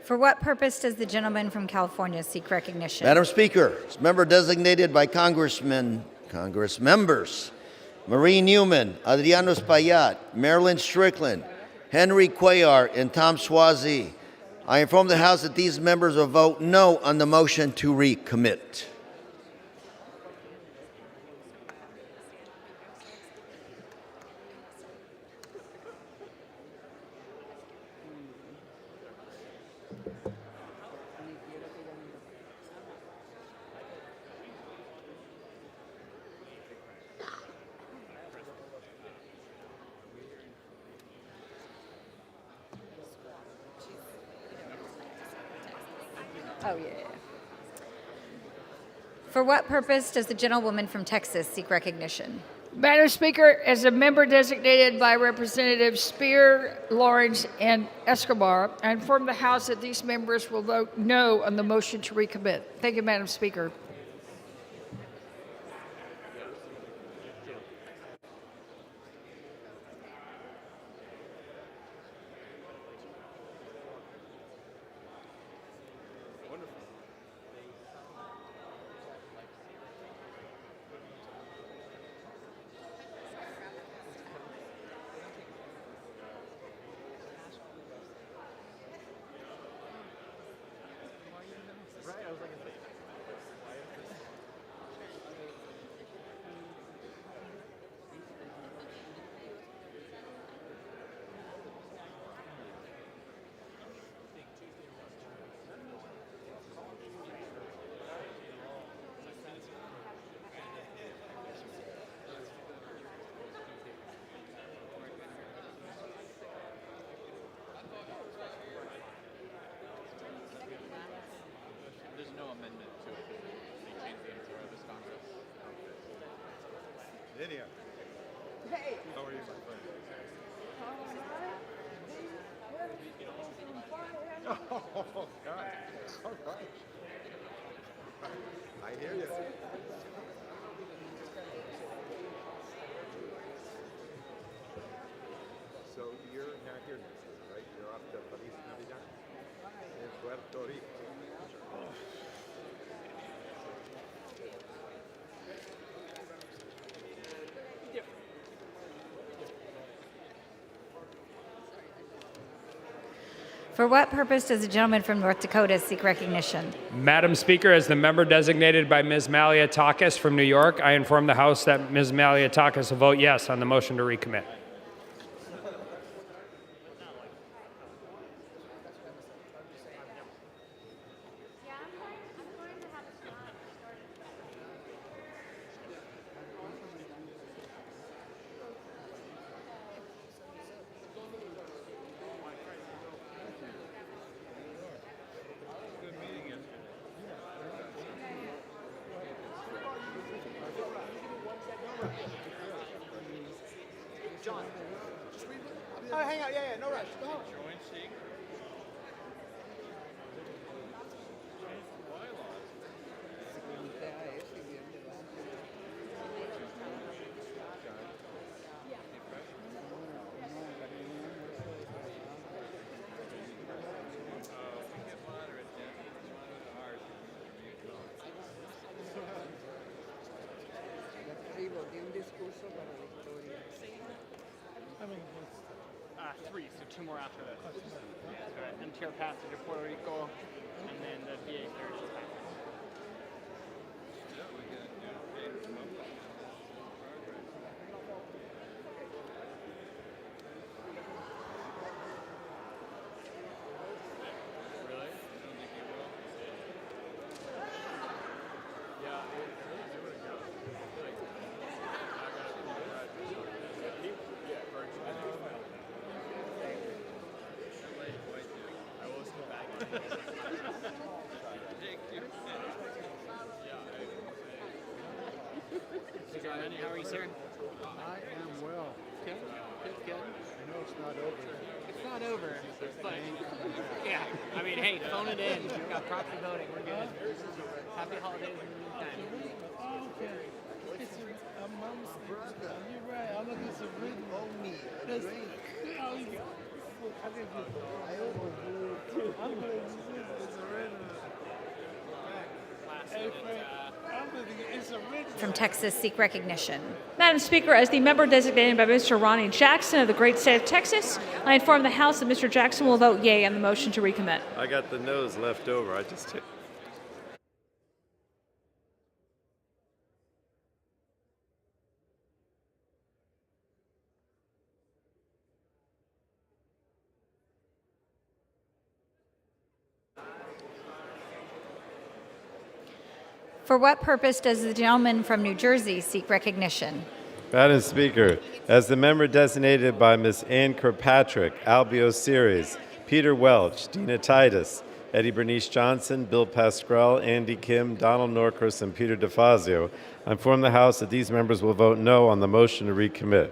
For what purpose does the gentleman from California seek recognition? Madam Speaker, as member designated by Congress members Marie Newman, Adriano Espaillat, Marilyn Strickland, Henry Cuellar, and Tom Suozzi, I inform the House that these members will vote no on the motion to recommit. Oh, yeah. For what purpose does the gentlewoman from Texas seek recognition? Madam Speaker, as a member designated by Representatives Spear, Lawrence, and Escobar, I inform the House that these members will vote no on the motion to recommit. Thank you, Madam Speaker. Lydia. Hey. How are you, my friend? Oh, God. All right. I hear you. So you're not here next week, right? You're off to Feliz Navidad in Puerto Rico. For what purpose does the gentleman from North Dakota seek recognition? Madam Speaker, as the member designated by Ms. Maliatakis from New York, I inform the House that Ms. Maliatakis will vote yes on the motion to recommit. John. Oh, hang out. Yeah, no rush. Go home. Three, so two more after this. Interior passage of Puerto Rico, and then the VA third Japan. How are you, sir? I am well. Good. I know it's not over. It's not over, but yeah, I mean, hey, phone it in. We've got proxy voting. We're good. Happy holidays in the meantime. Oh, okay. It's a mom's brother. You're right. I'm looking at some written on me. That's how you go. I think I'm going to use it's a written. Hey, Frank. I'm looking at it's a written. From Texas seek recognition. Madam Speaker, as the member designated by Mr. Ronnie Jackson of the great state of Texas, I inform the House that Mr. Jackson will vote yea on the motion to recommit. I got the nose left over. I just took. For what purpose does the gentleman from New Jersey seek recognition? Madam Speaker, as the member designated by Ms. Ann Kirkpatrick, Albio Series, Peter Welch, Dina Titus, Eddie Bernice Johnson, Bill Pascrell, Andy Kim, Donald Norcross, and Peter DeFazio, I inform the House that these members will vote no on the motion to recommit.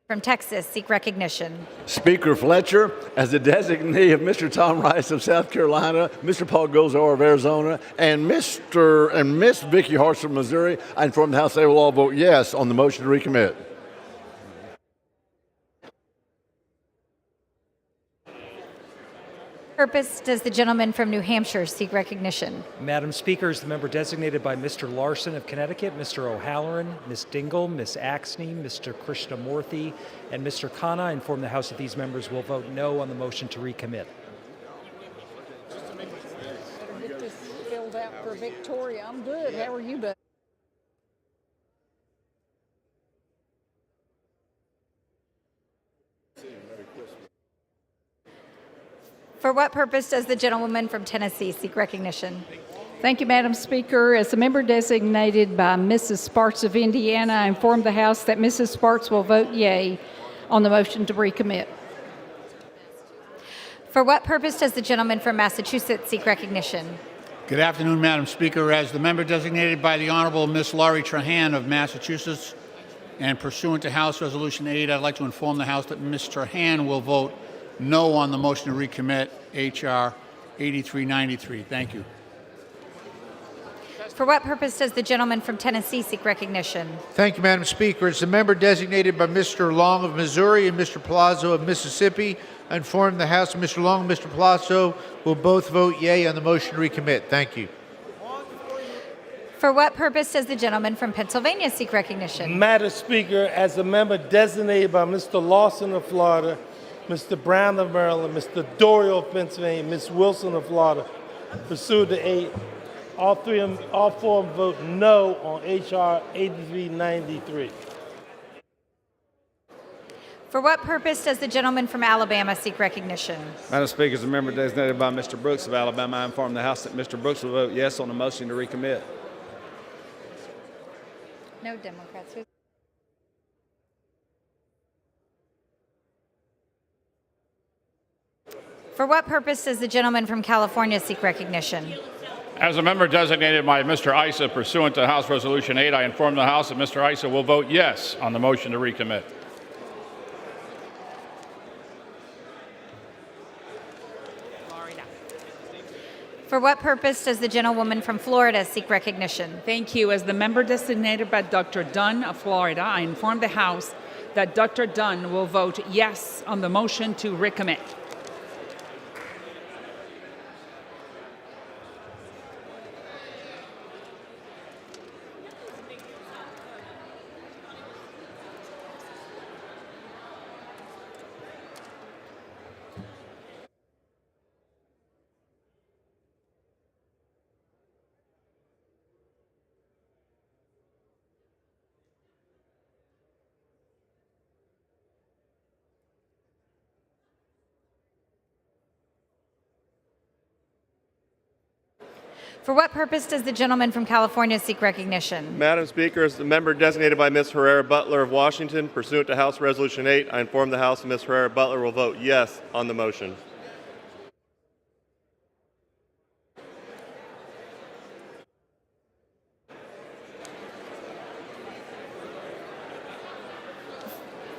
from Texas seek recognition. Speaker Fletcher, as the designee of Mr. Tom Rice of South Carolina, Mr. Paul Gosar of Arizona, and Mr. and Miss Vicky Harsh of Missouri, I inform the House they will all vote yes on the motion to recommit. Purpose does the gentleman from New Hampshire seek recognition? Madam Speaker, as the member designated by Mr. Larson of Connecticut, Mr. O'Halloran, Ms. Dingle, Ms. Axney, Mr. Krishnamurthy, and Mr. Khanna, I inform the House that these members will vote no on the motion to recommit. Get this filled out for Victoria. I'm good. How are you, bud? For what purpose does the gentlewoman from Tennessee seek recognition? Thank you, Madam Speaker. As a member designated by Mrs. Sparks of Indiana, I inform the House that Mrs. Sparks will vote yea on the motion to recommit. For what purpose does the gentleman from Massachusetts seek recognition? Good afternoon, Madam Speaker. As the member designated by the Honorable Miss Laurie Trahan of Massachusetts and pursuant to House Resolution 8, I'd like to inform the House that Ms. Trahan will vote no on the motion to recommit H.R. 8393. Thank you. For what purpose does the gentleman from Tennessee seek recognition? Thank you, Madam Speaker. As the member designated by Mr. Long of Missouri and Mr. Palazzo of Mississippi, I inform the House that Mr. Long and Mr. Palazzo will both vote yea on the motion to recommit. Thank you. For what purpose does the gentleman from Pennsylvania seek recognition? Madam Speaker, as a member designated by Mr. Lawson of Florida, Mr. Brown of Maryland, Mr. Doyle of Pennsylvania, Ms. Wilson of Florida, pursuant to 8, all four of them vote no on H.R. 8393. For what purpose does the gentleman from Alabama seek recognition? Madam Speaker, as a member designated by Mr. Brooks of Alabama, I inform the House that Mr. Brooks will vote yes on the motion to recommit. No Democrats. For what purpose does the gentleman from California seek recognition? As a member designated by Mr. Issa pursuant to House Resolution 8, I inform the House that Mr. Issa will vote yes on the motion to recommit. For what purpose does the gentlewoman from Florida seek recognition? Thank you. As the member designated by Dr. Dunn of Florida, I inform the House that Dr. Dunn will vote yes on the motion to recommit. For what purpose does the gentleman from California seek recognition? Madam Speaker, as the member designated by Ms. Herrera Butler of Washington, pursuant to House Resolution 8, I inform the House that Ms. Herrera Butler will vote yes on the motion.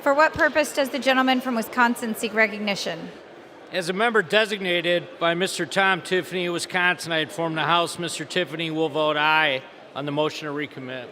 For what purpose does the gentleman from Wisconsin seek recognition? As a member designated by Mr. Tom Tiffany of Wisconsin, I inform the House Mr. Tiffany will vote aye on the motion to recommit.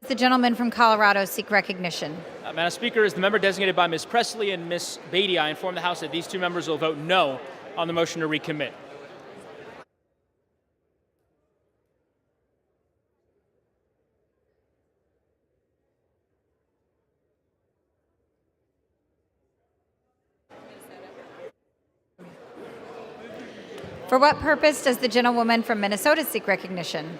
The gentleman from Colorado seek recognition. Madam Speaker, as the member designated by Ms. Presley and Ms. Beatty, I inform the House that these two members will vote no on the motion to recommit. For what purpose does the gentlewoman from Minnesota seek recognition?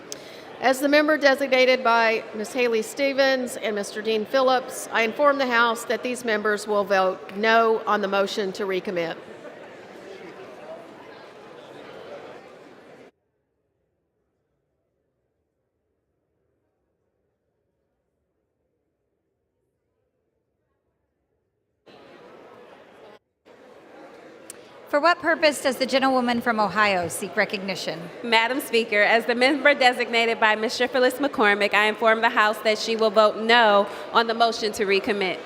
As the member designated by Ms. Haley Stevens and Mr. Dean Phillips, I inform the House that these members will vote no on the motion to recommit. For what purpose does the gentlewoman from Ohio seek recognition? Madam Speaker, as the member designated by Mr. Phyllis McCormick, I inform the House that she will vote no on the motion to recommit.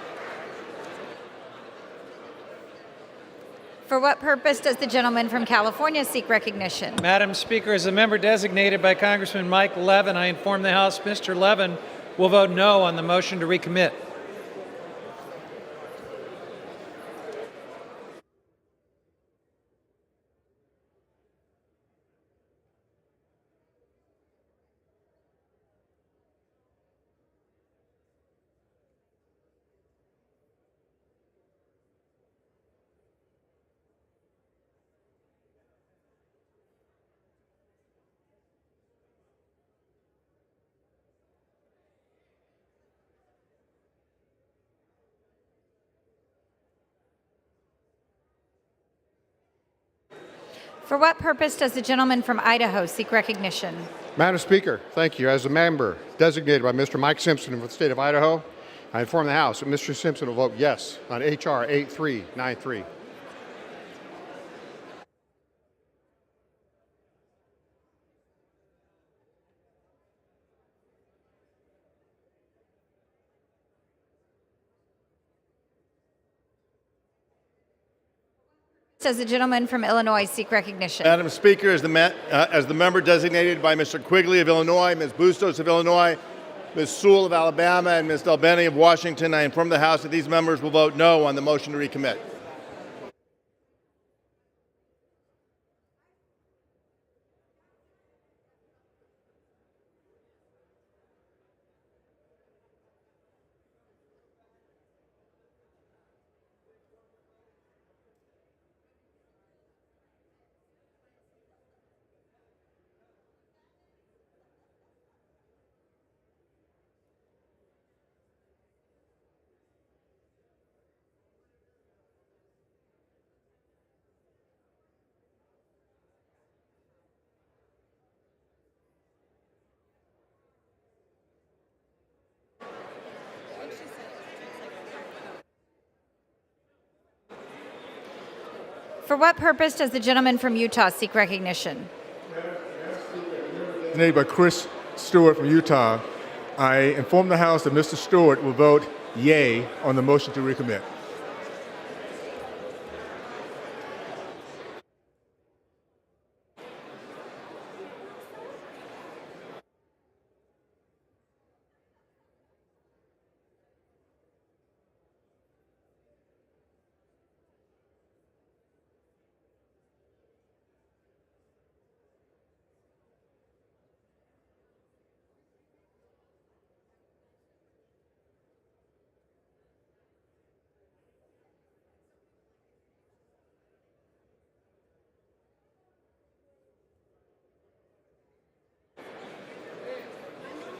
For what purpose does the gentleman from California seek recognition? Madam Speaker, as a member designated by Congressman Mike Levin, I inform the House Mr. Levin will vote no on the motion to recommit. For what purpose does the gentleman from Idaho seek recognition? Madam Speaker, thank you. As a member designated by Mr. Mike Simpson of the state of Idaho, I inform the House that Mr. Simpson will vote yes on H.R. 8393. Does the gentleman from Illinois seek recognition? Madam Speaker, as the member designated by Mr. Quigley of Illinois, Ms. Bustos of Illinois, Ms. Sewell of Alabama, and Ms. Delbeni of Washington, I inform the House that these members will vote no on the motion to recommit. For what purpose does the gentleman from Utah seek recognition? Designated by Chris Stewart from Utah, I inform the House that Mr. Stewart will vote yay on the motion to recommit.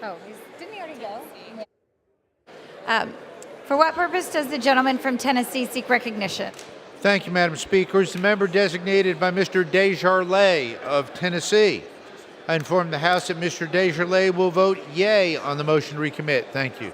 Oh, didn't he already go? For what purpose does the gentleman from Tennessee seek recognition? Thank you, Madam Speaker. As the member designated by Mr. Desjardins of Tennessee, I inform the House that Mr. Desjardins will vote yay on the motion to recommit. Thank you.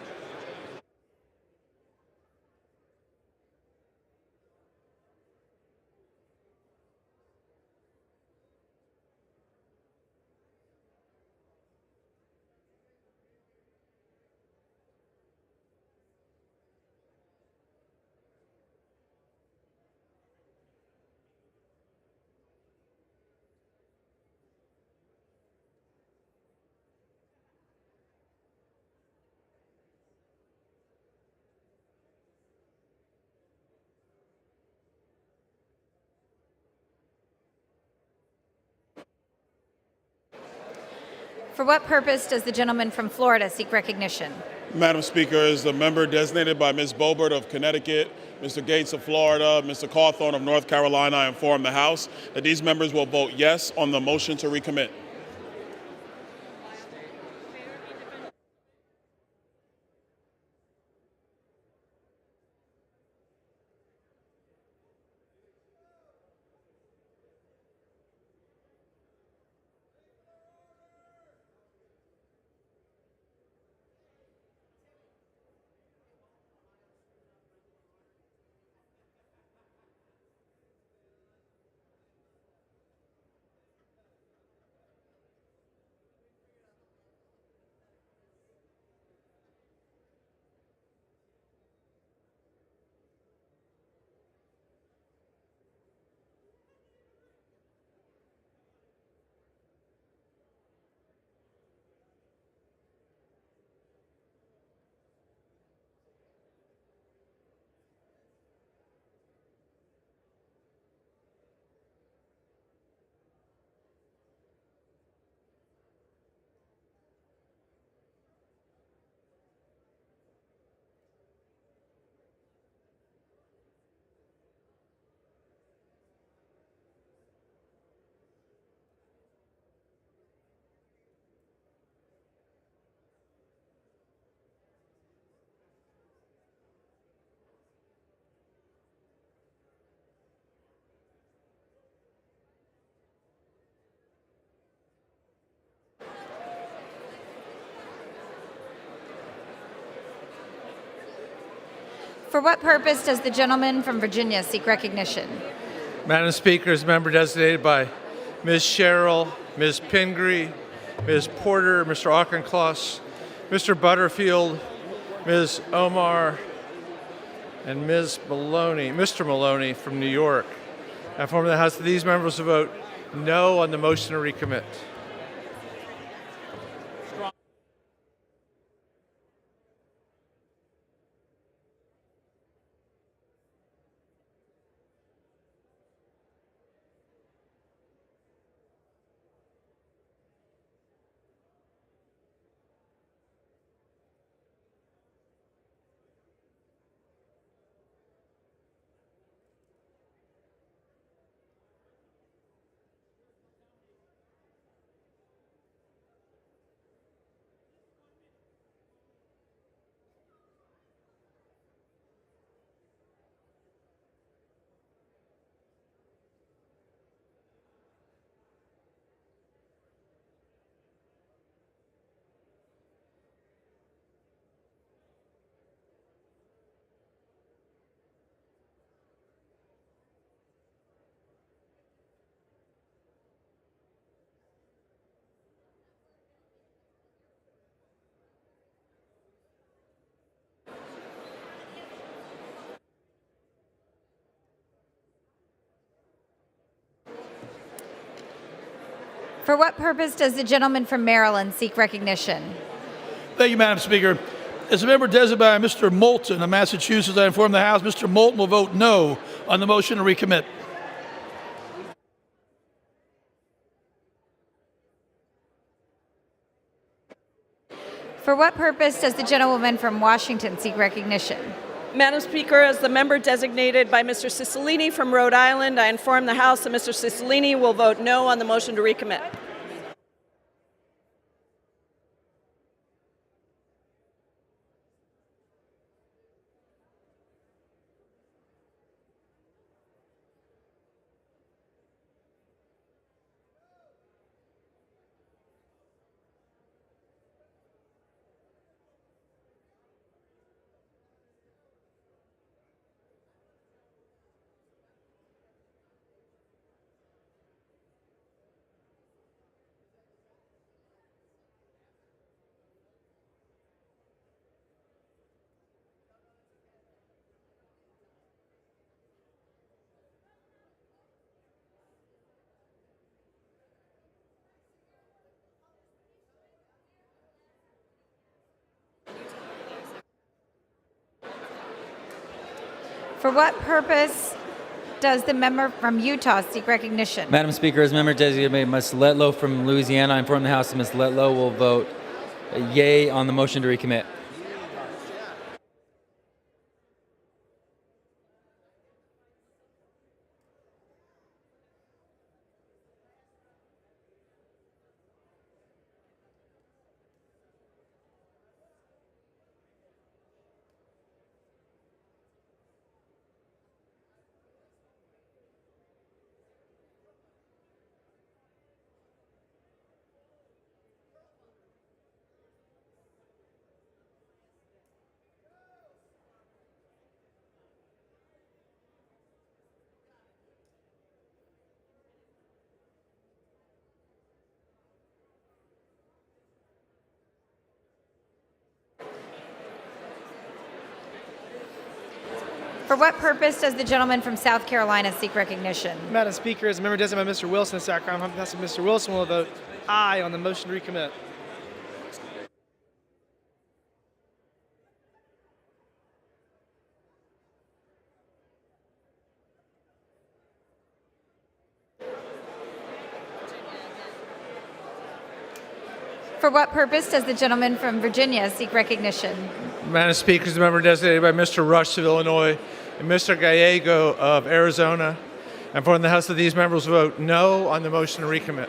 For what purpose does the gentleman from Florida seek recognition? Madam Speaker, as the member designated by Ms. Boebert of Connecticut, Mr. Gates of Florida, Mr. Cawthorn of North Carolina, I inform the House that these members will vote yes on the motion to recommit. For what purpose does the gentleman from Virginia seek recognition? Madam Speaker, as member designated by Ms. Sherrill, Ms. Pingree, Ms. Porter, Mr. Auchincloss, Mr. Butterfield, Ms. Omar, and Ms. Maloney, Mr. Maloney from New York. I inform the House that these members will vote no on the motion to recommit. For what purpose does the gentleman from Maryland seek recognition? Thank you, Madam Speaker. As a member designated by Mr. Moulton of Massachusetts, I inform the House Mr. Moulton will vote no on the motion to recommit. For what purpose does the gentlewoman from Washington seek recognition? Madam Speaker, as the member designated by Mr. Cicilline from Rhode Island, I inform the House that Mr. Cicilline will vote no on the motion to recommit. For what purpose does the member from Utah seek recognition? Madam Speaker, as member designated by Ms. Letlow from Louisiana, I inform the House that Ms. Letlow will vote yay on the motion to recommit. For what purpose does the gentleman from South Carolina seek recognition? Madam Speaker, as a member designated by Mr. Wilson of South Carolina, Mr. Wilson will vote aye on the motion to recommit. For what purpose does the gentleman from Virginia seek recognition? Madam Speaker, as a member designated by Mr. Rush of Illinois and Mr. Gallego of Arizona, I inform the House that these members will vote no on the motion to recommit.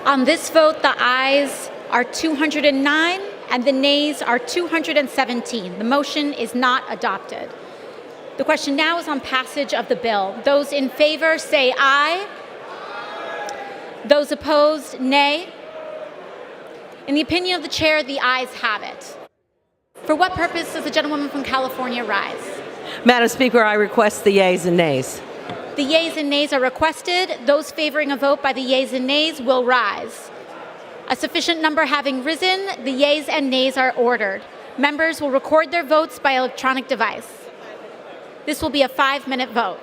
On this vote, the ayes are 209 and the nays are 217. The motion is not adopted. The question now is on passage of the bill. Those in favor say aye. Those opposed, nay. In the opinion of the chair, the ayes have it. For what purpose does the gentlewoman from California rise? Madam Speaker, I request the yeas and nays. The yeas and nays are requested. Those favoring a vote by the yeas and nays will rise. A sufficient number having risen, the yeas and nays are ordered. Members will record their votes by electronic device. This will be a 5-minute vote.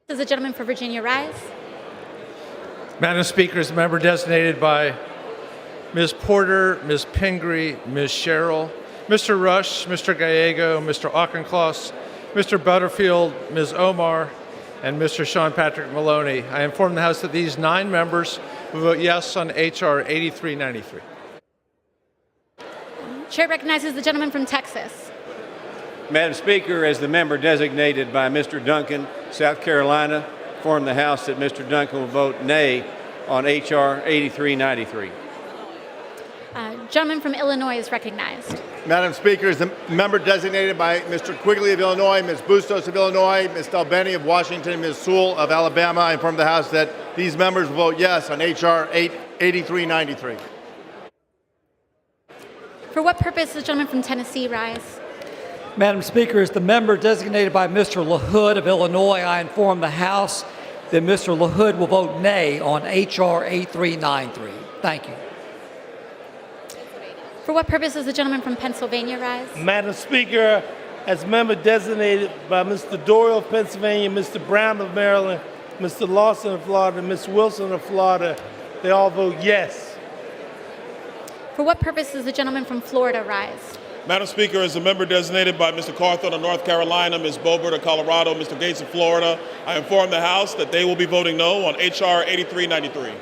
Does the gentleman for Virginia rise? Madam Speaker, as the member designated by Ms. Porter, Ms. Pingree, Ms. Sherrill, Mr. Rush, Mr. Gallego, Mr. Auchincloss, Mr. Butterfield, Ms. Omar, and Mr. Sean Patrick Maloney, I inform the House that these 9 members will vote yes on H.R. 8393. Chair recognizes the gentleman from Texas. Madam Speaker, as the member designated by Mr. Duncan, South Carolina, inform the House that Mr. Duncan will vote nay on H.R. 8393. Gentleman from Illinois is recognized. Madam Speaker, as the member designated by Mr. Quigley of Illinois, Ms. Bustos of Illinois, Ms. Delbeni of Washington, Ms. Sewell of Alabama, I inform the House that these members will vote yes on H.R. 8393. For what purpose does the gentleman from Tennessee rise? Madam Speaker, as the member designated by Mr. LaHood of Illinois, I inform the House that Mr. LaHood will vote nay on H.R. 8393. Thank you. For what purpose does the gentleman from Pennsylvania rise? Madam Speaker, as member designated by Mr. Doyle of Pennsylvania, Mr. Brown of Maryland, Mr. Lawson of Florida, Ms. Wilson of Florida, they all vote yes. For what purpose does the gentleman from Florida rise? Madam Speaker, as a member designated by Mr. Cawthorn of North Carolina, Ms. Boebert of Colorado, Mr. Gates of Florida, I inform the House that they will be voting no on H.R. 8393.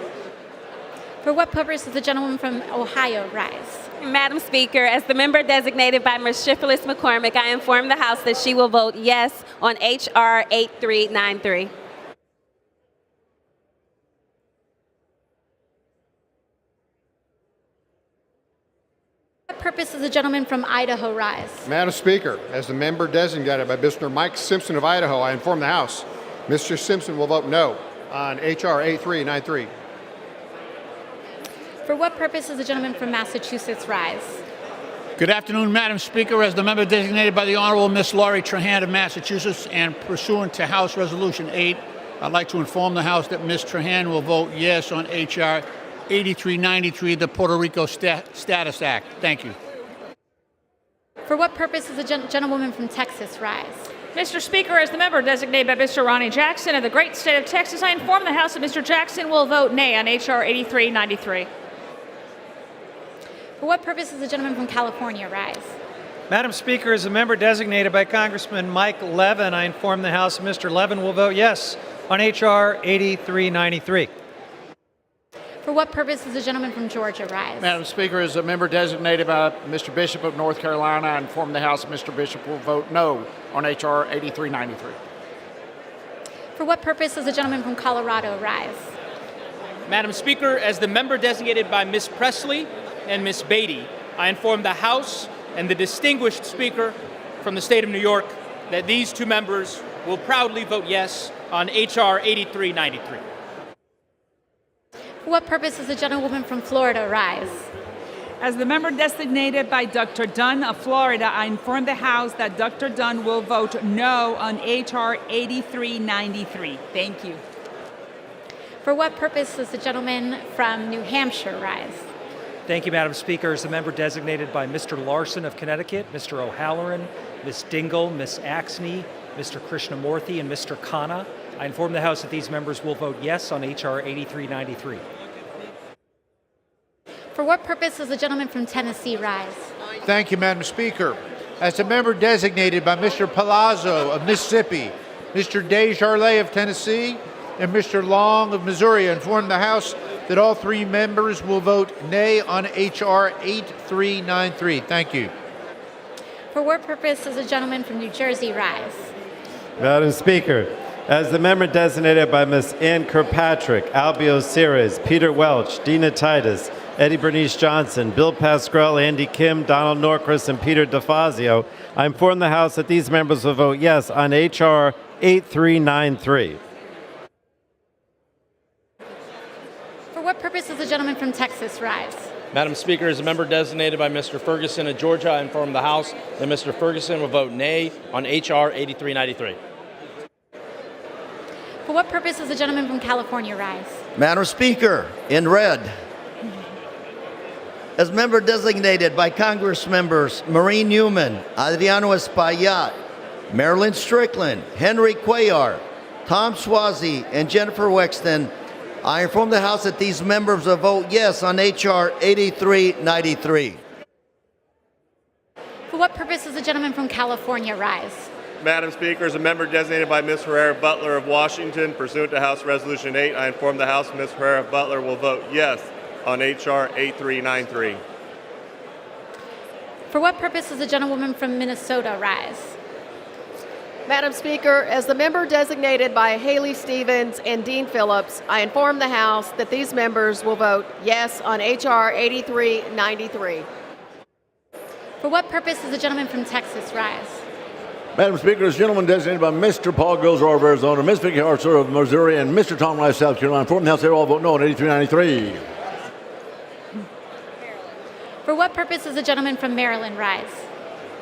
For what purpose does the gentleman from Ohio rise? Madam Speaker, as the member designated by Ms. Shifless McCormick, I inform the House that she will vote yes on H.R. 8393. For what purpose does the gentleman from Idaho rise? Madam Speaker, as the member designated by Mr. Mike Simpson of Idaho, I inform the House Mr. Simpson will vote no on H.R. 8393. For what purpose does the gentleman from Massachusetts rise? Good afternoon, Madam Speaker. As the member designated by the Honorable Miss Laurie Trahan of Massachusetts and pursuant to House Resolution 8, I'd like to inform the House that Ms. Trahan will vote yes on H.R. 8393, the Puerto Rico Status Act. Thank you. For what purpose does the gentlewoman from Texas rise? Mr. Speaker, as the member designated by Mr. Ronnie Jackson of the great state of Texas, I inform the House that Mr. Jackson will vote nay on H.R. 8393. For what purpose does the gentleman from California rise? Madam Speaker, as a member designated by Congressman Mike Levin, I inform the House Mr. Levin will vote yes on H.R. 8393. For what purpose does the gentleman from Georgia rise? Madam Speaker, as a member designated by Mr. Bishop of North Carolina, I inform the House that Mr. Bishop will vote no on H.R. 8393. For what purpose does the gentleman from Colorado rise? Madam Speaker, as the member designated by Ms. Presley and Ms. Beatty, I inform the House and the distinguished speaker from the state of New York that these 2 members will proudly vote yes on H.R. 8393. For what purpose does the gentlewoman from Florida rise? As the member designated by Dr. Dunn of Florida, I inform the House that Dr. Dunn will vote no on H.R. 8393. Thank you. For what purpose does the gentleman from New Hampshire rise? Thank you, Madam Speaker. As the member designated by Mr. Larson of Connecticut, Mr. O'Halloran, Ms. Dingle, Ms. Axney, Mr. Krishnamurthy, and Mr. Khanna, I inform the House that these members will vote yes on H.R. 8393. For what purpose does the gentleman from Tennessee rise? Thank you, Madam Speaker. As a member designated by Mr. Palazzo of Mississippi, Mr. Desjardins of Tennessee, and Mr. Long of Missouri. I inform the House that all three members will vote nay on H.R. 8393. Thank you. For what purpose does the gentleman from New Jersey rise? Madam Speaker, as the member designated by Ms. Ann Kirkpatrick, Albio Ceres, Peter Welch, Dina Titus, Eddie Bernice Johnson, Bill Pascrell, Andy Kim, Donald Norquist, and Peter DeFazio, I inform the House that these members will vote yes on H.R. 8393. For what purpose does the gentleman from Texas rise? Madam Speaker, as a member designated by Mr. Ferguson of Georgia, I inform the House that Mr. Ferguson will vote nay on H.R. 8393. For what purpose does the gentleman from California rise? Madam Speaker, in red, as member designated by Congress members Maureen Newman, Adriano Espaillat, Marilyn Strickland, Henry Cuellar, Tom Suozzi, and Jennifer Wexton, I inform the House that these members will vote yes on H.R. 8393. For what purpose does the gentleman from California rise? Madam Speaker, as a member designated by Ms. Herrera Butler of Washington, pursuant to House Resolution 8, I inform the House Ms. Herrera Butler will vote yes on H.R. 8393. For what purpose does the gentlewoman from Minnesota rise? Madam Speaker, as the member designated by Haley Stevens and Dean Phillips, I inform the House that these members will vote yes on H.R. 8393. For what purpose does the gentleman from Texas rise? Madam Speaker, as gentleman designated by Mr. Paul Gilzar of Arizona, Ms. Vicky Hartzler of Missouri, and Mr. Tom Rice, South Carolina, inform the House they all vote no on 8393. For what purpose does the gentleman from Maryland rise?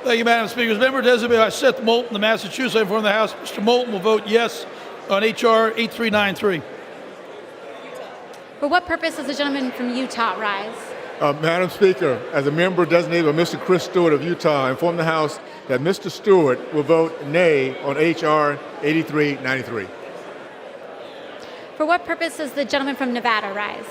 Thank you, Madam Speaker. As member designated by Seth Moulton of Massachusetts, I inform the House Mr. Moulton will vote yes on H.R. 8393. For what purpose does the gentleman from Utah rise? Madam Speaker, as a member designated by Mr. Chris Stewart of Utah, I inform the House that Mr. Stewart will vote nay on H.R. 8393. For what purpose does the gentleman from Nevada rise?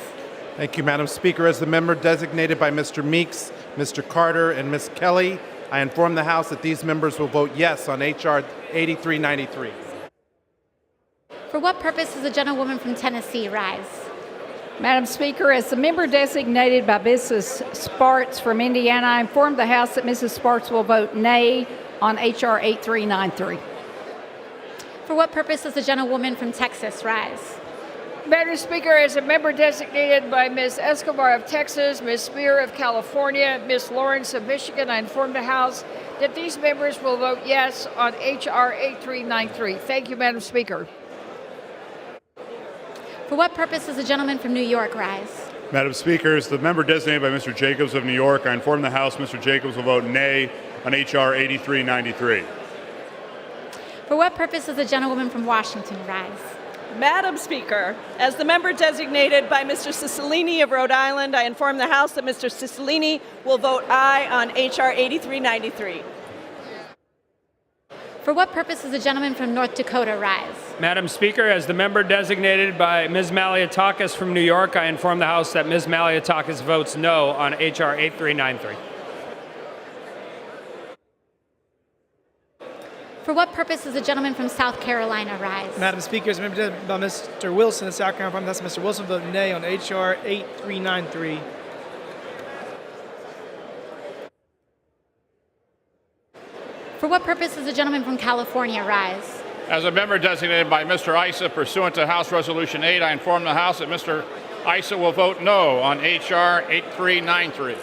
Thank you, Madam Speaker. As the member designated by Mr. Meeks, Mr. Carter, and Ms. Kelly, I inform the House that these members will vote yes on H.R. 8393. For what purpose does the gentlewoman from Tennessee rise? Madam Speaker, as the member designated by Mrs. Sparks from Indiana, I inform the House that Mrs. Sparks will vote nay on H.R. 8393. For what purpose does the gentlewoman from Texas rise? Madam Speaker, as a member designated by Ms. Escobar of Texas, Ms. Spear of California, Ms. Lawrence of Michigan, I inform the House that these members will vote yes on H.R. 8393. Thank you, Madam Speaker. For what purpose does the gentleman from New York rise? Madam Speaker, as the member designated by Mr. Jacobs of New York, I inform the House Mr. Jacobs will vote nay on H.R. 8393. For what purpose does the gentlewoman from Washington rise? Madam Speaker, as the member designated by Mr. Cicilline of Rhode Island, I inform the House that Mr. Cicilline will vote aye on H.R. 8393. For what purpose does the gentleman from North Dakota rise? Madam Speaker, as the member designated by Ms. Maliatakis from New York, I inform the House that Ms. Maliatakis votes no on H.R. 8393. For what purpose does the gentleman from South Carolina rise? Madam Speaker, as a member designated by Mr. Wilson of South Carolina, Mr. Wilson vote nay on H.R. 8393. For what purpose does the gentleman from California rise? As a member designated by Mr. Issa pursuant to House Resolution 8, I inform the House that Mr. Issa will vote no on H.R. 8393.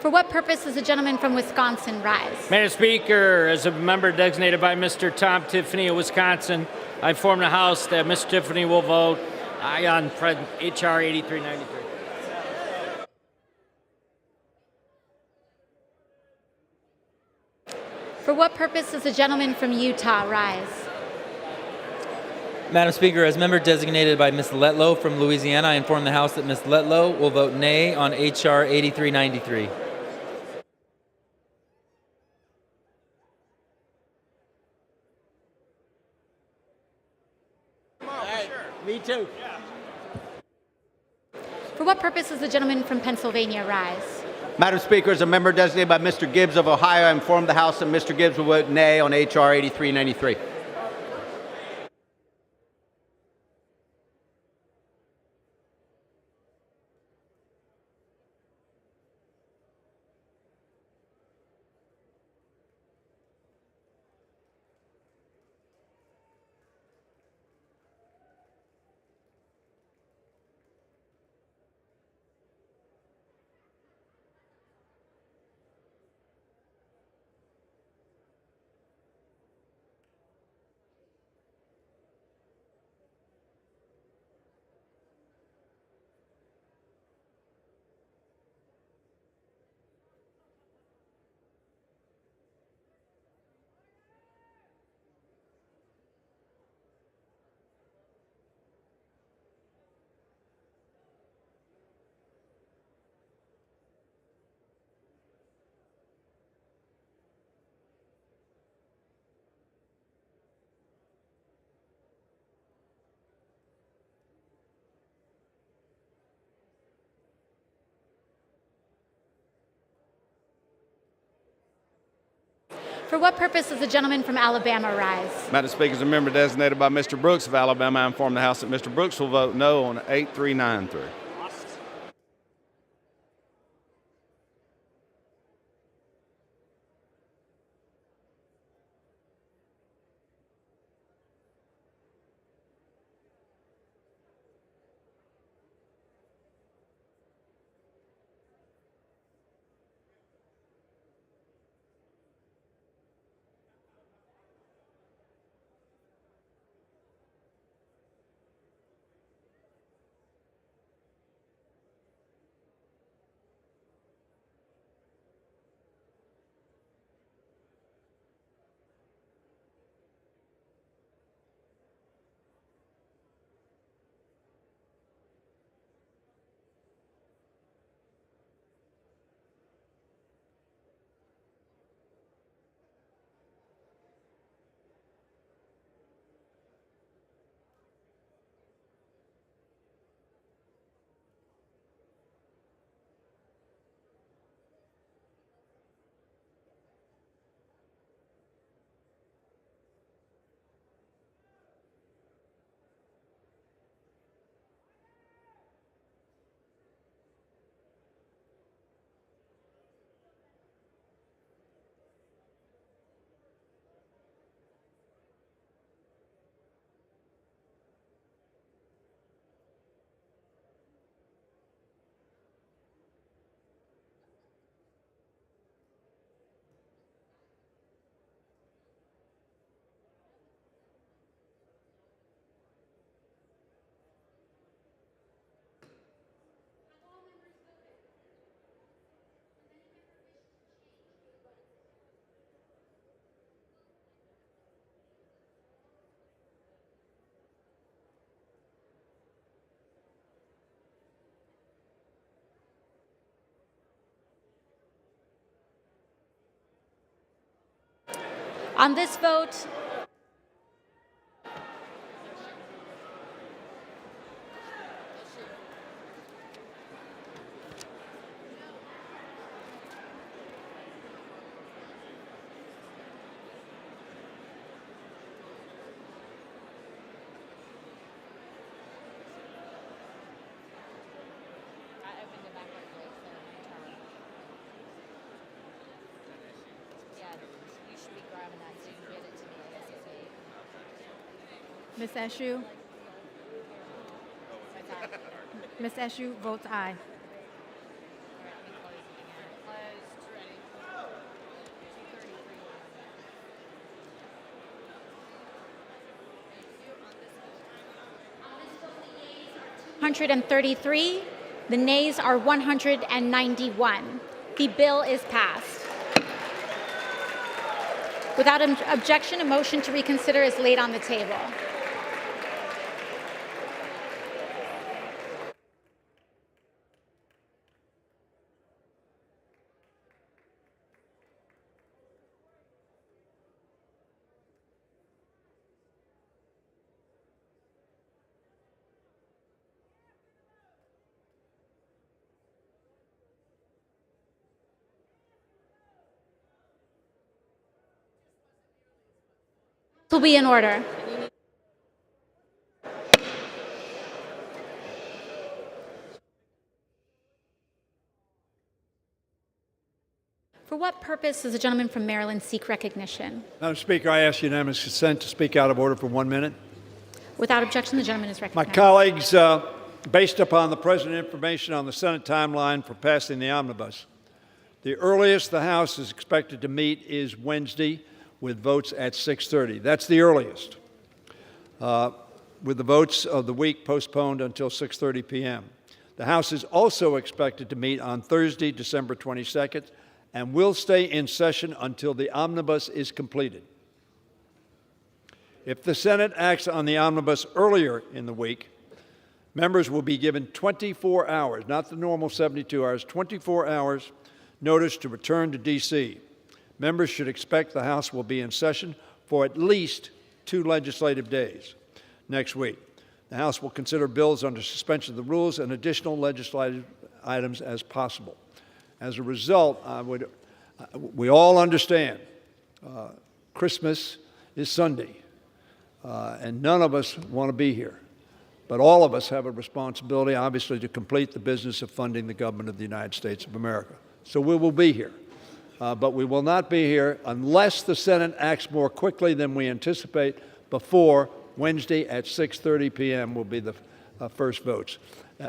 For what purpose does the gentleman from Wisconsin rise? Madam Speaker, as a member designated by Mr. Tom Tiffany of Wisconsin, I inform the House that Mr. Tiffany will vote aye on H.R. 8393. For what purpose does the gentleman from Utah rise? Madam Speaker, as member designated by Ms. Letlow from Louisiana, I inform the House that Ms. Letlow will vote nay on H.R. 8393. Me too. For what purpose does the gentleman from Pennsylvania rise? Madam Speaker, as a member designated by Mr. Gibbs of Ohio, I inform the House that Mr. Gibbs will vote nay on H.R. 8393. For what purpose does the gentleman from Alabama rise? Madam Speaker, as a member designated by Mr. Brooks of Alabama, I inform the House that Mr. Brooks will vote no on 8393. On this vote, Ms. Eshu? Ms. Eshu votes aye. Hundred and 33. The nays are 191. The bill is passed. Without objection, a motion to reconsider is laid on the table. Will be in order. For what purpose does the gentleman from Maryland seek recognition? Madam Speaker, I ask unanimous consent to speak out of order for 1 minute. Without objection, the gentleman is My recognized. colleagues, based upon the present information on the Senate timeline for passing the omnibus, the earliest the House is expected to meet is Wednesday with votes at 6:30. That's the earliest, with the votes of the week postponed until 6:30 p.m. The House is also expected to meet on Thursday, December 22nd, and will stay in session until the omnibus is completed. If the Senate acts on the omnibus earlier in the week, members will be given 24 hours, not the normal 72 hours, 24 hours notice to return to D.C. Members should expect the House will be in session for at least 2 legislative days next week. The House will consider bills under suspension of the rules and additional legislative items as possible. As a result, we all understand Christmas is Sunday, and none of us want to be here. But all of us have a responsibility, obviously, to complete the business of funding the government of the United States of America. So we will be here. But we will not be here unless the Senate acts more quickly than we anticipate before Wednesday at 6:30 p.m. will be the first votes.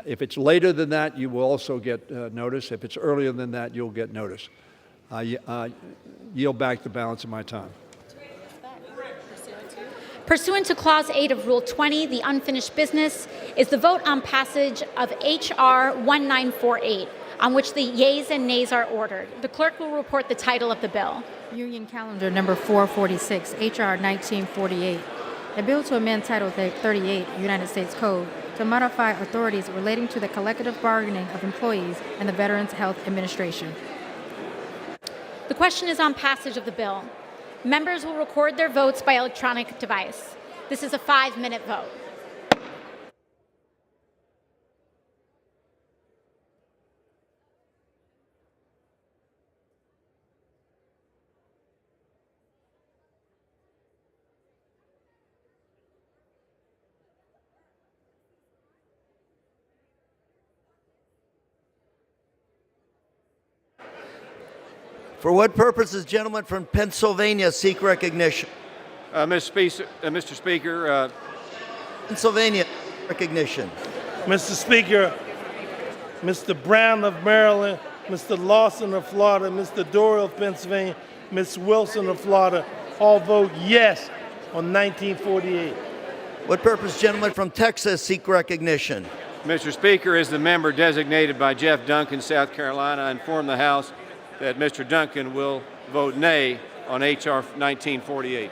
If it's later than that, you will also get notice. If it's earlier than that, you'll get notice. I yield back the balance of my time. Pursuant to Clause 8 of Rule 20, the unfinished business is the vote on passage of H.R. 1948, on which the yeas and nays are ordered. The clerk will report the title of the bill. Union Calendar Number 446, H.R. 1948, a bill to amend Title 38 United States Code to modify authorities relating to the collective bargaining of employees and the Veterans Health Administration. The question is on passage of the bill. Members will record their votes by electronic device. This is a 5-minute vote. For what purpose does the gentleman from Pennsylvania seek recognition? Mr. Speaker, Pennsylvania recognition. Mr. Speaker, Mr. Brown of Maryland, Mr. Lawson of Florida, Mr. Doyle of Pennsylvania, Ms. Wilson of Florida, all vote yes on 1948. What purpose, gentleman from Texas, seek recognition? Mr. Speaker, as the member designated by Jeff Duncan, South Carolina, I inform the House that Mr. Duncan will vote nay on H.R. 1948.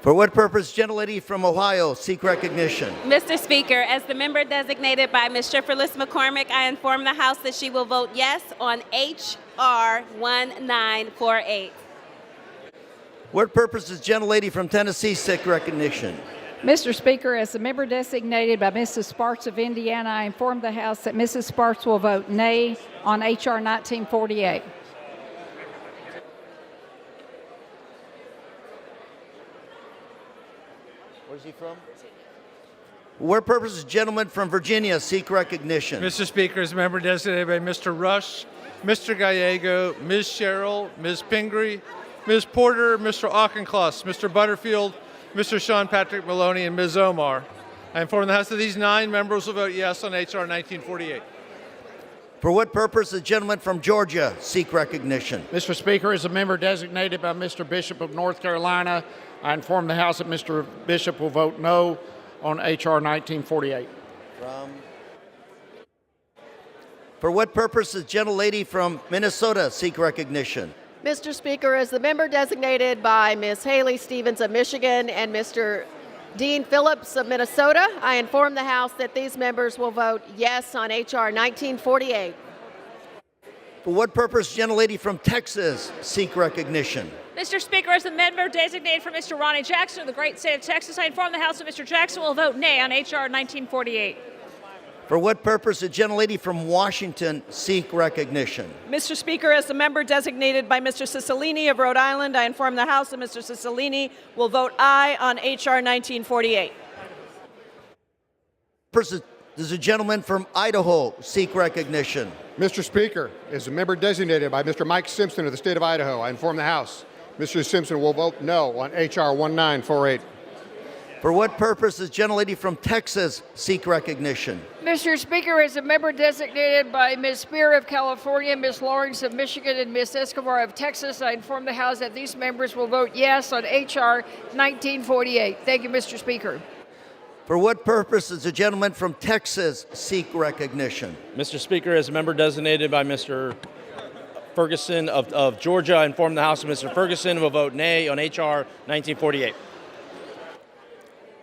For what purpose, gentlelady from Ohio, seek recognition? Mr. Speaker, as the member designated by Ms. Shifferless McCormick, I inform the House that she will vote yes on H.R. 1948. What purpose does gentlelady from Tennessee seek recognition? Mr. Speaker, as the member designated by Mrs. Sparks of Indiana, I inform the House that Mrs. Sparks will vote nay on H.R. 1948. Where's he from? What purpose does the gentleman from Virginia seek recognition? Mr. Speaker, as a member designated by Mr. Rush, Mr. Gallego, Ms. Sherrill, Ms. Pingree, Ms. Porter, Mr. Auchincloss, Mr. Butterfield, Mr. Sean Patrick Maloney, and Ms. Omar. I inform the House that these 9 members will vote yes on H.R. 1948. For what purpose does the gentleman from Georgia seek recognition? Mr. Speaker, as a member designated by Mr. Bishop of North Carolina, I inform the House that Mr. Bishop will vote no on H.R. 1948. For what purpose does the gentlelady from Minnesota seek recognition? Mr. Speaker, as the member designated by Ms. Haley Stevens of Michigan and Mr. Dean Phillips of Minnesota, I inform the House that these members will vote yes on H.R. 1948. For what purpose, gentlelady from Texas, seek recognition? Mr. Speaker, as the member designated for Mr. Ronnie Jackson of the great state of Texas, I inform the House that Mr. Jackson will vote nay on H.R. 1948. For what purpose the gentlelady from Washington seek recognition? Mr. Speaker, as the member designated by Mr. Cicilline of Rhode Island, I inform the House that Mr. Cicilline will vote aye on H.R. 1948. Does the gentleman from Idaho seek recognition? Mr. Speaker, as a member designated by Mr. Mike Simpson of the state of Idaho, I inform the House Mr. Simpson will vote no on H.R. 1948. For what purpose does gentlelady from Texas seek recognition? Mr. Speaker, as a member designated by Ms. Spear of California, Ms. Lawrence of Michigan, and Ms. Escobar of Texas, I inform the House that these members will vote yes on H.R. 1948. Thank you, Mr. Speaker. For what purpose does the gentleman from Texas seek recognition? Mr. Speaker, as a member designated by Mr. Ferguson of Georgia, I inform the House that Mr. Ferguson will vote nay on H.R. 1948.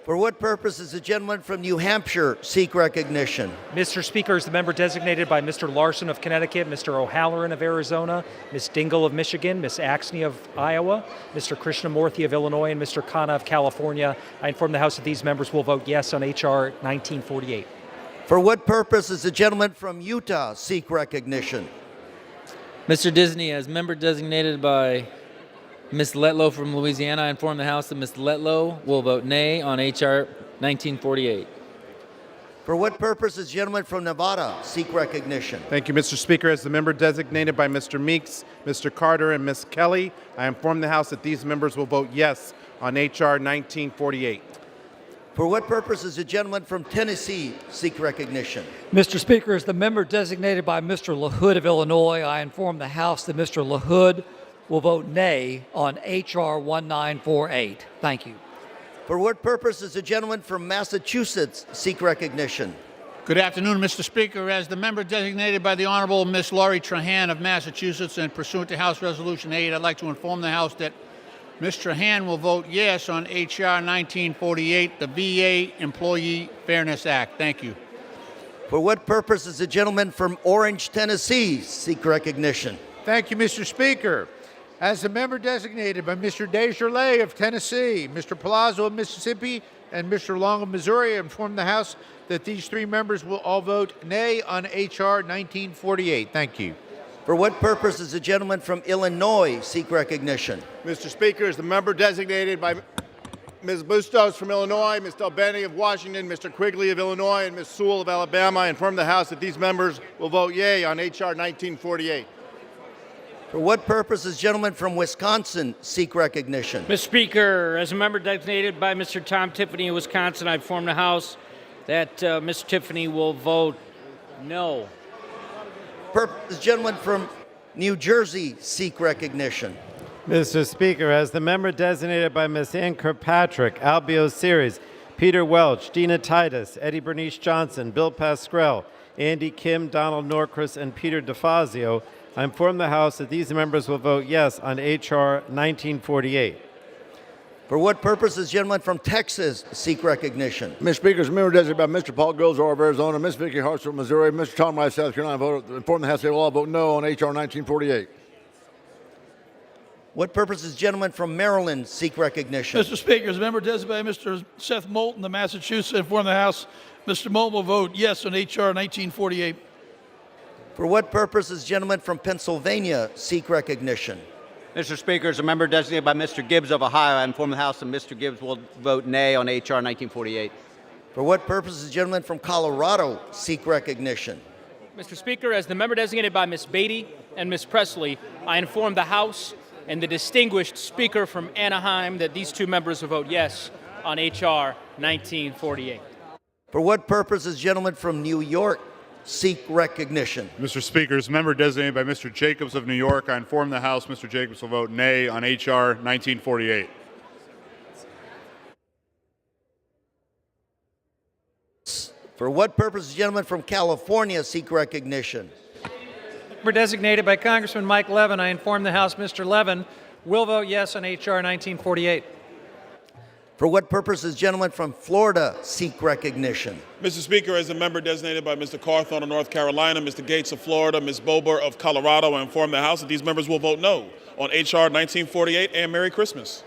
For what purpose does the gentleman from New Hampshire seek recognition? Mr. Speaker, as the member designated by Mr. Larson of Connecticut, Mr. O'Halloran of Arizona, Ms. Dingell of Michigan, Ms. Axney of Iowa, Mr. Krishnamurthy of Illinois, and Mr. Khanna of California, I inform the House that these members will vote yes on H.R. 1948. For what purpose does the gentleman from Utah seek recognition? Mr. Disney, as member designated by Ms. Letlow from Louisiana, I inform the House that Ms. Letlow will vote nay on H.R. 1948. For what purpose does the gentleman from Nevada seek recognition? Thank you, Mr. Speaker. As the member designated by Mr. Meeks, Mr. Carter, and Ms. Kelly, I inform the House that these members will vote yes on H.R. 1948. For what purpose does the gentleman from Tennessee seek recognition? Mr. Speaker, as the member designated by Mr. LaHood of Illinois, I inform the House that Mr. LaHood will vote nay on H.R. 1948. Thank you. For what purpose does the gentleman from Massachusetts seek recognition? Good afternoon, Mr. Speaker. As the member designated by the Honorable Miss Laurie Trahan of Massachusetts and pursuant to House Resolution 8, I'd like to inform the House that Ms. Trahan will vote yes on H.R. 1948, the VA Employee Fairness Act. Thank you. For what purpose does the gentleman from Orange, Tennessee seek recognition? Thank you, Mr. Speaker. As the member designated by Mr. Desjardins of Tennessee, Mr. Palazzo of Mississippi, and Mr. Long of Missouri, I inform the House that these three members will all vote nay on H.R. 1948. Thank you. For what purpose does the gentleman from Illinois seek recognition? Mr. Speaker, as the member designated by Ms. Bustos from Illinois, Ms. Delbeni of Washington, Mr. Quigley of Illinois, and Ms. Sewell of Alabama, I inform the House that these members will vote yea on H.R. 1948. For what purpose does the gentleman from Wisconsin seek recognition? Mr. Speaker, as a member designated by Mr. Tom Tiffany of Wisconsin, I inform the House that Mr. Tiffany will vote no. Does the gentleman from New Jersey seek recognition? Mr. Speaker, as the member designated by Ms. Ann Kirkpatrick, Albio Series, Peter Welch, Dina Titus, Eddie Bernice Johnson, Bill Pascrell, Andy Kim, Donald Norcross, and Peter DeFazio, I inform the House that these members will vote yes on H.R. 1948. For what purpose does the gentleman from Texas seek recognition? Mr. Speaker, as a member designated by Mr. Paul Gilzar of Arizona, Ms. Vicky Hartzell of Missouri, Mr. Tom Rice, South Carolina, inform the House they will all vote no on H.R. 1948. What purpose does the gentleman from Maryland seek recognition? Mr. Speaker, as a member designated by Mr. Seth Moulton of Massachusetts, I inform the House Mr. Moulton will vote yes on H.R. 1948. For what purpose does the gentleman from Pennsylvania seek recognition? Mr. Speaker, as a member designated by Mr. Gibbs of Ohio, I inform the House that Mr. Gibbs will vote nay on H.R. 1948. For what purpose does the gentleman from Colorado seek recognition? Mr. Speaker, as the member designated by Ms. Beatty and Ms. Presley, I inform the House and the distinguished speaker from Anaheim that these two members will vote yes on H.R. 1948. For what purpose does the gentleman from New York seek recognition? Mr. Speaker, as member designated by Mr. Jacobs of New York, I inform the House Mr. Jacobs will vote nay on H.R. 1948. For what purpose does the gentleman from California seek recognition? Member designated by Congressman Mike Levin, I inform the House Mr. Levin will vote yes on H.R. 1948. For what purpose does the gentleman from Florida seek recognition? Mr. Speaker, as a member designated by Mr. Carthon of North Carolina, Mr. Gates of Florida, Ms. Bober of Colorado, I inform the House that these members will vote no on H.R. 1948 and Merry Christmas.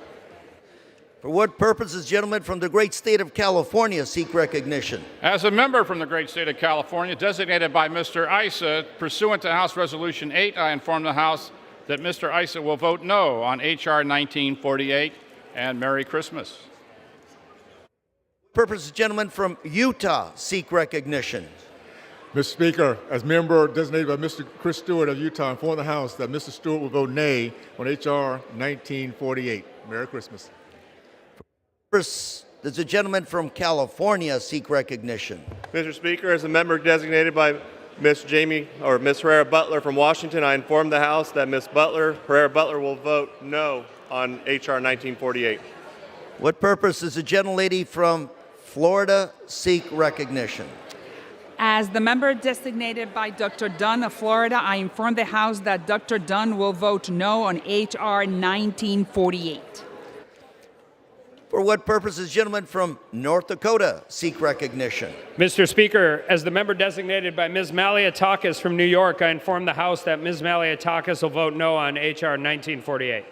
For what purpose does the gentleman from the great state of California seek recognition? As a member from the great state of California, designated by Mr. Issa, pursuant to House Resolution 8, I inform the House that Mr. Issa will vote no on H.R. 1948, and Merry Christmas. Purpose does the gentleman from Utah seek recognition? Mr. Speaker, as member designated by Mr. Chris Stewart of Utah, I inform the House that Mr. Stewart will vote nay on H.R. 1948. Merry Christmas. Purpose does the gentleman from California seek recognition? Mr. Speaker, as a member designated by Miss Herrera Butler from Washington, I inform the House that Miss Herrera Butler will vote no on H.R. 1948. What purpose does the gentlelady from Florida seek recognition? As the member designated by Dr. Dunn of Florida, I inform the House that Dr. Dunn will vote no on H.R. 1948. For what purpose does the gentleman from North Dakota seek recognition? Mr. Speaker, as the member designated by Ms. Malliotakis from New York, I inform the House that Ms. Malliotakis will vote no on H.R. 1948.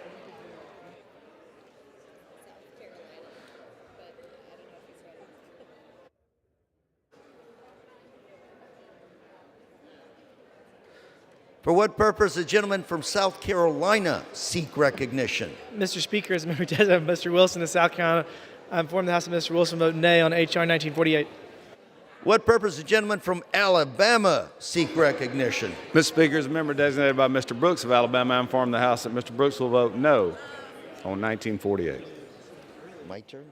For what purpose does the gentleman from South Carolina seek recognition? Mr. Speaker, as a member designated by Mr. Wilson of South Carolina, I inform the House that Mr. Wilson vote nay on H.R. 1948. What purpose does the gentleman from Alabama seek recognition? Mr. Speaker, as a member designated by Mr. Brooks of Alabama, I inform the House that Mr. Brooks will vote no on 1948. My turn.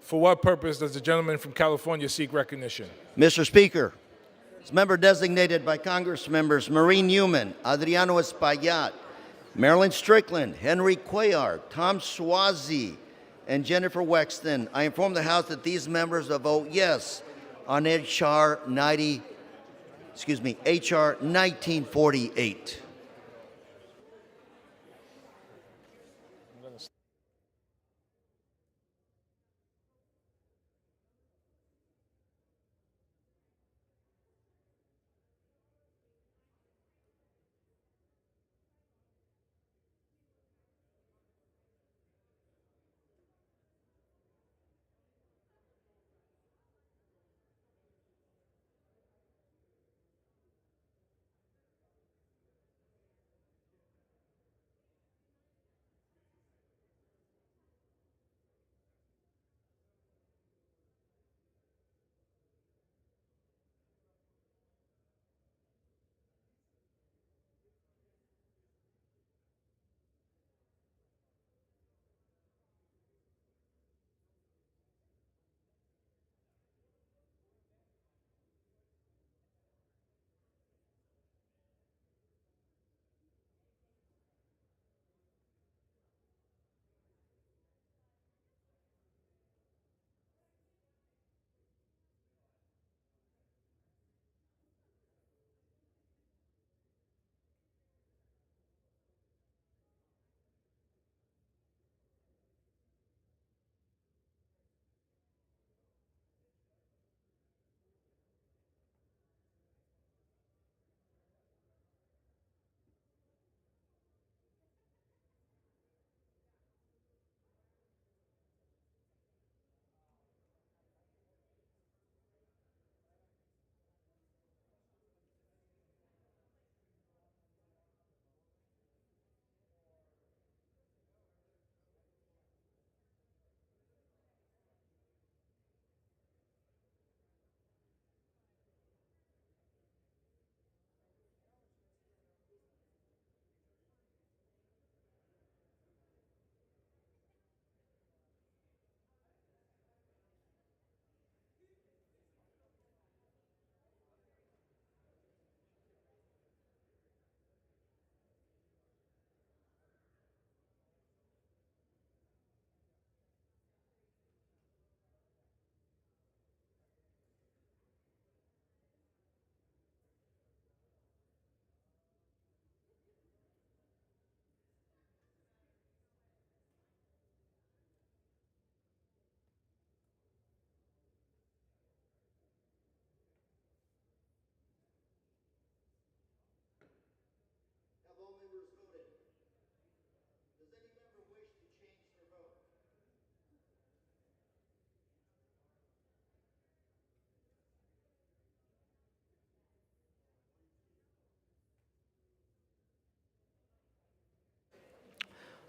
For what purpose does the gentleman from California seek recognition? Mr. Speaker, as member designated by Congress members Maureen Newman, Adriano Espaillat, Marilyn Strickland, Henry Cuellar, Tom Suozzi, and Jennifer Wexton, I inform the House that these members will vote yes on H.R. 1948.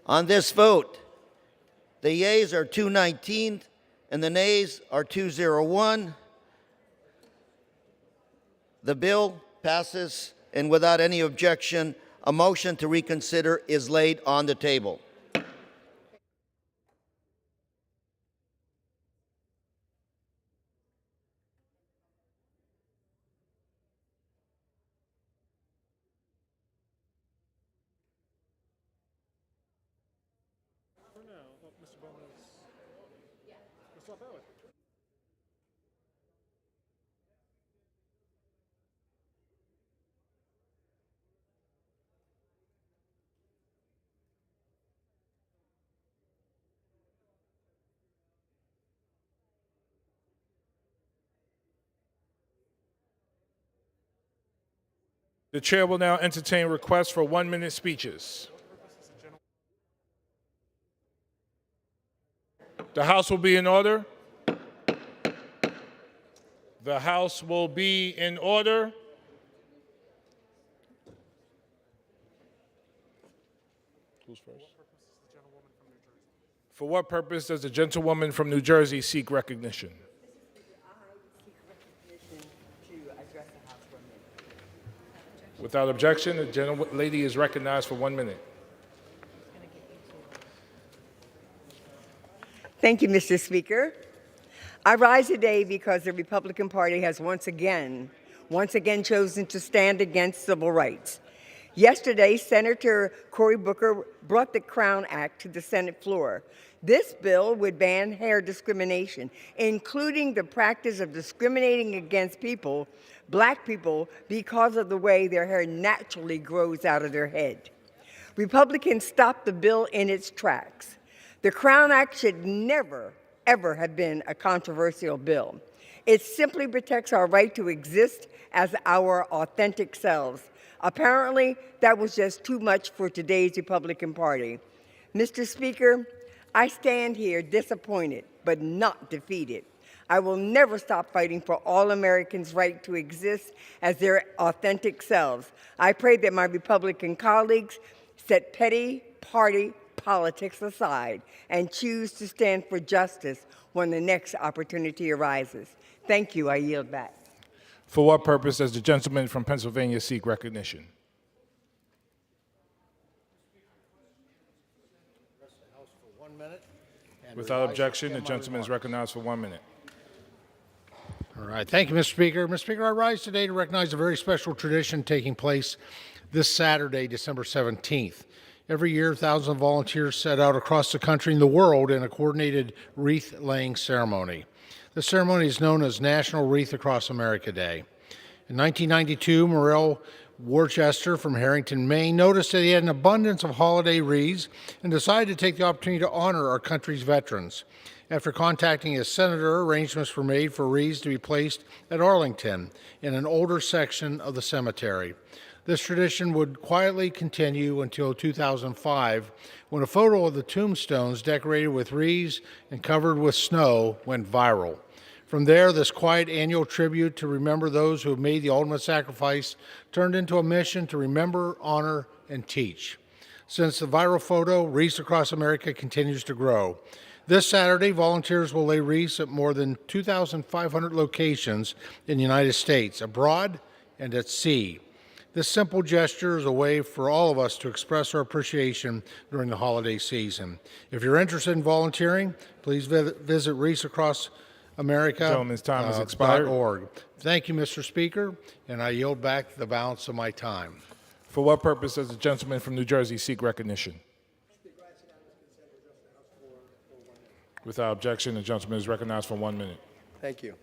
On this vote, the yeas are 219 and the nays are 201. The bill passes, and without any objection, a motion to reconsider is laid on the table. The chair will now entertain requests for 1-minute speeches. The House will be in order. The House will be in order. Who's first? For what purpose does the gentlewoman from New Jersey seek recognition? Without objection, the gentlelady is recognized for 1 minute. Thank you, Mr. Speaker. I rise today because the Republican Party has once again chosen to stand against civil rights. Yesterday, Senator Cory Booker brought the Crown Act to the Senate floor. This bill would ban hair discrimination, including the practice of discriminating against people, Black people, because of the way their hair naturally grows out of their head. Republicans stopped the bill in its tracks. The Crown Act should never, ever have been a controversial bill. It simply protects our right to exist as our authentic selves. Apparently, that was just too much for today's Republican Party. Mr. Speaker, I stand here disappointed, but not defeated. I will never stop fighting for all Americans' right to exist as their authentic selves. I pray that my Republican colleagues set petty party politics aside and choose to stand for justice when the next opportunity arises. Thank you. I yield back. For what purpose does the gentleman from Pennsylvania seek recognition? Without objection, the gentleman is recognized for 1 minute. All right. Thank you, Mr. Speaker. Mr. Speaker, I rise today to recognize a very special tradition taking place this Saturday, December 17th. Every year, thousands of volunteers set out across the country and the world in a coordinated wreath-laying ceremony. The ceremony is known as National Wreath Across America Day. In 1992, Morrell Worcester from Harrington, Maine, noticed that he had an abundance of holiday wreaths and decided to take the opportunity to honor our country's veterans. After contacting his senator, arrangements were made for wreaths to be placed at Arlington in an older section of the cemetery. This tradition would quietly continue until 2005, when a photo of the tombstones decorated with wreaths and covered with snow went viral. From there, this quiet annual tribute to remember those who have made the ultimate sacrifice turned into a mission to remember, honor, and teach. Since the viral photo, Wreaths Across America continues to grow. This Saturday, volunteers will lay wreaths at more than 2,500 locations in the United States, abroad and at sea. This simple gesture is a way for all of us to express our appreciation during the holiday season. If you're interested in volunteering, please visit Wreaths Across America. Gentleman's time has expired. .org. Thank you, Mr. Speaker, and I yield back the balance of my time. For what purpose does the gentleman from New Jersey seek recognition? Without objection, the gentleman is recognized for 1 minute. Thank you.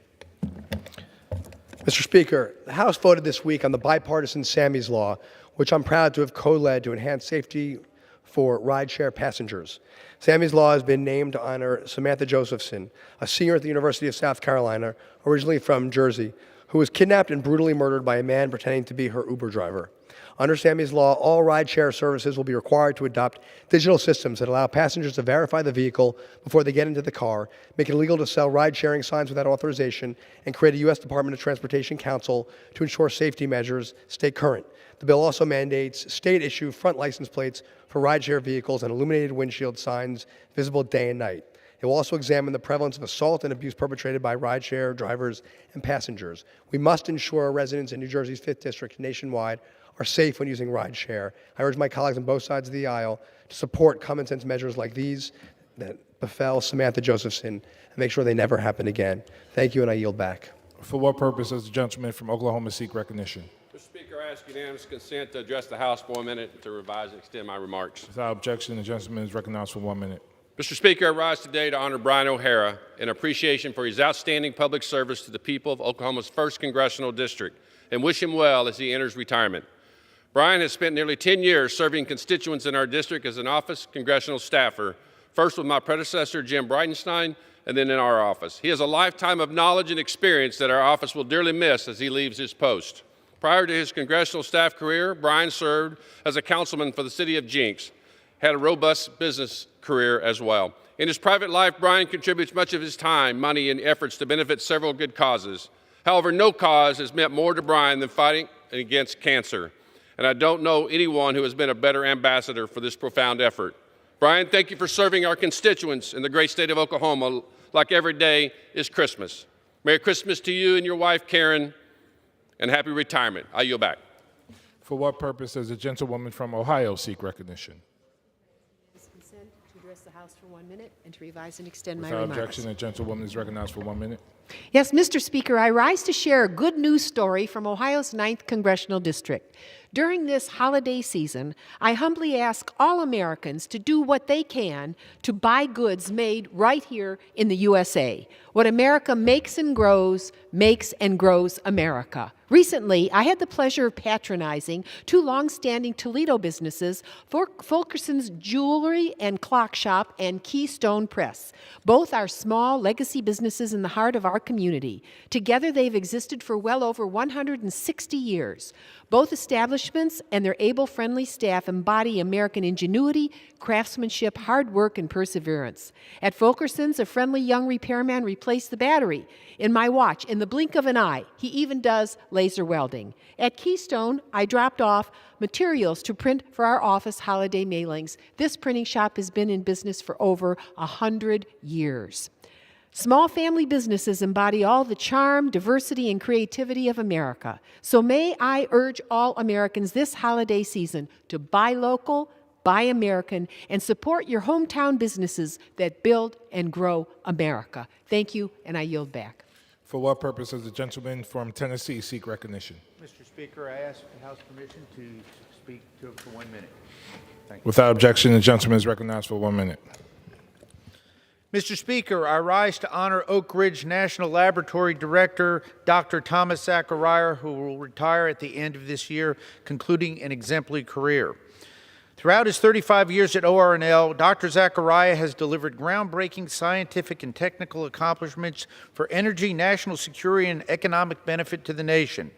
Mr. Speaker, the House voted this week on the bipartisan Sammy's Law, which I'm proud to have co-led to enhance safety for rideshare passengers. Sammy's Law has been named to honor Samantha Josephson, a senior at the University of South Carolina, originally from Jersey, who was kidnapped and brutally murdered by a man pretending to be her Uber driver. Under Sammy's law, all rideshare services will be required to adopt digital systems that allow passengers to verify the vehicle before they get into the car, make it illegal to sell ride-sharing signs without authorization, and create a U.S. Department of Transportation Council to ensure safety measures stay current. The bill also mandates state-issue front license plates for rideshare vehicles and illuminated windshield signs visible day and night. It will also examine the prevalence of assault and abuse perpetrated by rideshare drivers and passengers. We must ensure residents in New Jersey's 5th District nationwide are safe when using rideshare. I urge my colleagues on both sides of the aisle to support common sense measures like these that befell Samantha Josephson and make sure they never happen again. Thank you, and I yield back. For what purpose does the gentleman from Oklahoma seek recognition? Mr. Speaker, I ask unanimous consent to address the House for 1 minute to revise and extend my remarks. Without objection, the gentleman is recognized for 1 minute. Mr. Speaker, I rise today to honor Brian O'Hara in appreciation for his outstanding public service to the people of Oklahoma's 1st Congressional District and wish him well as he enters retirement. Brian has spent nearly 10 years serving constituents in our district as an office congressional staffer, first with my predecessor, Jim Breitenstein, and then in our office. He has a lifetime of knowledge and experience that our office will dearly miss as he leaves his post. Prior to his congressional staff career, Brian served as a councilman for the city of Jenks, had a robust business career as well. In his private life, Brian contributes much of his time, money, and efforts to benefit several good causes. However, no cause has meant more to Brian than fighting against cancer. And I don't know anyone who has been a better ambassador for this profound effort. Brian, thank you for serving our constituents in the great state of Oklahoma like every day is Christmas. Merry Christmas to you and your wife, Karen, and happy retirement. I yield back. For what purpose does the gentlewoman from Ohio seek recognition? Consent to address the House for 1 minute and to revise and extend my Without remarks. objection, the gentlewoman is recognized for 1 minute. Yes, Mr. Speaker, I rise to share a good news story from Ohio's 9th Congressional District. During this holiday season, I humbly ask all Americans to do what they can to buy goods made right here in the USA. What America makes and grows America. Recently, I had the pleasure of patronizing two long-standing Toledo businesses, Fulkerson's Jewelry and Clock Shop and Keystone Press. Both are small legacy businesses in the heart of our community. Together, they've existed for well over 160 years. Both establishments and their able-friendly staff embody American ingenuity, craftsmanship, hard work, and perseverance. At Fulkerson's, a friendly young repairman replaced the battery in my watch in the blink of an eye. He even does laser welding. At Keystone, I dropped off materials to print for our office holiday mailings. This printing shop has been in business for over 100 years. Small family businesses embody all the charm, diversity, and creativity of America. So may I urge all Americans this holiday season to buy local, buy American, and support your hometown businesses that build and grow America. Thank you, and I yield back. For what purpose does the gentleman from Tennessee seek recognition? Mr. Speaker, I ask the House permission to speak to it for 1 minute. Thank you. Without objection, the gentleman is recognized for 1 minute. Mr. Speaker, I rise to honor Oak Ridge National Laboratory Director, Dr. Thomas Zachariah, who will retire at the end of this year, concluding an exemplary career. Throughout his 35 years at ORNL, Dr. Zachariah has delivered groundbreaking scientific and technical accomplishments for energy, national security, and economic benefit to the nation.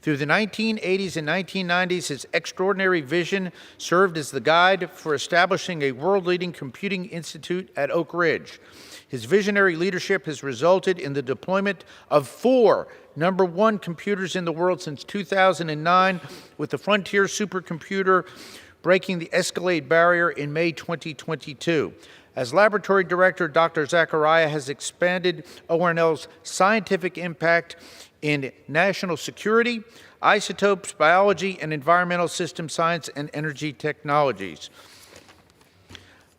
Through the 1980s and 1990s, his extraordinary vision served as the guide for establishing a world-leading computing institute at Oak Ridge. His visionary leadership has resulted in the deployment of 4 #1 computers in the world since 2009, with the Frontier supercomputer breaking the Escalade barrier in May 2022. As laboratory director, Dr. Zachariah has expanded ORNL's scientific impact in national security, isotopes, biology, and environmental system science and energy technologies.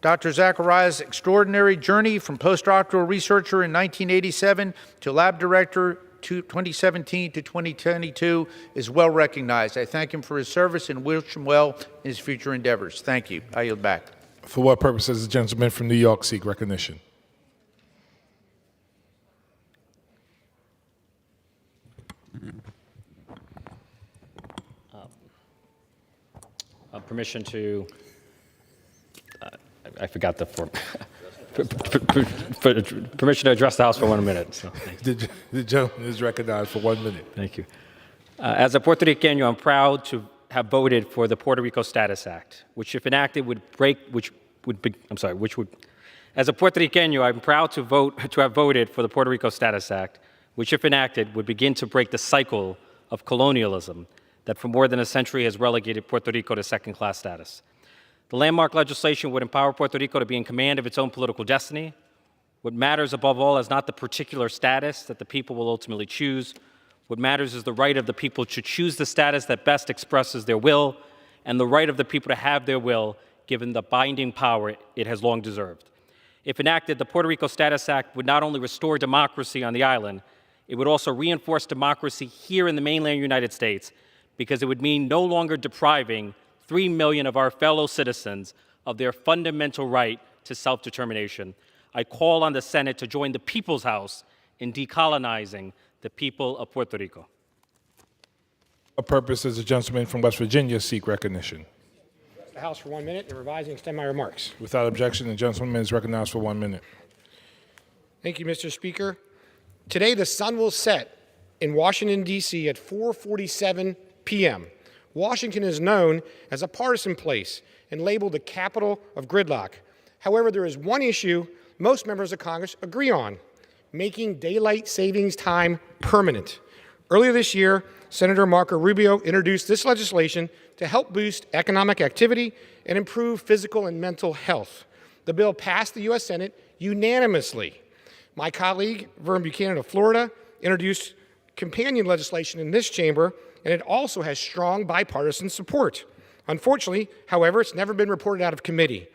Dr. Zachariah's extraordinary journey from postdoctoral researcher in 1987 to lab director 2017 to 2022 is well recognized. I thank him for his service and wish him well in his future endeavors. Thank you. I yield back. For what purpose does the gentleman from New York seek recognition? Permission to, I forgot the form. Permission to address the House for 1 minute. So, The gentleman is recognized for 1 minute. thank you. As a Puerto Rican, I'm proud to have voted for the Puerto Rico Status Act, which, if enacted, would break, as a Puerto Rican, I'm proud to have voted for the Puerto Rico Status Act, which, if enacted, would begin to break the cycle of colonialism that for more than a century has relegated Puerto Rico to second-class status. The landmark legislation would empower Puerto Rico to be in command of its own political destiny. What matters above all is not the particular status that the people will ultimately choose. What matters is the right of the people to choose the status that best expresses their will, and the right of the people to have their will given the binding power it has long deserved. If enacted, the Puerto Rico Status Act would not only restore democracy on the island, it would also reinforce democracy here in the mainland United States, because it would mean no longer depriving 3 million of our fellow citizens of their fundamental right to self-determination. I call on the Senate to join the People's House in decolonizing the people of Puerto Rico. What purpose does the gentleman from West Virginia seek recognition? The House for 1 minute and revise and extend my remarks. Without objection, the gentleman is recognized for 1 minute. Thank you, Mr. Speaker. Today, the sun will set in Washington, D.C. at 4:47 p.m. Washington is known as a partisan place and labeled the capital of gridlock. However, there is one issue most members of Congress agree on: making daylight savings time permanent. Earlier this year, Senator Marco Rubio introduced this legislation to help boost economic activity and improve physical and mental health. The bill passed the U.S. Senate unanimously. My colleague, Vern Buchanan of Florida, introduced companion legislation in this chamber, and it also has strong bipartisan support. Unfortunately, however, it's never been reported out of committee.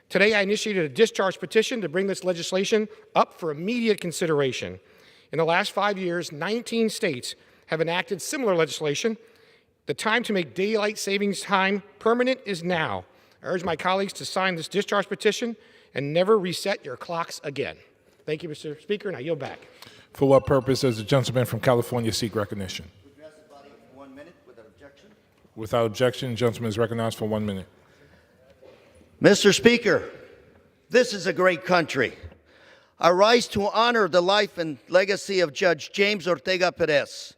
Today, I initiated a discharge petition to bring this legislation up for immediate consideration. In the last 5 years, 19 states have enacted similar legislation. The time to make daylight savings time permanent is now. I urge my colleagues to sign this discharge petition and never reset your clocks again. Thank you, Mr. Speaker, and I yield back. For what purpose does the gentleman from California seek recognition? Address the body for 1 minute without objection. Without objection, the gentleman is recognized for 1 minute. Mr. Speaker, this is a great country. I rise to honor the life and legacy of Judge James Ortega Perez,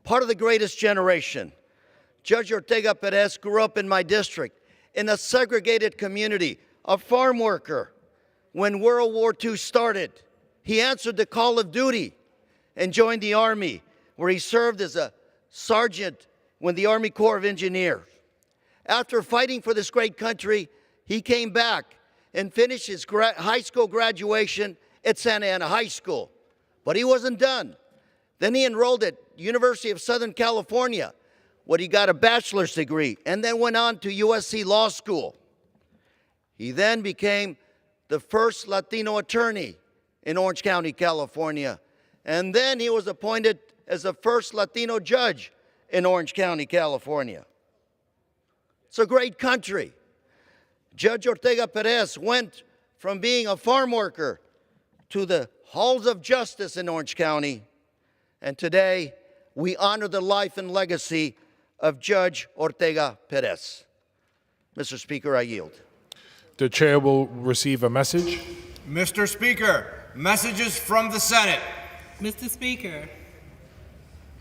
part of the greatest generation. Judge Ortega Perez grew up in my district in a segregated community, a farm worker. When World War II started, he answered the call of duty and joined the Army, where he served as a sergeant with the Army Corps of Engineers. After fighting for this great country, he came back and finished his high school graduation at Santa Ana High School. But he wasn't done. Then he enrolled at University of Southern California, where he got a bachelor's degree, and then went on to USC Law School. He then became the first Latino attorney in Orange County, California. And then he was appointed as the first Latino judge in Orange County, California. It's a great country. Judge Ortega Perez went from being a farm worker to the halls of justice in Orange County. And today, we honor the life and legacy of Judge Ortega Perez. Mr. Speaker, I yield. The chair will receive a message. Mr. Speaker, messages from the Senate. Mr. Speaker,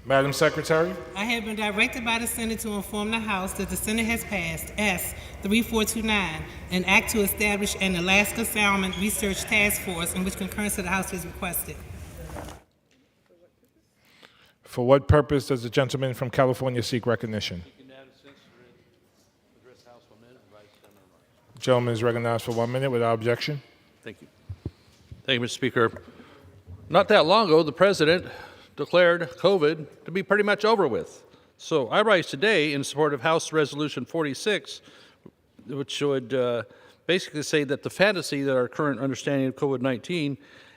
Madam Secretary. I have been directed by the Senate to inform the House that the Senate has passed S-3429, an act to establish an Alaska Salmon Research Task Force in which concurrence of the House is requested. For what purpose does the gentleman from California seek recognition? The gentleman is recognized for 1 minute without objection. Thank you. Thank you, Mr. Speaker. Not that long ago, the President declared COVID to be pretty much over with. So I rise today in support of House Resolution 46, which would basically say that the fantasy that our current understanding of COVID-19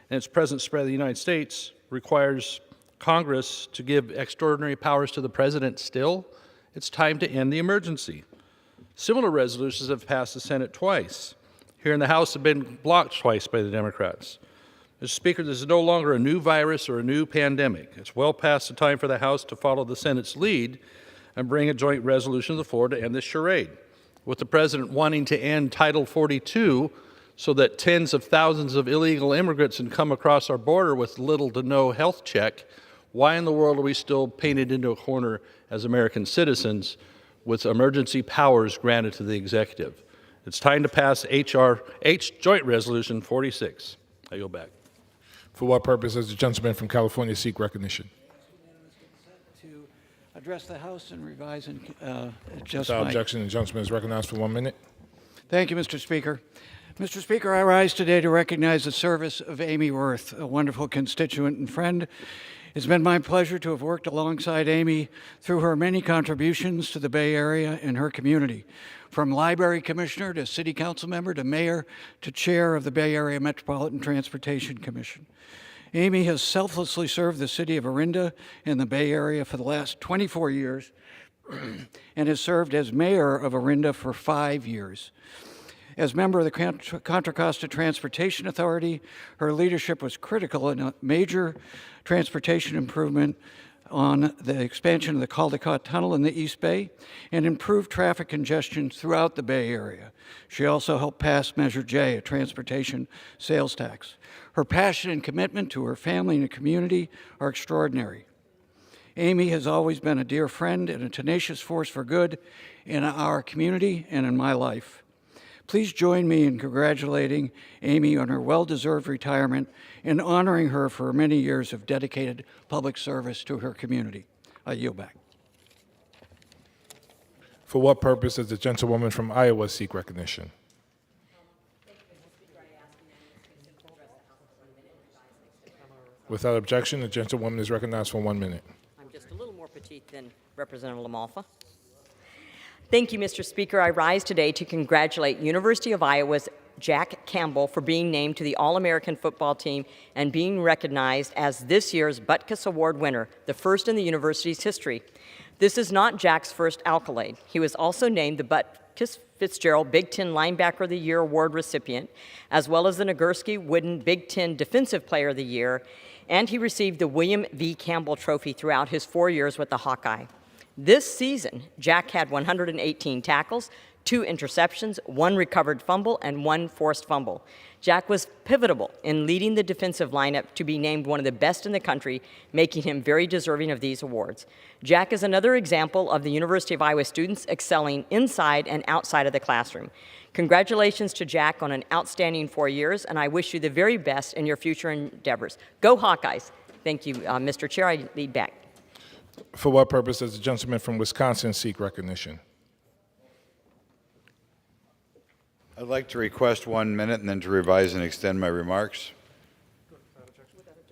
and its present spread of the United States requires Congress to give extraordinary powers to the President still. It's time to end the emergency. Similar resolutions have passed the Senate twice. Here in the House have been blocked twice by the Democrats. Mr. Speaker, this is no longer a new virus or a new pandemic. It's well past the time for the House to follow the Senate's lead and bring a joint resolution to the floor to end this charade. With the President wanting to end Title 42 so that tens of thousands of illegal immigrants can come across our border with little to no health check, why in the world are we still painted into a corner as American citizens with emergency powers granted to the executive? It's time to pass Joint Resolution 46. I yield back. For what purpose does the gentleman from California seek recognition? To address the House and revise and adjust Without my... objection, the gentleman is recognized for 1 minute. Thank you, Mr. Speaker. Mr. Speaker, I rise today to recognize the service of Amy Worth, a wonderful constituent and friend. It's been my pleasure to have worked alongside Amy through her many contributions to the Bay Area and her community, from library commissioner to city council member to mayor to chair of the Bay Area Metropolitan Transportation Commission. Amy has selflessly served the city of Orinda and the Bay Area for the last 24 years and has served as mayor of Orinda for 5 years. As member of the Contra Costa Transportation Authority, her leadership was critical in a major transportation improvement on the expansion of the Caldecott Tunnel in the East Bay and improved traffic congestion throughout the Bay Area. She also helped pass Measure J, a transportation sales tax. Her passion and commitment to her family and community are extraordinary. Amy has always been a dear friend and a tenacious force for good in our community and in my life. Please join me in congratulating Amy on her well-deserved retirement and honoring her for many years of dedicated public service to her community. I yield back. For what purpose does the gentlewoman from Iowa seek recognition? Without objection, the gentlewoman is recognized for 1 minute. I'm just a little more petite than Representative Lamalfa. Thank you, Mr. Speaker. I rise today to congratulate University of Iowa's Jack Campbell for being named to the All-American football team and being recognized as this year's Butkus Award winner, the first in the university's history. This is not Jack's first accolade. He was also named the Butkus Fitzgerald Big Ten Linebacker of the Year Award recipient, as well as the Nagurski Wooden Big Ten Defensive Player of the Year, and he received the William V. Campbell Trophy throughout his 4 years with the Hawkeye. This season, Jack had 118 tackles, 2 interceptions, 1 recovered fumble, and 1 forced fumble. Jack was pivotal in leading the defensive lineup to be named one of the best in the country, making him very deserving of these awards. Jack is another example of the University of Iowa students excelling inside and outside of the classroom. Congratulations to Jack on an outstanding 4 years, and I wish you the very best in your future endeavors. Go Hawkeyes. Thank you, Mr. Chair. I lead back. For what purpose does the gentleman from Wisconsin seek recognition? I'd like to request 1 minute and then to revise and extend my remarks.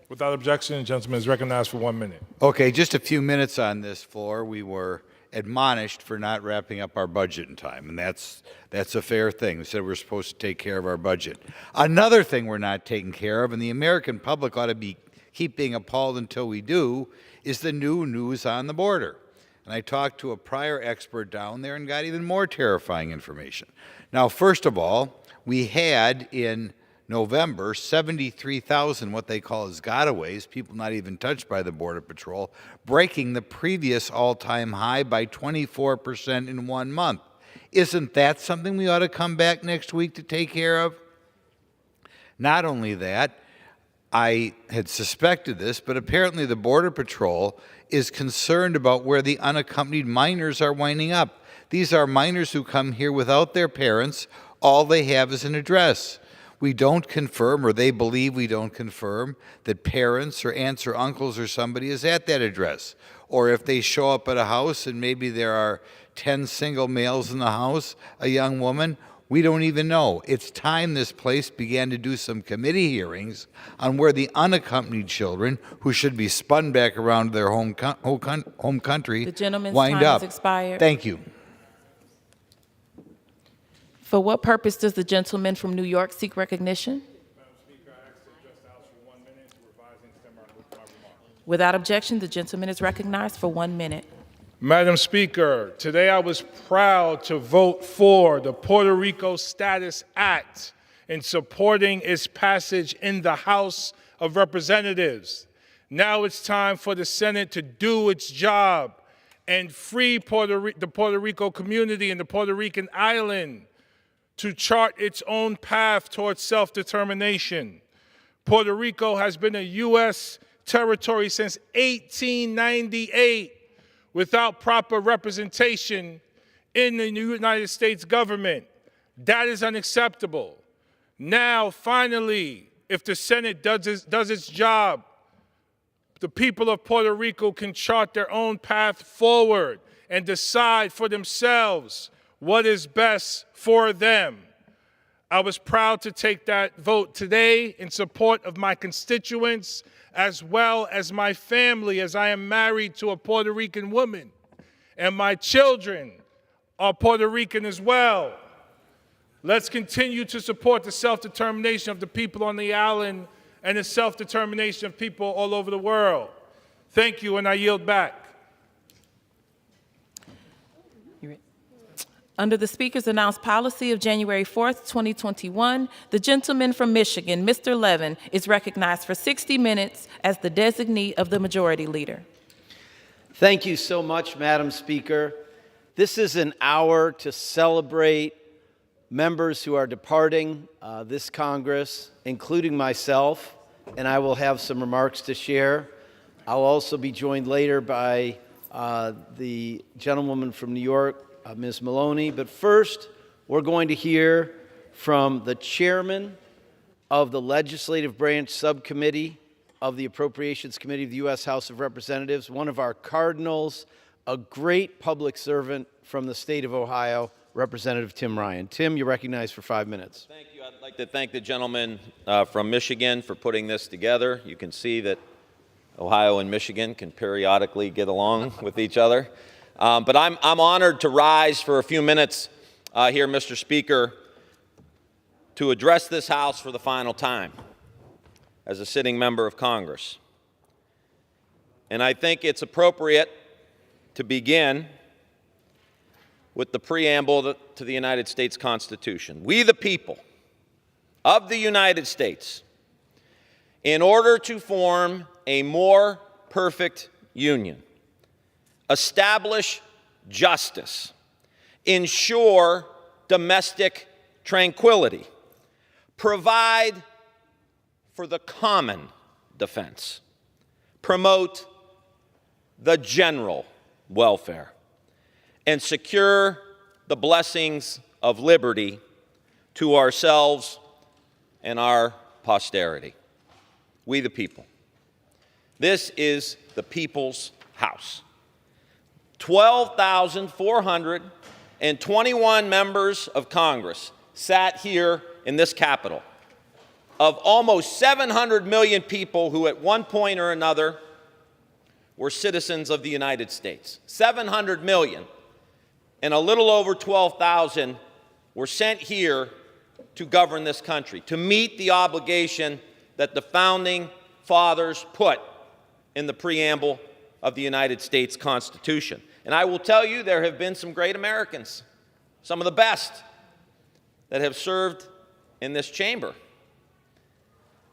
Without objection, the gentleman is recognized for 1 minute. Okay, just a few minutes on this floor. We were admonished for not wrapping up our budget in time, and that's a fair thing. We said we're supposed to take care of our budget. Another thing we're not taking care of, and the American public ought to keep being appalled until we do, is the new news on the border. And I talked to a prior expert down there and got even more terrifying information. Now, first of all, we had in November 73,000 what they call as gotaways, people not even touched by the Border Patrol, breaking the previous all-time high by 24% in 1 month. Isn't that something we ought to come back next week to take care of? Not only that, I had suspected this, but apparently the Border Patrol is concerned about where the unaccompanied minors are winding up. These are minors who come here without their parents. All they have is an address. We don't confirm, or they believe we don't confirm, that parents or aunts or uncles or somebody is at that address. Or if they show up at a house and maybe there are 10 single males in the house, a young woman, we don't even know. It's time this place began to do some committee hearings on where the unaccompanied children, who should be spun back around to their home country, the gentleman's wind time up. has expired. Thank you. For what purpose does the gentleman from New York seek recognition? Without objection, the gentleman is recognized for 1 minute. Madam Speaker, today I was proud to vote for the Puerto Rico Status Act in supporting its passage in the House of Representatives. Now it's time for the Senate to do its job and free the Puerto Rico community and the Puerto Rican island to chart its own path towards self-determination. Puerto Rico has been a U.S. territory since 1898 without proper representation in the United States government. That is unacceptable. Now, finally, if the Senate does its job, the people of Puerto Rico can chart their own path forward and decide for themselves what is best for them. I was proud to take that vote today in support of my constituents as well as my family, as I am married to a Puerto Rican woman, and my children are Puerto Rican as well. Let's continue to support the self-determination of the people on the island and the self-determination of people all over the world. Thank you, and I yield back. Under the Speaker's announced policy of January 4th, 2021, the gentleman from Michigan, Mr. Levin, is recognized for 60 minutes as the designee of the Majority Leader. Thank you so much, Madam Speaker. This is an hour to celebrate members who are departing this Congress, including myself, and I will have some remarks to share. I'll also be joined later by the gentlewoman from New York, Ms. Maloney. But first, we're going to hear from the chairman of the Legislative Branch Subcommittee of the Appropriations Committee of the U.S. House of Representatives, one of our cardinals, a great public servant from the state of Ohio, Representative Tim Ryan. Tim, you're recognized for 5 minutes. Thank you. I'd like to thank the gentleman from Michigan for putting this together. You can see that Ohio and Michigan can periodically get along with each other. But I'm honored to rise for a few minutes here, Mr. Speaker, to address this House for the final time as a sitting member of Congress. And I think it's appropriate to begin with the preamble to the United States Constitution. We, the people of the United States, in order to form a more perfect union, establish justice, ensure domestic tranquility, provide for the common defense, promote the general welfare, and secure the blessings of liberty to ourselves and our posterity. We the people. This is the people's house. 12,421 members of Congress sat here in this Capitol. Of almost 700 million people who at one point or another were citizens of the United States. 700 million, and a little over 12,000 were sent here to govern this country, to meet the obligation that the Founding Fathers put in the preamble of the United States Constitution. And I will tell you, there have been some great Americans, some of the best, that have served in this chamber.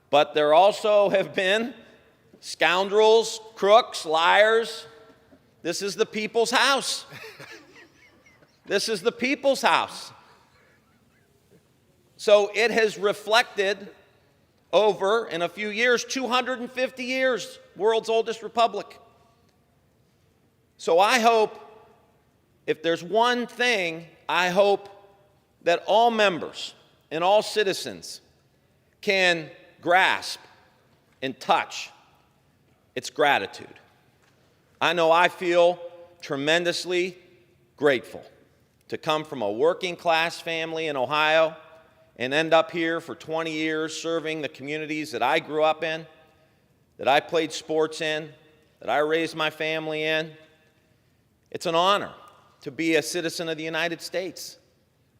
But there also have been scoundrels, crooks, liars. This is the people's house. This is the people's house. So it has reflected over, in a few years, 250 years, world's oldest republic. So I hope, if there's one thing, I hope that all members and all citizens can grasp and touch. It's gratitude. I know I feel tremendously grateful to come from a working class family in Ohio and end up here for 20 years serving the communities that I grew up in, that I played sports in, that I raised my family in. It's an honor to be a citizen of the United States.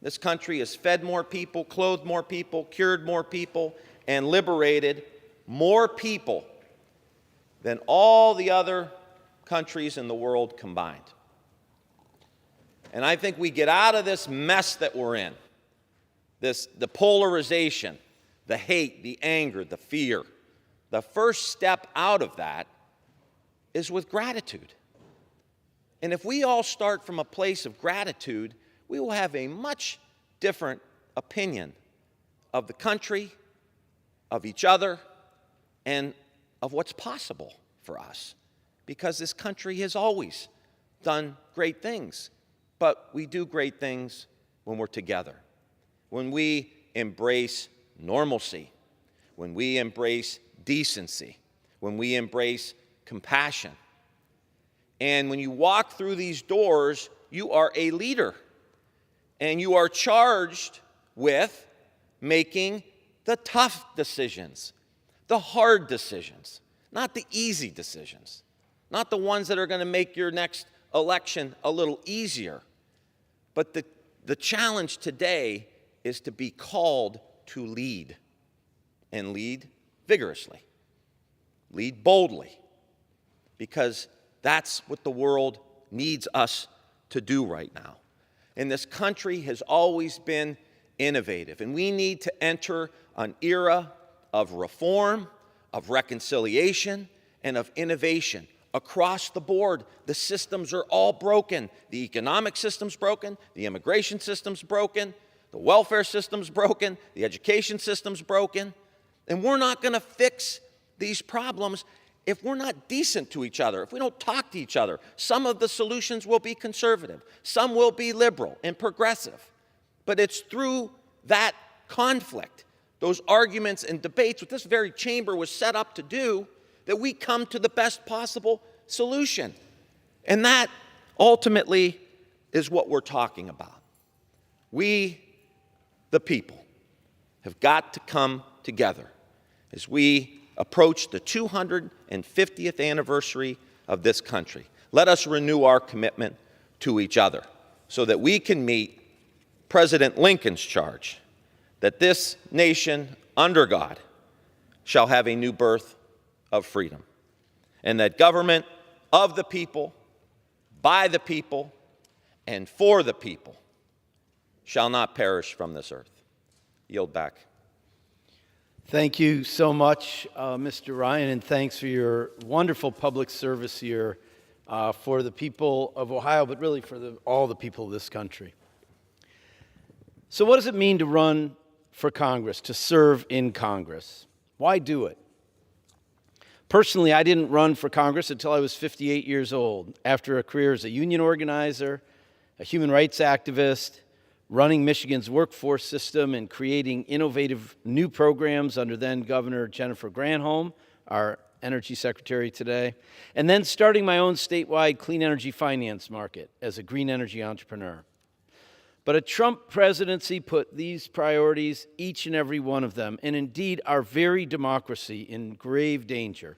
This country has fed more people, clothed more people, cured more people, and liberated more people than all the other countries in the world combined. And I think we get out of this mess that we're in, the polarization, the hate, the anger, the fear. The first step out of that is with gratitude. And if we all start from a place of gratitude, we will have a much different opinion of the country, of each other, and of what's possible for us. Because this country has always done great things, but we do great things when we're together, when we embrace normalcy, when we embrace decency, when we embrace compassion. And when you walk through these doors, you are a leader, and you are charged with making the tough decisions, the hard decisions, not the easy decisions, not the ones that are going to make your next election a little easier. But the challenge today is to be called to lead, and lead vigorously, lead boldly, because that's what the world needs us to do right now. And this country has always been innovative, and we need to enter an era of reform, of reconciliation, and of innovation across the board. The systems are all broken. The economic system's broken, the immigration system's broken, the welfare system's broken, the education system's broken, and we're not going to fix these problems if we're not decent to each other, if we don't talk to each other. Some of the solutions will be conservative, some will be liberal and progressive, but it's through that conflict, those arguments and debates, what this very chamber was set up to do, that we come to the best possible solution. And that ultimately is what we're talking about. We, the people, have got to come together as we approach the 250th anniversary of this country. Let us renew our commitment to each other so that we can meet President Lincoln's charge that this nation, under God, shall have a new birth of freedom, and that government of the people, by the people, and for the people shall not perish from this earth. Yield back. Thank you so much, Mr. Ryan, and thanks for your wonderful public service here for the people of Ohio, but really for all the people of this country. So what does it mean to run for Congress, to serve in Congress? Why do it? Personally, I didn't run for Congress until I was 58 years old, after a career as a union organizer, a human rights activist, running Michigan's workforce system and creating innovative new programs under then Governor Jennifer Granholm, our energy secretary today, and then starting my own statewide clean energy finance market as a green energy entrepreneur. But a Trump presidency put these priorities, each and every one of them, and indeed our very democracy, in grave danger.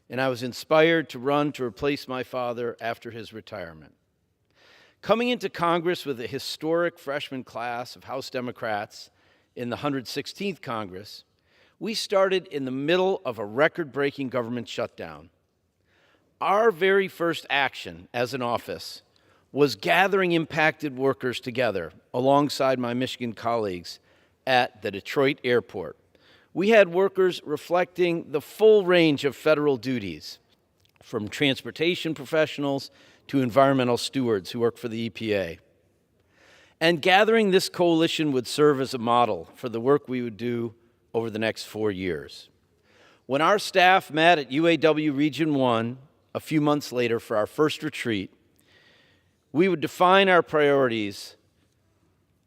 And I was inspired to run to replace my father after his retirement. Coming into Congress with a historic freshman class of House Democrats in the 116th Congress, we started in the middle of a record-breaking government shutdown. Our very first action as an office was gathering impacted workers together alongside my Michigan colleagues at the Detroit airport. We had workers reflecting the full range of federal duties, from transportation professionals to environmental stewards who work for the EPA. And gathering this coalition would serve as a model for the work we would do over the next 4 years. When our staff met at UAW Region 1 a few months later for our first retreat, we would define our priorities,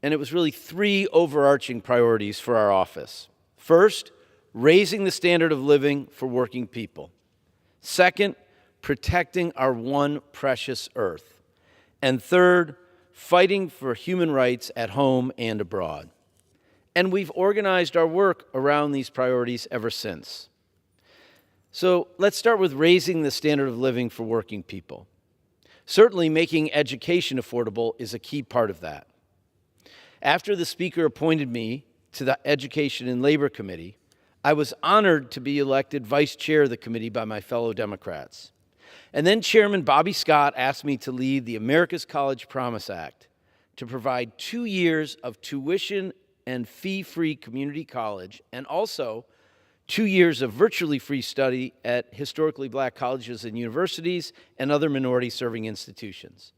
and it was really 3 overarching priorities for our office. First, raising the standard of living for working people. Second, protecting our one precious earth. And third, fighting for human rights at home and abroad. And we've organized our work around these priorities ever since. So let's start with raising the standard of living for working people. Certainly, making education affordable is a key part of that. After the Speaker appointed me to the Education and Labor Committee, I was honored to be elected Vice Chair of the committee by my fellow Democrats. And then Chairman Bobby Scott asked me to lead the America's College Promise Act to provide 2 years of tuition and fee-free community college, and also 2 years of virtually free study at historically black colleges and universities and other minority-serving institutions.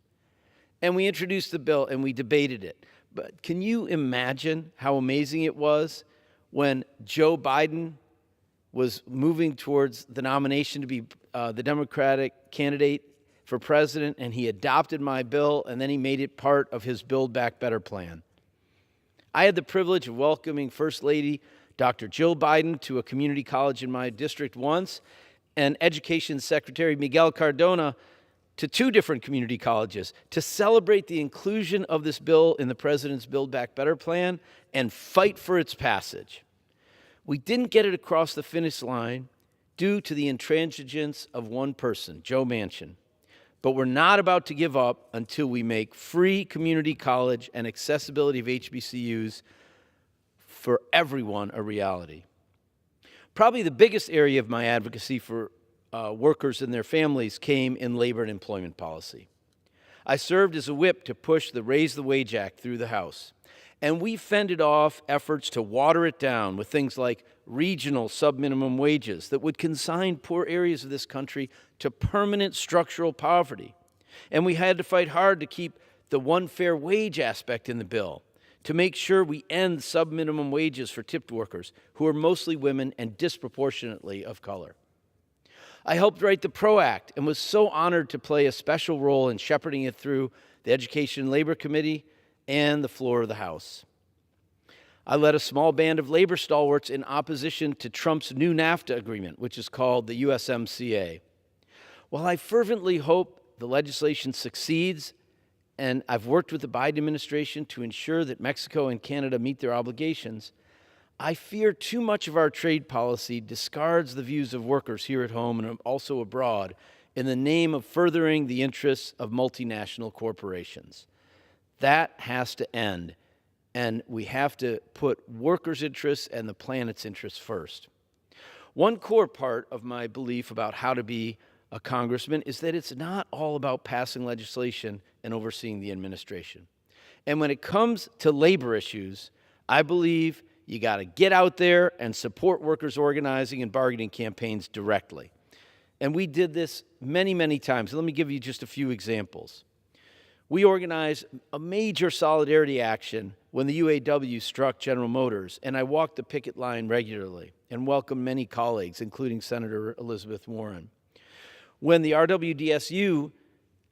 And we introduced the bill and we debated it. But can you imagine how amazing it was when Joe Biden was moving towards the nomination to be the Democratic candidate for president, and he adopted my bill, and then he made it part of his Build Back Better plan? I had the privilege of welcoming First Lady Dr. Jill Biden to a community college in my district once, and Education Secretary Miguel Cardona to 2 different community colleges to celebrate the inclusion of this bill in the president's Build Back Better plan and fight for its passage. We didn't get it across the finish line due to the intransigence of one person, Joe Manchin. But we're not about to give up until we make free community college and accessibility of HBCUs for everyone a reality. Probably the biggest area of my advocacy for workers and their families came in labor and employment policy. I served as a whip to push the Raise the Wage Act through the House, and we fended off efforts to water it down with things like regional sub-minimum wages that would consign poor areas of this country to permanent structural poverty. And we had to fight hard to keep the one fair wage aspect in the bill, to make sure we end sub-minimum wages for tipped workers, who are mostly women and disproportionately of color. I helped write the PRO Act and was so honored to play a special role in shepherding it through the Education and Labor Committee and the floor of the House. I led a small band of labor stalwarts in opposition to Trump's new NAFTA agreement, which is called the USMCA. While I fervently hope the legislation succeeds, and I've worked with the Biden administration to ensure that Mexico and Canada meet their obligations, I fear too much of our trade policy discards the views of workers here at home and also abroad in the name of furthering the interests of multinational corporations. That has to end, and we have to put workers' interests and the planet's interests first. One core part of my belief about how to be a congressman is that it's not all about passing legislation and overseeing the administration. And when it comes to labor issues, I believe you got to get out there and support workers' organizing and bargaining campaigns directly. And we did this many, many times. Let me give you just a few examples. We organized a major solidarity action when the UAW struck General Motors, and I walked the picket line regularly and welcomed many colleagues, including Senator Elizabeth Warren. When the RWDSU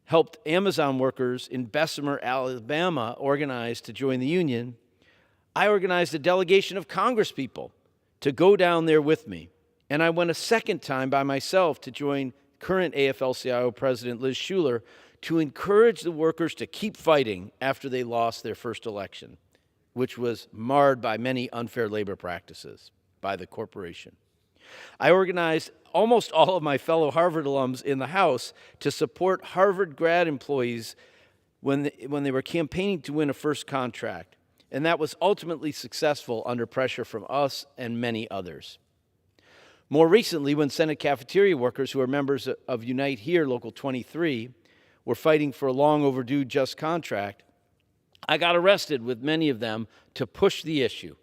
helped Amazon workers in Bessemer, Alabama, organize to join the union, I organized a delegation of congresspeople to go down there with me. And I went a second time by myself to join current AFL-CIO President Liz Shuler to encourage the workers to keep fighting after they lost their first election, which was marred by many unfair labor practices by the corporation. I organized almost all of my fellow Harvard alums in the House to support Harvard grad employees when they were campaigning to win a first contract, and that was ultimately successful under pressure from us and many others. More recently, when Senate cafeteria workers who are members of Unite Here Local 23 were fighting for a long overdue just contract, I got arrested with many of them to push the issue.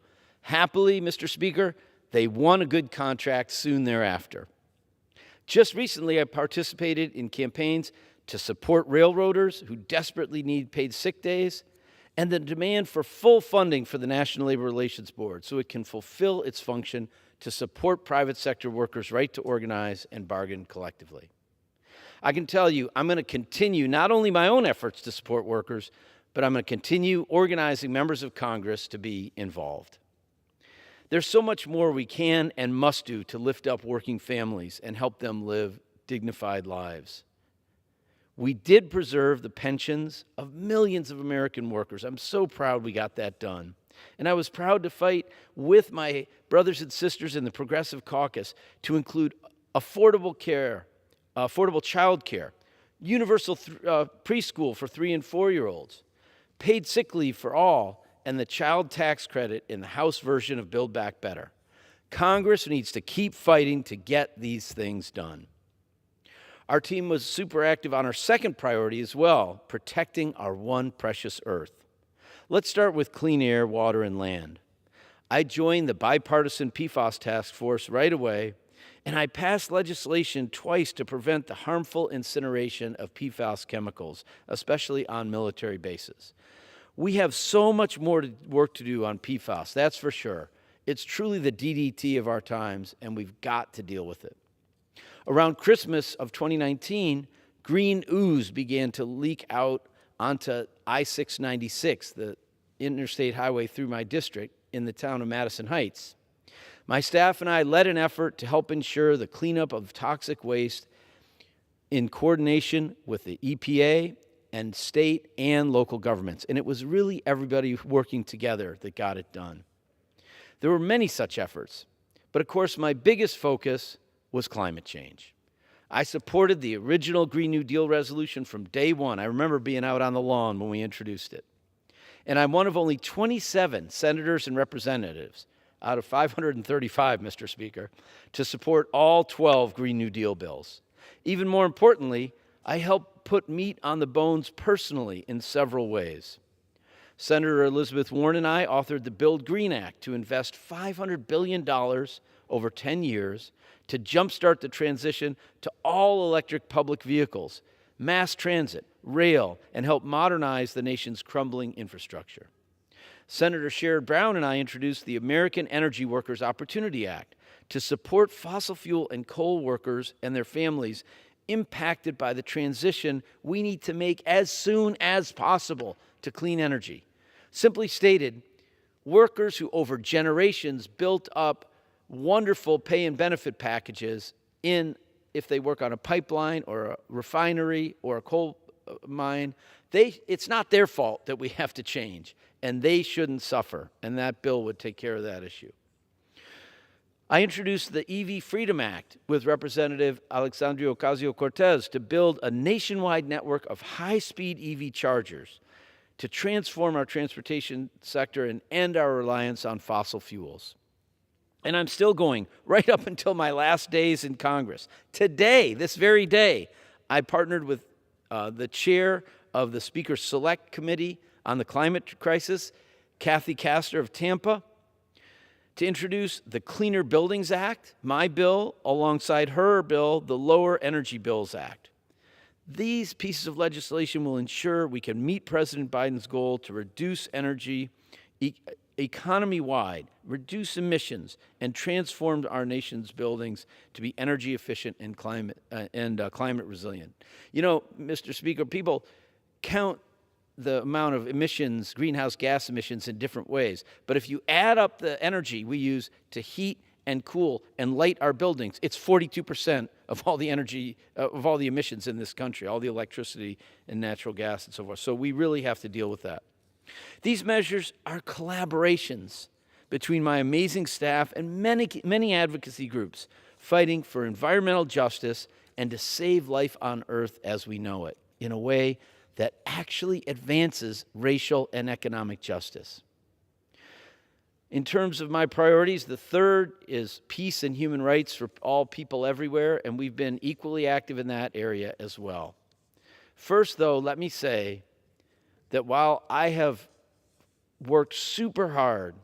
Happily, Mr. Speaker, they won a good contract soon thereafter. Just recently, I participated in campaigns to support railroaders who desperately need paid sick days and the demand for full funding for the National Labor Relations Board so it can fulfill its function to support private sector workers' right to organize and bargain collectively. I can tell you, I'm going to continue not only my own efforts to support workers, but I'm going to continue organizing members of Congress to be involved. There's so much more we can and must do to lift up working families and help them live dignified lives. We did preserve the pensions of millions of American workers. I'm so proud we got that done. And I was proud to fight with my brothers and sisters in the Progressive Caucus to include affordable care, affordable child care, universal preschool for 3- and 4-year-olds, paid sick leave for all, and the child tax credit in the House version of Build Back Better. Congress needs to keep fighting to get these things done. Our team was super active on our second priority as well, protecting our one precious earth. Let's start with clean air, water, and land. I joined the bipartisan PFAS task force right away, and I passed legislation twice to prevent the harmful incineration of PFAS chemicals, especially on military bases. We have so much more work to do on PFAS, that's for sure. It's truly the DDT of our times, and we've got to deal with it. Around Christmas of 2019, green ooze began to leak out onto I-696, the interstate highway through my district in the town of Madison Heights. My staff and I led an effort to help ensure the cleanup of toxic waste in coordination with the EPA and state and local governments. And it was really everybody working together that got it done. There were many such efforts, but of course my biggest focus was climate change. I supported the original Green New Deal resolution from day one. I remember being out on the lawn when we introduced it. And I'm one of only 27 senators and representatives out of 535, Mr. Speaker, to support all 12 Green New Deal bills. Even more importantly, I helped put meat on the bones personally in several ways. Senator Elizabeth Warren and I authored the Build Green Act to invest $500 billion over 10 years to jumpstart the transition to all-electric public vehicles, mass transit, rail, and help modernize the nation's crumbling infrastructure. Senator Sherrod Brown and I introduced the American Energy Workers Opportunity Act to support fossil fuel and coal workers and their families impacted by the transition we need to make as soon as possible to clean energy. Simply stated, workers who over generations built up wonderful pay and benefit packages if they work on a pipeline or a refinery or a coal mine, it's not their fault that we have to change, and they shouldn't suffer, and that bill would take care of that issue. I introduced the EV Freedom Act with Representative Alexandria Ocasio-Cortez to build a nationwide network of high-speed EV chargers to transform our transportation sector and end our reliance on fossil fuels. And I'm still going right up until my last days in Congress. Today, this very day, I partnered with the chair of the Speaker's Select Committee on the Climate Crisis, Kathy Castor of Tampa, to introduce the Cleaner Buildings Act, my bill, alongside her bill, the Lower Energy Bills Act. These pieces of legislation will ensure we can meet President Biden's goal to reduce energy economy-wide, reduce emissions, and transform our nation's buildings to be energy efficient and climate resilient. You know, Mr. Speaker, people count the amount of emissions, greenhouse gas emissions, in different ways. But if you add up the energy we use to heat and cool and light our buildings, it's 42% of all the energy, of all the emissions in this country, all the electricity and natural gas and so forth. So we really have to deal with that. These measures are collaborations between my amazing staff and many advocacy groups fighting for environmental justice and to save life on Earth as we know it in a way that actually advances racial and economic justice. In terms of my priorities, the third is peace and human rights for all people everywhere, and we've been equally active in that area as well. First, though, let me say that while I have worked super hard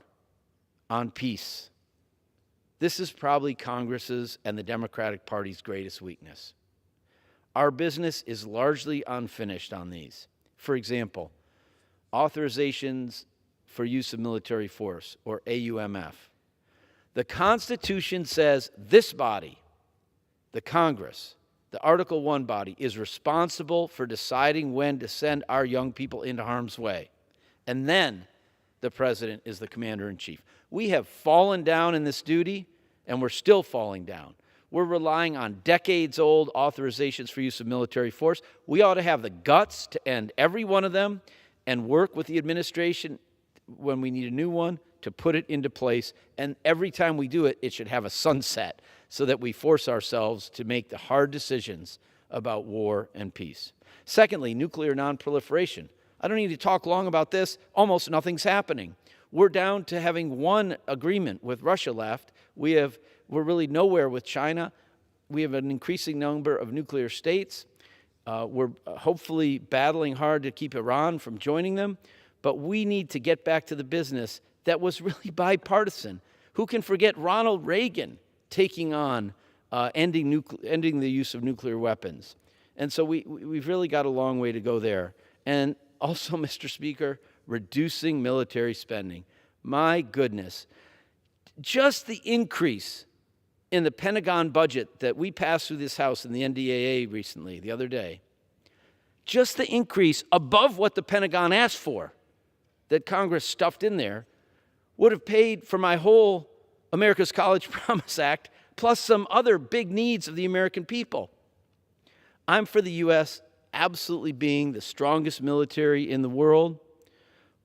on peace, this is probably Congress's and the Democratic Party's greatest weakness. Our business is largely unfinished on these. For example, authorizations for use of military force, or AUMF. The Constitution says this body, the Congress, the Article 1 body, is responsible for deciding when to send our young people into harm's way. And then the President is the Commander-in-Chief. We have fallen down in this duty, and we're still falling down. We're relying on decades-old authorizations for use of military force. We ought to have the guts to end every one of them and work with the administration when we need a new one to put it into place. And every time we do it, it should have a sunset so that we force ourselves to make the hard decisions about war and peace. Secondly, nuclear nonproliferation. I don't need to talk long about this. Almost nothing's happening. We're down to having one agreement with Russia left. We're really nowhere with China. We have an increasing number of nuclear states. We're hopefully battling hard to keep Iran from joining them. But we need to get back to the business that was really bipartisan. Who can forget Ronald Reagan taking on ending the use of nuclear weapons? And so we've really got a long way to go there. And also, Mr. Speaker, reducing military spending. My goodness, just the increase in the Pentagon budget that we passed through this House in the NDAA recently, the other day, just the increase above what the Pentagon asked for, that Congress stuffed in there, would have paid for my whole America's College Promise Act, plus some other big needs of the American people. I'm for the U.S. absolutely being the strongest military in the world,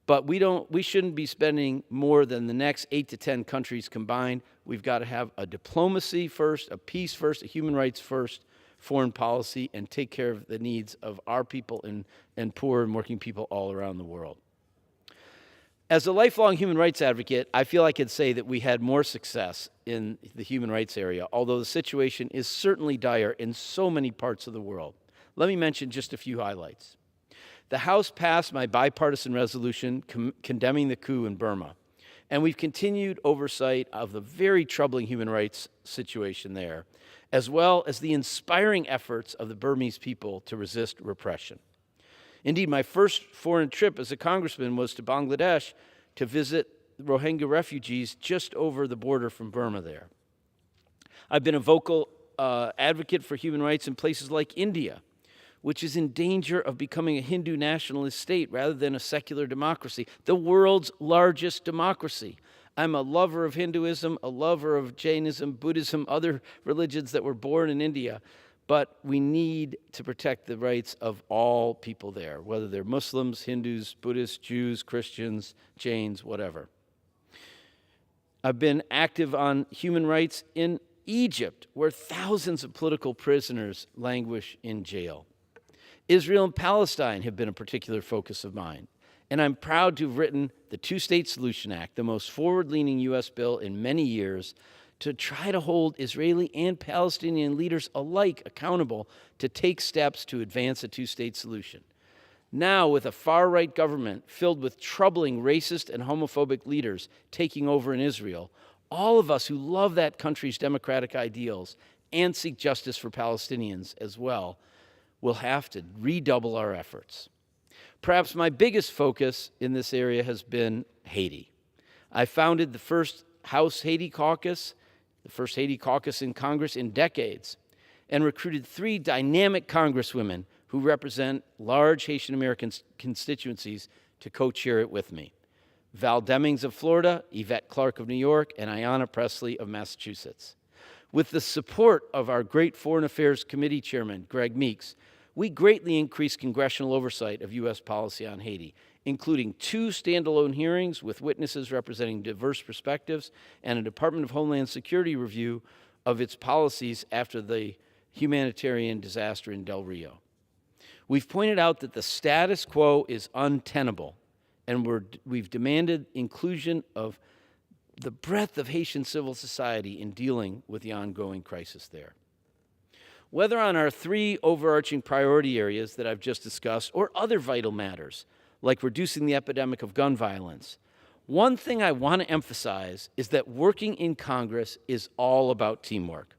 but we shouldn't be spending more than the next 8 to 10 countries combined. We've got to have a diplomacy first, a peace first, a human rights first foreign policy, and take care of the needs of our people and poor and working people all around the world. As a lifelong human rights advocate, I feel I could say that we had more success in the human rights area, although the situation is certainly dire in so many parts of the world. Let me mention just a few highlights. The House passed my bipartisan resolution condemning the coup in Burma, and we've continued oversight of the very troubling human rights situation there, as well as the inspiring efforts of the Burmese people to resist repression. Indeed, my first foreign trip as a congressman was to Bangladesh to visit Rohingya refugees just over the border from Burma there. I've been a vocal advocate for human rights in places like India, which is in danger of becoming a Hindu nationalist state rather than a secular democracy, the world's largest democracy. I'm a lover of Hinduism, a lover of Jainism, Buddhism, other religions that were born in India, but we need to protect the rights of all people there, whether they're Muslims, Hindus, Buddhists, Jews, Christians, Jains, whatever. I've been active on human rights in Egypt, where thousands of political prisoners languish in jail. Israel and Palestine have been a particular focus of mine, and I'm proud to have written the Two-State Solution Act, the most forward-leaning U.S. bill in many years, to try to hold Israeli and Palestinian leaders alike accountable to take steps to advance a two-state solution. Now, with a far-right government filled with troubling racist and homophobic leaders taking over in Israel, all of us who love that country's democratic ideals and seek justice for Palestinians as well will have to redouble our efforts. Perhaps my biggest focus in this area has been Haiti. I founded the first House Haiti Caucus, the first Haiti caucus in Congress in decades, and recruited 3 dynamic congresswomen who represent large Haitian American constituencies to co-chair it with me. Val Demings of Florida, Yvette Clarke of New York, and Ayanna Pressley of Massachusetts. With the support of our great Foreign Affairs Committee Chairman, Greg Meeks, we greatly increased congressional oversight of U.S. policy on Haiti, including 2 standalone hearings with witnesses representing diverse perspectives and a Department of Homeland Security review of its policies after the humanitarian disaster in Del Rio. We've pointed out that the status quo is untenable, and we've demanded inclusion of the breadth of Haitian civil society in dealing with the ongoing crisis there. Whether on our 3 overarching priority areas that I've just discussed or other vital matters, like reducing the epidemic of gun violence, one thing I want to emphasize is that working in Congress is all about teamwork.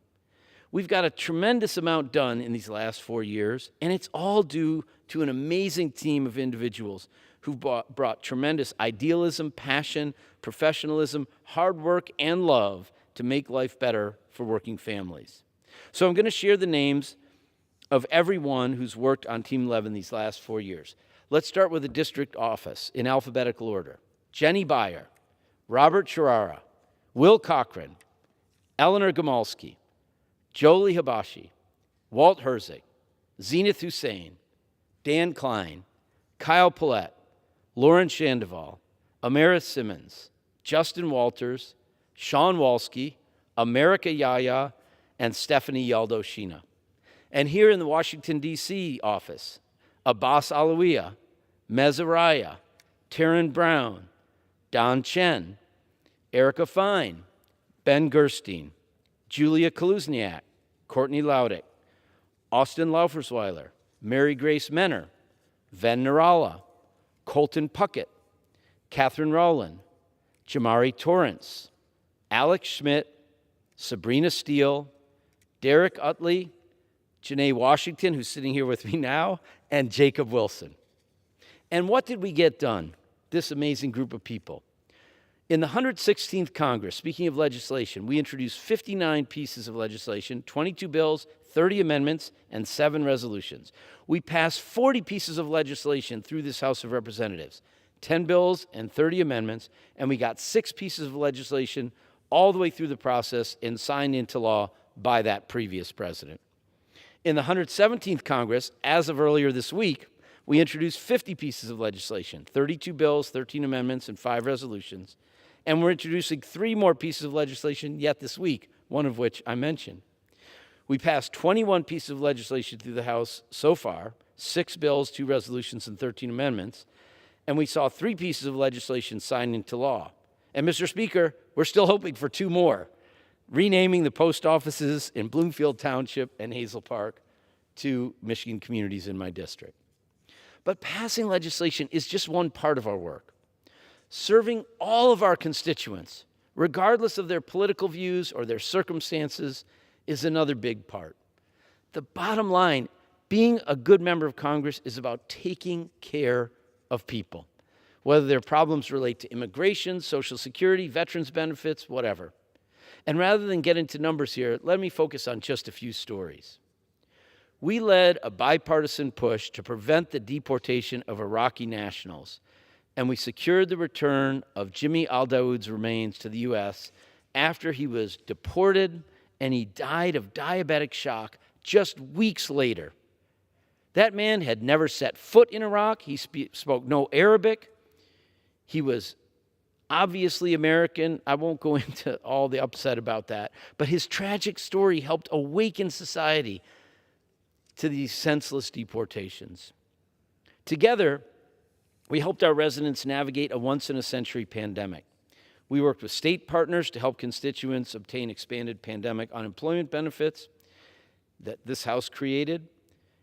We've got a tremendous amount done in these last 4 years, and it's all due to an amazing team of individuals who've brought tremendous idealism, passion, professionalism, hard work, and love to make life better for working families. So I'm going to share the names of everyone who's worked on Team 11 these last 4 years. Let's start with the district office in alphabetical order. Jenny Beyer, Robert Chirara, Will Cochran, Eleanor Gamalski, Jolie Hibashi, Walt Herzig, Zenith Hussein, Dan Klein, Kyle Paulette, Lauren Shandoval, Amaris Simmons, Justin Walters, Sean Walsky, America Yaya, and Stephanie Yaldo-Sheena. And here in the Washington, D.C. office, Abbas Alawiya, Mezariah, Taryn Brown, Don Chen, Erica Fine, Ben Gerstein, Julia Kaluzniak, Courtney Laudick, Austin Laufersweiler, Mary Grace Menner, Ven Narala, Colton Puckett, Catherine Rowland, Jamari Torrance, Alex Schmidt, Sabrina Steele, Derek Utley, Janae Washington, who's sitting here with me now, and Jacob Wilson. And what did we get done? This amazing group of people. In the 116th Congress, speaking of legislation, we introduced 59 pieces of legislation, 22 bills, 30 amendments, and 7 resolutions. We passed 40 pieces of legislation through this House of Representatives, 10 bills and 30 amendments, and we got 6 pieces of legislation all the way through the process and signed into law by that previous president. In the 117th Congress, as of earlier this week, we introduced 50 pieces of legislation, 32 bills, 13 amendments, and 5 resolutions. And we're introducing 3 more pieces of legislation yet this week, one of which I mentioned. We passed 21 pieces of legislation through the House so far, 6 bills, 2 resolutions, and 13 amendments. And we saw 3 pieces of legislation signed into law. And Mr. Speaker, we're still hoping for 2 more, renaming the post offices in Bloomfield Township and Hazel Park to Michigan communities in my district. But passing legislation is just one part of our work. Serving all of our constituents, regardless of their political views or their circumstances, is another big part. The bottom line, being a good member of Congress is about taking care of people, whether their problems relate to immigration, Social Security, veterans benefits, whatever. And rather than get into numbers here, let me focus on just a few stories. We led a bipartisan push to prevent the deportation of Iraqi nationals, and we secured the return of Jimmy al-Dawood's remains to the U.S. after he was deported and he died of diabetic shock just weeks later. That man had never set foot in Iraq. He spoke no Arabic. He was obviously American. I won't go into all the upset about that, but his tragic story helped awaken society to these senseless deportations. Together, we helped our residents navigate a once-in-a-century pandemic. We worked with state partners to help constituents obtain expanded pandemic unemployment benefits that this House created.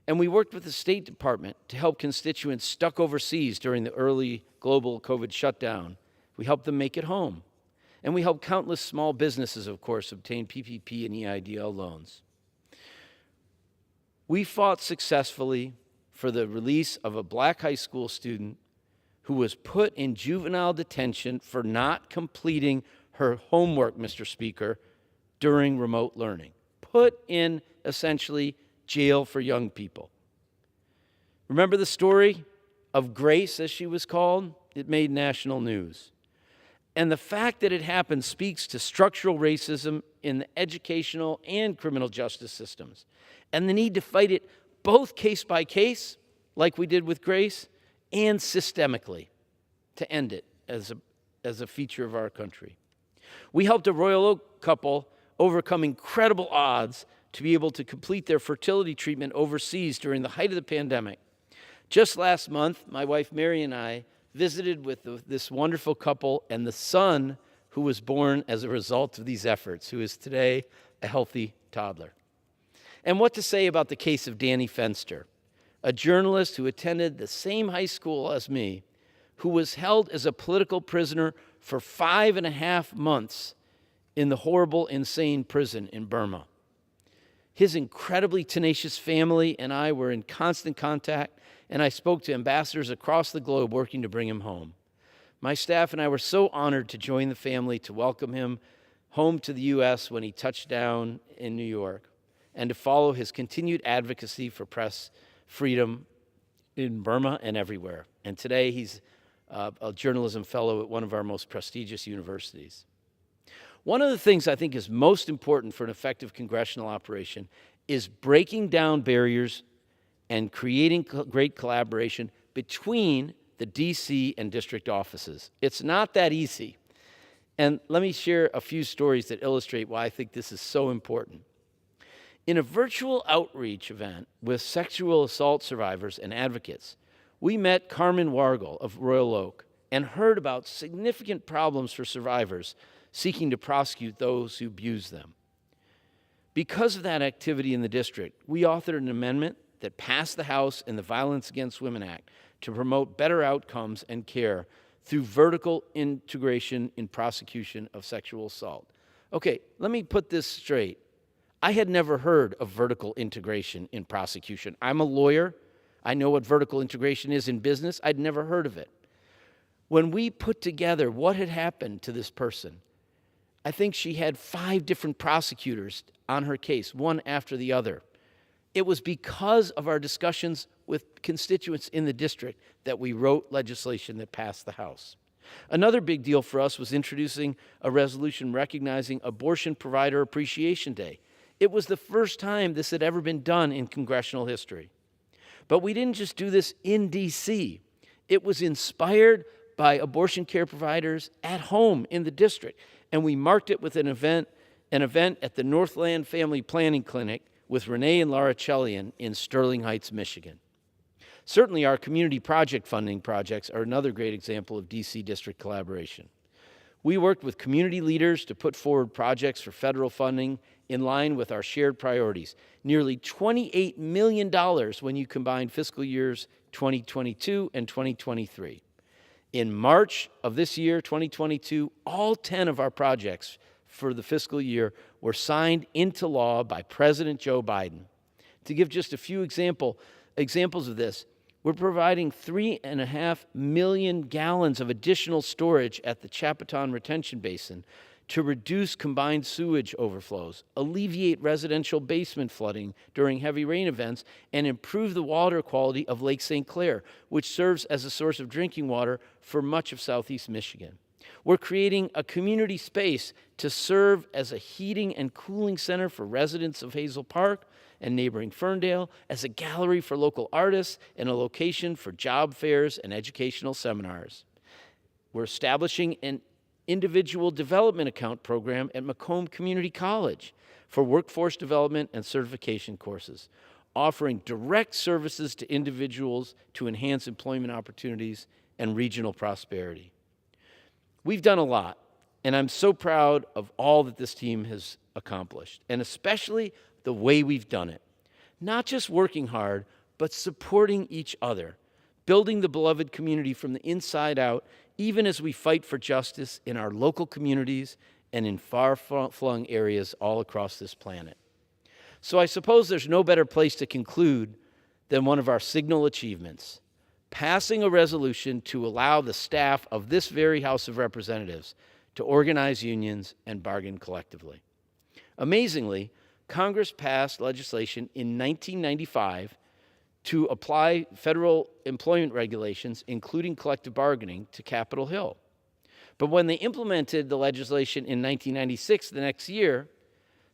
And we worked with the State Department to help constituents stuck overseas during the early global COVID shutdown. We helped them make it home. And we helped countless small businesses, of course, obtain PPP and EIDL loans. We fought successfully for the release of a black high school student who was put in juvenile detention for not completing her homework, Mr. Speaker, during remote learning. Put in, essentially, jail for young people. Remember the story of Grace, as she was called? It made national news. And the fact that it happened speaks to structural racism in the educational and criminal justice systems, and the need to fight it both case by case, like we did with Grace, and systemically to end it as a feature of our country. We helped a Royal Oak couple overcome incredible odds to be able to complete their fertility treatment overseas during the height of the pandemic. Just last month, my wife Mary and I visited with this wonderful couple and the son who was born as a result of these efforts, who is today a healthy toddler. And what to say about the case of Danny Fenster, a journalist who attended the same high school as me, who was held as a political prisoner for 5.5 months in the horrible, insane prison in Burma. His incredibly tenacious family and I were in constant contact, and I spoke to ambassadors across the globe working to bring him home. My staff and I were so honored to join the family to welcome him home to the U.S. when he touched down in New York, and to follow his continued advocacy for press freedom in Burma and everywhere. And today he's a journalism fellow at one of our most prestigious universities. One of the things I think is most important for an effective congressional operation is breaking down barriers and creating great collaboration between the DC and district offices. It's not that easy. And let me share a few stories that illustrate why I think this is so important. In a virtual outreach event with sexual assault survivors and advocates, we met Carmen Wargel of Royal Oak and heard about significant problems for survivors seeking to prosecute those who abuse them. Because of that activity in the district, we authored an amendment that passed the House in the Violence Against Women Act to promote better outcomes and care through vertical integration in prosecution of sexual assault. Okay, let me put this straight. I had never heard of vertical integration in prosecution. I'm a lawyer. I know what vertical integration is in business. I'd never heard of it. When we put together what had happened to this person, I think she had 5 different prosecutors on her case, one after the other. It was because of our discussions with constituents in the district that we wrote legislation that passed the House. Another big deal for us was introducing a resolution recognizing Abortion Provider Appreciation Day. It was the first time this had ever been done in congressional history. But we didn't just do this in D.C. It was inspired by abortion care providers at home in the district, and we marked it with an event at the Northland Family Planning Clinic with Renee and Laura Chelian in Sterling Heights, Michigan. Certainly, our community project funding projects are another great example of D.C. district collaboration. We worked with community leaders to put forward projects for federal funding in line with our shared priorities. Nearly $28 million when you combine fiscal years 2022 and 2023. In March of this year, 2022, all 10 of our projects for the fiscal year were signed into law by President Joe Biden. To give just a few examples of this, we're providing 3.5 million gallons of additional storage at the Chapaton Retention Basin to reduce combined sewage overflows, alleviate residential basement flooding during heavy rain events, and improve the water quality of Lake St. Clair, which serves as a source of drinking water for much of southeast Michigan. We're creating a community space to serve as a heating and cooling center for residents of Hazel Park and neighboring Ferndale, as a gallery for local artists, and a location for job fairs and educational seminars. We're establishing an individual development account program at Macomb Community College for workforce development and certification courses, offering direct services to individuals to enhance employment opportunities and regional prosperity. We've done a lot, and I'm so proud of all that this team has accomplished, and especially the way we've done it. Not just working hard, but supporting each other, building the beloved community from the inside out, even as we fight for justice in our local communities and in far-flung areas all across this planet. So I suppose there's no better place to conclude than one of our signal achievements, passing a resolution to allow the staff of this very House of Representatives to organize unions and bargain collectively. Amazingly, Congress passed legislation in 1995 to apply federal employment regulations, including collective bargaining, to Capitol Hill. But when they implemented the legislation in 1996, the next year,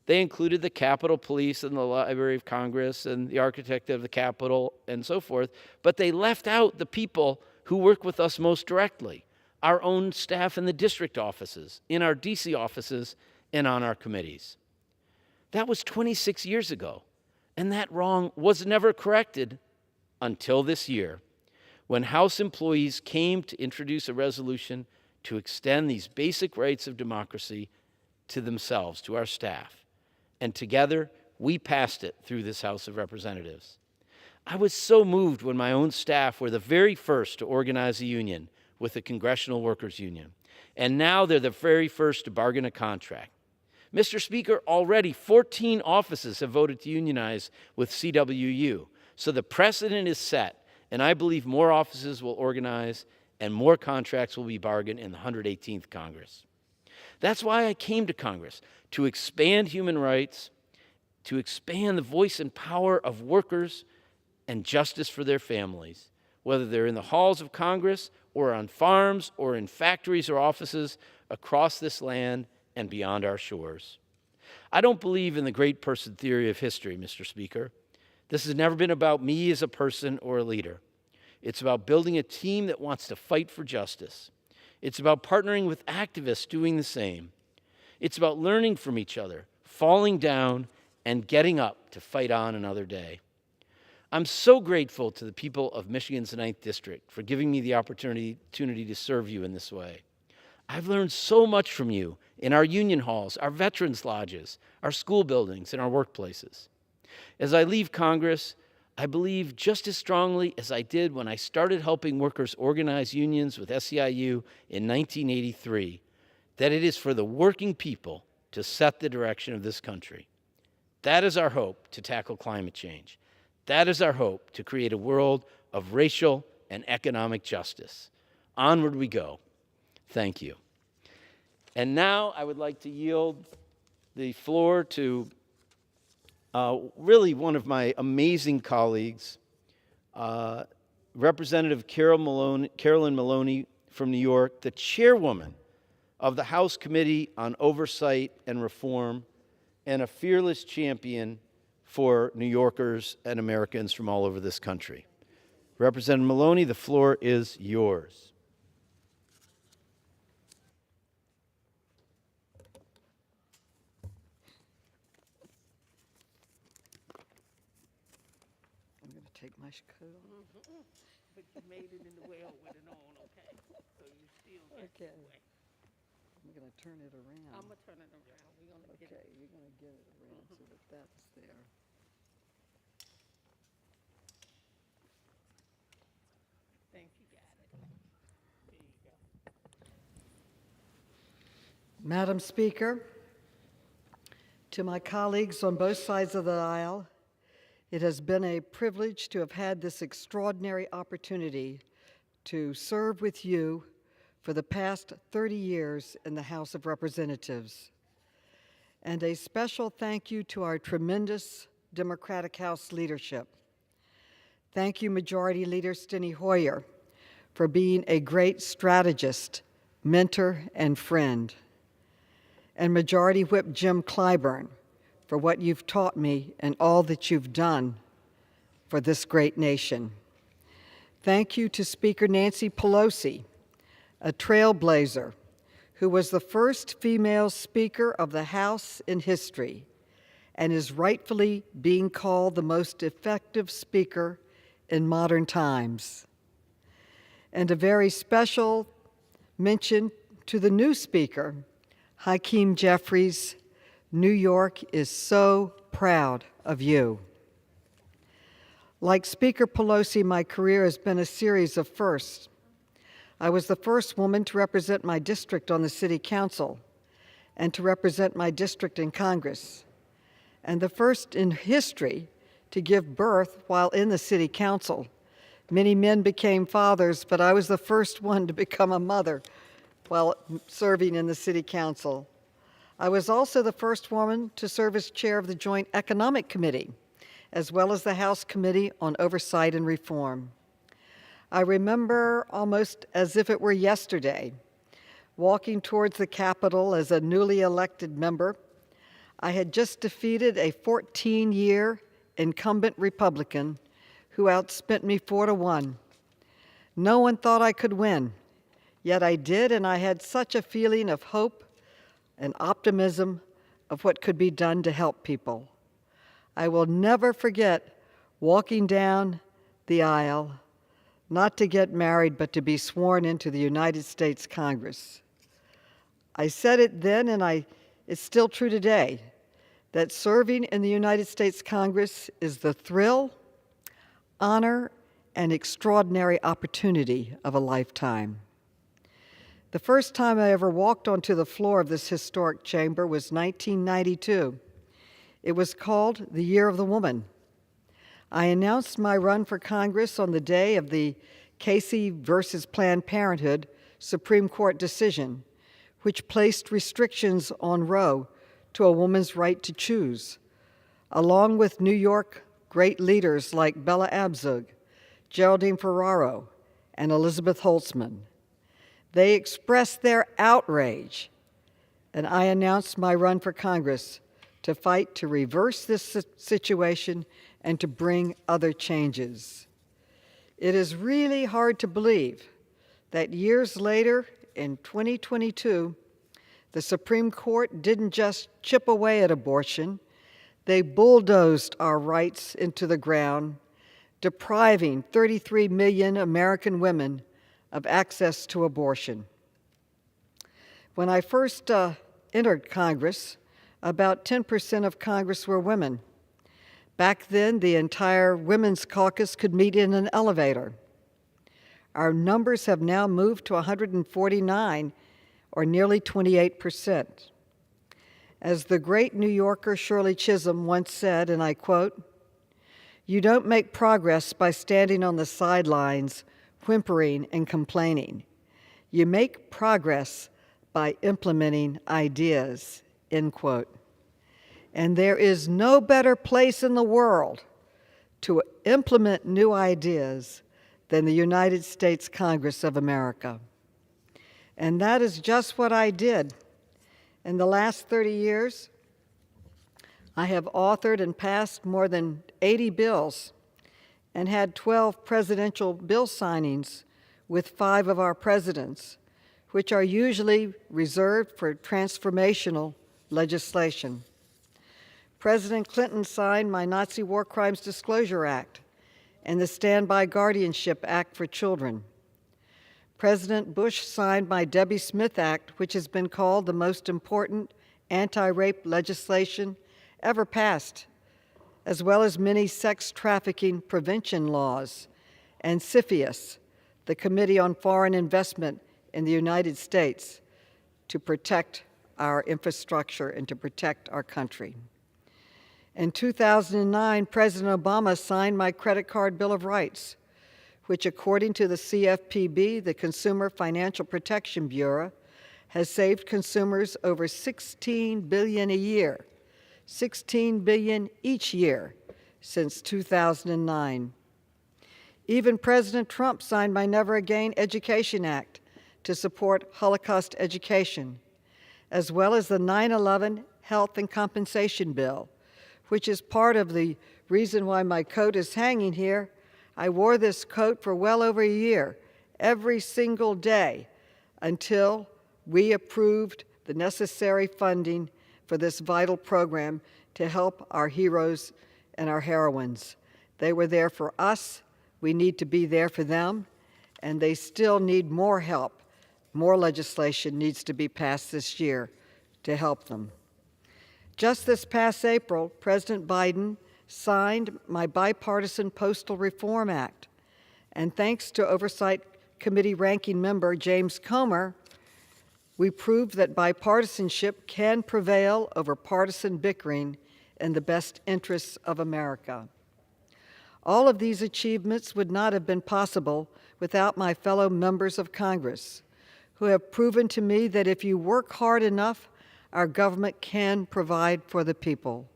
they included the Capitol Police and the Library of Congress and the architect of the Capitol and so forth, but they left out the people who work with us most directly, our own staff in the district offices, in our DC offices, and on our committees. That was 26 years ago, and that wrong was never corrected until this year, when House employees came to introduce a resolution to extend these basic rights of democracy to themselves, to our staff. And together, we passed it through this House of Representatives. I was so moved when my own staff were the very first to organize a union with the Congressional Workers Union, and now they're the very first to bargain a contract. Mr. Speaker, already 14 offices have voted to unionize with CWU, so the precedent is set, and I believe more offices will organize and more contracts will be bargained in the 118th Congress. That's why I came to Congress, to expand human rights, to expand the voice and power of workers and justice for their families, whether they're in the halls of Congress or on farms or in factories or offices across this land and beyond our shores. I don't believe in the great person theory of history, Mr. Speaker. This has never been about me as a person or a leader. It's about building a team that wants to fight for justice. It's about partnering with activists doing the same. It's about learning from each other, falling down, and getting up to fight on another day. I'm so grateful to the people of Michigan's 9th District for giving me the opportunity to serve you in this way. I've learned so much from you in our union halls, our veterans lodges, our school buildings, and our workplaces. As I leave Congress, I believe just as strongly as I did when I started helping workers organize unions with SEIU in 1983, that it is for the working people to set the direction of this country. That is our hope to tackle climate change. That is our hope, to create a world of racial and economic justice. Onward we go. Thank you. And now I would like to yield the floor to really one of my amazing colleagues, Representative Carolyn Maloney from New York, the chairwoman of the House Committee on Oversight and Reform, and a fearless champion for New Yorkers and Americans from all over this country. Representative Maloney, the floor is yours. I'm going to take my coat off. But you made it in the well with it on, okay? So you still get Okay. the way. I'm going to turn it around. I'm going to turn it around. We're going to get Okay, it. you're going to get it around so that that's there. Think you got it. There you go. Madam Speaker, to my colleagues on both sides of the aisle, it has been a privilege to have had this extraordinary opportunity to serve with you for the past 30 years in the House of Representatives. And a special thank you to our tremendous Democratic House leadership. Thank you, Majority Leader Steny Hoyer, for being a great strategist, mentor, and friend. And Majority Whip Jim Clyburn, for what you've taught me and all that you've done for this great nation. Thank you to Speaker Nancy Pelosi, a trailblazer who was the first female Speaker of the House in history and is rightfully being called the most effective Speaker in modern times. And a very special mention to the new Speaker, Hakeem Jeffries. New York is so proud of you. Like Speaker Pelosi, my career has been a series of firsts. I was the first woman to represent my district on the City Council and to represent my district in Congress, and the first in history to give birth while in the City Council. Many men became fathers, but I was the first one to become a mother while serving in the City Council. I was also the first woman to serve as chair of the Joint Economic Committee, as well as the House Committee on Oversight and Reform. I remember almost as if it were yesterday, walking towards the Capitol as a newly elected member. I had just defeated a 14-year incumbent Republican who outspent me 4-1. No one thought I could win, yet I did, and I had such a feeling of hope and optimism of what could be done to help people. I will never forget walking down the aisle, not to get married, but to be sworn into the United States Congress. I said it then, and it's still true today, that serving in the United States Congress is the thrill, honor, and extraordinary opportunity of a lifetime. The first time I ever walked onto the floor of this historic chamber was 1992. It was called the Year of the Woman. I announced my run for Congress on the day of the Casey versus Planned Parenthood Supreme Court decision, which placed restrictions on Roe to a woman's right to choose, along with New York great leaders like Bella Abzug, Geraldine Ferraro, and Elizabeth Holtzman. They expressed their outrage, and I announced my run for Congress to fight to reverse this situation and to bring other changes. It is really hard to believe that years later, in 2022, the Supreme Court didn't just chip away at abortion, they bulldozed our rights into the ground, depriving 33 million American women of access to abortion. When I first entered Congress, about 10% of Congress were women. Back then, the entire Women's Caucus could meet in an elevator. Our numbers have now moved to 149, or nearly 28%. As the great New Yorker Shirley Chisholm once said, and I quote, You don't make progress by standing on the sidelines, whimpering and complaining. You make progress by implementing ideas, end quote. And there is no better place in the world to implement new ideas than the United States Congress of America. And that is just what I did. In the last 30 years, I have authored and passed more than 80 bills and had 12 presidential bill signings with 5 of our presidents, which are usually reserved for transformational legislation. President Clinton signed my Nazi War Crimes Disclosure Act and the Standby Guardianship Act for Children. President Bush signed my Debbie Smith Act, which has been called the most important anti-rape legislation ever passed, as well as many sex trafficking prevention laws, and CFIUS, the Committee on Foreign Investment in the United States, to protect our infrastructure and to protect our country. In 2009, President Obama signed my Credit Card Bill of Rights, which, according to the CFPB, the Consumer Financial Protection Bureau, has saved consumers over $16 billion a year, $16 billion each year since 2009. Even President Trump signed my Never Again Education Act to support Holocaust education, as well as the 9/11 Health and Compensation Bill, which is part of the reason why my coat is hanging here. I wore this coat for well over a year, every single day, until we approved the necessary funding for this vital program to help our heroes and our heroines. They were there for us. We need to be there for them, and they still need more help. More legislation needs to be passed this year to help them. Just this past April, President Biden signed my Bipartisan Postal Reform Act, and thanks to Oversight Committee Ranking Member James Comer, we proved that bipartisanship can prevail over partisan bickering in the best interests of America. All of these achievements would not have been possible without my fellow members of Congress, who have proven to me that if you work hard enough, our government can provide for the people.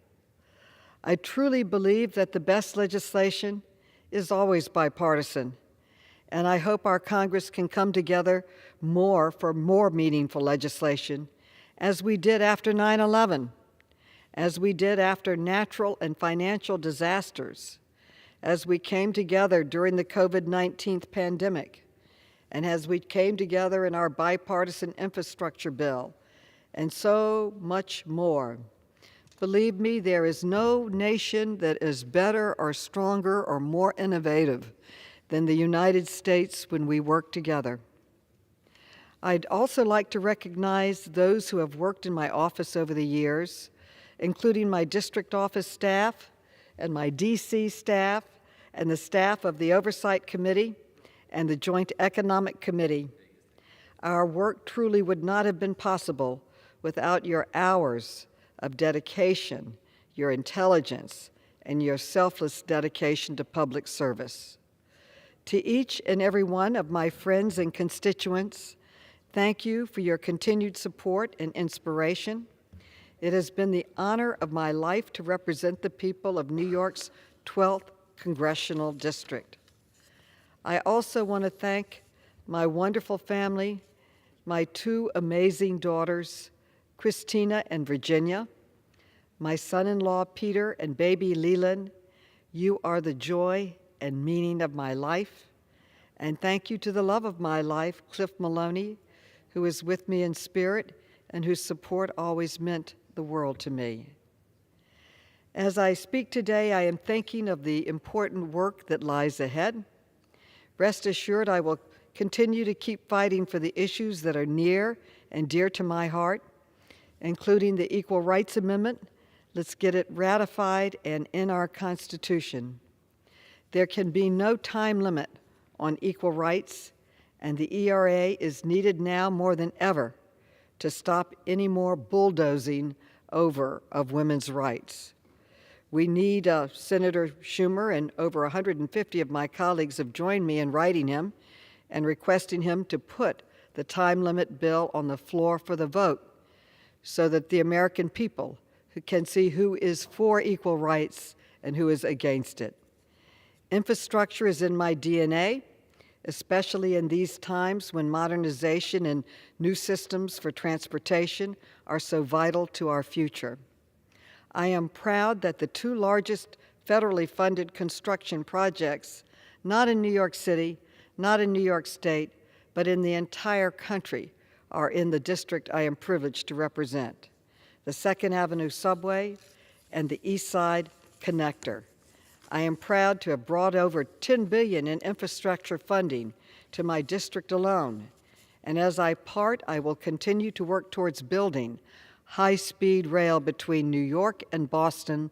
I truly believe that the best legislation is always bipartisan, and I hope our Congress can come together more for more meaningful legislation, as we did after 9/11, as we did after natural and financial disasters, as we came together during the COVID-19 pandemic, and as we came together in our bipartisan infrastructure bill, and so much more. Believe me, there is no nation that is better or stronger or more innovative than the United States when we work together. I'd also like to recognize those who have worked in my office over the years, including my district office staff and my DC staff and the staff of the Oversight Committee and the Joint Economic Committee. Our work truly would not have been possible without your hours of dedication, your intelligence, and your selfless dedication to public service. To each and every one of my friends and constituents, thank you for your continued support and inspiration. It has been the honor of my life to represent the people of New York's 12th Congressional District. I also want to thank my wonderful family, my 2 amazing daughters, Christina and Virginia, my son-in-law Peter and baby Leland. You are the joy and meaning of my life. And thank you to the love of my life, Cliff Maloney, who is with me in spirit and whose support always meant the world to me. As I speak today, I am thinking of the important work that lies ahead. Rest assured, I will continue to keep fighting for the issues that are near and dear to my heart, including the Equal Rights Amendment. Let's get it ratified and in our Constitution. There can be no time limit on equal rights, and the ERA is needed now more than ever to stop any more bulldozing over of women's rights. We need Senator Schumer, and over 150 of my colleagues have joined me in writing him and requesting him to put the time limit bill on the floor for the vote so that the American people can see who is for equal rights and who is against it. Infrastructure is in my DNA, especially in these times when modernization and new systems for transportation are so vital to our future. I am proud that the two largest federally funded construction projects, not in New York City, not in New York State, but in the entire country, are in the district I am privileged to represent: the 2nd Avenue Subway and the East Side Connector. I am proud to have brought over $10 billion in infrastructure funding to my district alone, and as I part, I will continue to work towards building high-speed rail between New York and Boston.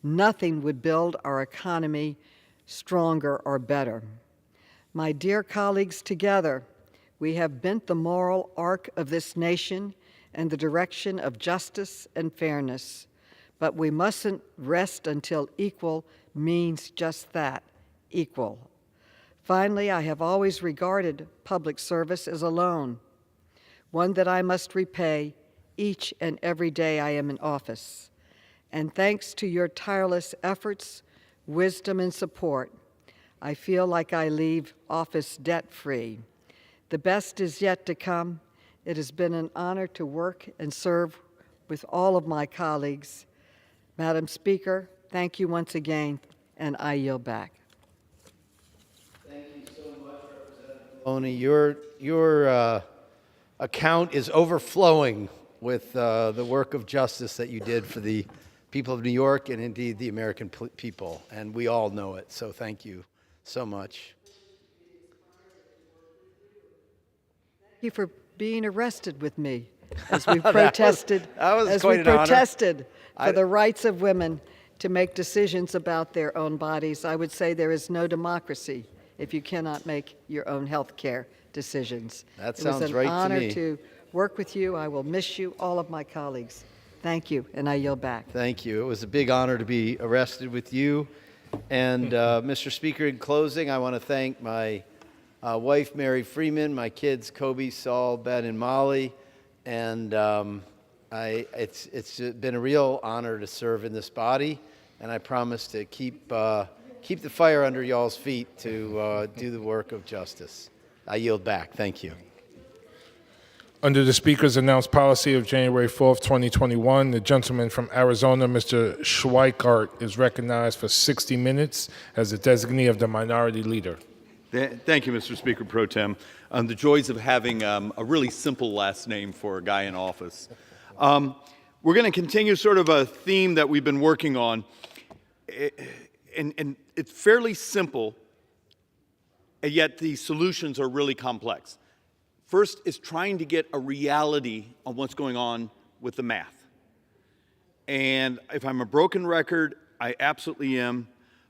Nothing would build our economy stronger or better. My dear colleagues, together, we have bent the moral arc of this nation in the direction of justice and fairness, but we mustn't rest until equal means just that, equal. Finally, I have always regarded public service as a loan, one that I must repay each and every day I am in office. And thanks to your tireless efforts, wisdom, and support, I feel like I leave office debt-free. The best is yet to come. It has been an honor to work and serve with all of my colleagues. Madam Speaker, thank you once again, and I yield back. Thank you so much, Representative Maloney. Your account is overflowing with the work of justice that you did for the people of New York and indeed the American people, and we all know it, so thank you so much. Thank you for being arrested with me as we protested, that was quite an honor. For the rights of women to make decisions about their own bodies. I would say there is no democracy if you cannot make your own health care decisions. That sounds right to me. It was an honor to work with you. I will miss you, all of my colleagues. Thank you, and I yield back. Thank you. It was a big honor to be arrested with you. And Mr. Speaker, in closing, I want to thank my wife, Mary Freeman, my kids, Kobe, Saul, Ben, and Molly. And it's been a real honor to serve in this body, and I promise to keep the fire under y'all's feet to do the work of justice. I yield back. Thank you. Under the Speaker's announced policy of January 4th, 2021, the gentleman from Arizona, Mr. Schweikart, is recognized for 60 minutes as the designee of the Minority Leader. Thank you, Mr. Speaker Pro Tem. The joys of having a really simple last name for a guy in office. We're going to continue sort of a theme that we've been working on, and it's fairly simple, and yet the solutions are really complex. First is trying to get a reality on what's going on with the math. And if I'm a broken record, I absolutely am,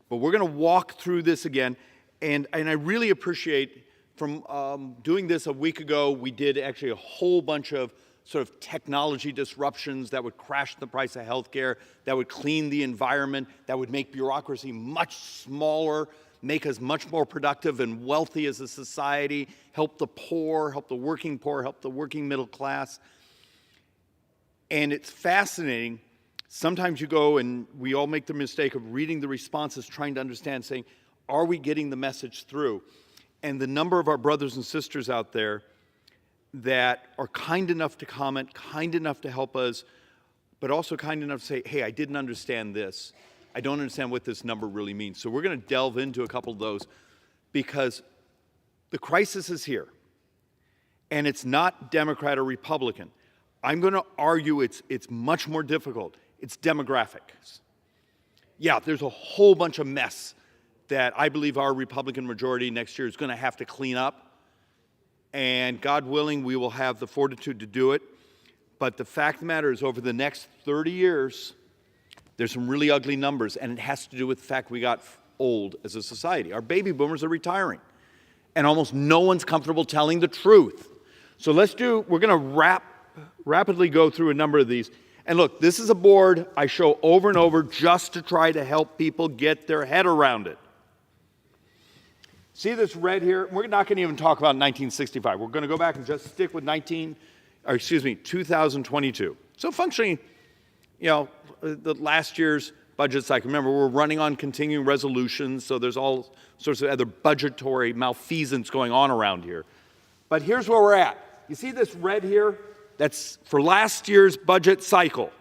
but we're going to walk through this again. And I really appreciate from doing this a week ago, we did actually a whole bunch of sort of technology disruptions that would crash the price of healthcare, that would clean the environment, that would make bureaucracy much smaller, make us much more productive and wealthy as a society, help the poor, help the working middle class. And it's fascinating. Sometimes you go and we all make the mistake of reading the responses, trying to understand, saying, are we getting the message through? And the number of our brothers and sisters out there that are kind enough to comment, kind enough to help us, but also kind enough to say, hey, I didn't understand this. I don't understand what this number really means. So we're going to delve into a couple of those because the crisis is here. And it's not Democrat or Republican. I'm going to argue it's much more difficult. It's demographics. Yeah, there's a whole bunch of mess that I believe our Republican majority next year is going to have to clean up. And God willing, we will have the fortitude to do it. But the fact of the matter is, over the next 30 years, there's some really ugly numbers, and it has to do with the fact we got old as a society. Our baby boomers are retiring, and almost no one's comfortable telling the truth. So we're going to rapidly go through a number of these. And look, this is a board I show over and over just to try to help people get their head around it. See this red here? We're not going to even talk about 1965. We're going to go back and just stick with 2022. So functionally, the last year's budget cycle. Remember, we're running on continuing resolutions, so there's all sorts of other budgetary malfeasance going on around here. But here's where we're at. You see this red here? That's for last year's budget cycle.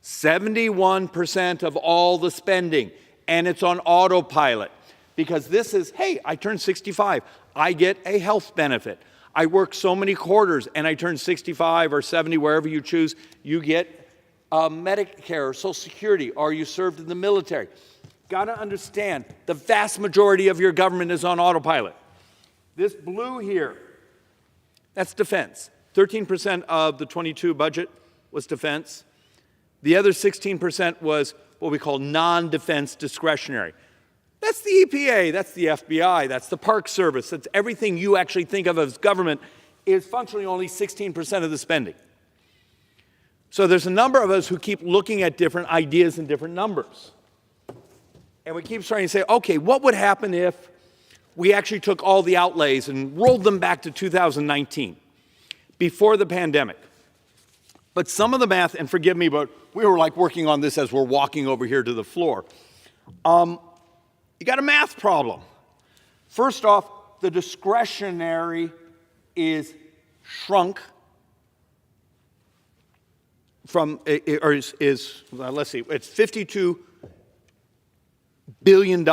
71% of all the spending, and it's on autopilot. Because this is, hey, I turned 65. I get a health benefit. I work so many quarters, and I turn 65 or 70, wherever you choose, you get Medicare or Social Security, or you served in the military. Got to understand, the vast majority of your government is on autopilot. This blue here, that's defense. 13% of the 22 budget was defense. The other 16% was what we call non-defense discretionary. That's the EPA, that's the FBI, that's the Park Service, that's everything you actually think of as government is functionally only 16% of the spending. So there's a number of us who keep looking at different ideas and different numbers. And we keep trying to say, okay, what would happen if we actually took all the outlays and rolled them back to 2019, before the pandemic? But some of the math, and forgive me, but we were like working on this as we're walking over here to the floor. You got a math problem. First off, the discretionary is shrunk from, let's see, it's $52 billion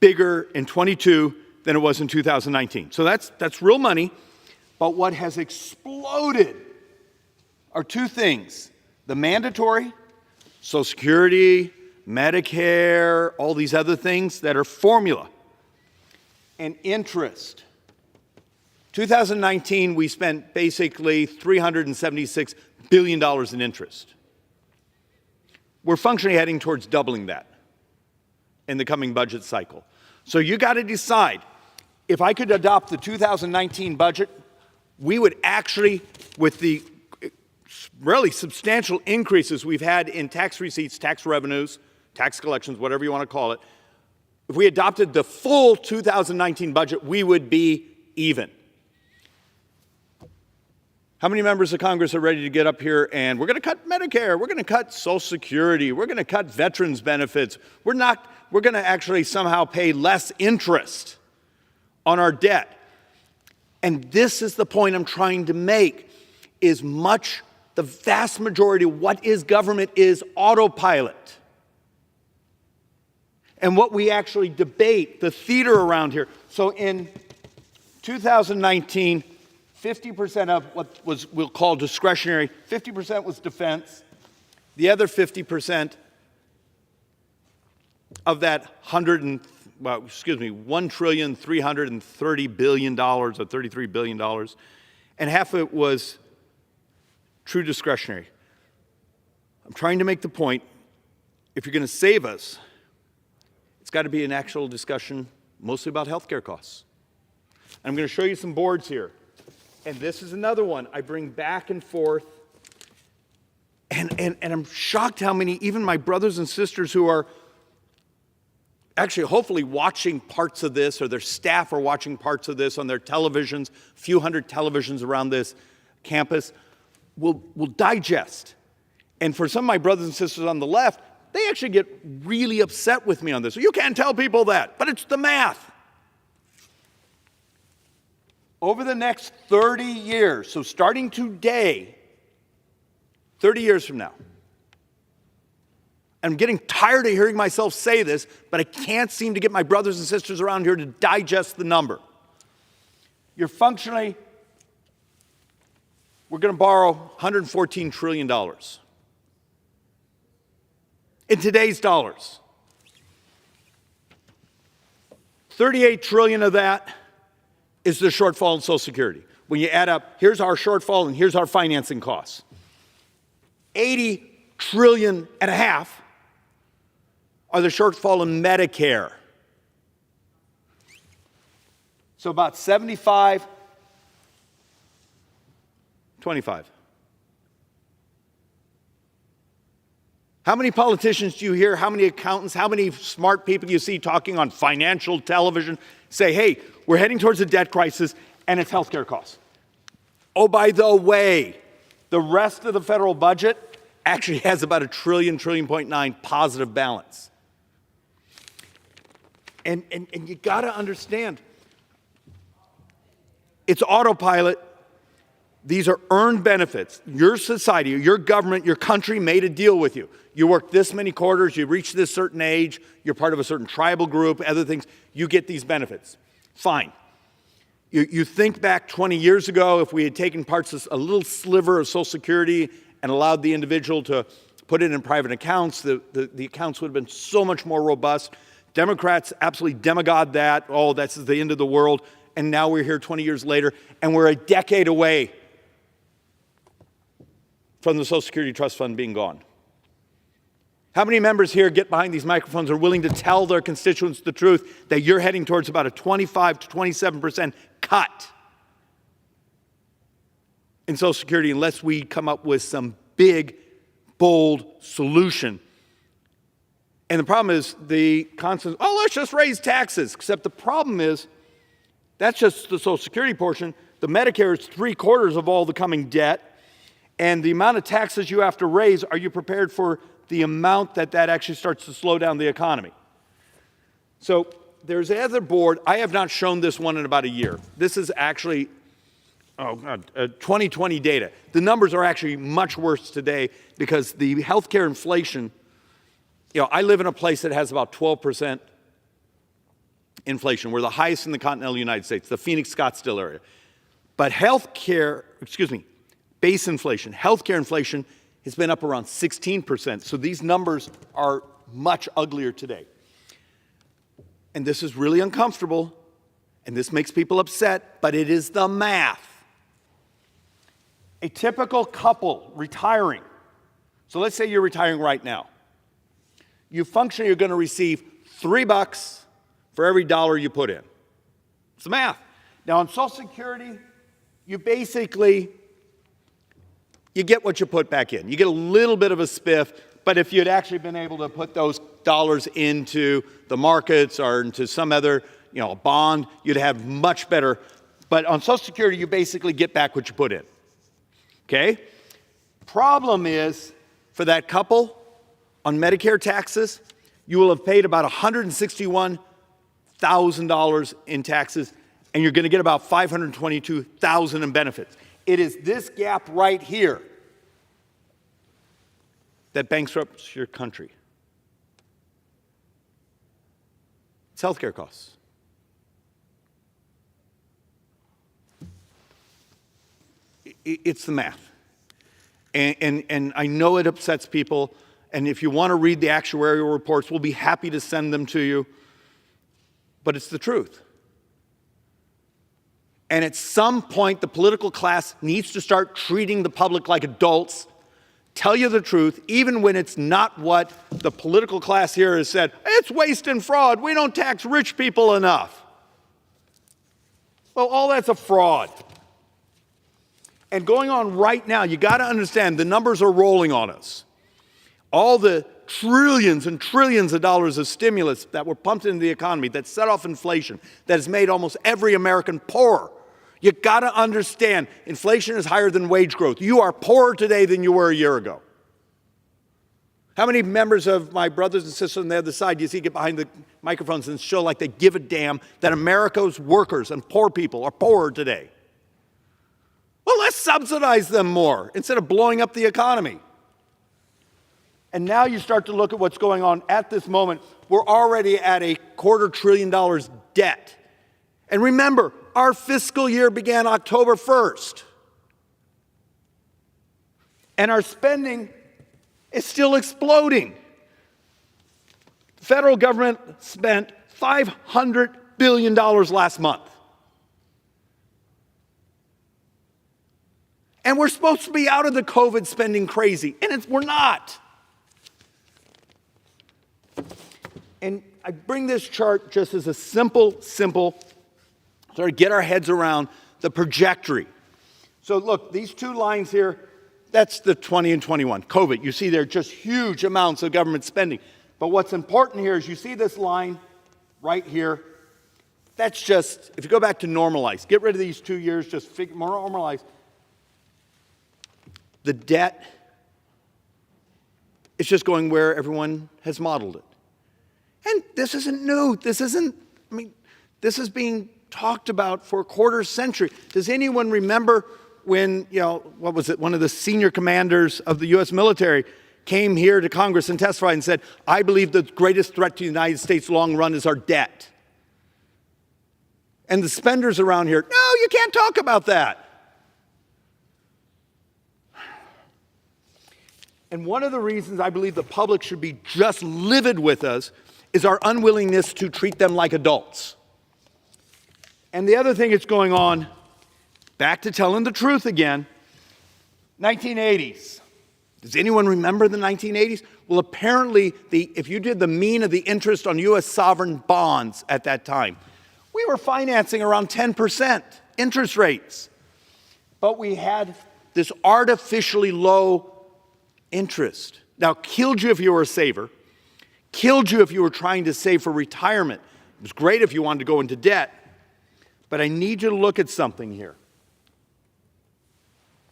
bigger in 22 than it was in 2019. So that's real money. But what has exploded are two things: the mandatory, Social Security, Medicare, all these other things that are formula, and interest. 2019, we spent basically $376 billion in interest. We're functionally heading towards doubling that in the coming budget cycle. So you got to decide, if I could adopt the 2019 budget, we would actually, with the really substantial increases we've had in tax receipts, tax revenues, tax collections, whatever you want to call it, if we adopted the full 2019 budget, we would be even. How many members of Congress are ready to get up here and we're going to cut Medicare, we're going to cut Social Security, we're going to cut veterans benefits, we're going to actually somehow pay less interest on our debt? And this is the point I'm trying to make, is the vast majority of what is government is autopilot. And what we actually debate, the theater around here. So in 2019, 50% of what we'll call discretionary, 50% was defense. The other 50% of that $1,330 billion or $33 billion, and half of it was true discretionary. I'm trying to make the point, if you're going to save us, it's got to be an actual discussion mostly about healthcare costs. I'm going to show you some boards here. And this is another one I bring back and forth. And I'm shocked how many, even my brothers and sisters who are actually hopefully watching parts of this, or their staff are watching parts of this on their televisions, a few hundred televisions around this campus, will digest. And for some of my brothers and sisters on the left, they actually get really upset with me on this. You can't tell people that, but it's the math. Over the next 30 years, so starting today, 30 years from now, I'm getting tired of hearing myself say this, but I can't seem to get my brothers and sisters around here to digest the number. We're going to borrow $114 trillion. In today's dollars. 38 trillion of that is the shortfall in Social Security. When you add up, here's our shortfall and here's our financing costs. 80 trillion and a half are the shortfall in Medicare. So about 75, 25. How many politicians do you hear, how many accountants, how many smart people you see talking on financial television say, hey, we're heading towards a debt crisis and it's healthcare costs? Oh, by the way, the rest of the federal budget actually has about $1 trillion, $1.9 trillion positive balance. And you got to understand, it's autopilot. These are earned benefits. Your society, your government, your country made a deal with you. You work this many quarters, you reach this certain age, you're part of a certain tribal group, other things, you get these benefits. Fine. You think back 20 years ago, if we had taken parts of a little sliver of Social Security and allowed the individual to put it in private accounts, the accounts would have been so much more robust. Democrats absolutely demagogued that. Oh, that's the end of the world. And now we're here 20 years later, and we're a decade away from the Social Security Trust Fund being gone. How many members here get behind these microphones are willing to tell their constituents the truth that you're heading towards about a 25 to 27% cut in Social Security unless we come up with some big, bold solution? And the problem is the constant, oh, let's just raise taxes. Except the problem is that's just the Social Security portion. The Medicare is 3/4 of all the coming debt. And the amount of taxes you have to raise, are you prepared for the amount that actually starts to slow down the economy? So there's another board. I have not shown this one in about a year. This is actually 2020 data. The numbers are actually much worse today because the healthcare inflation, I live in a place that has about 12% inflation. We're the highest in the continental United States, the Phoenix, Scottsdale area. But base inflation, healthcare inflation has been up around 16%. So these numbers are much uglier today. And this is really uncomfortable, and this makes people upset, but it is the math. A typical couple retiring, so let's say you're retiring right now. You functionally are going to receive $3 for every dollar you put in. It's the math. Now on Social Security, you get what you put back in. You get a little bit of a spiff, but if you'd actually been able to put those dollars into the markets or into some other, a bond, you'd have much better. But on Social Security, you basically get back what you put in. Okay? Problem is, for that couple, on Medicare taxes, you will have paid about $161,000 in taxes, and you're going to get about $522,000 in benefits. It is this gap right here that bankrupts your country. It's healthcare costs. It's the math. And I know it upsets people, and if you want to read the actuarial reports, we'll be happy to send them to you, but it's the truth. And at some point, the political class needs to start treating the public like adults, tell you the truth, even when it's not what the political class here has said. It's waste and fraud. We don't tax rich people enough. Well, all that's a fraud. And going on right now, you got to understand the numbers are rolling on us. All the trillions and trillions of dollars of stimulus that were pumped into the economy, that set off inflation, that has made almost every American poorer. You got to understand, inflation is higher than wage growth. You are poorer today than you were a year ago. How many members of my brothers and sisters on the other side do you see get behind the microphones and show like they give a damn that America's workers and poor people are poorer today? Well, let's subsidize them more instead of blowing up the economy. And now you start to look at what's going on at this moment. We're already at $250 billion debt. And remember, our fiscal year began October 1st. And our spending is still exploding. The federal government spent $500 billion last month. And we're supposed to be out of the COVID spending crazy, and we're not. And I bring this chart just as a simple, sort of get our heads around the trajectory. So look, these two lines here, That's the 20 and 21, COVID. You see there just huge amounts of government spending. But what's important here is you see this line right here. That's just, if you go back to normalize, get rid of these 2 years, just normalize. The debt is just going where everyone has modeled it. And this isn't new. This is being talked about for a quarter century. Does anyone remember when, what was it, one of the senior commanders of the U.S. military came here to Congress and testified and said, I believe the greatest threat to the United States long run is our debt. And the spenders around here, no, you can't talk about that. And one of the reasons I believe the public should be just livid with us is our unwillingness to treat them like adults. And the other thing that's going on, back to telling the truth again, 1980s. Does anyone remember the 1980s? Well, apparently, if you did the mean of the interest on U.S. sovereign bonds at that time, we were financing around 10% interest rates. But we had this artificially low interest. Now, killed you if you were a saver, killed you if you were trying to save for retirement. It was great if you wanted to go into debt. But I need you to look at something here.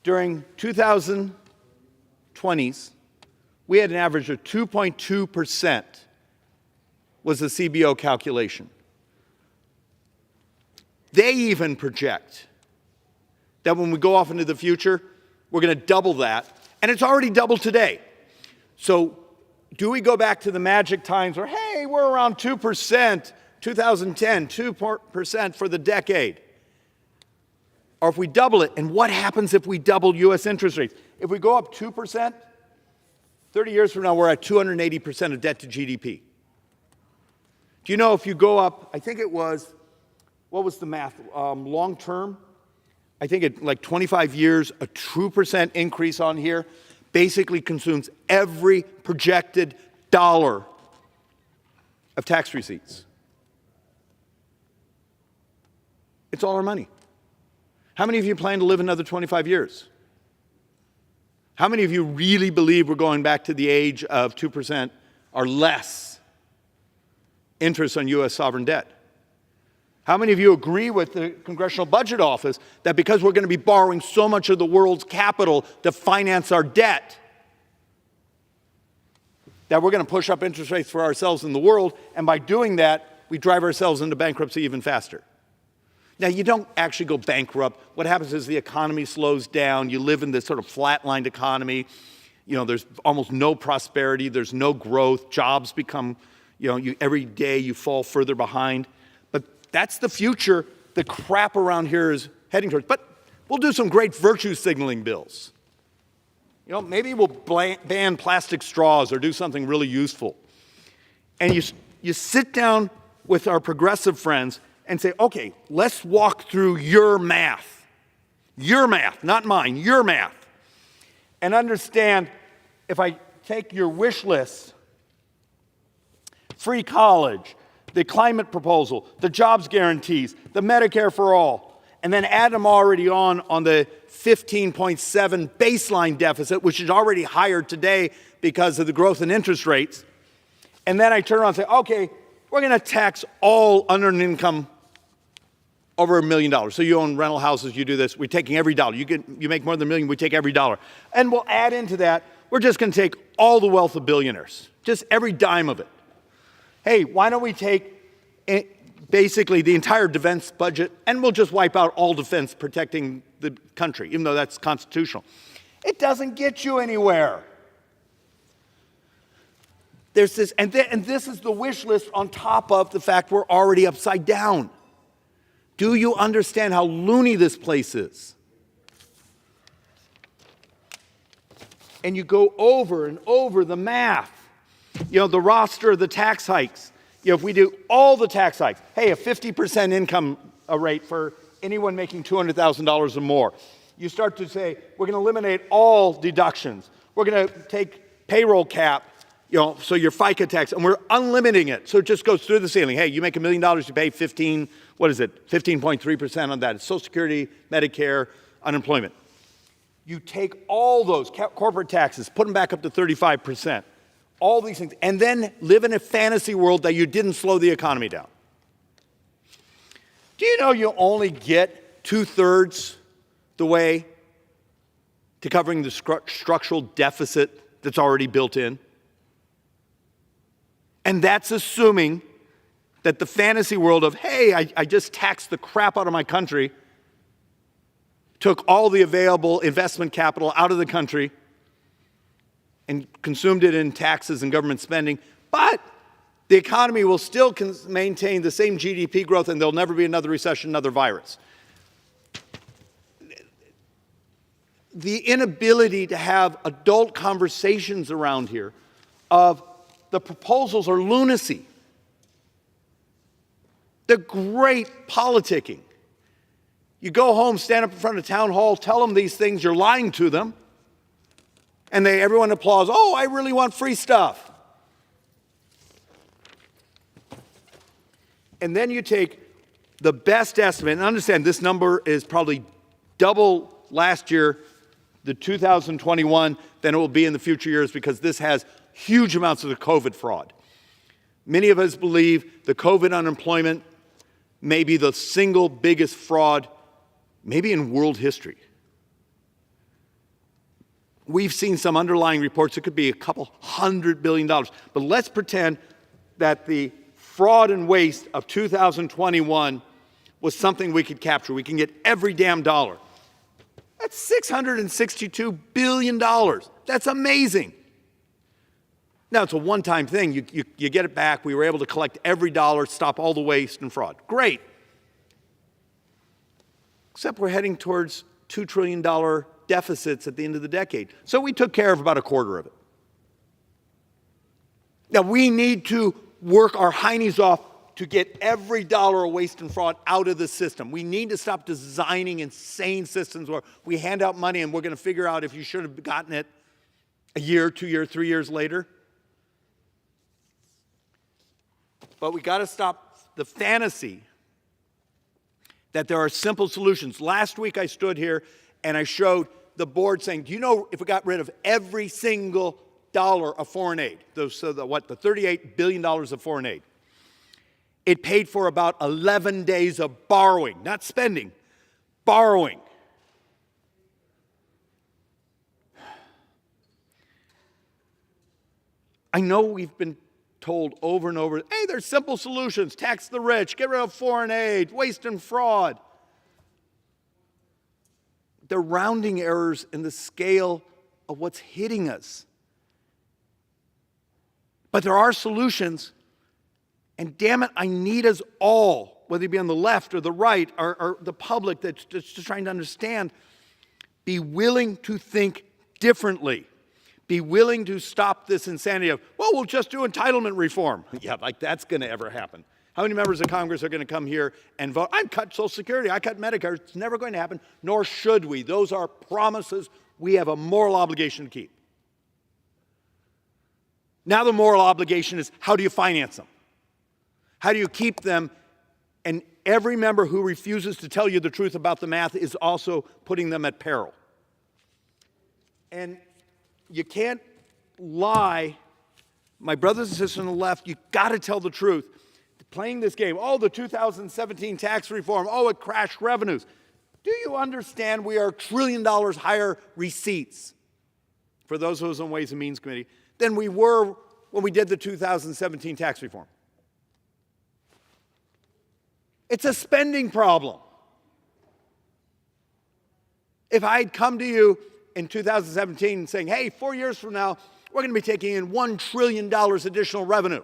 During 2020s, we had an average of 2.2% was the CBO calculation. They even project that when we go off into the future, we're going to double that. And it's already doubled today. So do we go back to the magic times where, hey, we're around 2%, 2010, 2% for the decade? Or if we double it, and what happens if we double U.S. interest rates? If we go up 2%, 30 years from now, we're at 280% of debt to GDP. Do you know if you go up, I think it was, what was the math, long term? I think it like 25 years, a 2% increase on here basically consumes every projected dollar of tax receipts. It's all our money. How many of you plan to live another 25 years? How many of you really believe we're going back to the age of 2% or less interest on U.S. sovereign debt? How many of you agree with the Congressional Budget Office that because we're going to be borrowing so much of the world's capital to finance our debt, that we're going to push up interest rates for ourselves in the world, and by doing that, we drive ourselves into bankruptcy even faster? Now, you don't actually go bankrupt. What happens is the economy slows down. You live in this sort of flatlined economy. There's almost no prosperity. There's no growth. Jobs become, every day you fall further behind. But that's the future the crap around here is heading towards. But we'll do some great virtue signaling bills. Maybe we'll ban plastic straws or do something really useful. And you sit down with our progressive friends and say, okay, let's walk through your math. Your math, not mine, your math. And understand, if I take your wish list, free college, the climate proposal, the jobs guarantees, the Medicare for all, and then add them already on the 15.7 baseline deficit, which is already higher today because of the growth in interest rates. And then I turn around and say, okay, we're going to tax all unearned income over $1 million. So you own rental houses, you do this, we're taking every dollar. You make more than $1 million, we take every dollar. And we'll add into that, we're just going to take all the wealth of billionaires, just every dime of it. Hey, why don't we take basically the entire defense budget and we'll just wipe out all defense protecting the country, even though that's constitutional. It doesn't get you anywhere. There's this, and this is the wish list on top of the fact we're already upside down. Do you understand how loony this place is? And you go over and over the math. The roster of the tax hikes. If we do all the tax hikes, hey, a 50% income rate for anyone making $200,000 or more. You start to say, we're going to eliminate all deductions. We're going to take payroll cap, so your FICA tax, and we're unlimiting it. So it just goes through the ceiling. Hey, you make $1 million, you pay 15.3% on that. It's Social Security, Medicare, unemployment. You take all those corporate taxes, put them back up to 35%, all these things, and then live in a fantasy world that you didn't slow the economy down. Do you know you only get 2/3 the way to covering the structural deficit that's already built in? And that's assuming that the fantasy world of, hey, I just taxed the crap out of my country, took all the available investment capital out of the country and consumed it in taxes and government spending, but the economy will still maintain the same GDP growth and there'll never be another recession, another virus. The inability to have adult conversations around here of the proposals are lunacy. They're great politicking. You go home, stand up in front of town hall, tell them these things, you're lying to them, and everyone applauds, oh, I really want free stuff. And then you take the best estimate, and understand this number is probably double last year, the 2021, than it will be in the future years because this has huge amounts of the COVID fraud. Many of us believe the COVID unemployment may be the single biggest fraud maybe in world history. We've seen some underlying reports, it could be a couple $100 billion. But let's pretend that the fraud and waste of 2021 was something we could capture. We can get every damn dollar. That's $662 billion. That's amazing. Now, it's a one-time thing. You get it back. We were able to collect every dollar, stop all the waste and fraud. Great. Except we're heading towards $2 trillion deficits at the end of the decade. So we took care of about a quarter of it. Now, we need to work our heinies off to get every dollar of waste and fraud out of the system. We need to stop designing insane systems where we hand out money and we're going to figure out if you should have gotten it a year, 2 years, 3 years later. But we got to stop the fantasy that there are simple solutions. Last week I stood here and I showed the board saying, do you know if we got rid of every single dollar of foreign aid, the $38 billion of foreign aid, it paid for about 11 days of borrowing, not spending, borrowing. I know we've been told over and over, hey, there's simple solutions, tax the rich, get rid of foreign aid, waste and fraud. They're rounding errors in the scale of what's hitting us. But there are solutions, and damn it, I need us all, whether you be on the left or the right or the public that's just trying to understand, be willing to think differently. Be willing to stop this insanity of, well, we'll just do entitlement reform. Yeah, like that's going to ever happen. How many members of Congress are going to come here and vote? I cut Social Security, I cut Medicare. It's never going to happen, nor should we. Those are promises we have a moral obligation to keep. Now the moral obligation is, how do you finance them? How do you keep them? And every member who refuses to tell you the truth about the math is also putting them at peril. And you can't lie. My brothers and sisters on the left, you got to tell the truth. Playing this game, oh, the 2017 tax reform, oh, it crashed revenues. Do you understand we are $1 trillion higher receipts, for those of us on Ways and Means Committee, than we were when we did the 2017 tax reform? It's a spending problem. If I had come to you in 2017 saying, hey, 4 years from now, we're going to be taking in $1 trillion additional revenue,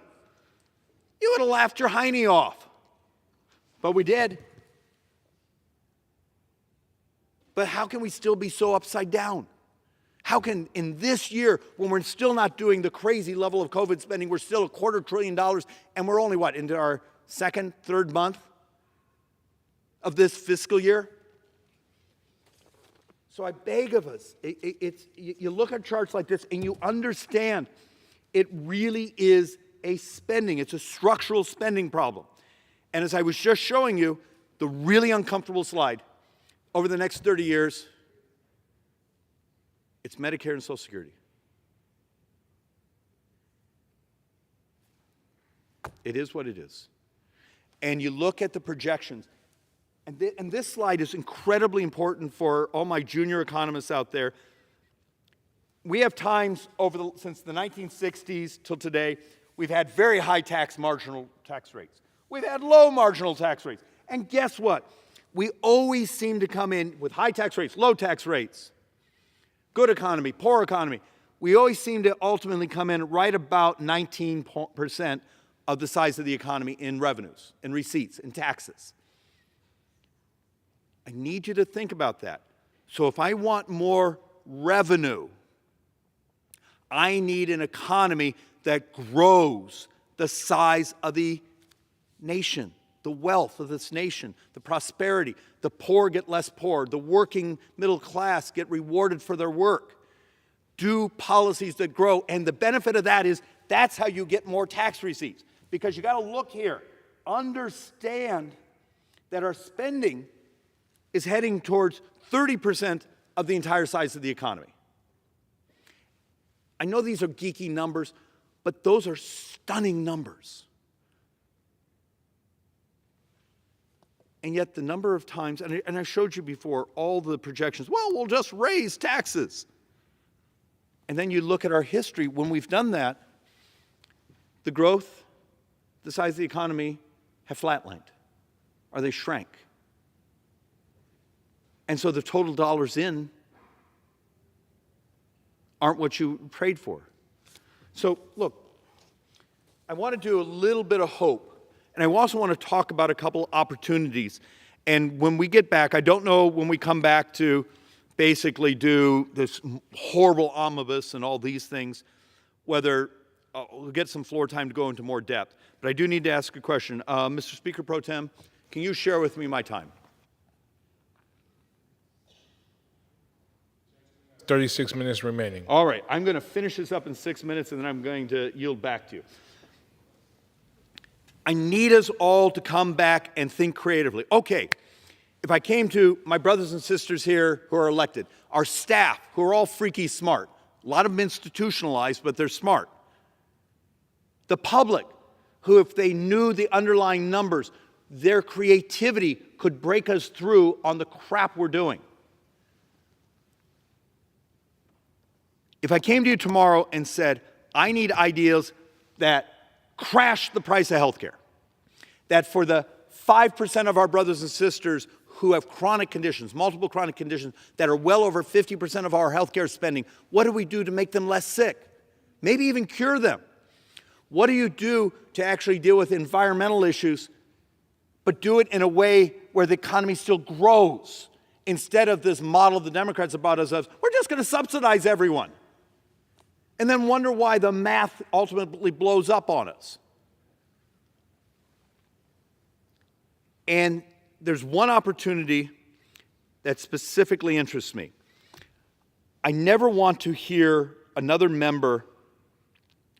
you would have laughed your hiney off. But we did. But how can we still be so upside down? How can, in this year, when we're still not doing the crazy level of COVID spending, we're still $250 billion, and we're only, into our second, third month of this fiscal year? So I beg of us, you look at charts like this and you understand it really is a spending. It's a structural spending problem. And as I was just showing you, the really uncomfortable slide, over the next 30 years, It's Medicare and Social Security. It is what it is. And you look at the projections, and this slide is incredibly important for all my junior economists out there. We have times since the 1960s till today, we've had very high marginal tax rates. We've had low marginal tax rates. And guess what? We always seem to come in with high tax rates, low tax rates, good economy, poor economy. We always seem to ultimately come in right about 19% of the size of the economy in revenues, in receipts, in taxes. I need you to think about that. So if I want more revenue, I need an economy that grows the size of the nation, the wealth of this nation, the prosperity. The poor get less poor. The working middle class get rewarded for their work. Do policies that grow. And the benefit of that is that's how you get more tax receipts. Because you got to look here. Understand that our spending is heading towards 30% of the entire size of the economy. I know these are geeky numbers, but those are stunning numbers. And yet the number of times, and I showed you before all the projections, well, we'll just raise taxes. And then you look at our history, when we've done that, the growth, the size of the economy have flatlined, or they shrank. And so the total dollars in aren't what you prayed for. So look, I want to do a little bit of hope. And I also want to talk about a couple opportunities. And when we get back, I don't know when we come back to basically do this horrible omnibus and all these things, whether we'll get some floor time to go into more depth. But I do need to ask a question. Mr. Speaker Pro Tem, can you share with me my time? 36 minutes remaining. All right, I'm going to finish this up in 6 minutes, and then I'm going to yield back to you. I need us all to come back and think creatively. Okay, if I came to my brothers and sisters here who are elected, our staff, who are all freaky smart, a lot of them institutionalized, but they're smart. The public, who if they knew the underlying numbers, their creativity could break us through on the crap we're doing. If I came to you tomorrow and said, I need ideas that crash the price of healthcare, that for the 5% of our brothers and sisters who have chronic conditions, multiple chronic conditions, that are well over 50% of our healthcare spending, what do we do to make them less sick? Maybe even cure them. What do you do to actually deal with environmental issues, but do it in a way where the economy still grows, instead of this model the Democrats have brought us of, we're just going to subsidize everyone, and then wonder why the math ultimately blows up on us. And there's one opportunity that specifically interests me. I never want to hear another member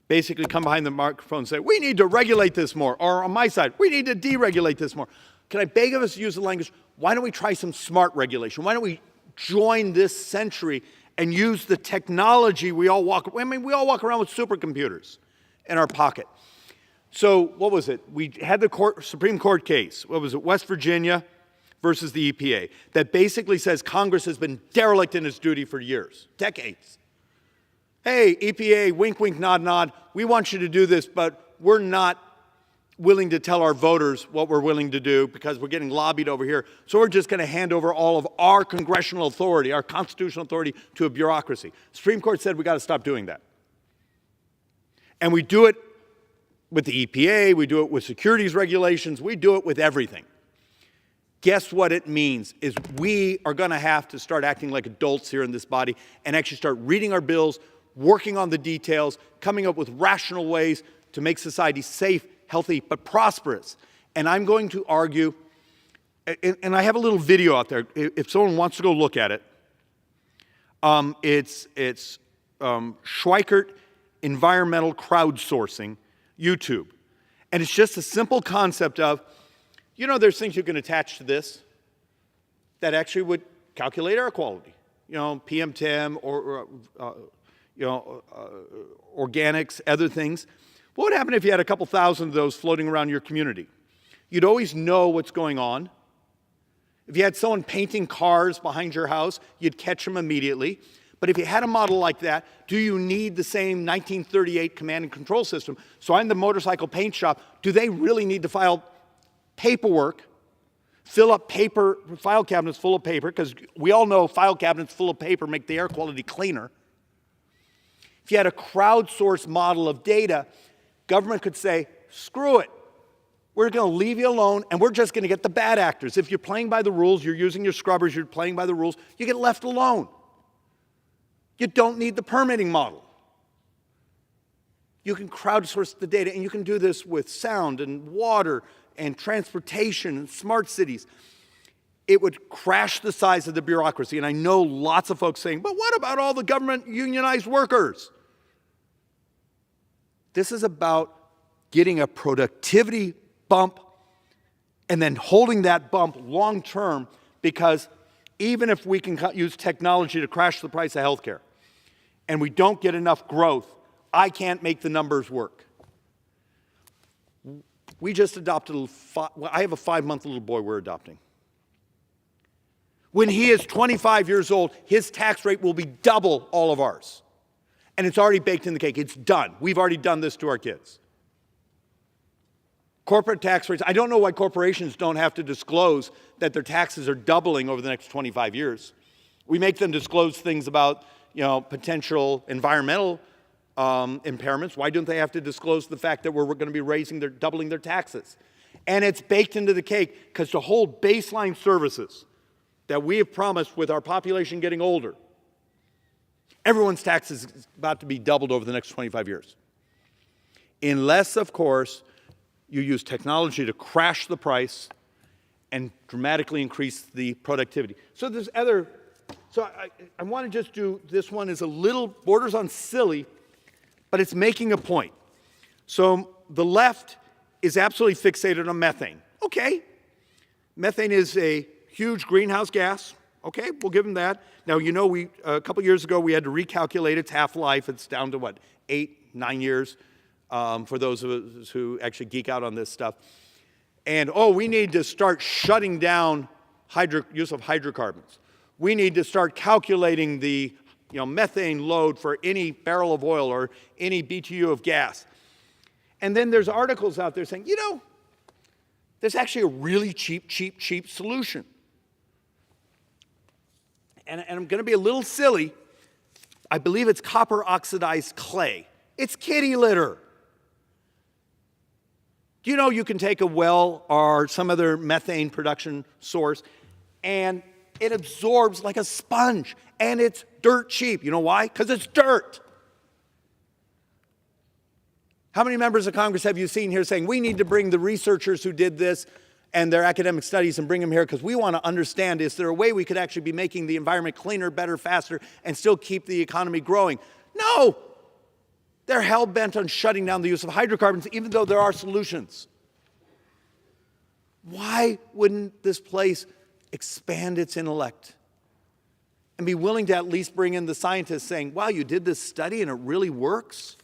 basically come behind the microphone and say, we need to regulate this more, or on my side, we need to deregulate this more. Can I beg of us to use the language, why don't we try some smart regulation? Why don't we join this century and use the technology we all walk around with supercomputers in our pocket. So what was it? We had the Supreme Court case, what was it, West Virginia versus the EPA, that basically says Congress has been derelict in its duty for years, decades. Hey, EPA, wink, wink, nod, nod, we want you to do this, but we're not willing to tell our voters what we're willing to do because we're getting lobbied over here. So we're just going to hand over all of our congressional authority, our constitutional authority, to a bureaucracy. Supreme Court said we got to stop doing that. And we do it with the EPA, we do it with securities regulations, we do it with everything. Guess what it means is we are going to have to start acting like adults here in this body and actually start reading our bills, working on the details, coming up with rational ways to make society safe, healthy, but prosperous. And I'm going to argue, and I have a little video out there, if someone wants to go look at it. It's Schweikert Environmental Crowdsourcing, YouTube. And it's just a simple concept of, there's things you can attach to this that actually would calculate air quality. PM10 or organics, other things. What would happen if you had a couple thousand of those floating around your community? You'd always know what's going on. If you had someone painting cars behind your house, you'd catch them immediately. But if you had a model like that, do you need the same 1938 command and control system? So I'm the motorcycle paint shop. Do they really need to file paperwork, fill up paper, file cabinets full of paper, because we all know file cabinets full of paper make the air quality cleaner. If you had a crowdsourced model of data, government could say, screw it. We're going to leave you alone, and we're just going to get the bad actors. If you're playing by the rules, you're using your scrubbers, you're playing by the rules, you get left alone. You don't need the permitting model. You can crowdsource the data, and you can do this with sound and water and transportation and smart cities. It would crash the size of the bureaucracy. And I know lots of folks saying, but what about all the government unionized workers? This is about getting a productivity bump and then holding that bump long term, because even if we can use technology to crash the price of healthcare and we don't get enough growth, I can't make the numbers work. We just adopted I have a 5-month little boy we're adopting. When he is 25 years old, his tax rate will be double all of ours. And it's already baked in the cake. It's done. We've already done this to our kids. Corporate tax rates, I don't know why corporations don't have to disclose that their taxes are doubling over the next 25 years. We make them disclose things about, potential environmental impairments. Why don't they have to disclose the fact that we're going to be doubling their taxes? And it's baked into the cake, because to hold baseline services that we have promised with our population getting older, everyone's taxes is about to be doubled over the next 25 years. Unless, of course, you use technology to crash the price and dramatically increase the productivity. So there's other, I want to just do, this one is a little, borders on silly, but it's making a point. So the left is absolutely fixated on methane. Okay, methane is a huge greenhouse gas. Okay, we'll give them that. Now, a couple years ago, we had to recalculate its half-life. It's down to, 8-9 years. For those of us who actually geek out on this stuff. And, we need to start shutting down use of hydrocarbons. We need to start calculating the methane load for any barrel of oil or any BTU of gas. And then there's articles out there saying, there's actually a really cheap solution. And I'm going to be a little silly. I believe it's copper oxidized clay. It's kitty litter. Do you know you can take a well or some other methane production source and it absorbs like a sponge, and it's dirt cheap. You know why? Because it's dirt. How many members of Congress have you seen here saying, we need to bring the researchers who did this and their academic studies and bring them here because we want to understand, is there a way we could actually be making the environment cleaner, better, faster, and still keep the economy growing? No. They're hell-bent on shutting down the use of hydrocarbons, even though there are solutions. Why wouldn't this place expand its intellect and be willing to at least bring in the scientists saying, wow, you did this study and it really works?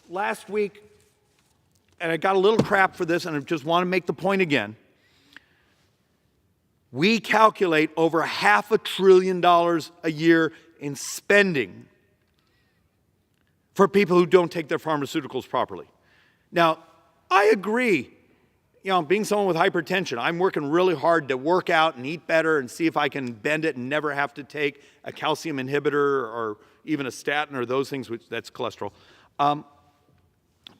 Last week, and I got a little crap for this, and I just want to make the point again. We calculate over $500 billion a year in spending for people who don't take their pharmaceuticals properly. Now, I agree. Being someone with hypertension, I'm working really hard to work out and eat better and see if I can bend it and never have to take a calcium inhibitor or even a statin or those things, which that's cholesterol.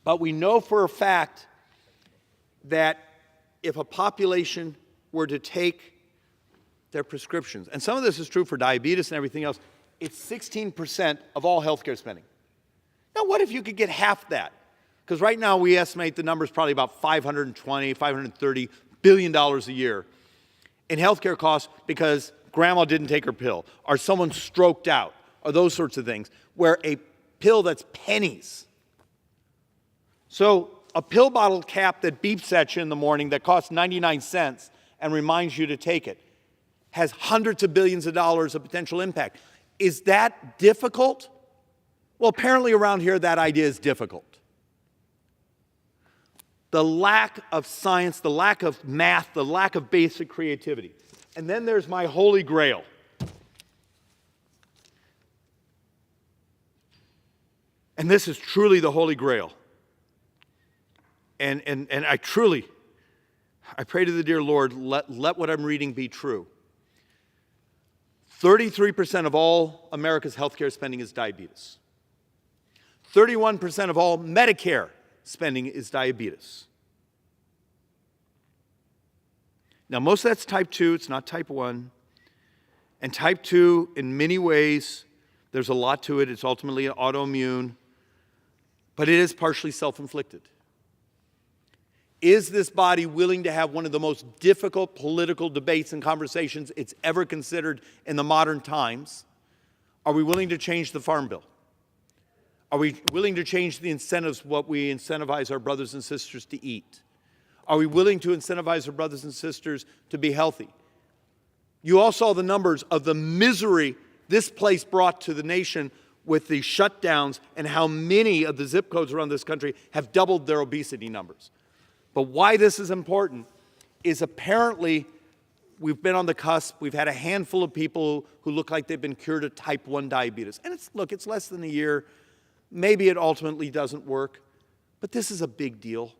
But we know for a fact that if a population were to take their prescriptions, and some of this is true for diabetes and everything else, it's 16% of all healthcare spending. Now, what if you could get half that? Because right now we estimate the number is probably about $520, $530 billion a year in healthcare costs because grandma didn't take her pill, or someone stroked out, or those sorts of things, where a pill that's pennies. So a pill bottle cap that beeps at you in the morning that costs 99 cents and reminds you to take it, has hundreds of billions of dollars of potential impact. Is that difficult? Well, apparently around here, that idea is difficult. The lack of science, the lack of math, the lack of basic creativity. And then there's my holy grail. And this is truly the holy grail. And I pray to the dear Lord, let what I'm reading be true. 33% of all America's healthcare spending is diabetes. 31% of all Medicare spending is diabetes. Now, most of that's type 2, it's not type 1. And type 2, in many ways, there's a lot to it. It's ultimately autoimmune, but it is partially self-inflicted. Is this body willing to have one of the most difficult political debates and conversations it's ever considered in the modern times? Are we willing to change the Farm Bill? Are we willing to change the incentives, what we incentivize our brothers and sisters to eat? Are we willing to incentivize our brothers and sisters to be healthy? You all saw the numbers of the misery this place brought to the nation with the shutdowns and how many of the zip codes around this country have doubled their obesity numbers. But why this is important is apparently we've been on the cusp. We've had a handful of people who look like they've been cured of type 1 diabetes. And it's less than a year. Maybe it ultimately doesn't work. But this is a big deal.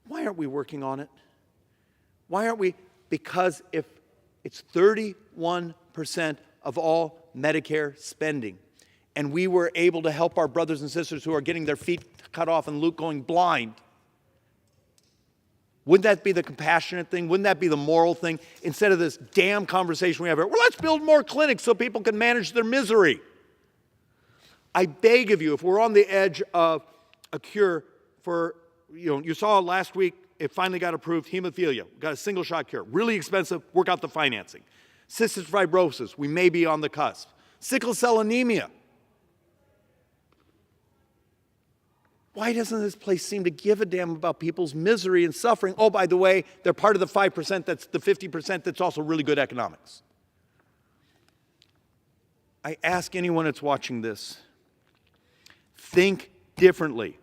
Why aren't we working on it? Why aren't we? Because if it's 31% of all Medicare spending, and we were able to help our brothers and sisters who are getting their feet cut off and going blind, wouldn't that be the compassionate thing? Wouldn't that be the moral thing? Instead of this damn conversation we have here, well, let's build more clinics so people can manage their misery. I beg of you, if we're on the edge of a cure for, you saw last week, it finally got approved, hemophilia. We got a single shot cure. Really expensive, work out the financing. Cystic fibrosis, we may be on the cusp. Sickle cell anemia. Why doesn't this place seem to give a damn about people's misery and suffering? Oh, by the way, they're part of the 5%, that's the 50% that's also really good economics. I ask anyone that's watching this, think differently.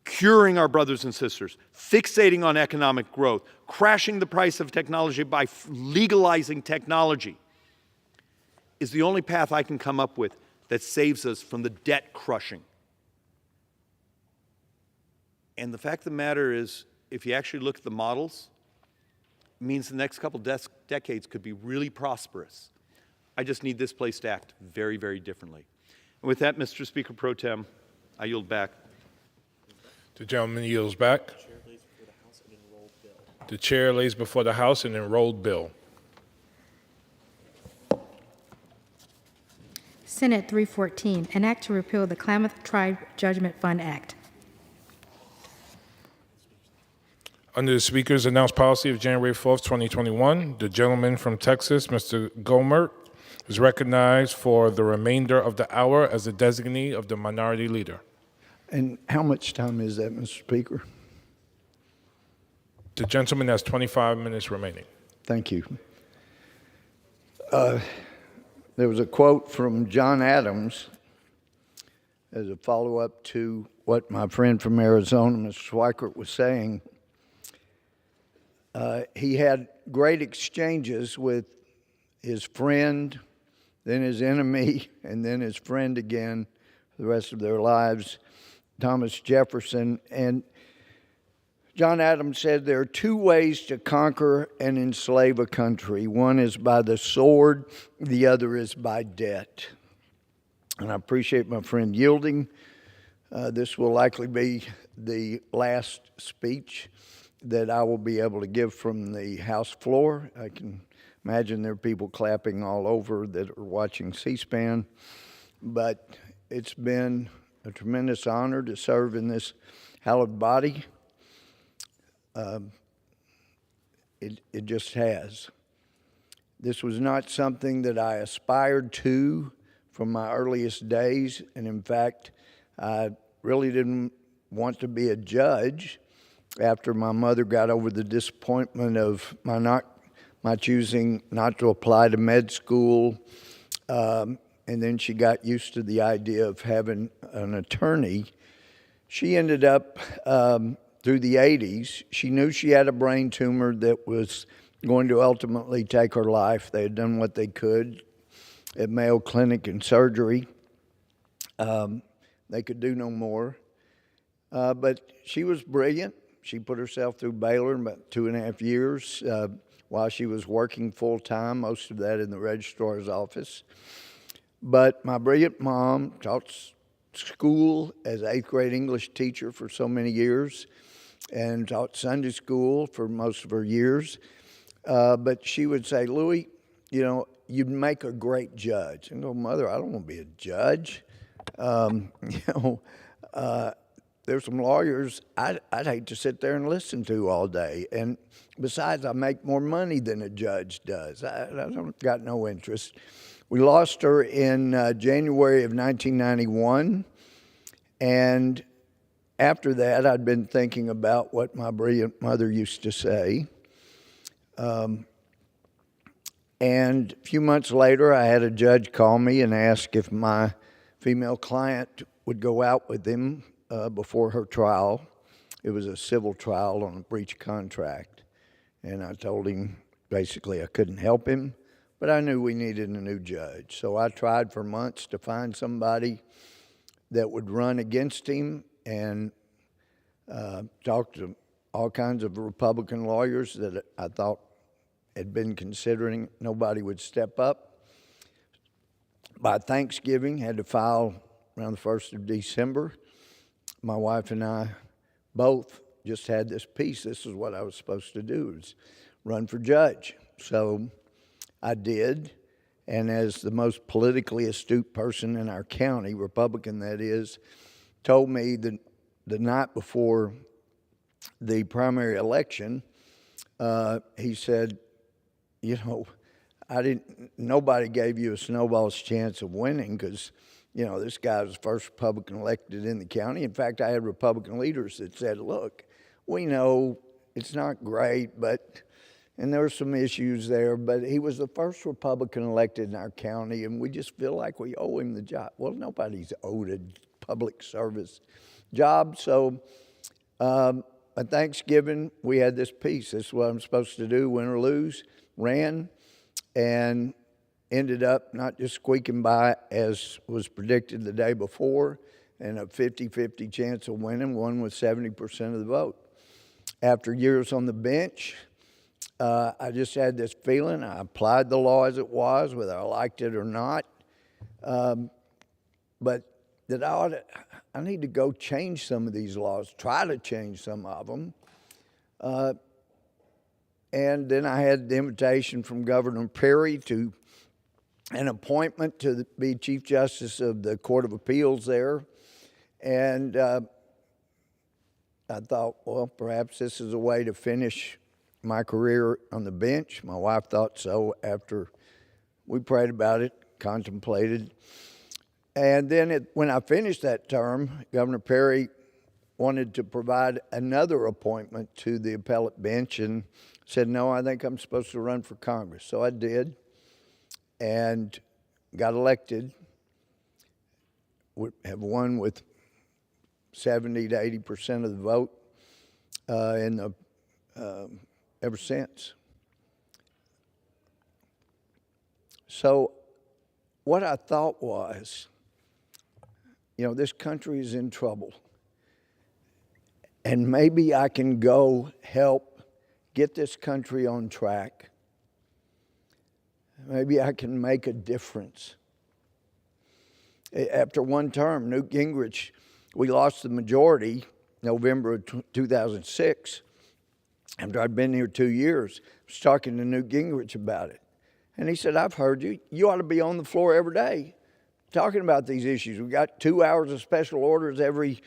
Curing our brothers and sisters, fixating on economic growth, crashing the price of technology by legalizing technology is the only path I can come up with that saves us from the debt crushing. And the fact of the matter is, if you actually look at the models, it means the next couple decades could be really prosperous. I just need this place to act very, very differently. And with that, Mr. Speaker Pro Tem, I yield back. The gentleman yields back. The chair lays before the House an enrolled bill. Senate 314, an act to repeal the Klamath Tribe Judgment Fund Act. Under the Speaker's announced policy of January 4th, 2021, the gentleman from Texas, Mr. Gohmert, is recognized for the remainder of the hour as the designee of the minority leader. And how much time is that, Mr. Speaker? The gentleman has 25 minutes remaining. Thank you. There was a quote from John Adams as a follow-up to what my friend from Arizona, Mr. Schweikert, was saying. He had great exchanges with his friend, then his enemy, and then his friend again for the rest of their lives, Thomas Jefferson. And John Adams said there are two ways to conquer and enslave a country. One is by the sword, the other is by debt. And I appreciate my friend yielding. This will likely be the last speech that I will be able to give from the House floor. I can imagine there are people clapping all over that are watching C-SPAN, but it's been a tremendous honor to serve in this hallowed body. It just has. This was not something that I aspired to from my earliest days, and in fact, I really didn't want to be a my choosing not to apply to med school. And then she got used to the idea of having an attorney. She ended up, through the 80s, she knew she had a brain tumor that was going to ultimately take her life. They had done what they could at Mayo Clinic and surgery. They could do no more. But she was brilliant. She put herself through Baylor in about 2.5 years while she was working full-time, most of that in the registrar's office. But my brilliant mom taught school as 8th grade English teacher for so many years and taught Sunday school for most of her years. But she would say, Louis, you know, you'd make a great judge. And go, Mother, I don't want to be a judge. There's some lawyers I'd hate to sit there and listen to all day. And besides, I make more money than a judge does. I don't got no interest. We lost her in January of 1991. And after that, I'd been thinking about what my brilliant mother used to say. And a few months later, I had a judge call me and ask if my female client would go out with him before her trial. It was a civil trial on a breach of contract. And I told him basically I couldn't help him, but I knew we needed a new judge. So I tried for months to find somebody that would run against him and talked to all kinds of Republican lawyers that I thought had been considering. Nobody would step up. By Thanksgiving, had to file around the 1st of December. My wife and I both just had this piece. This is what I was supposed to do, was run for judge. So I did, and as the most politically astute person in our county, Republican that is, told me the night before the primary election, he said, you know, nobody gave you a snowball's chance of winning because, you know, this guy was the first Republican elected in the county. In fact, I had Republican leaders that said, look, we know it's not great, and there were some issues there, but he was the first Republican elected in our county, and we just feel like we owe him the job. Well, nobody's owed a public service job, so at Thanksgiving, we had this piece. This is what I'm supposed to do, win or lose. Ran and ended up not just squeaking by as was predicted the day before, and a 50-50 chance of winning, won with 70% of the vote. After years on the bench, I just had this feeling. I applied the law as it was, whether I liked it or not. But that I need to go change some of these laws, try to change some of them. And then I had the invitation from Governor Perry to an appointment to be Chief Justice of the Court of Appeals there. And I thought, well, perhaps this is a way to finish my career on the bench. My wife thought so after we prayed about it, contemplated. And then when I finished that term, Governor Perry wanted to provide another appointment to the appellate bench and said, no, I think I'm supposed to run for Congress. So I did and got elected. Have won with 70 to 80% of the vote ever since. So what I thought was, you know, this country is in trouble. And maybe I can go help get this country on track. Maybe I can make a difference. After one term, Newt Gingrich, we lost the majority November of 2006. After I'd been here 2 years, I was talking to Newt Gingrich about it. And he said, I've heard you. You ought to be on the floor every day talking about these issues. We got 2 hours of special orders every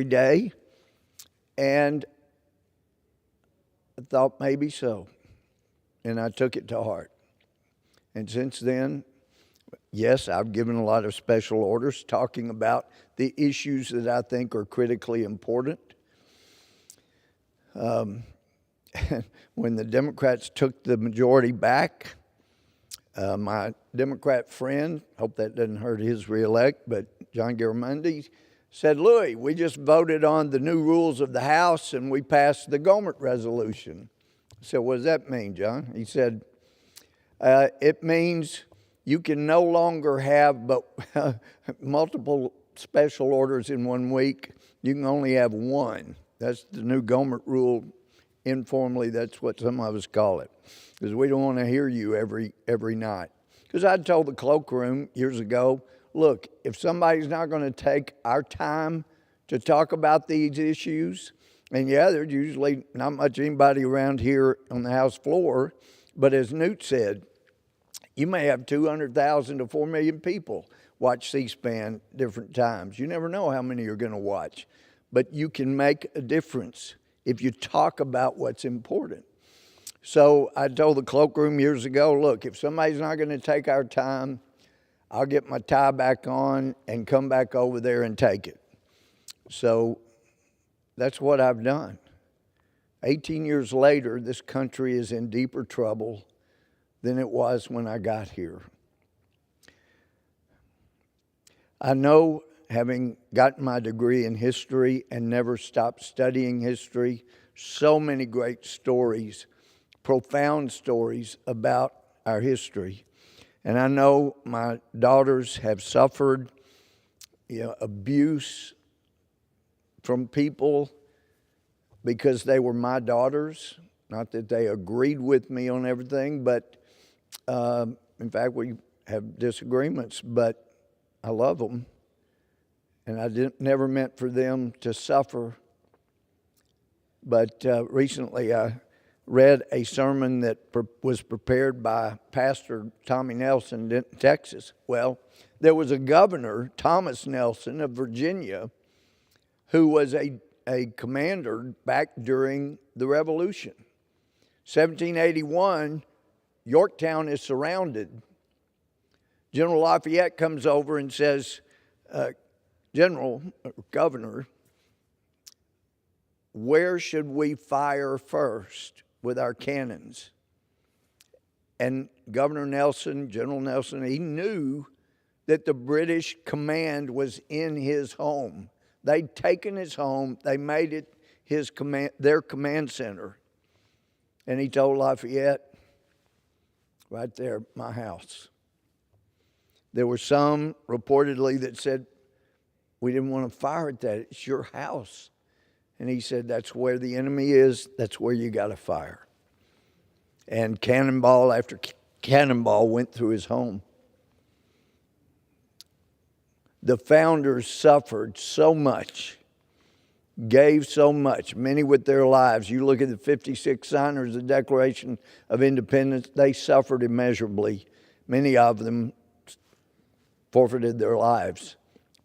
day. And I thought maybe so. And I took it to heart. And since then, yes, I've given a lot of special orders talking about the issues that I think are critically important. when the Democrats took the majority back, my Democrat friend, hope that doesn't hurt his reelect, but John Garamendi said, Louis, we just voted on the new rules of the House and we passed the Gohmert resolution. I said, what does that mean, John? He said, it means you can no longer have but multiple special orders in 1 week. You can only have one. That's the new Gohmert rule. Informally, that's what some of us call it, because we don't want to hear you every night. Because I told the cloakroom years ago, look, if somebody's not going to take our time to talk about these issues, and yeah, there's usually not much anybody around here on the House floor, but as Newt said, you may have 200,000 to 4 million people watch C-SPAN different times. You never know how many you're going to watch, but you can make a difference if you talk about what's important. So I told the cloakroom years ago, look, if somebody's not going to take our time, I'll get my tie back on and come back over there and take it. So that's what I've done. 18 years later, this country is in deeper trouble than it was when I got here. I know, having gotten my degree in history and never stopped studying history, so many great stories, profound stories about our history. And I know my daughters have suffered abuse from people because they were my daughters. Not that they agreed with me on everything, but in fact, we have disagreements, but I love them. And I never meant for them to suffer. But recently I read a sermon that was prepared by Pastor Tommy Nelson in Texas. Well, there was a governor, Thomas Nelson of Virginia, who was a commander back during the Revolution. 1781, Yorktown is surrounded. General Lafayette comes over and says, Governor, where should we fire first with our cannons? And Governor Nelson, General Nelson, he knew that the British command was in his home. They'd taken his home, they made it their command center. And he told Lafayette, right there, my house. There were some reportedly that said, we didn't want to fire at that. It's your house. And he said, that's where the enemy is. That's where you got to fire. And cannonball after cannonball went through his home. The founders suffered so much, gave so much, many with their lives. You look at the 56 signers of the Declaration of Independence, they suffered immeasurably. Many of them forfeited their lives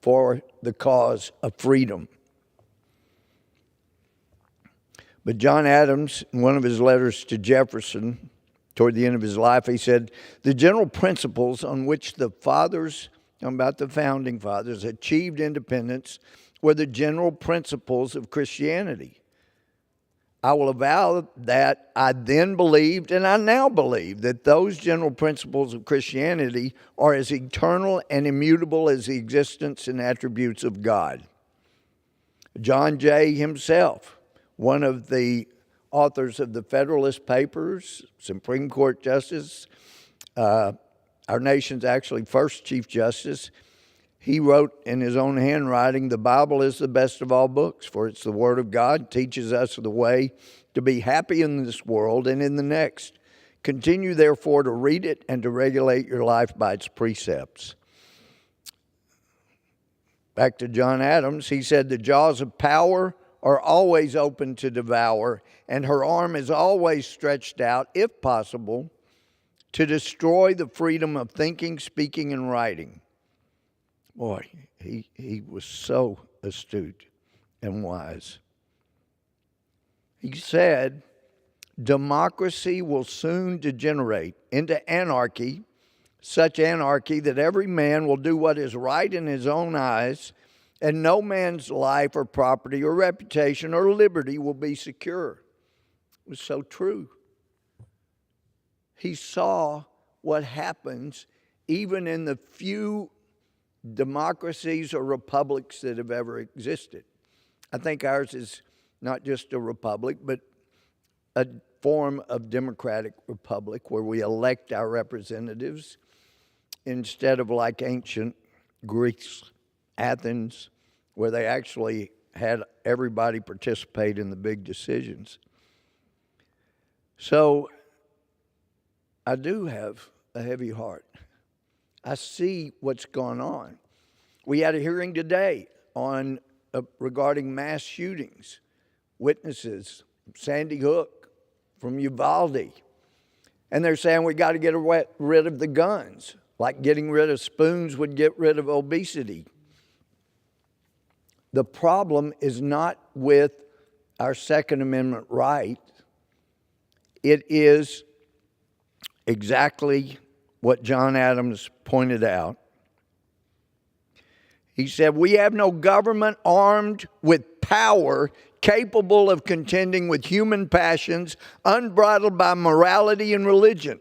for the cause of freedom. But John Adams, in one of his letters to Jefferson, toward the end of his life, he said, the general principles on which the fathers, about the founding fathers, achieved independence were the general principles of Christianity. I will avow that I then believed, and I now believe, that those general principles of Christianity are as eternal and immutable as the existence and attributes of God. John Jay himself, one of the authors of the Federalist Papers, Supreme Court Justice, our nation's actually first Chief Justice, he wrote in his own handwriting, the Bible is the best of all books, for it's the Word of God, teaches us the way to be happy in this world and in the next. Continue, therefore, to read it and to regulate your life by its precepts. Back to John Adams, he said, the jaws of power are always open to devour, and her arm is always stretched out, if possible, to destroy the freedom of thinking, speaking, and writing. Boy, he was so astute and wise. He said, democracy will soon degenerate into anarchy, such anarchy that every man will do what is right in his own eyes, and no man's life or property or reputation or liberty will be secure. was so true. He saw what happens even in the few democracies or republics that have ever existed. I think ours is not just a republic, but a form of democratic republic where we elect our representatives instead of like ancient Greece, Athens, where they actually had everybody participate in the big decisions. So I do have a heavy heart. I see what's going on. We had a hearing today on regarding mass shootings, witnesses, Sandy Hook, from Uvalde. And they're saying we got to get rid of the guns, like getting rid of spoons would get rid of obesity. The problem is not with our Second Amendment right. It is exactly what John Adams pointed out. He said, we have no government armed with power capable of contending with human passions, unbridled by morality and religion.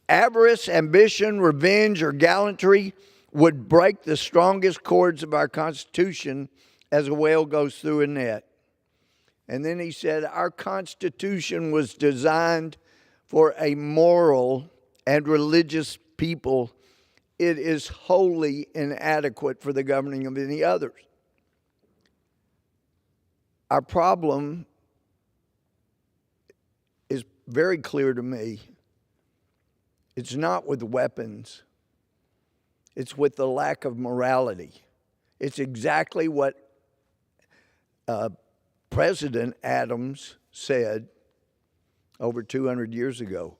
Avarice, ambition, revenge, or gallantry would break the strongest cords of our Constitution as a whale goes through a net. And then he said, our Constitution was designed for a moral and religious people. It is wholly inadequate for the governing of any others. Our problem is very clear to me. It's not with weapons. It's with the lack of morality. It's exactly what President Adams said over 200 years ago.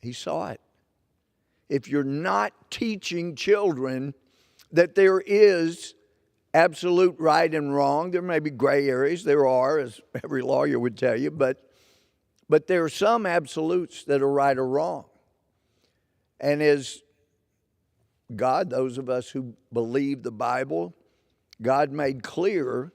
He saw it. If you're not teaching children that there is absolute right and wrong, there may be gray areas, there are, as every lawyer would tell you, but there are some absolutes that are right or wrong. And as God, those of us who believe the Bible, God made clear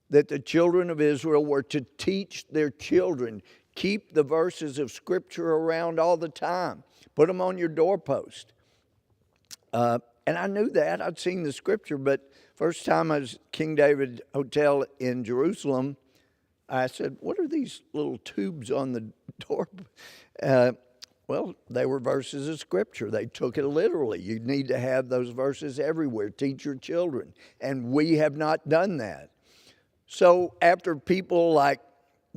that the children of Israel were to teach their children, keep the verses of Scripture around all the time, put them on your doorpost. And I knew that. I'd seen the Scripture, but first time I was at King David Hotel in Jerusalem, I said, what are these little tubes on the door? Well, they were verses of Scripture. They took it literally. You need to have those verses everywhere. Teach your children. And we have not done that. So after people like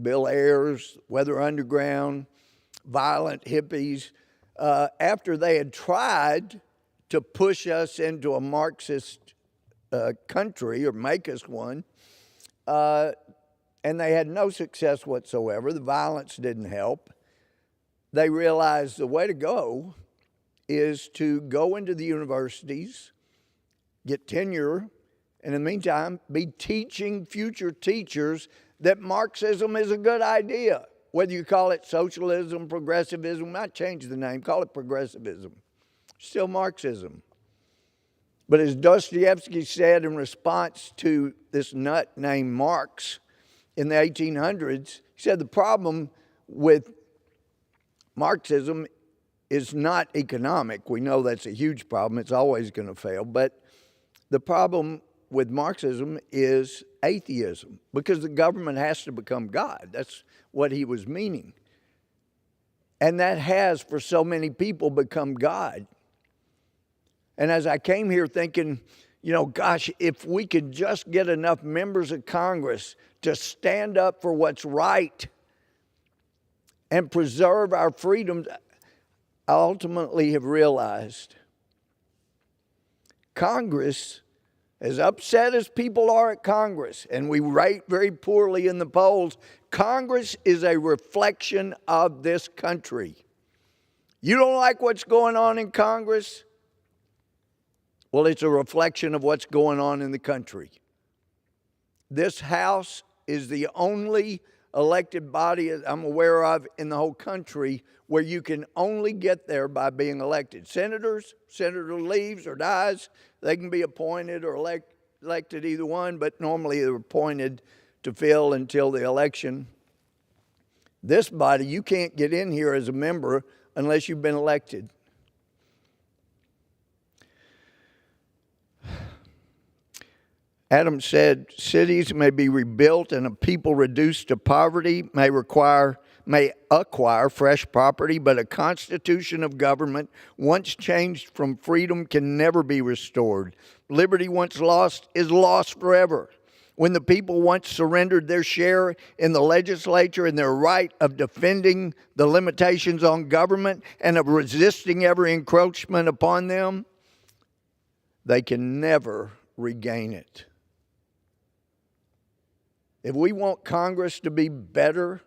Bill Ayers, Weather Underground, violent hippies, after they had tried to push us into a Marxist country or make us one, and they had no success whatsoever, the violence didn't help, they realized the way to go is to go into the universities, get tenure, and in the meantime, be teaching future teachers that Marxism is a good idea. Whether you call it socialism, progressivism, might change the name, call it progressivism. Still Marxism. But as Dostoevsky said in response to this nut named Marx in the 1800s, he said the problem with Marxism is not economic. We know that's a huge problem. It's always going to fail. But the problem with Marxism is atheism, because the government has to become God. That's what he was meaning. And that has, for so many people, become God. And as I came here thinking, you know, gosh, if we could just get enough members of Congress to stand up for what's right and preserve our freedoms, I ultimately have realized Congress, as upset as people are at Congress, and we rate very poorly in the polls, Congress is a reflection of this country. You don't like what's going on in Congress? Well, it's a reflection of what's going on in the country. This House is the only elected body I'm aware of in the whole country where you can only get there by being elected. Senators, senator leaves or dies, they can be appointed or elected, either one, but normally they're appointed to fill until the election. This body, you can't get in here as a member unless you've been elected. Adam said, cities may be rebuilt and a people reduced to poverty may acquire fresh property, but a constitution of government once changed from freedom can never be restored. Liberty once lost is lost forever. When the people once surrendered their share in the legislature and their right of defending the limitations on government and of resisting every encroachment upon them, they can never regain it. If we want Congress to be better,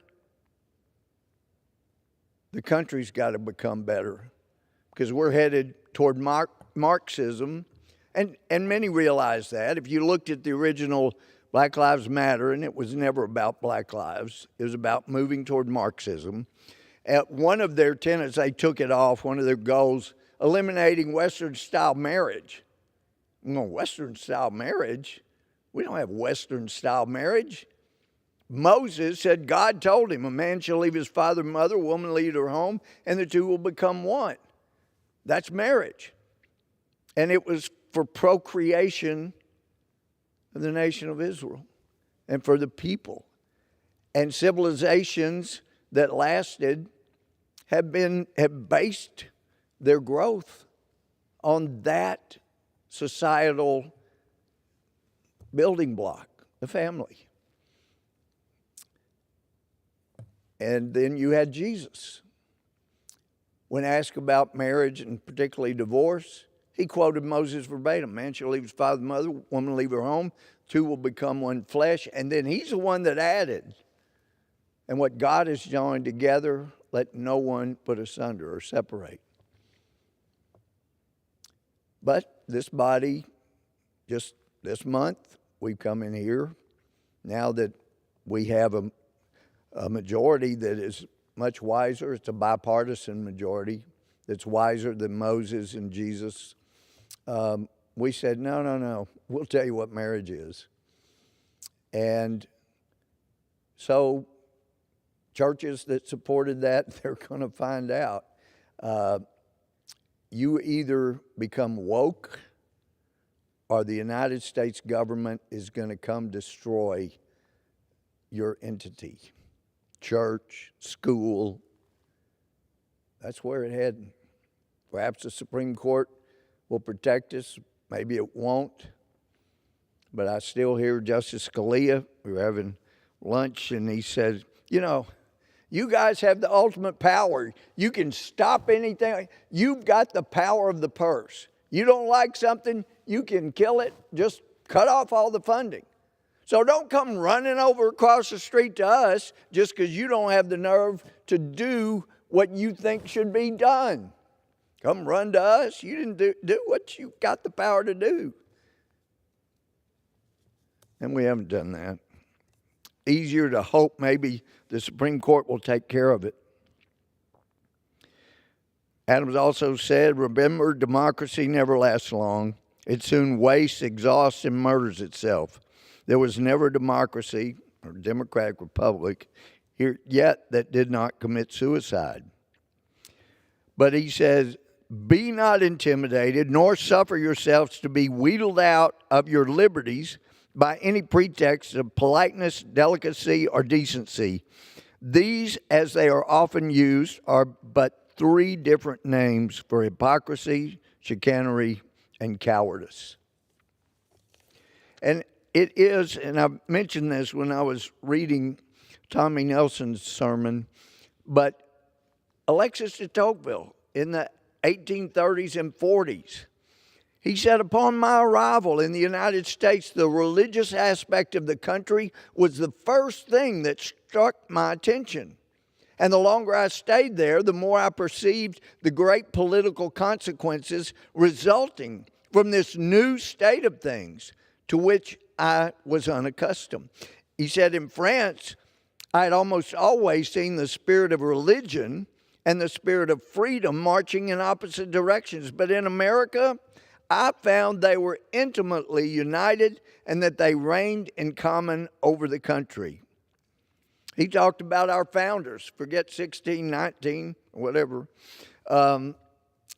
the country's got to become better, because we're headed toward Marxism, and many realize that. If you looked at the original Black Lives Matter, and it was never about black lives, it was about moving toward Marxism. At one of their tenets, they took it off, one of their goals, eliminating Western-style marriage. No, Western-style marriage? We don't have Western-style marriage. Moses said God told him, a man shall leave his father and mother, a woman leave her home, and the two will become one. That's marriage. And it was for procreation of the nation of Israel and for the people. And civilizations that lasted have based their growth on that societal building block, the family. And then you had Jesus. When asked about marriage and particularly divorce, he quoted Moses verbatim. Man shall leave his father and mother, woman leave her home, two will become one flesh. And then he's the one that added, and what God has joined together, let no one put asunder or separate. But this body, just this month, we've come in here, now that we have a majority that is much wiser. It's a bipartisan majority that's wiser than Moses and Jesus. We said, no, we'll tell you what marriage is. And so churches that supported that, they're going to find out. You either become woke or the United States government is going to come destroy your entity. Church, school, that's where it's heading. Perhaps the Supreme Court will protect us. Maybe it won't. But I still hear Justice Scalia. We were having lunch, and he said, you guys have the ultimate power. You can stop anything. You've got the power of the purse. You don't like something, you can kill it. Just cut off all the funding. So don't come running over across the street to us just because you don't have the nerve to do what you think should be done. Come run to us. You didn't do what you got the power to do. And we haven't done that. Easier to hope maybe the Supreme Court will take care of it. Adams also said, remember, democracy never lasts long. It soon wastes, exhausts, and murders itself. There was never a democracy or democratic republic here yet that did not commit suicide. But he says, be not intimidated, nor suffer yourselves to be wheedled out of your liberties by any pretext of politeness, delicacy, or decency. These, as they are often used, are but three different names for hypocrisy, chicanery, and cowardice. And it is, and I mentioned this when I was reading Tommy Nelson's sermon, but Alexis de Tocqueville in the 1830s and 40s, he said, upon my arrival in the United States, the religious aspect of the country was the first thing that struck my attention. And the longer I stayed there, the more I perceived the great political consequences resulting from this new state of things to which I was unaccustomed. He said, in France, I had almost always seen the spirit of religion and the spirit of freedom marching in opposite directions. But in America, I found they were intimately united and that they reigned in common over the country. He talked about our founders. Forget 1619, whatever.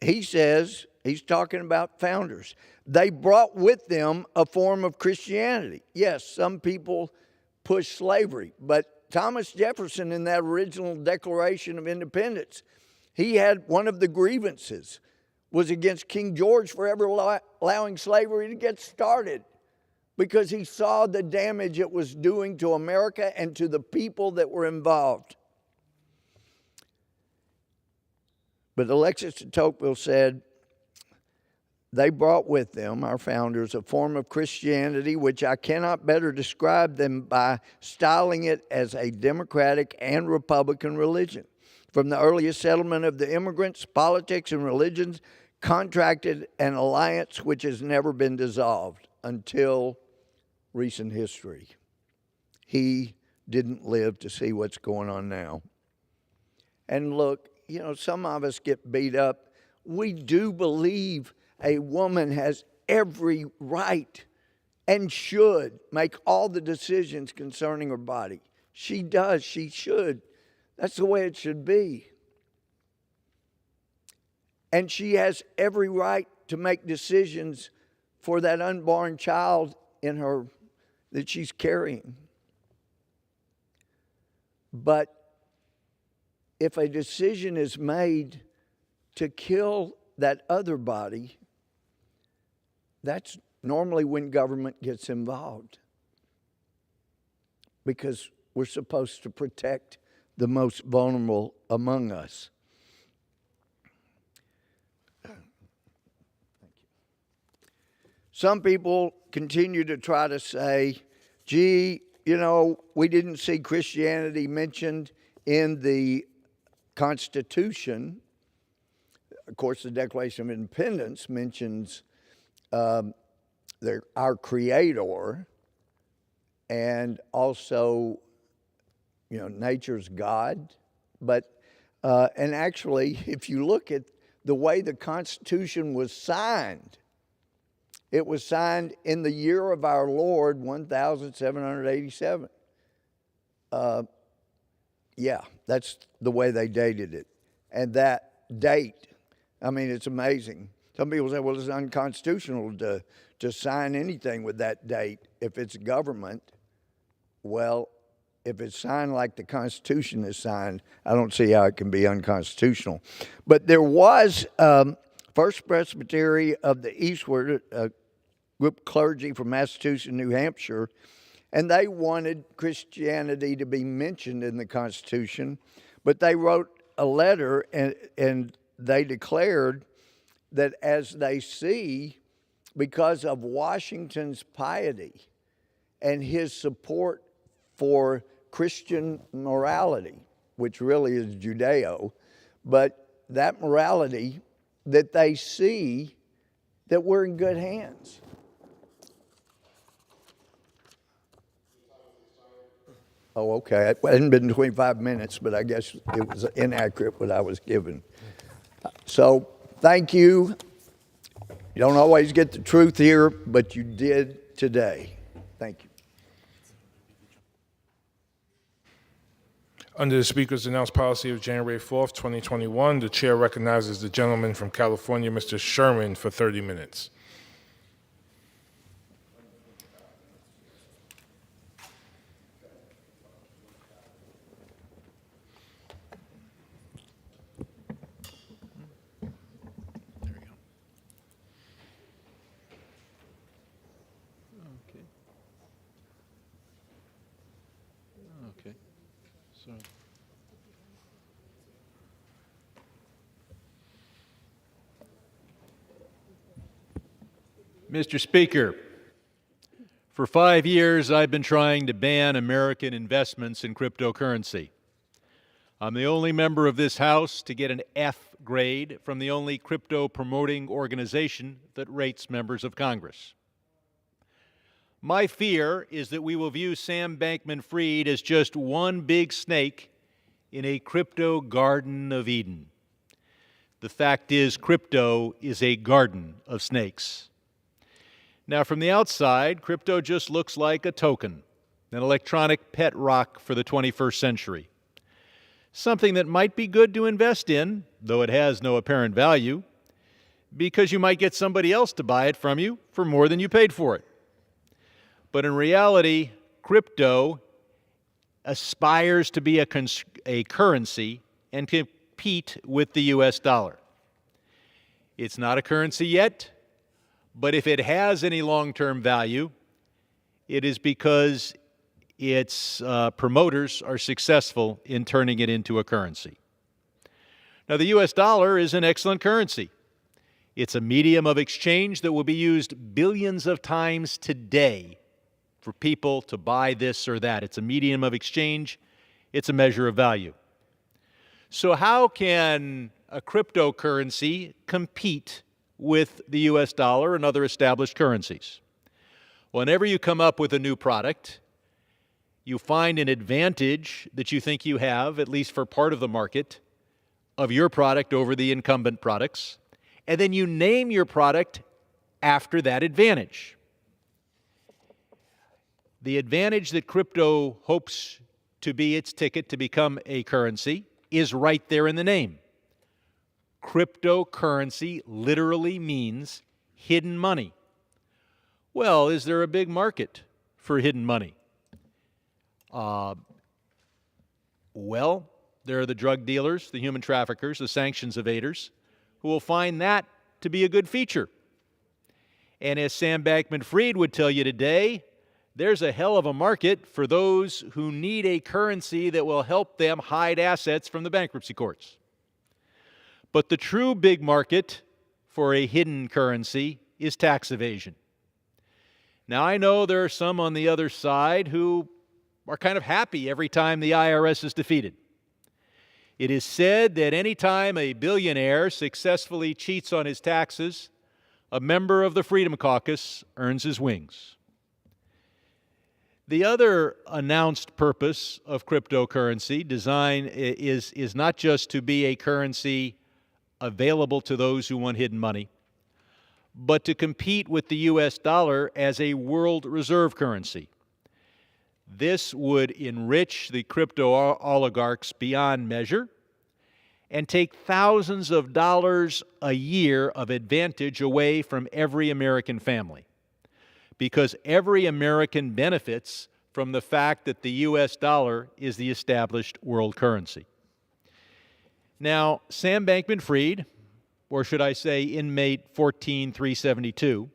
He says, he's talking about founders. They brought with them a form of Christianity. Yes, some people push slavery, but Thomas Jefferson, in that original Declaration of Independence, he had one of the grievances was against King George for ever allowing slavery to get started, because he saw the damage it was doing to America and to the people that were involved. But Alexis de Tocqueville said, they brought with them, our founders, a form of Christianity which I cannot better describe than by styling it as a democratic and republican religion. From the earliest settlement of the immigrants, politics and religions contracted an alliance which has never been dissolved until recent history. He didn't live to see what's going on now. And look, you know, some of us get beat up. We do believe a woman has every right and should make all the decisions concerning her body. She does, she should. That's the way it should be. And she has every right to make decisions for that unborn child in her that she's carrying. But if a decision is made to kill that other body, that's normally when government gets involved, because we're supposed to protect the most vulnerable among us. Some people continue to try to say, gee, you know, we didn't see Christianity mentioned in the Constitution. Of course, the Declaration of Independence mentions our Creator, and also, you know, nature's God. But, and actually, if you look at the way the Constitution was signed, it was signed in the year of our Lord, 1787. Yeah, that's the way they dated it. And that date, I mean, it's amazing. Some people say, well, it's unconstitutional to sign anything with that date if it's government. Well, if it's signed like the Constitution is signed, I don't see how it can be unconstitutional. But there was First Presbytery of the Eastward, a group of clergy from Massachusetts and New Hampshire, and they wanted Christianity to be mentioned in the Constitution, but they wrote a letter and they declared that as they see, because of Washington's piety and his support for Christian morality, which really is Judeo, but that morality, that they see that we're in good hands. Oh, okay. It hadn't been 25 minutes, but I guess it was inaccurate what I was given. So, thank you. You don't always get the truth here, but you did today. Thank you. Under the Speaker's announced policy of January 4th, 2021, the Chair recognizes the gentleman from California, Mr. Sherman, for 30 minutes. Mr. Speaker, for 5 years I've been trying to ban American investments in cryptocurrency. I'm the only member of this House to get an F grade from the only crypto-promoting organization that rates members of Congress. My fear is that we will view Sam Bankman-Fried as just one big snake in a crypto garden of Eden. The fact is, crypto is a garden of snakes. Now, from the outside, crypto just looks like a token. an electronic pet rock for the 21st century. Something that might be good to invest in, though it has no apparent value, because you might get somebody else to buy it from you for more than you paid for it. But in reality, crypto aspires to be a currency and compete with the US dollar. It's not a currency yet, but if it has any long-term value, it is because its promoters are successful in turning it into a currency. Now, the US dollar is an excellent currency. It's a medium of exchange that will be used billions of times today for people to buy this or that. It's a medium of exchange. It's a measure of value. So how can a cryptocurrency compete with the US dollar and other established currencies? Whenever you come up with a new product, you find an advantage that you think you have, at least for part of the market, of your product over the incumbent products, and then you name your product after that advantage. The advantage that crypto hopes to be its ticket to become a currency is right there in the name. Cryptocurrency literally means hidden money. Well, is there a big market for hidden money? Well, there are the drug dealers, the human traffickers, the sanctions evaders, who will find that to be a good feature. And as Sam Bankman-Fried would tell you today, there's a hell of a market for those who need a currency that will help them hide assets from the bankruptcy courts. But the true big market for a hidden currency is tax evasion. Now, I know there are some on the other side who are kind of happy every time the IRS is defeated. It is said that any time a billionaire successfully cheats on his taxes, a member of the Freedom Caucus earns his wings. The other announced purpose of cryptocurrency design is not just to be a currency available to those who want hidden money, but to compete with the US dollar as a world reserve currency. This would enrich the crypto oligarchs beyond measure and take thousands of dollars a year of advantage away from every American family, because every American benefits from the fact that the US dollar is the established world currency. Now, Sam Bankman-Fried, or should I say inmate 14372,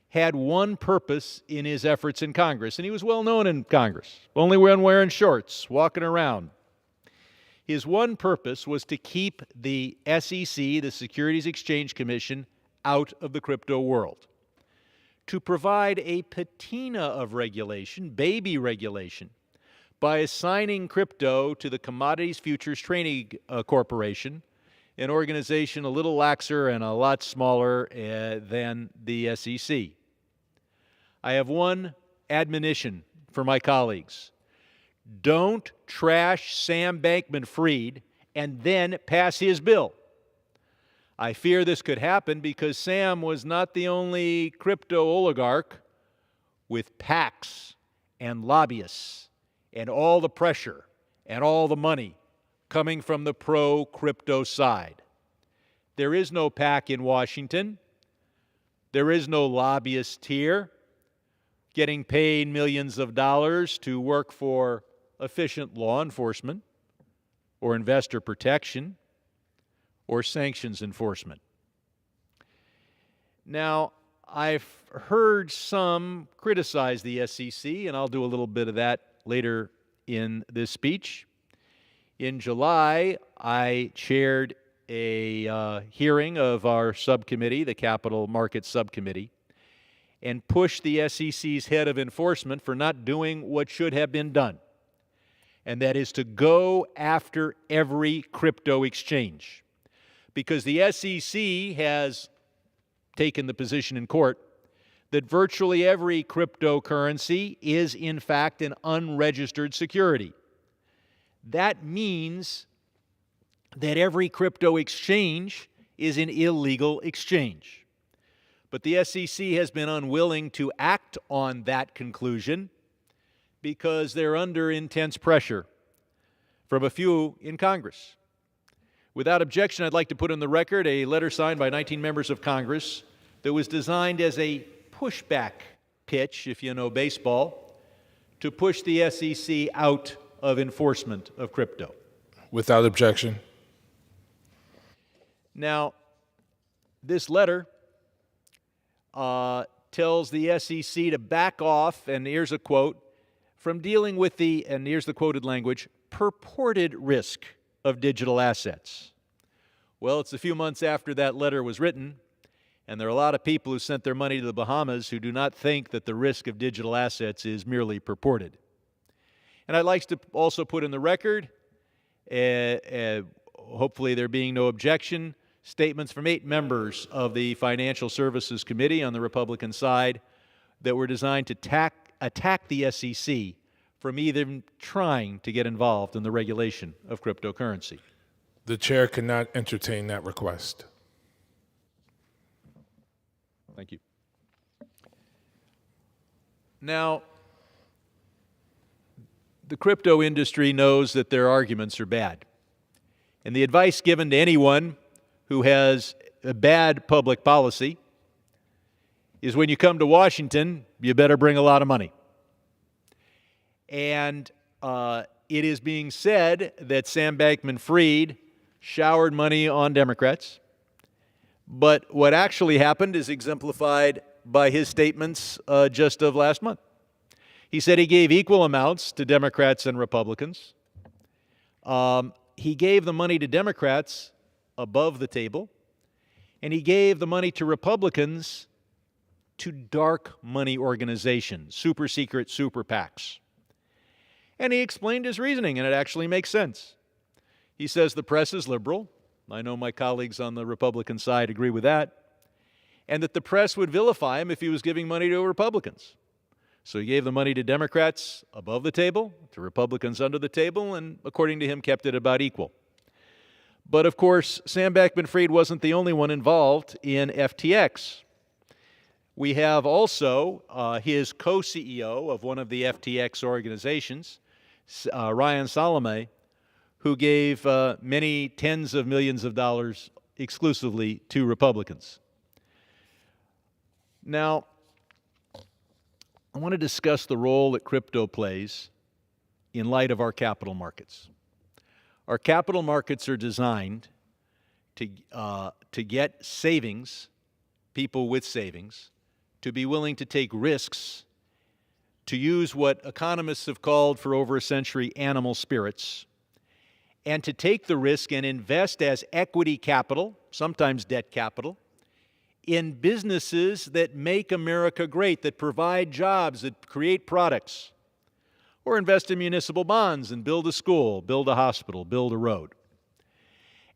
had one purpose in his efforts in Congress, and he was well known in Congress, only when wearing shorts, walking around. His one purpose was to keep the SEC, the Securities Exchange Commission, out of the crypto world, to provide a patina of regulation, baby regulation, by assigning crypto to the Commodities Futures Trading Corporation, an organization a little laxer and a lot smaller than the SEC. I have one admonition for my colleagues. Don't trash Sam Bankman-Fried and then pass his bill. I fear this could happen because Sam was not the only crypto oligarch with PACs and lobbyists and all the pressure and all the money coming from the pro-crypto side. There is no PAC in Washington. There is no lobbyist here getting paid millions of dollars to work for efficient law enforcement or investor protection or sanctions enforcement. Now, I've heard some criticize the SEC, and I'll do a little bit of that later in this speech. In July, I chaired a hearing of our subcommittee, the Capital Markets Subcommittee, and pushed the SEC's head of enforcement for not doing what should have been done, and that is to go after every crypto exchange. Because the SEC has taken the position in court that virtually every cryptocurrency is, in fact, an unregistered security. That means that every crypto exchange is an illegal exchange. But the SEC has been unwilling to act on that conclusion because they're under intense pressure from a few in Congress. Without objection, I'd like to put on the record a letter signed by 19 members of Congress that was designed as a pushback pitch, if you know baseball, to push the SEC out of enforcement of crypto. Without objection. Now, this letter tells the SEC to back off, and here's a quote, from dealing with the, and here's the quoted language, purported risk of digital assets. Well, it's a few months after that letter was written, and there are a lot of people who sent their money to the Bahamas who do not think that the risk of digital assets is merely purported. And I'd like to also put in the record, hopefully there being no objection, statements from 8 members of the Financial Services Committee on the Republican side that were designed to attack the SEC from even trying to get involved in the regulation of cryptocurrency. The chair cannot entertain that request. Thank you. Now, the crypto industry knows that their arguments are bad. And the advice given to anyone who has a bad public policy is when you come to Washington, you better bring a lot of money. And it is being said that Sam Bankman-Fried showered money on Democrats. But what actually happened is exemplified by his statements just of last month. He said he gave equal amounts to Democrats and Republicans. He gave the money to Democrats above the table, and he gave the money to Republicans to dark money organizations, super secret super PACs. And he explained his reasoning, and it actually makes sense. He says the press is liberal. I know my colleagues on the Republican side agree with that. And that the press would vilify him if he was giving money to Republicans. So he gave the money to Democrats above the table, to Republicans under the table, and according to him, kept it about equal. But of course, Sam Bankman-Fried wasn't the only one involved in FTX. We have also his co-CEO of one of the FTX organizations, Ryan Salome, who gave many tens of millions of dollars exclusively to Republicans. Now, I want to discuss the role that crypto plays in light of our capital markets. Our capital markets are designed to get savings, people with savings, to be willing to take risks, to use what economists have called for over a century animal spirits, and to take the risk and invest as equity capital, sometimes debt capital, in businesses that make America great, that provide jobs, that create products, or invest in municipal bonds and build a school, build a hospital, build a road.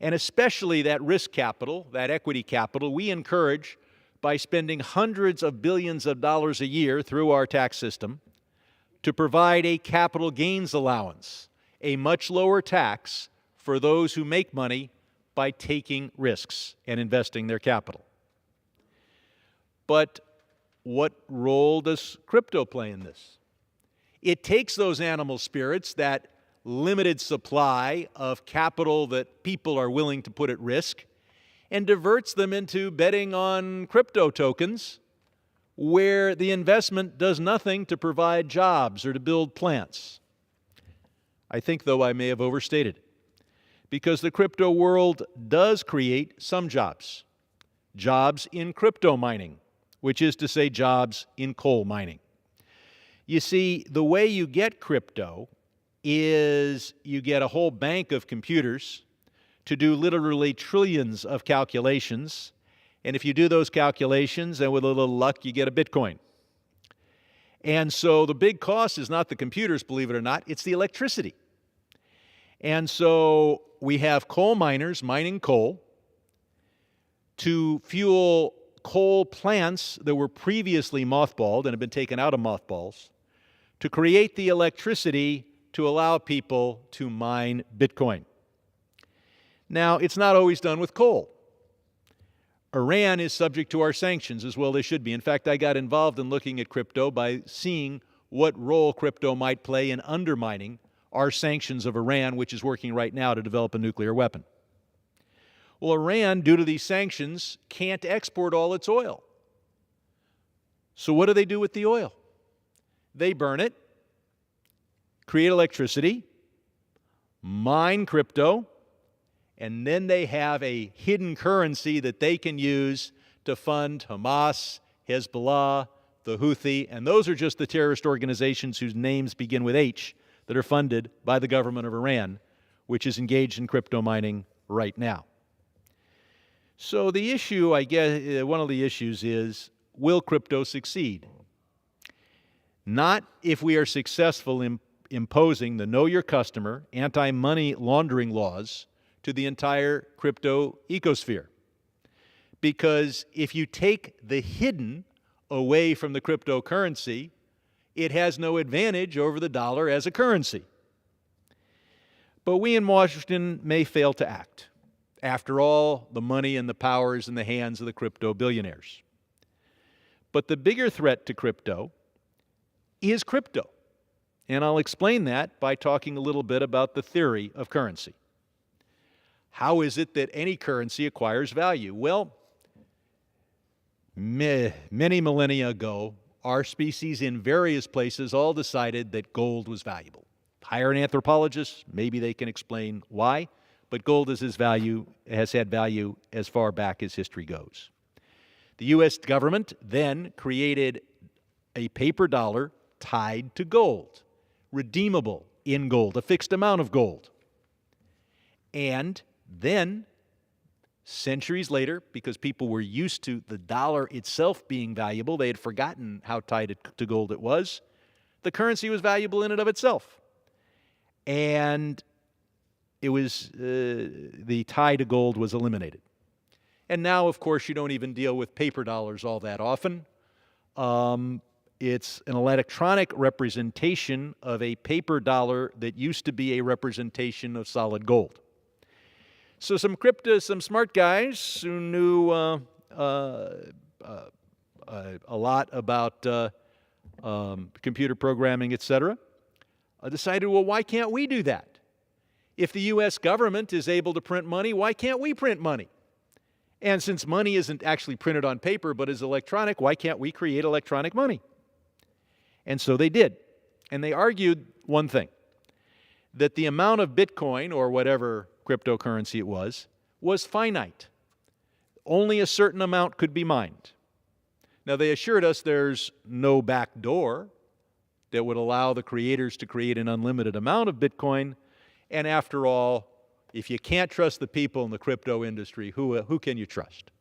And especially that risk capital, that equity capital, we encourage by spending hundreds of billions of dollars a year through our tax system to provide a capital gains allowance, a much lower tax for those who make money by taking risks and investing their capital. But what role does crypto play in this? It takes those animal spirits, that limited supply of capital that people are willing to put at risk, and diverts them into betting on crypto tokens where the investment does nothing to provide jobs or to build plants. I think, though, I may have overstated, because the crypto world does create some jobs. Jobs in crypto mining, which is to say jobs in coal mining. You see, the way you get crypto is you get a whole bank of computers to do literally trillions of calculations, and if you do those calculations, and with a little luck, you get a Bitcoin. And so the big cost is not the computers, believe it or not, it's the electricity. And so we have coal miners mining coal to fuel coal plants that were previously mothballed and have been taken out of mothballs to create the electricity to allow people to mine Bitcoin. Now, it's not always done with coal. Iran is subject to our sanctions, as well they should be. In fact, I got involved in looking at crypto by seeing what role crypto might play in undermining our sanctions of Iran, which is working right now to develop a nuclear weapon. Well, Iran, due to these sanctions, can't export all its oil. So what do they do with the oil? They burn it, create electricity, mine crypto, and then they have a hidden currency that they can use to fund Hamas, Hezbollah, the Houthi, and those are just the terrorist organizations whose names begin with H that are funded by the government of Iran, which is engaged in crypto mining right now. So the issue, I guess, one of the issues is, will crypto succeed? Not if we are successful in imposing the Know Your Customer, anti-money laundering laws to the entire crypto ecosphere. Because if you take the hidden away from the cryptocurrency, it has no advantage over the dollar as a currency. But we in Washington may fail to act. After all, the money and the power is in the hands of the crypto billionaires. But the bigger threat to crypto is crypto. And I'll explain that by talking a little bit about the theory of currency. How is it that any currency acquires value? Well, many millennia ago, our species in various places all decided that gold was valuable. Hire an anthropologist, maybe they can explain why, but gold has had value as far back as history goes. The U.S. government then created a paper dollar tied to gold, redeemable in gold, a fixed amount of gold. And then, centuries later, because people were used to the dollar itself being valuable, they had forgotten how tied to gold it was, the currency was valuable in and of itself. And it was, the tie to gold was eliminated. And now, of course, you don't even deal with paper dollars all that often. It's an electronic representation of a paper dollar that used to be a representation of solid gold. So some smart guys who knew a lot about computer programming, etc., decided, well, why can't we do that? If the U.S. government is able to print money, why can't we print money? And since money isn't actually printed on paper but is electronic, why can't we create electronic money? And so they did. And they argued one thing, that the amount of Bitcoin, or whatever cryptocurrency it was finite. Only a certain amount could be mined. Now, they assured us there's no back door that would allow the creators to create an unlimited amount of Bitcoin. And after all, if you can't trust the people in the crypto industry, who can you trust?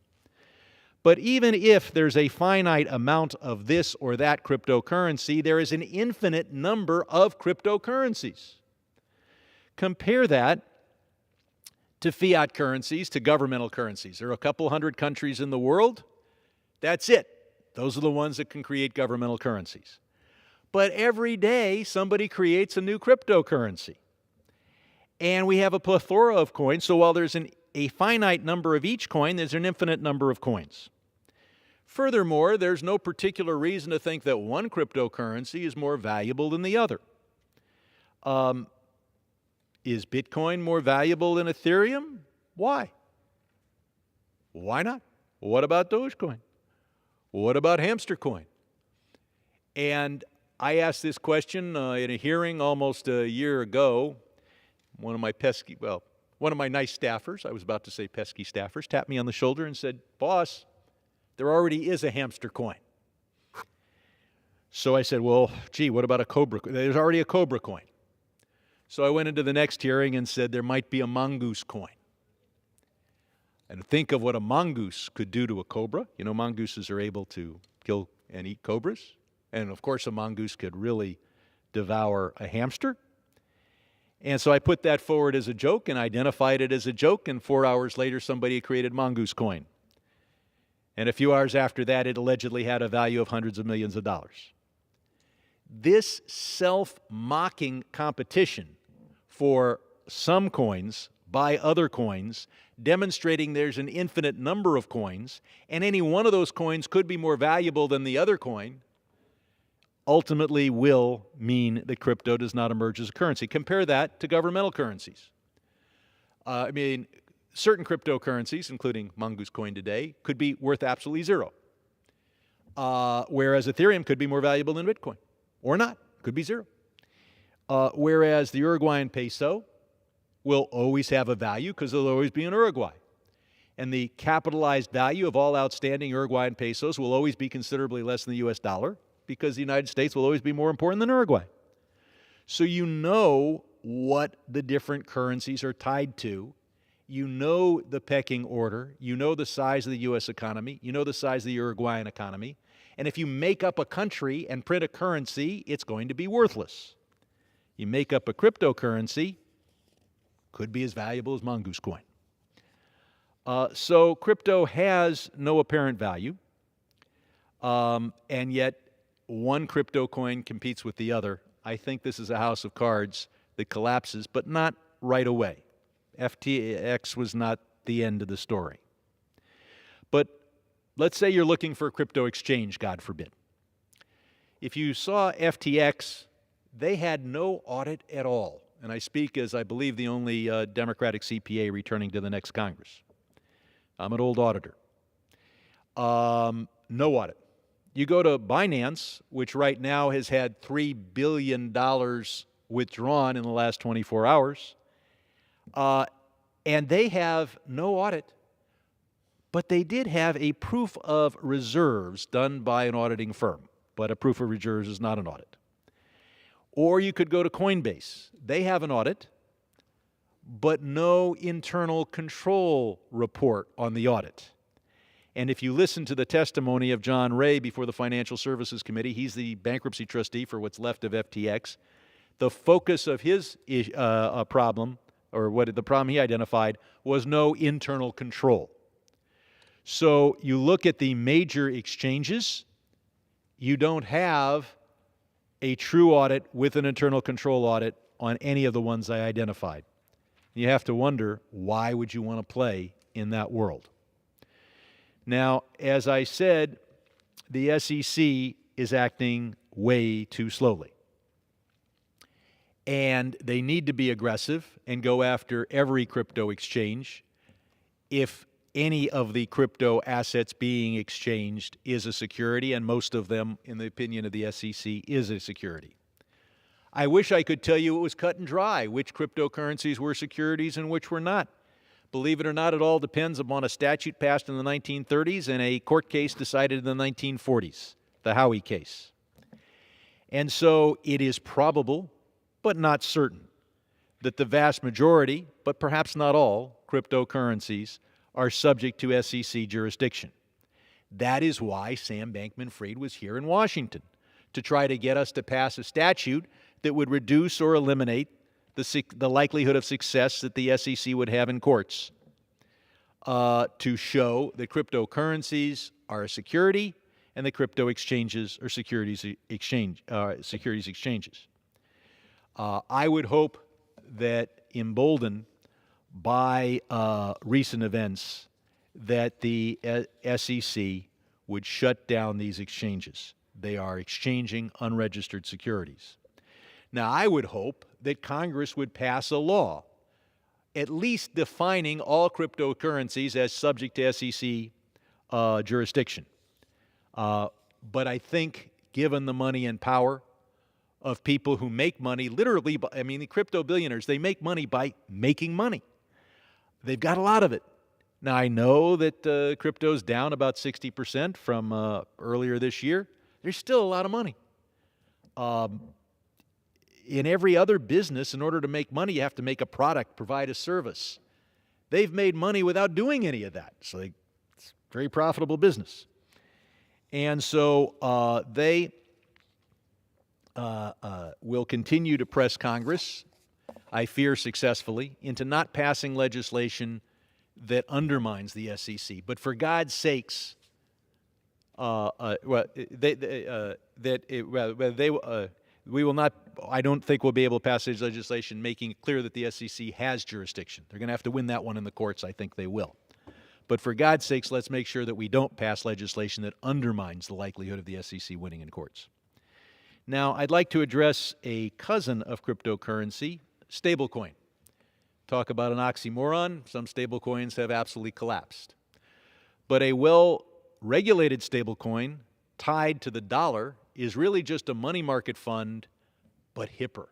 But even if there's a finite amount of this or that cryptocurrency, there is an infinite number of cryptocurrencies. Compare that to fiat currencies, to governmental currencies. There are a couple hundred countries in the world. That's it. Those are the ones that can create governmental currencies. But every day, somebody creates a new cryptocurrency. And we have a plethora of coins, so while there's a finite number of each coin, there's an infinite number of coins. Furthermore, there's no particular reason to think that one cryptocurrency is more valuable than the other. Is Bitcoin more valuable than Ethereum? Why? Why not? What about Dogecoin? What about Hamster Coin? And I asked this question in a hearing almost a year ago. One of my nice staffers, I was about to say pesky staffers, tapped me on the shoulder and said, "Boss, there already is a Hamster Coin." So I said, well, gee, what about a Cobra? There's already a Cobra Coin. So I went into the next hearing and said there might be a Mongoose Coin. And think of what a mongoose could do to a cobra. You know, mongooses are able to kill and eat cobras. And of course, a mongoose could really devour a hamster. And so I put that forward as a joke and identified it as a joke, and 4 hours later, somebody created Mongoose Coin. And a few hours after that, it allegedly had a value of hundreds of millions of dollars. This self-mocking competition for some coins by other coins, demonstrating there's an infinite number of coins, and any one of those coins could be more valuable than the other coin, ultimately will mean that crypto does not emerge as a currency. Compare that to governmental currencies. I mean, certain cryptocurrencies, including Mongoose Coin today, could be worth absolutely zero. Whereas Ethereum could be more valuable than Bitcoin, or not, could be zero. Whereas the Uruguayan peso will always have a value because it'll always be in Uruguay. And the capitalized value of all outstanding Uruguayan pesos will always be considerably less than the US dollar because the United States will always be more important than Uruguay. So you know what the different currencies are tied to. You know the pecking order. You know the size of the U.S. economy. You know the size of the Uruguayan economy. And if you make up a country and print a currency, it's going to be worthless. You make up a cryptocurrency, could be as valuable as Mongoose Coin. So crypto has no apparent value, and yet one crypto coin competes with the other. I think this is a house of cards that collapses, but not right away. FTX was not the end of the story. But let's say you're looking for a crypto exchange, God forbid. If you saw FTX, they had no audit at all. And I speak as, I believe, the only Democratic CPA returning to the next Congress. I'm an old auditor. No audit. You go to Binance, which right now has had $3 billion withdrawn in the last 24 hours, and they have no audit, but they did have a proof of reserves done by an auditing firm, but a proof of reserves is not an audit. Or you could go to Coinbase. They have an audit, but no internal control report on the audit. And if you listen to the testimony of John Ray before the Financial Services Committee, he's the bankruptcy trustee for what's left of FTX, the focus of his problem, or the problem he identified, was no internal control. So you look at the major exchanges, you don't have a true audit with an internal control audit on any of the ones I identified. You have to wonder, why would you want to play in that world? Now, as I said, the SEC is acting way too slowly. And they need to be aggressive and go after every crypto exchange if any of the crypto assets being exchanged is a security, and most of them, in the opinion of the SEC, is a security. I wish I could tell you it was cut and dry which cryptocurrencies were securities and which were not. Believe it or not, it all depends upon a statute passed in the 1930s and a court case decided in the 1940s, the Howey case. And so it is probable, but not certain, that the vast majority, but perhaps not all, cryptocurrencies are subject to SEC jurisdiction. That is why Sam Bankman-Fried was here in Washington, to try to get us to pass a statute that would reduce or eliminate the likelihood of success that the SEC would have in courts, to show that cryptocurrencies are a security and the crypto exchanges are securities exchanges. I would hope that, emboldened by recent events, that the SEC would shut down these exchanges. They are exchanging unregistered securities. Now, I would hope that Congress would pass a law at least defining all cryptocurrencies as subject to SEC jurisdiction. But I think, given the money and power of people who make money, literally, I mean, the crypto billionaires, they make money by making money. They've got a lot of it. Now, I know that crypto's down about 60% from earlier this year. There's still a lot of money. In every other business, in order to make money, you have to make a product, provide a service. They've made money without doing any of that. So it's a very profitable business. And so they will continue to press Congress, I fear successfully, into not passing legislation that undermines the SEC. But for God's sakes, we will not, I don't think we'll be able to pass this legislation making it clear that the SEC has jurisdiction. They're going to have to win that one in the courts. I think they will. But for God's sakes, let's make sure that we don't pass legislation that undermines the likelihood of the SEC winning in courts. Now, I'd like to address a cousin of cryptocurrency, stablecoin. Talk about an oxymoron. Some stablecoins have absolutely collapsed. But a well-regulated stablecoin tied to the dollar is really just a money market fund, but hipper.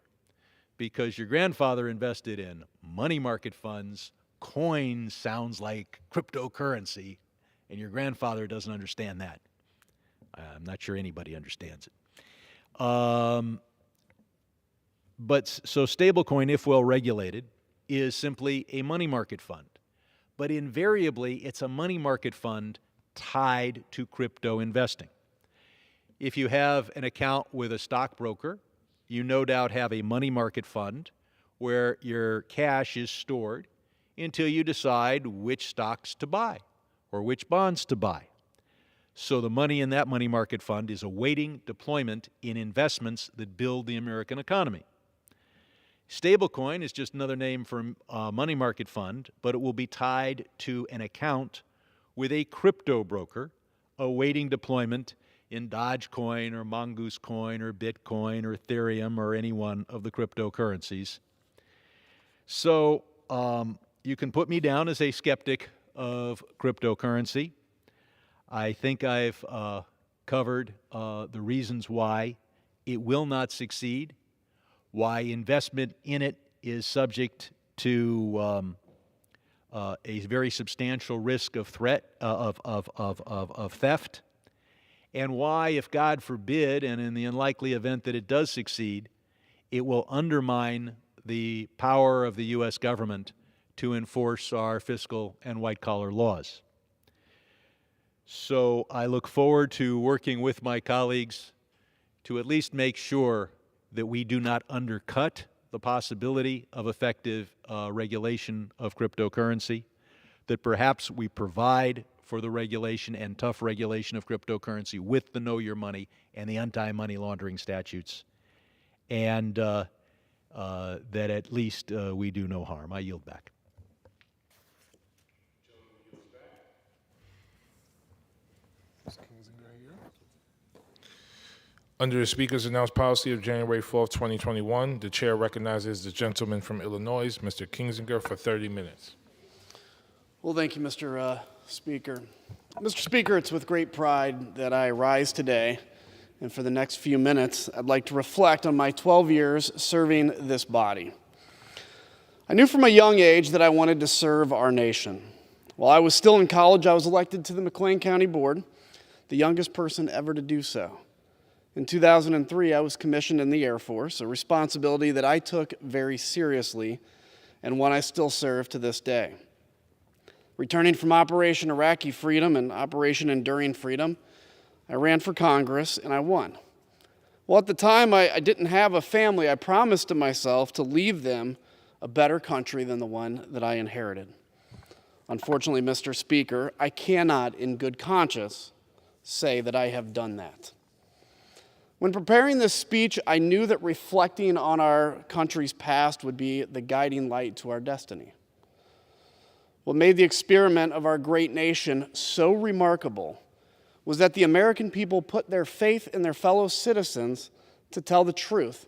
Because your grandfather invested in money market funds, coin sounds like cryptocurrency, and your grandfather doesn't understand that. I'm not sure anybody understands it. So stablecoin, if well regulated, is simply a money market fund. But invariably, it's a money market fund tied to crypto investing. If you have an account with a stockbroker, you no doubt have a money market fund where your cash is stored until you decide which stocks to buy or which bonds to buy. So the money in that money market fund is awaiting deployment in investments that build the American economy. Stablecoin is just another name for a money market fund, but it will be tied to an account with a crypto broker awaiting deployment in Dogecoin or Mongoose Coin or Bitcoin or Ethereum or any one of the cryptocurrencies. So you can put me down as a skeptic of cryptocurrency. I think I've covered the reasons why it will not succeed, why investment in it is subject to a very substantial risk of threat of theft, and why, if God forbid, and in the unlikely event that it does succeed, it will undermine the power of the U.S. government to enforce our fiscal and white-collar laws. So I look forward to working with my colleagues to at least make sure that we do not undercut the possibility of effective regulation of cryptocurrency, that perhaps we provide for the regulation and tough regulation of cryptocurrency with the Know Your Money and the anti-money laundering statutes, and that at least we do no harm. I yield back. Under the Speaker's announced policy of January 4th, 2021, the Chair recognizes the gentleman from Illinois, Mr. Kingsinger, for 30 minutes. Well, thank you, Mr. Speaker. Mr. Speaker, it's with great pride that I rise today, and for the next few minutes, I'd like to reflect on my 12 years serving this body. I knew from a young age that I wanted to serve our nation. While I was still in college, I was elected to the McLean County Board, the youngest person ever to do so. In 2003, I was commissioned in the Air Force, a responsibility that I took very seriously and one I still serve to this day. Returning from Operation Iraqi Freedom and Operation Enduring Freedom, I ran for Congress and I won. Well, at the time, I didn't have a family. I promised to myself to leave them a better country than the one that I inherited. Unfortunately, Mr. Speaker, I cannot in good conscience say that I have done that. When preparing this speech, I knew that reflecting on our country's past would be the guiding light to our destiny. What made the experiment of our great nation so remarkable was that the American people put their faith in their fellow citizens to tell the truth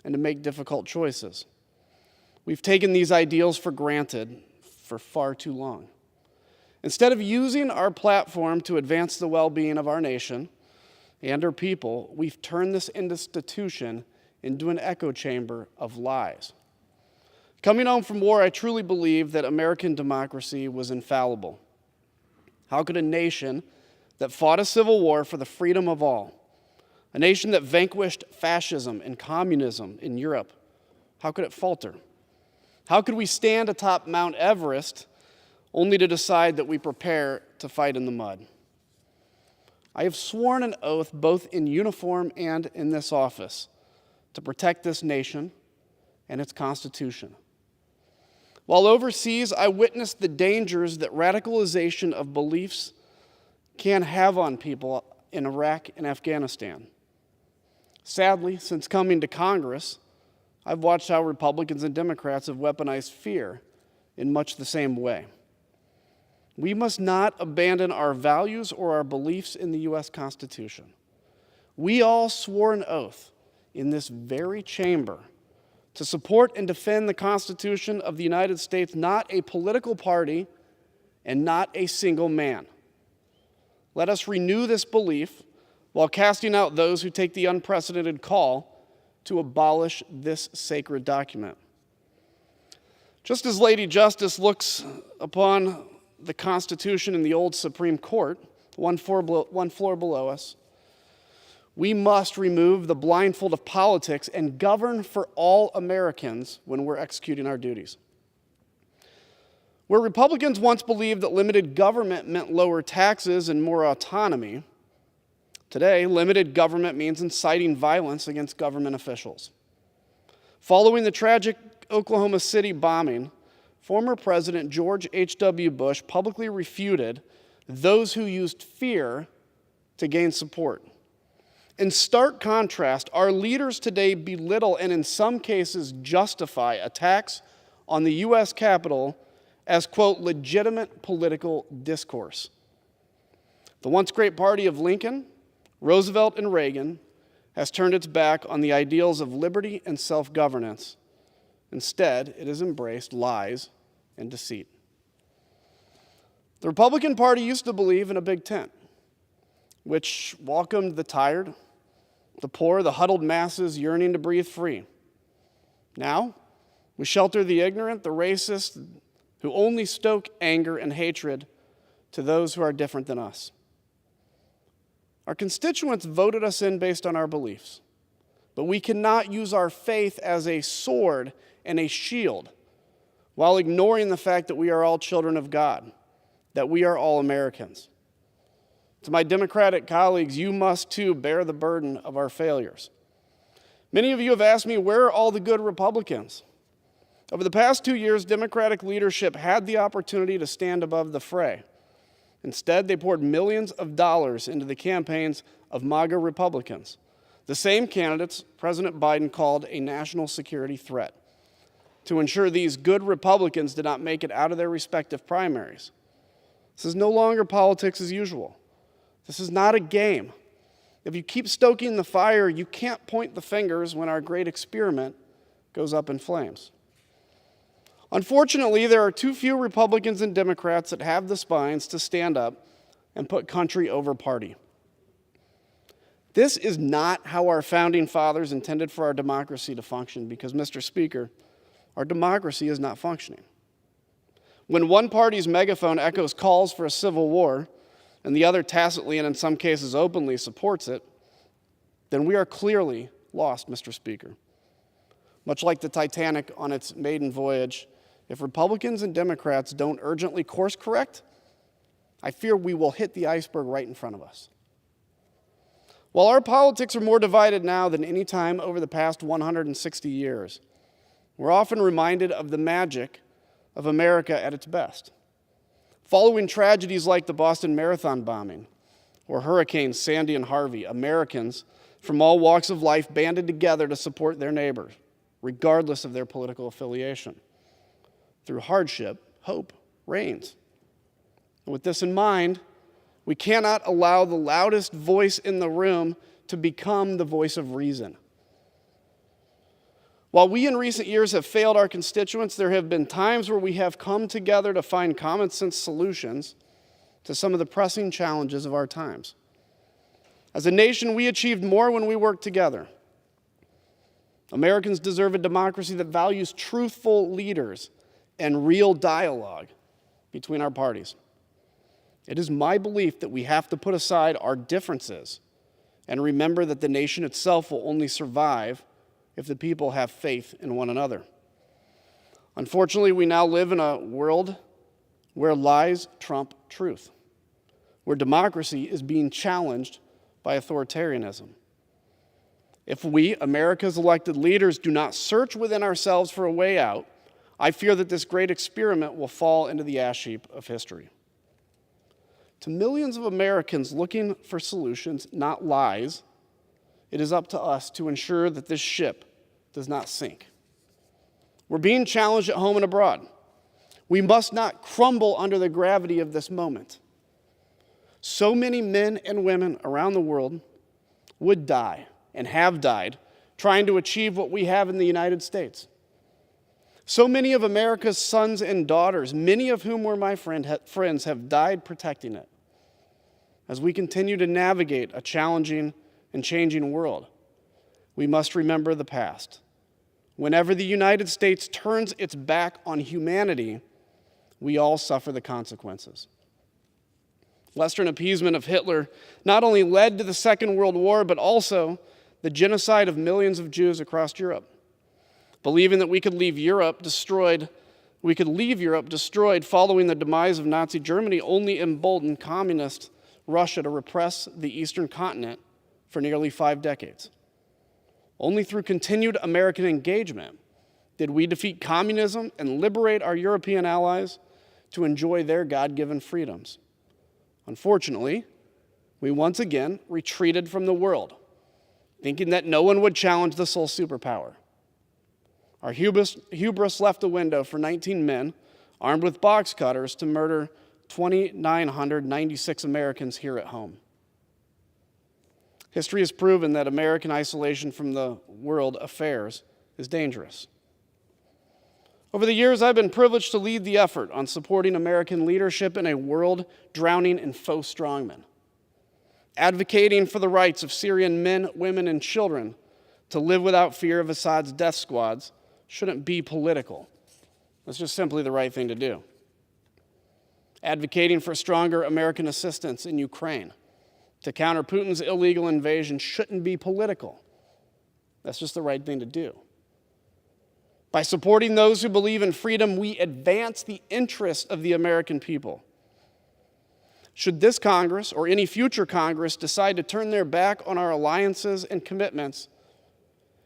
and to make difficult choices. We've taken these ideals for granted for far too long. Instead of using our platform to advance the well-being of our nation and our people, we've turned this institution into an echo chamber of lies. Coming home from war, I truly believed that American democracy was infallible. How could a nation that fought a civil war for the freedom of all, a nation that vanquished fascism and communism in Europe, how could it falter? How could we stand atop Mount Everest only to decide that we prepare to fight in the mud? I have sworn an oath both in uniform and in this office to protect this nation and its Constitution. While overseas, I witnessed the dangers that radicalization of beliefs can have on people in Iraq and Afghanistan. Sadly, since coming to Congress, I've watched how Republicans and Democrats have weaponized fear in much the same way. We must not abandon our values or our beliefs in the U.S. Constitution. We all swore an oath in this very chamber to support and defend the Constitution of the United States, not a political party and not a single man. Let us renew this belief while casting out those who take the unprecedented call to abolish this sacred document. Just as Lady Justice looks upon the Constitution in the old Supreme Court, one floor below us, we must remove the blindfold of politics and govern for all Americans when we're executing our duties. Where Republicans once believed that limited government meant lower taxes and more autonomy, today limited government means inciting violence against government officials. Following the tragic Oklahoma City bombing, former President George H.W. Bush publicly refuted those who used fear to gain support. In stark contrast, our leaders today belittle and in some cases justify attacks on the U.S. Capitol as, quote, legitimate political discourse. The once great party of Lincoln, Roosevelt, and Reagan has turned its back on the ideals of liberty and self-governance. Instead, it has embraced lies and deceit. The Republican Party used to believe in a big tent, which welcomed the tired, the poor, the huddled masses yearning to breathe free. Now, we shelter the ignorant, the racist, who only stoke anger and hatred to those who are different than us. Our constituents voted us in based on our beliefs, but we cannot use our faith as a sword and a shield while ignoring the fact that we are all children of God, that we are all Americans. To my Democratic colleagues, you must too bear the burden of our failures. Many of you have asked me, where are all the good Republicans? Over the past 2 years, Democratic leadership had the opportunity to stand above the fray. Instead, they poured millions of dollars into the campaigns of MAGA Republicans, the same candidates President Biden called a national security threat, to ensure these good Republicans did not make it out of their respective primaries. This is no longer politics as usual. This is not a game. If you keep stoking the fire, you can't point the fingers when our great experiment goes up in flames. Unfortunately, there are too few Republicans and Democrats that have the spines to stand up and put country over party. This is not how our founding fathers intended for our democracy to function because, Mr. Speaker, our democracy is not functioning. When one party's megaphone echoes calls for a civil war, and the other tacitly and in some cases openly supports it, then we are clearly lost, Mr. Speaker. Much like the Titanic on its maiden voyage, if Republicans and Democrats don't urgently course correct, I fear we will hit the iceberg right in front of us. While our politics are more divided now than any time over the past 160 years, we're often reminded of the magic of America at its best. Following tragedies like the Boston Marathon bombing or Hurricanes Sandy and Harvey, Americans from all walks of life banded together to support their neighbors, regardless of their political affiliation. Through hardship, hope reigns. And with this in mind, we cannot allow the loudest voice in the room to become the voice of reason. While we in recent years have failed our constituents, there have been times where we have come together to find common sense solutions to some of the pressing challenges of our times. As a nation, we achieved more when we worked together. Americans deserve a democracy that values truthful leaders and real dialogue between our parties. It is my belief that we have to put aside our differences and remember that the nation itself will only survive if the people have faith in one another. Unfortunately, we now live in a world where lies trump truth, where democracy is being challenged by authoritarianism. If we, America's elected leaders, do not search within ourselves for a way out, I fear that this great experiment will fall into the ash heap of history. To millions of Americans looking for solutions, not lies, it is up to us to ensure that this ship does not sink. We're being challenged at home and abroad. We must not crumble under the gravity of this moment. So many men and women around the world would die and have died trying to achieve what we have in the United States. So many of America's sons and daughters, many of whom were my friends, have died protecting it. As we continue to navigate a challenging and changing world, we must remember the past. Whenever the United States turns its back on humanity, we all suffer the consequences. Western appeasement of Hitler not only led to the Second World War, but also the genocide of millions of Jews across Europe. Believing that we could leave Europe destroyed following the demise of Nazi Germany only emboldened communist Russia to repress the Eastern continent for nearly 5 decades. Only through continued American engagement did we defeat communism and liberate our European allies to enjoy their God-given freedoms. Unfortunately, we once again retreated from the world, thinking that no one would challenge the sole superpower. Our hubris left a window for 19 men armed with box cutters to murder 2,996 Americans here at home. History has proven that American isolation from the world affairs is dangerous. Over the years, I've been privileged to lead the effort on supporting American leadership in a world drowning in faux strongmen, advocating for the rights of Syrian men, women, and children to live without fear of Assad's death squads shouldn't be political. That's just simply the right thing to do. Advocating for stronger American assistance in Ukraine to counter Putin's illegal invasion shouldn't be political. That's just the right thing to do. By supporting those who believe in freedom, we advance the interests of the American people. Should this Congress or any future Congress decide to turn their back on our alliances and commitments,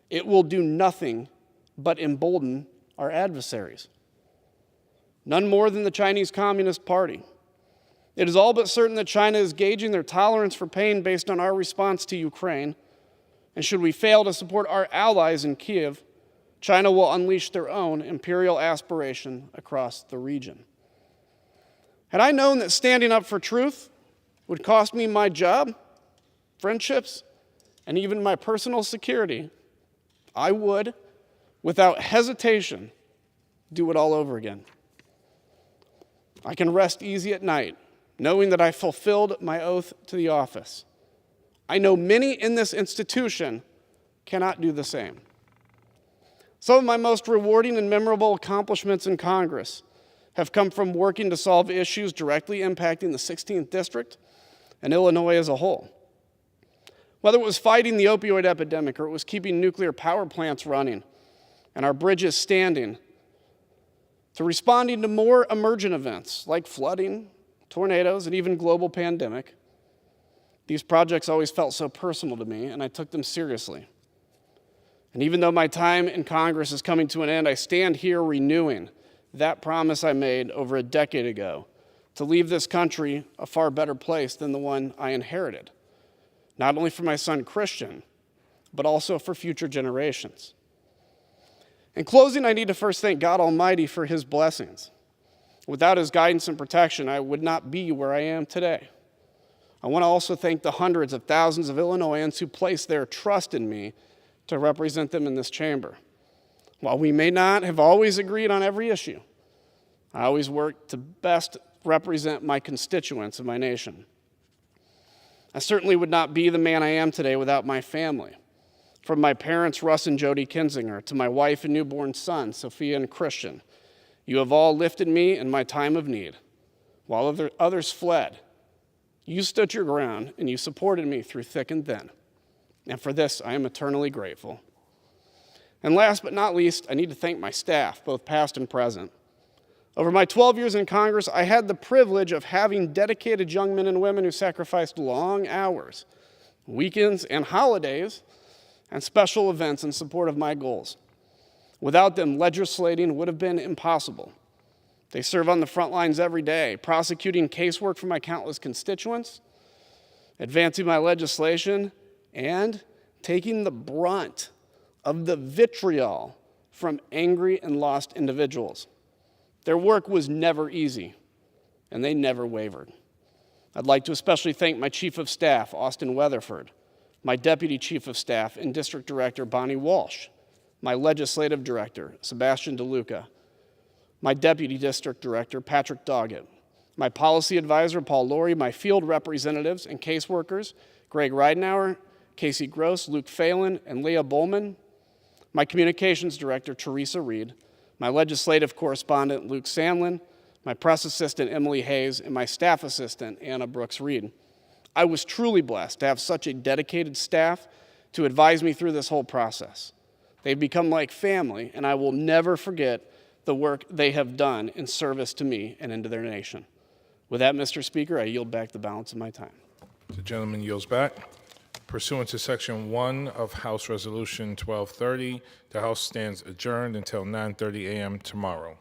it will do nothing but embolden our adversaries. None more than the Chinese Communist Party. It is all but certain that China is gauging their tolerance for pain based on our response to Ukraine, and should we fail to support our allies in Kiev, China will unleash their own imperial aspiration across the region. Had I known that standing up for truth would cost me my job, friendships, and even my personal security, I would, without hesitation, do it all over again. I can rest easy at night, knowing that I fulfilled my oath to the office. I know many in this institution cannot do the same. Some of my most rewarding and memorable accomplishments in Congress have come from working to solve issues directly impacting the 16th District and Illinois as a whole. Whether it was fighting the opioid epidemic or it was keeping nuclear power plants running and our bridges standing, to responding to more emergent events like flooding, tornadoes, and even global pandemic, these projects always felt so personal to me, and I took them seriously. And even though my time in Congress is coming to an end, I stand here renewing that promise I made over a decade ago to leave this country a far better place than the one I inherited, not only for my son Christian, but also for future generations. In closing, I need to first thank God Almighty for his blessings. Without his guidance and protection, I would not be where I am today. I want to also thank the hundreds of thousands of Illinoisans who place their trust in me to represent them in this chamber. While we may not have always agreed on every issue, I always work to best represent my constituents and my nation. I certainly would not be the man I am today without my family. From my parents, Russ and Jody Kinzinger, to my wife and newborn son, Sophia and Christian, you have all lifted me in my time of need. While others fled, you stood your ground and you supported me through thick and thin. And for this, I am eternally grateful. And last but not least, I need to thank my staff, both past and present. Over my 12 years in Congress, I had the privilege of having dedicated young men and women who sacrificed long hours, weekends, and holidays, and special events in support of my goals. Without them, legislating would have been impossible. They serve on the front lines every day, prosecuting casework for my countless constituents, advancing my legislation, and taking the brunt of the vitriol from angry and lost individuals. Their work was never easy, and they never wavered. I'd like to especially thank my Chief of Staff, Austin Weatherford, my Deputy Chief of Staff and District Director, Bonnie Walsh, my Legislative Director, Sebastian DeLuca, my Deputy District Director, Patrick Doggett, my Policy Advisor, Paul Laurie, my field representatives and caseworkers, Greg Reidenauer, Casey Gross, Luke Phelan, and Leah Bowman, my Communications Director, Teresa Reed, my Legislative Correspondent, Luke Sandlin, my Press Assistant, Emily Hayes, and my Staff Assistant, Anna Brooks Reed. I was truly blessed to have such a dedicated staff to advise me through this whole process. They've become like family, and I will never forget the work they have done in service to me and into their nation. With that, Mr. Speaker, I yield back the balance of my time. The gentleman yields back. Pursuant to Section 1 of House Resolution 1230, the House stands adjourned until 9:30 a.m. tomorrow.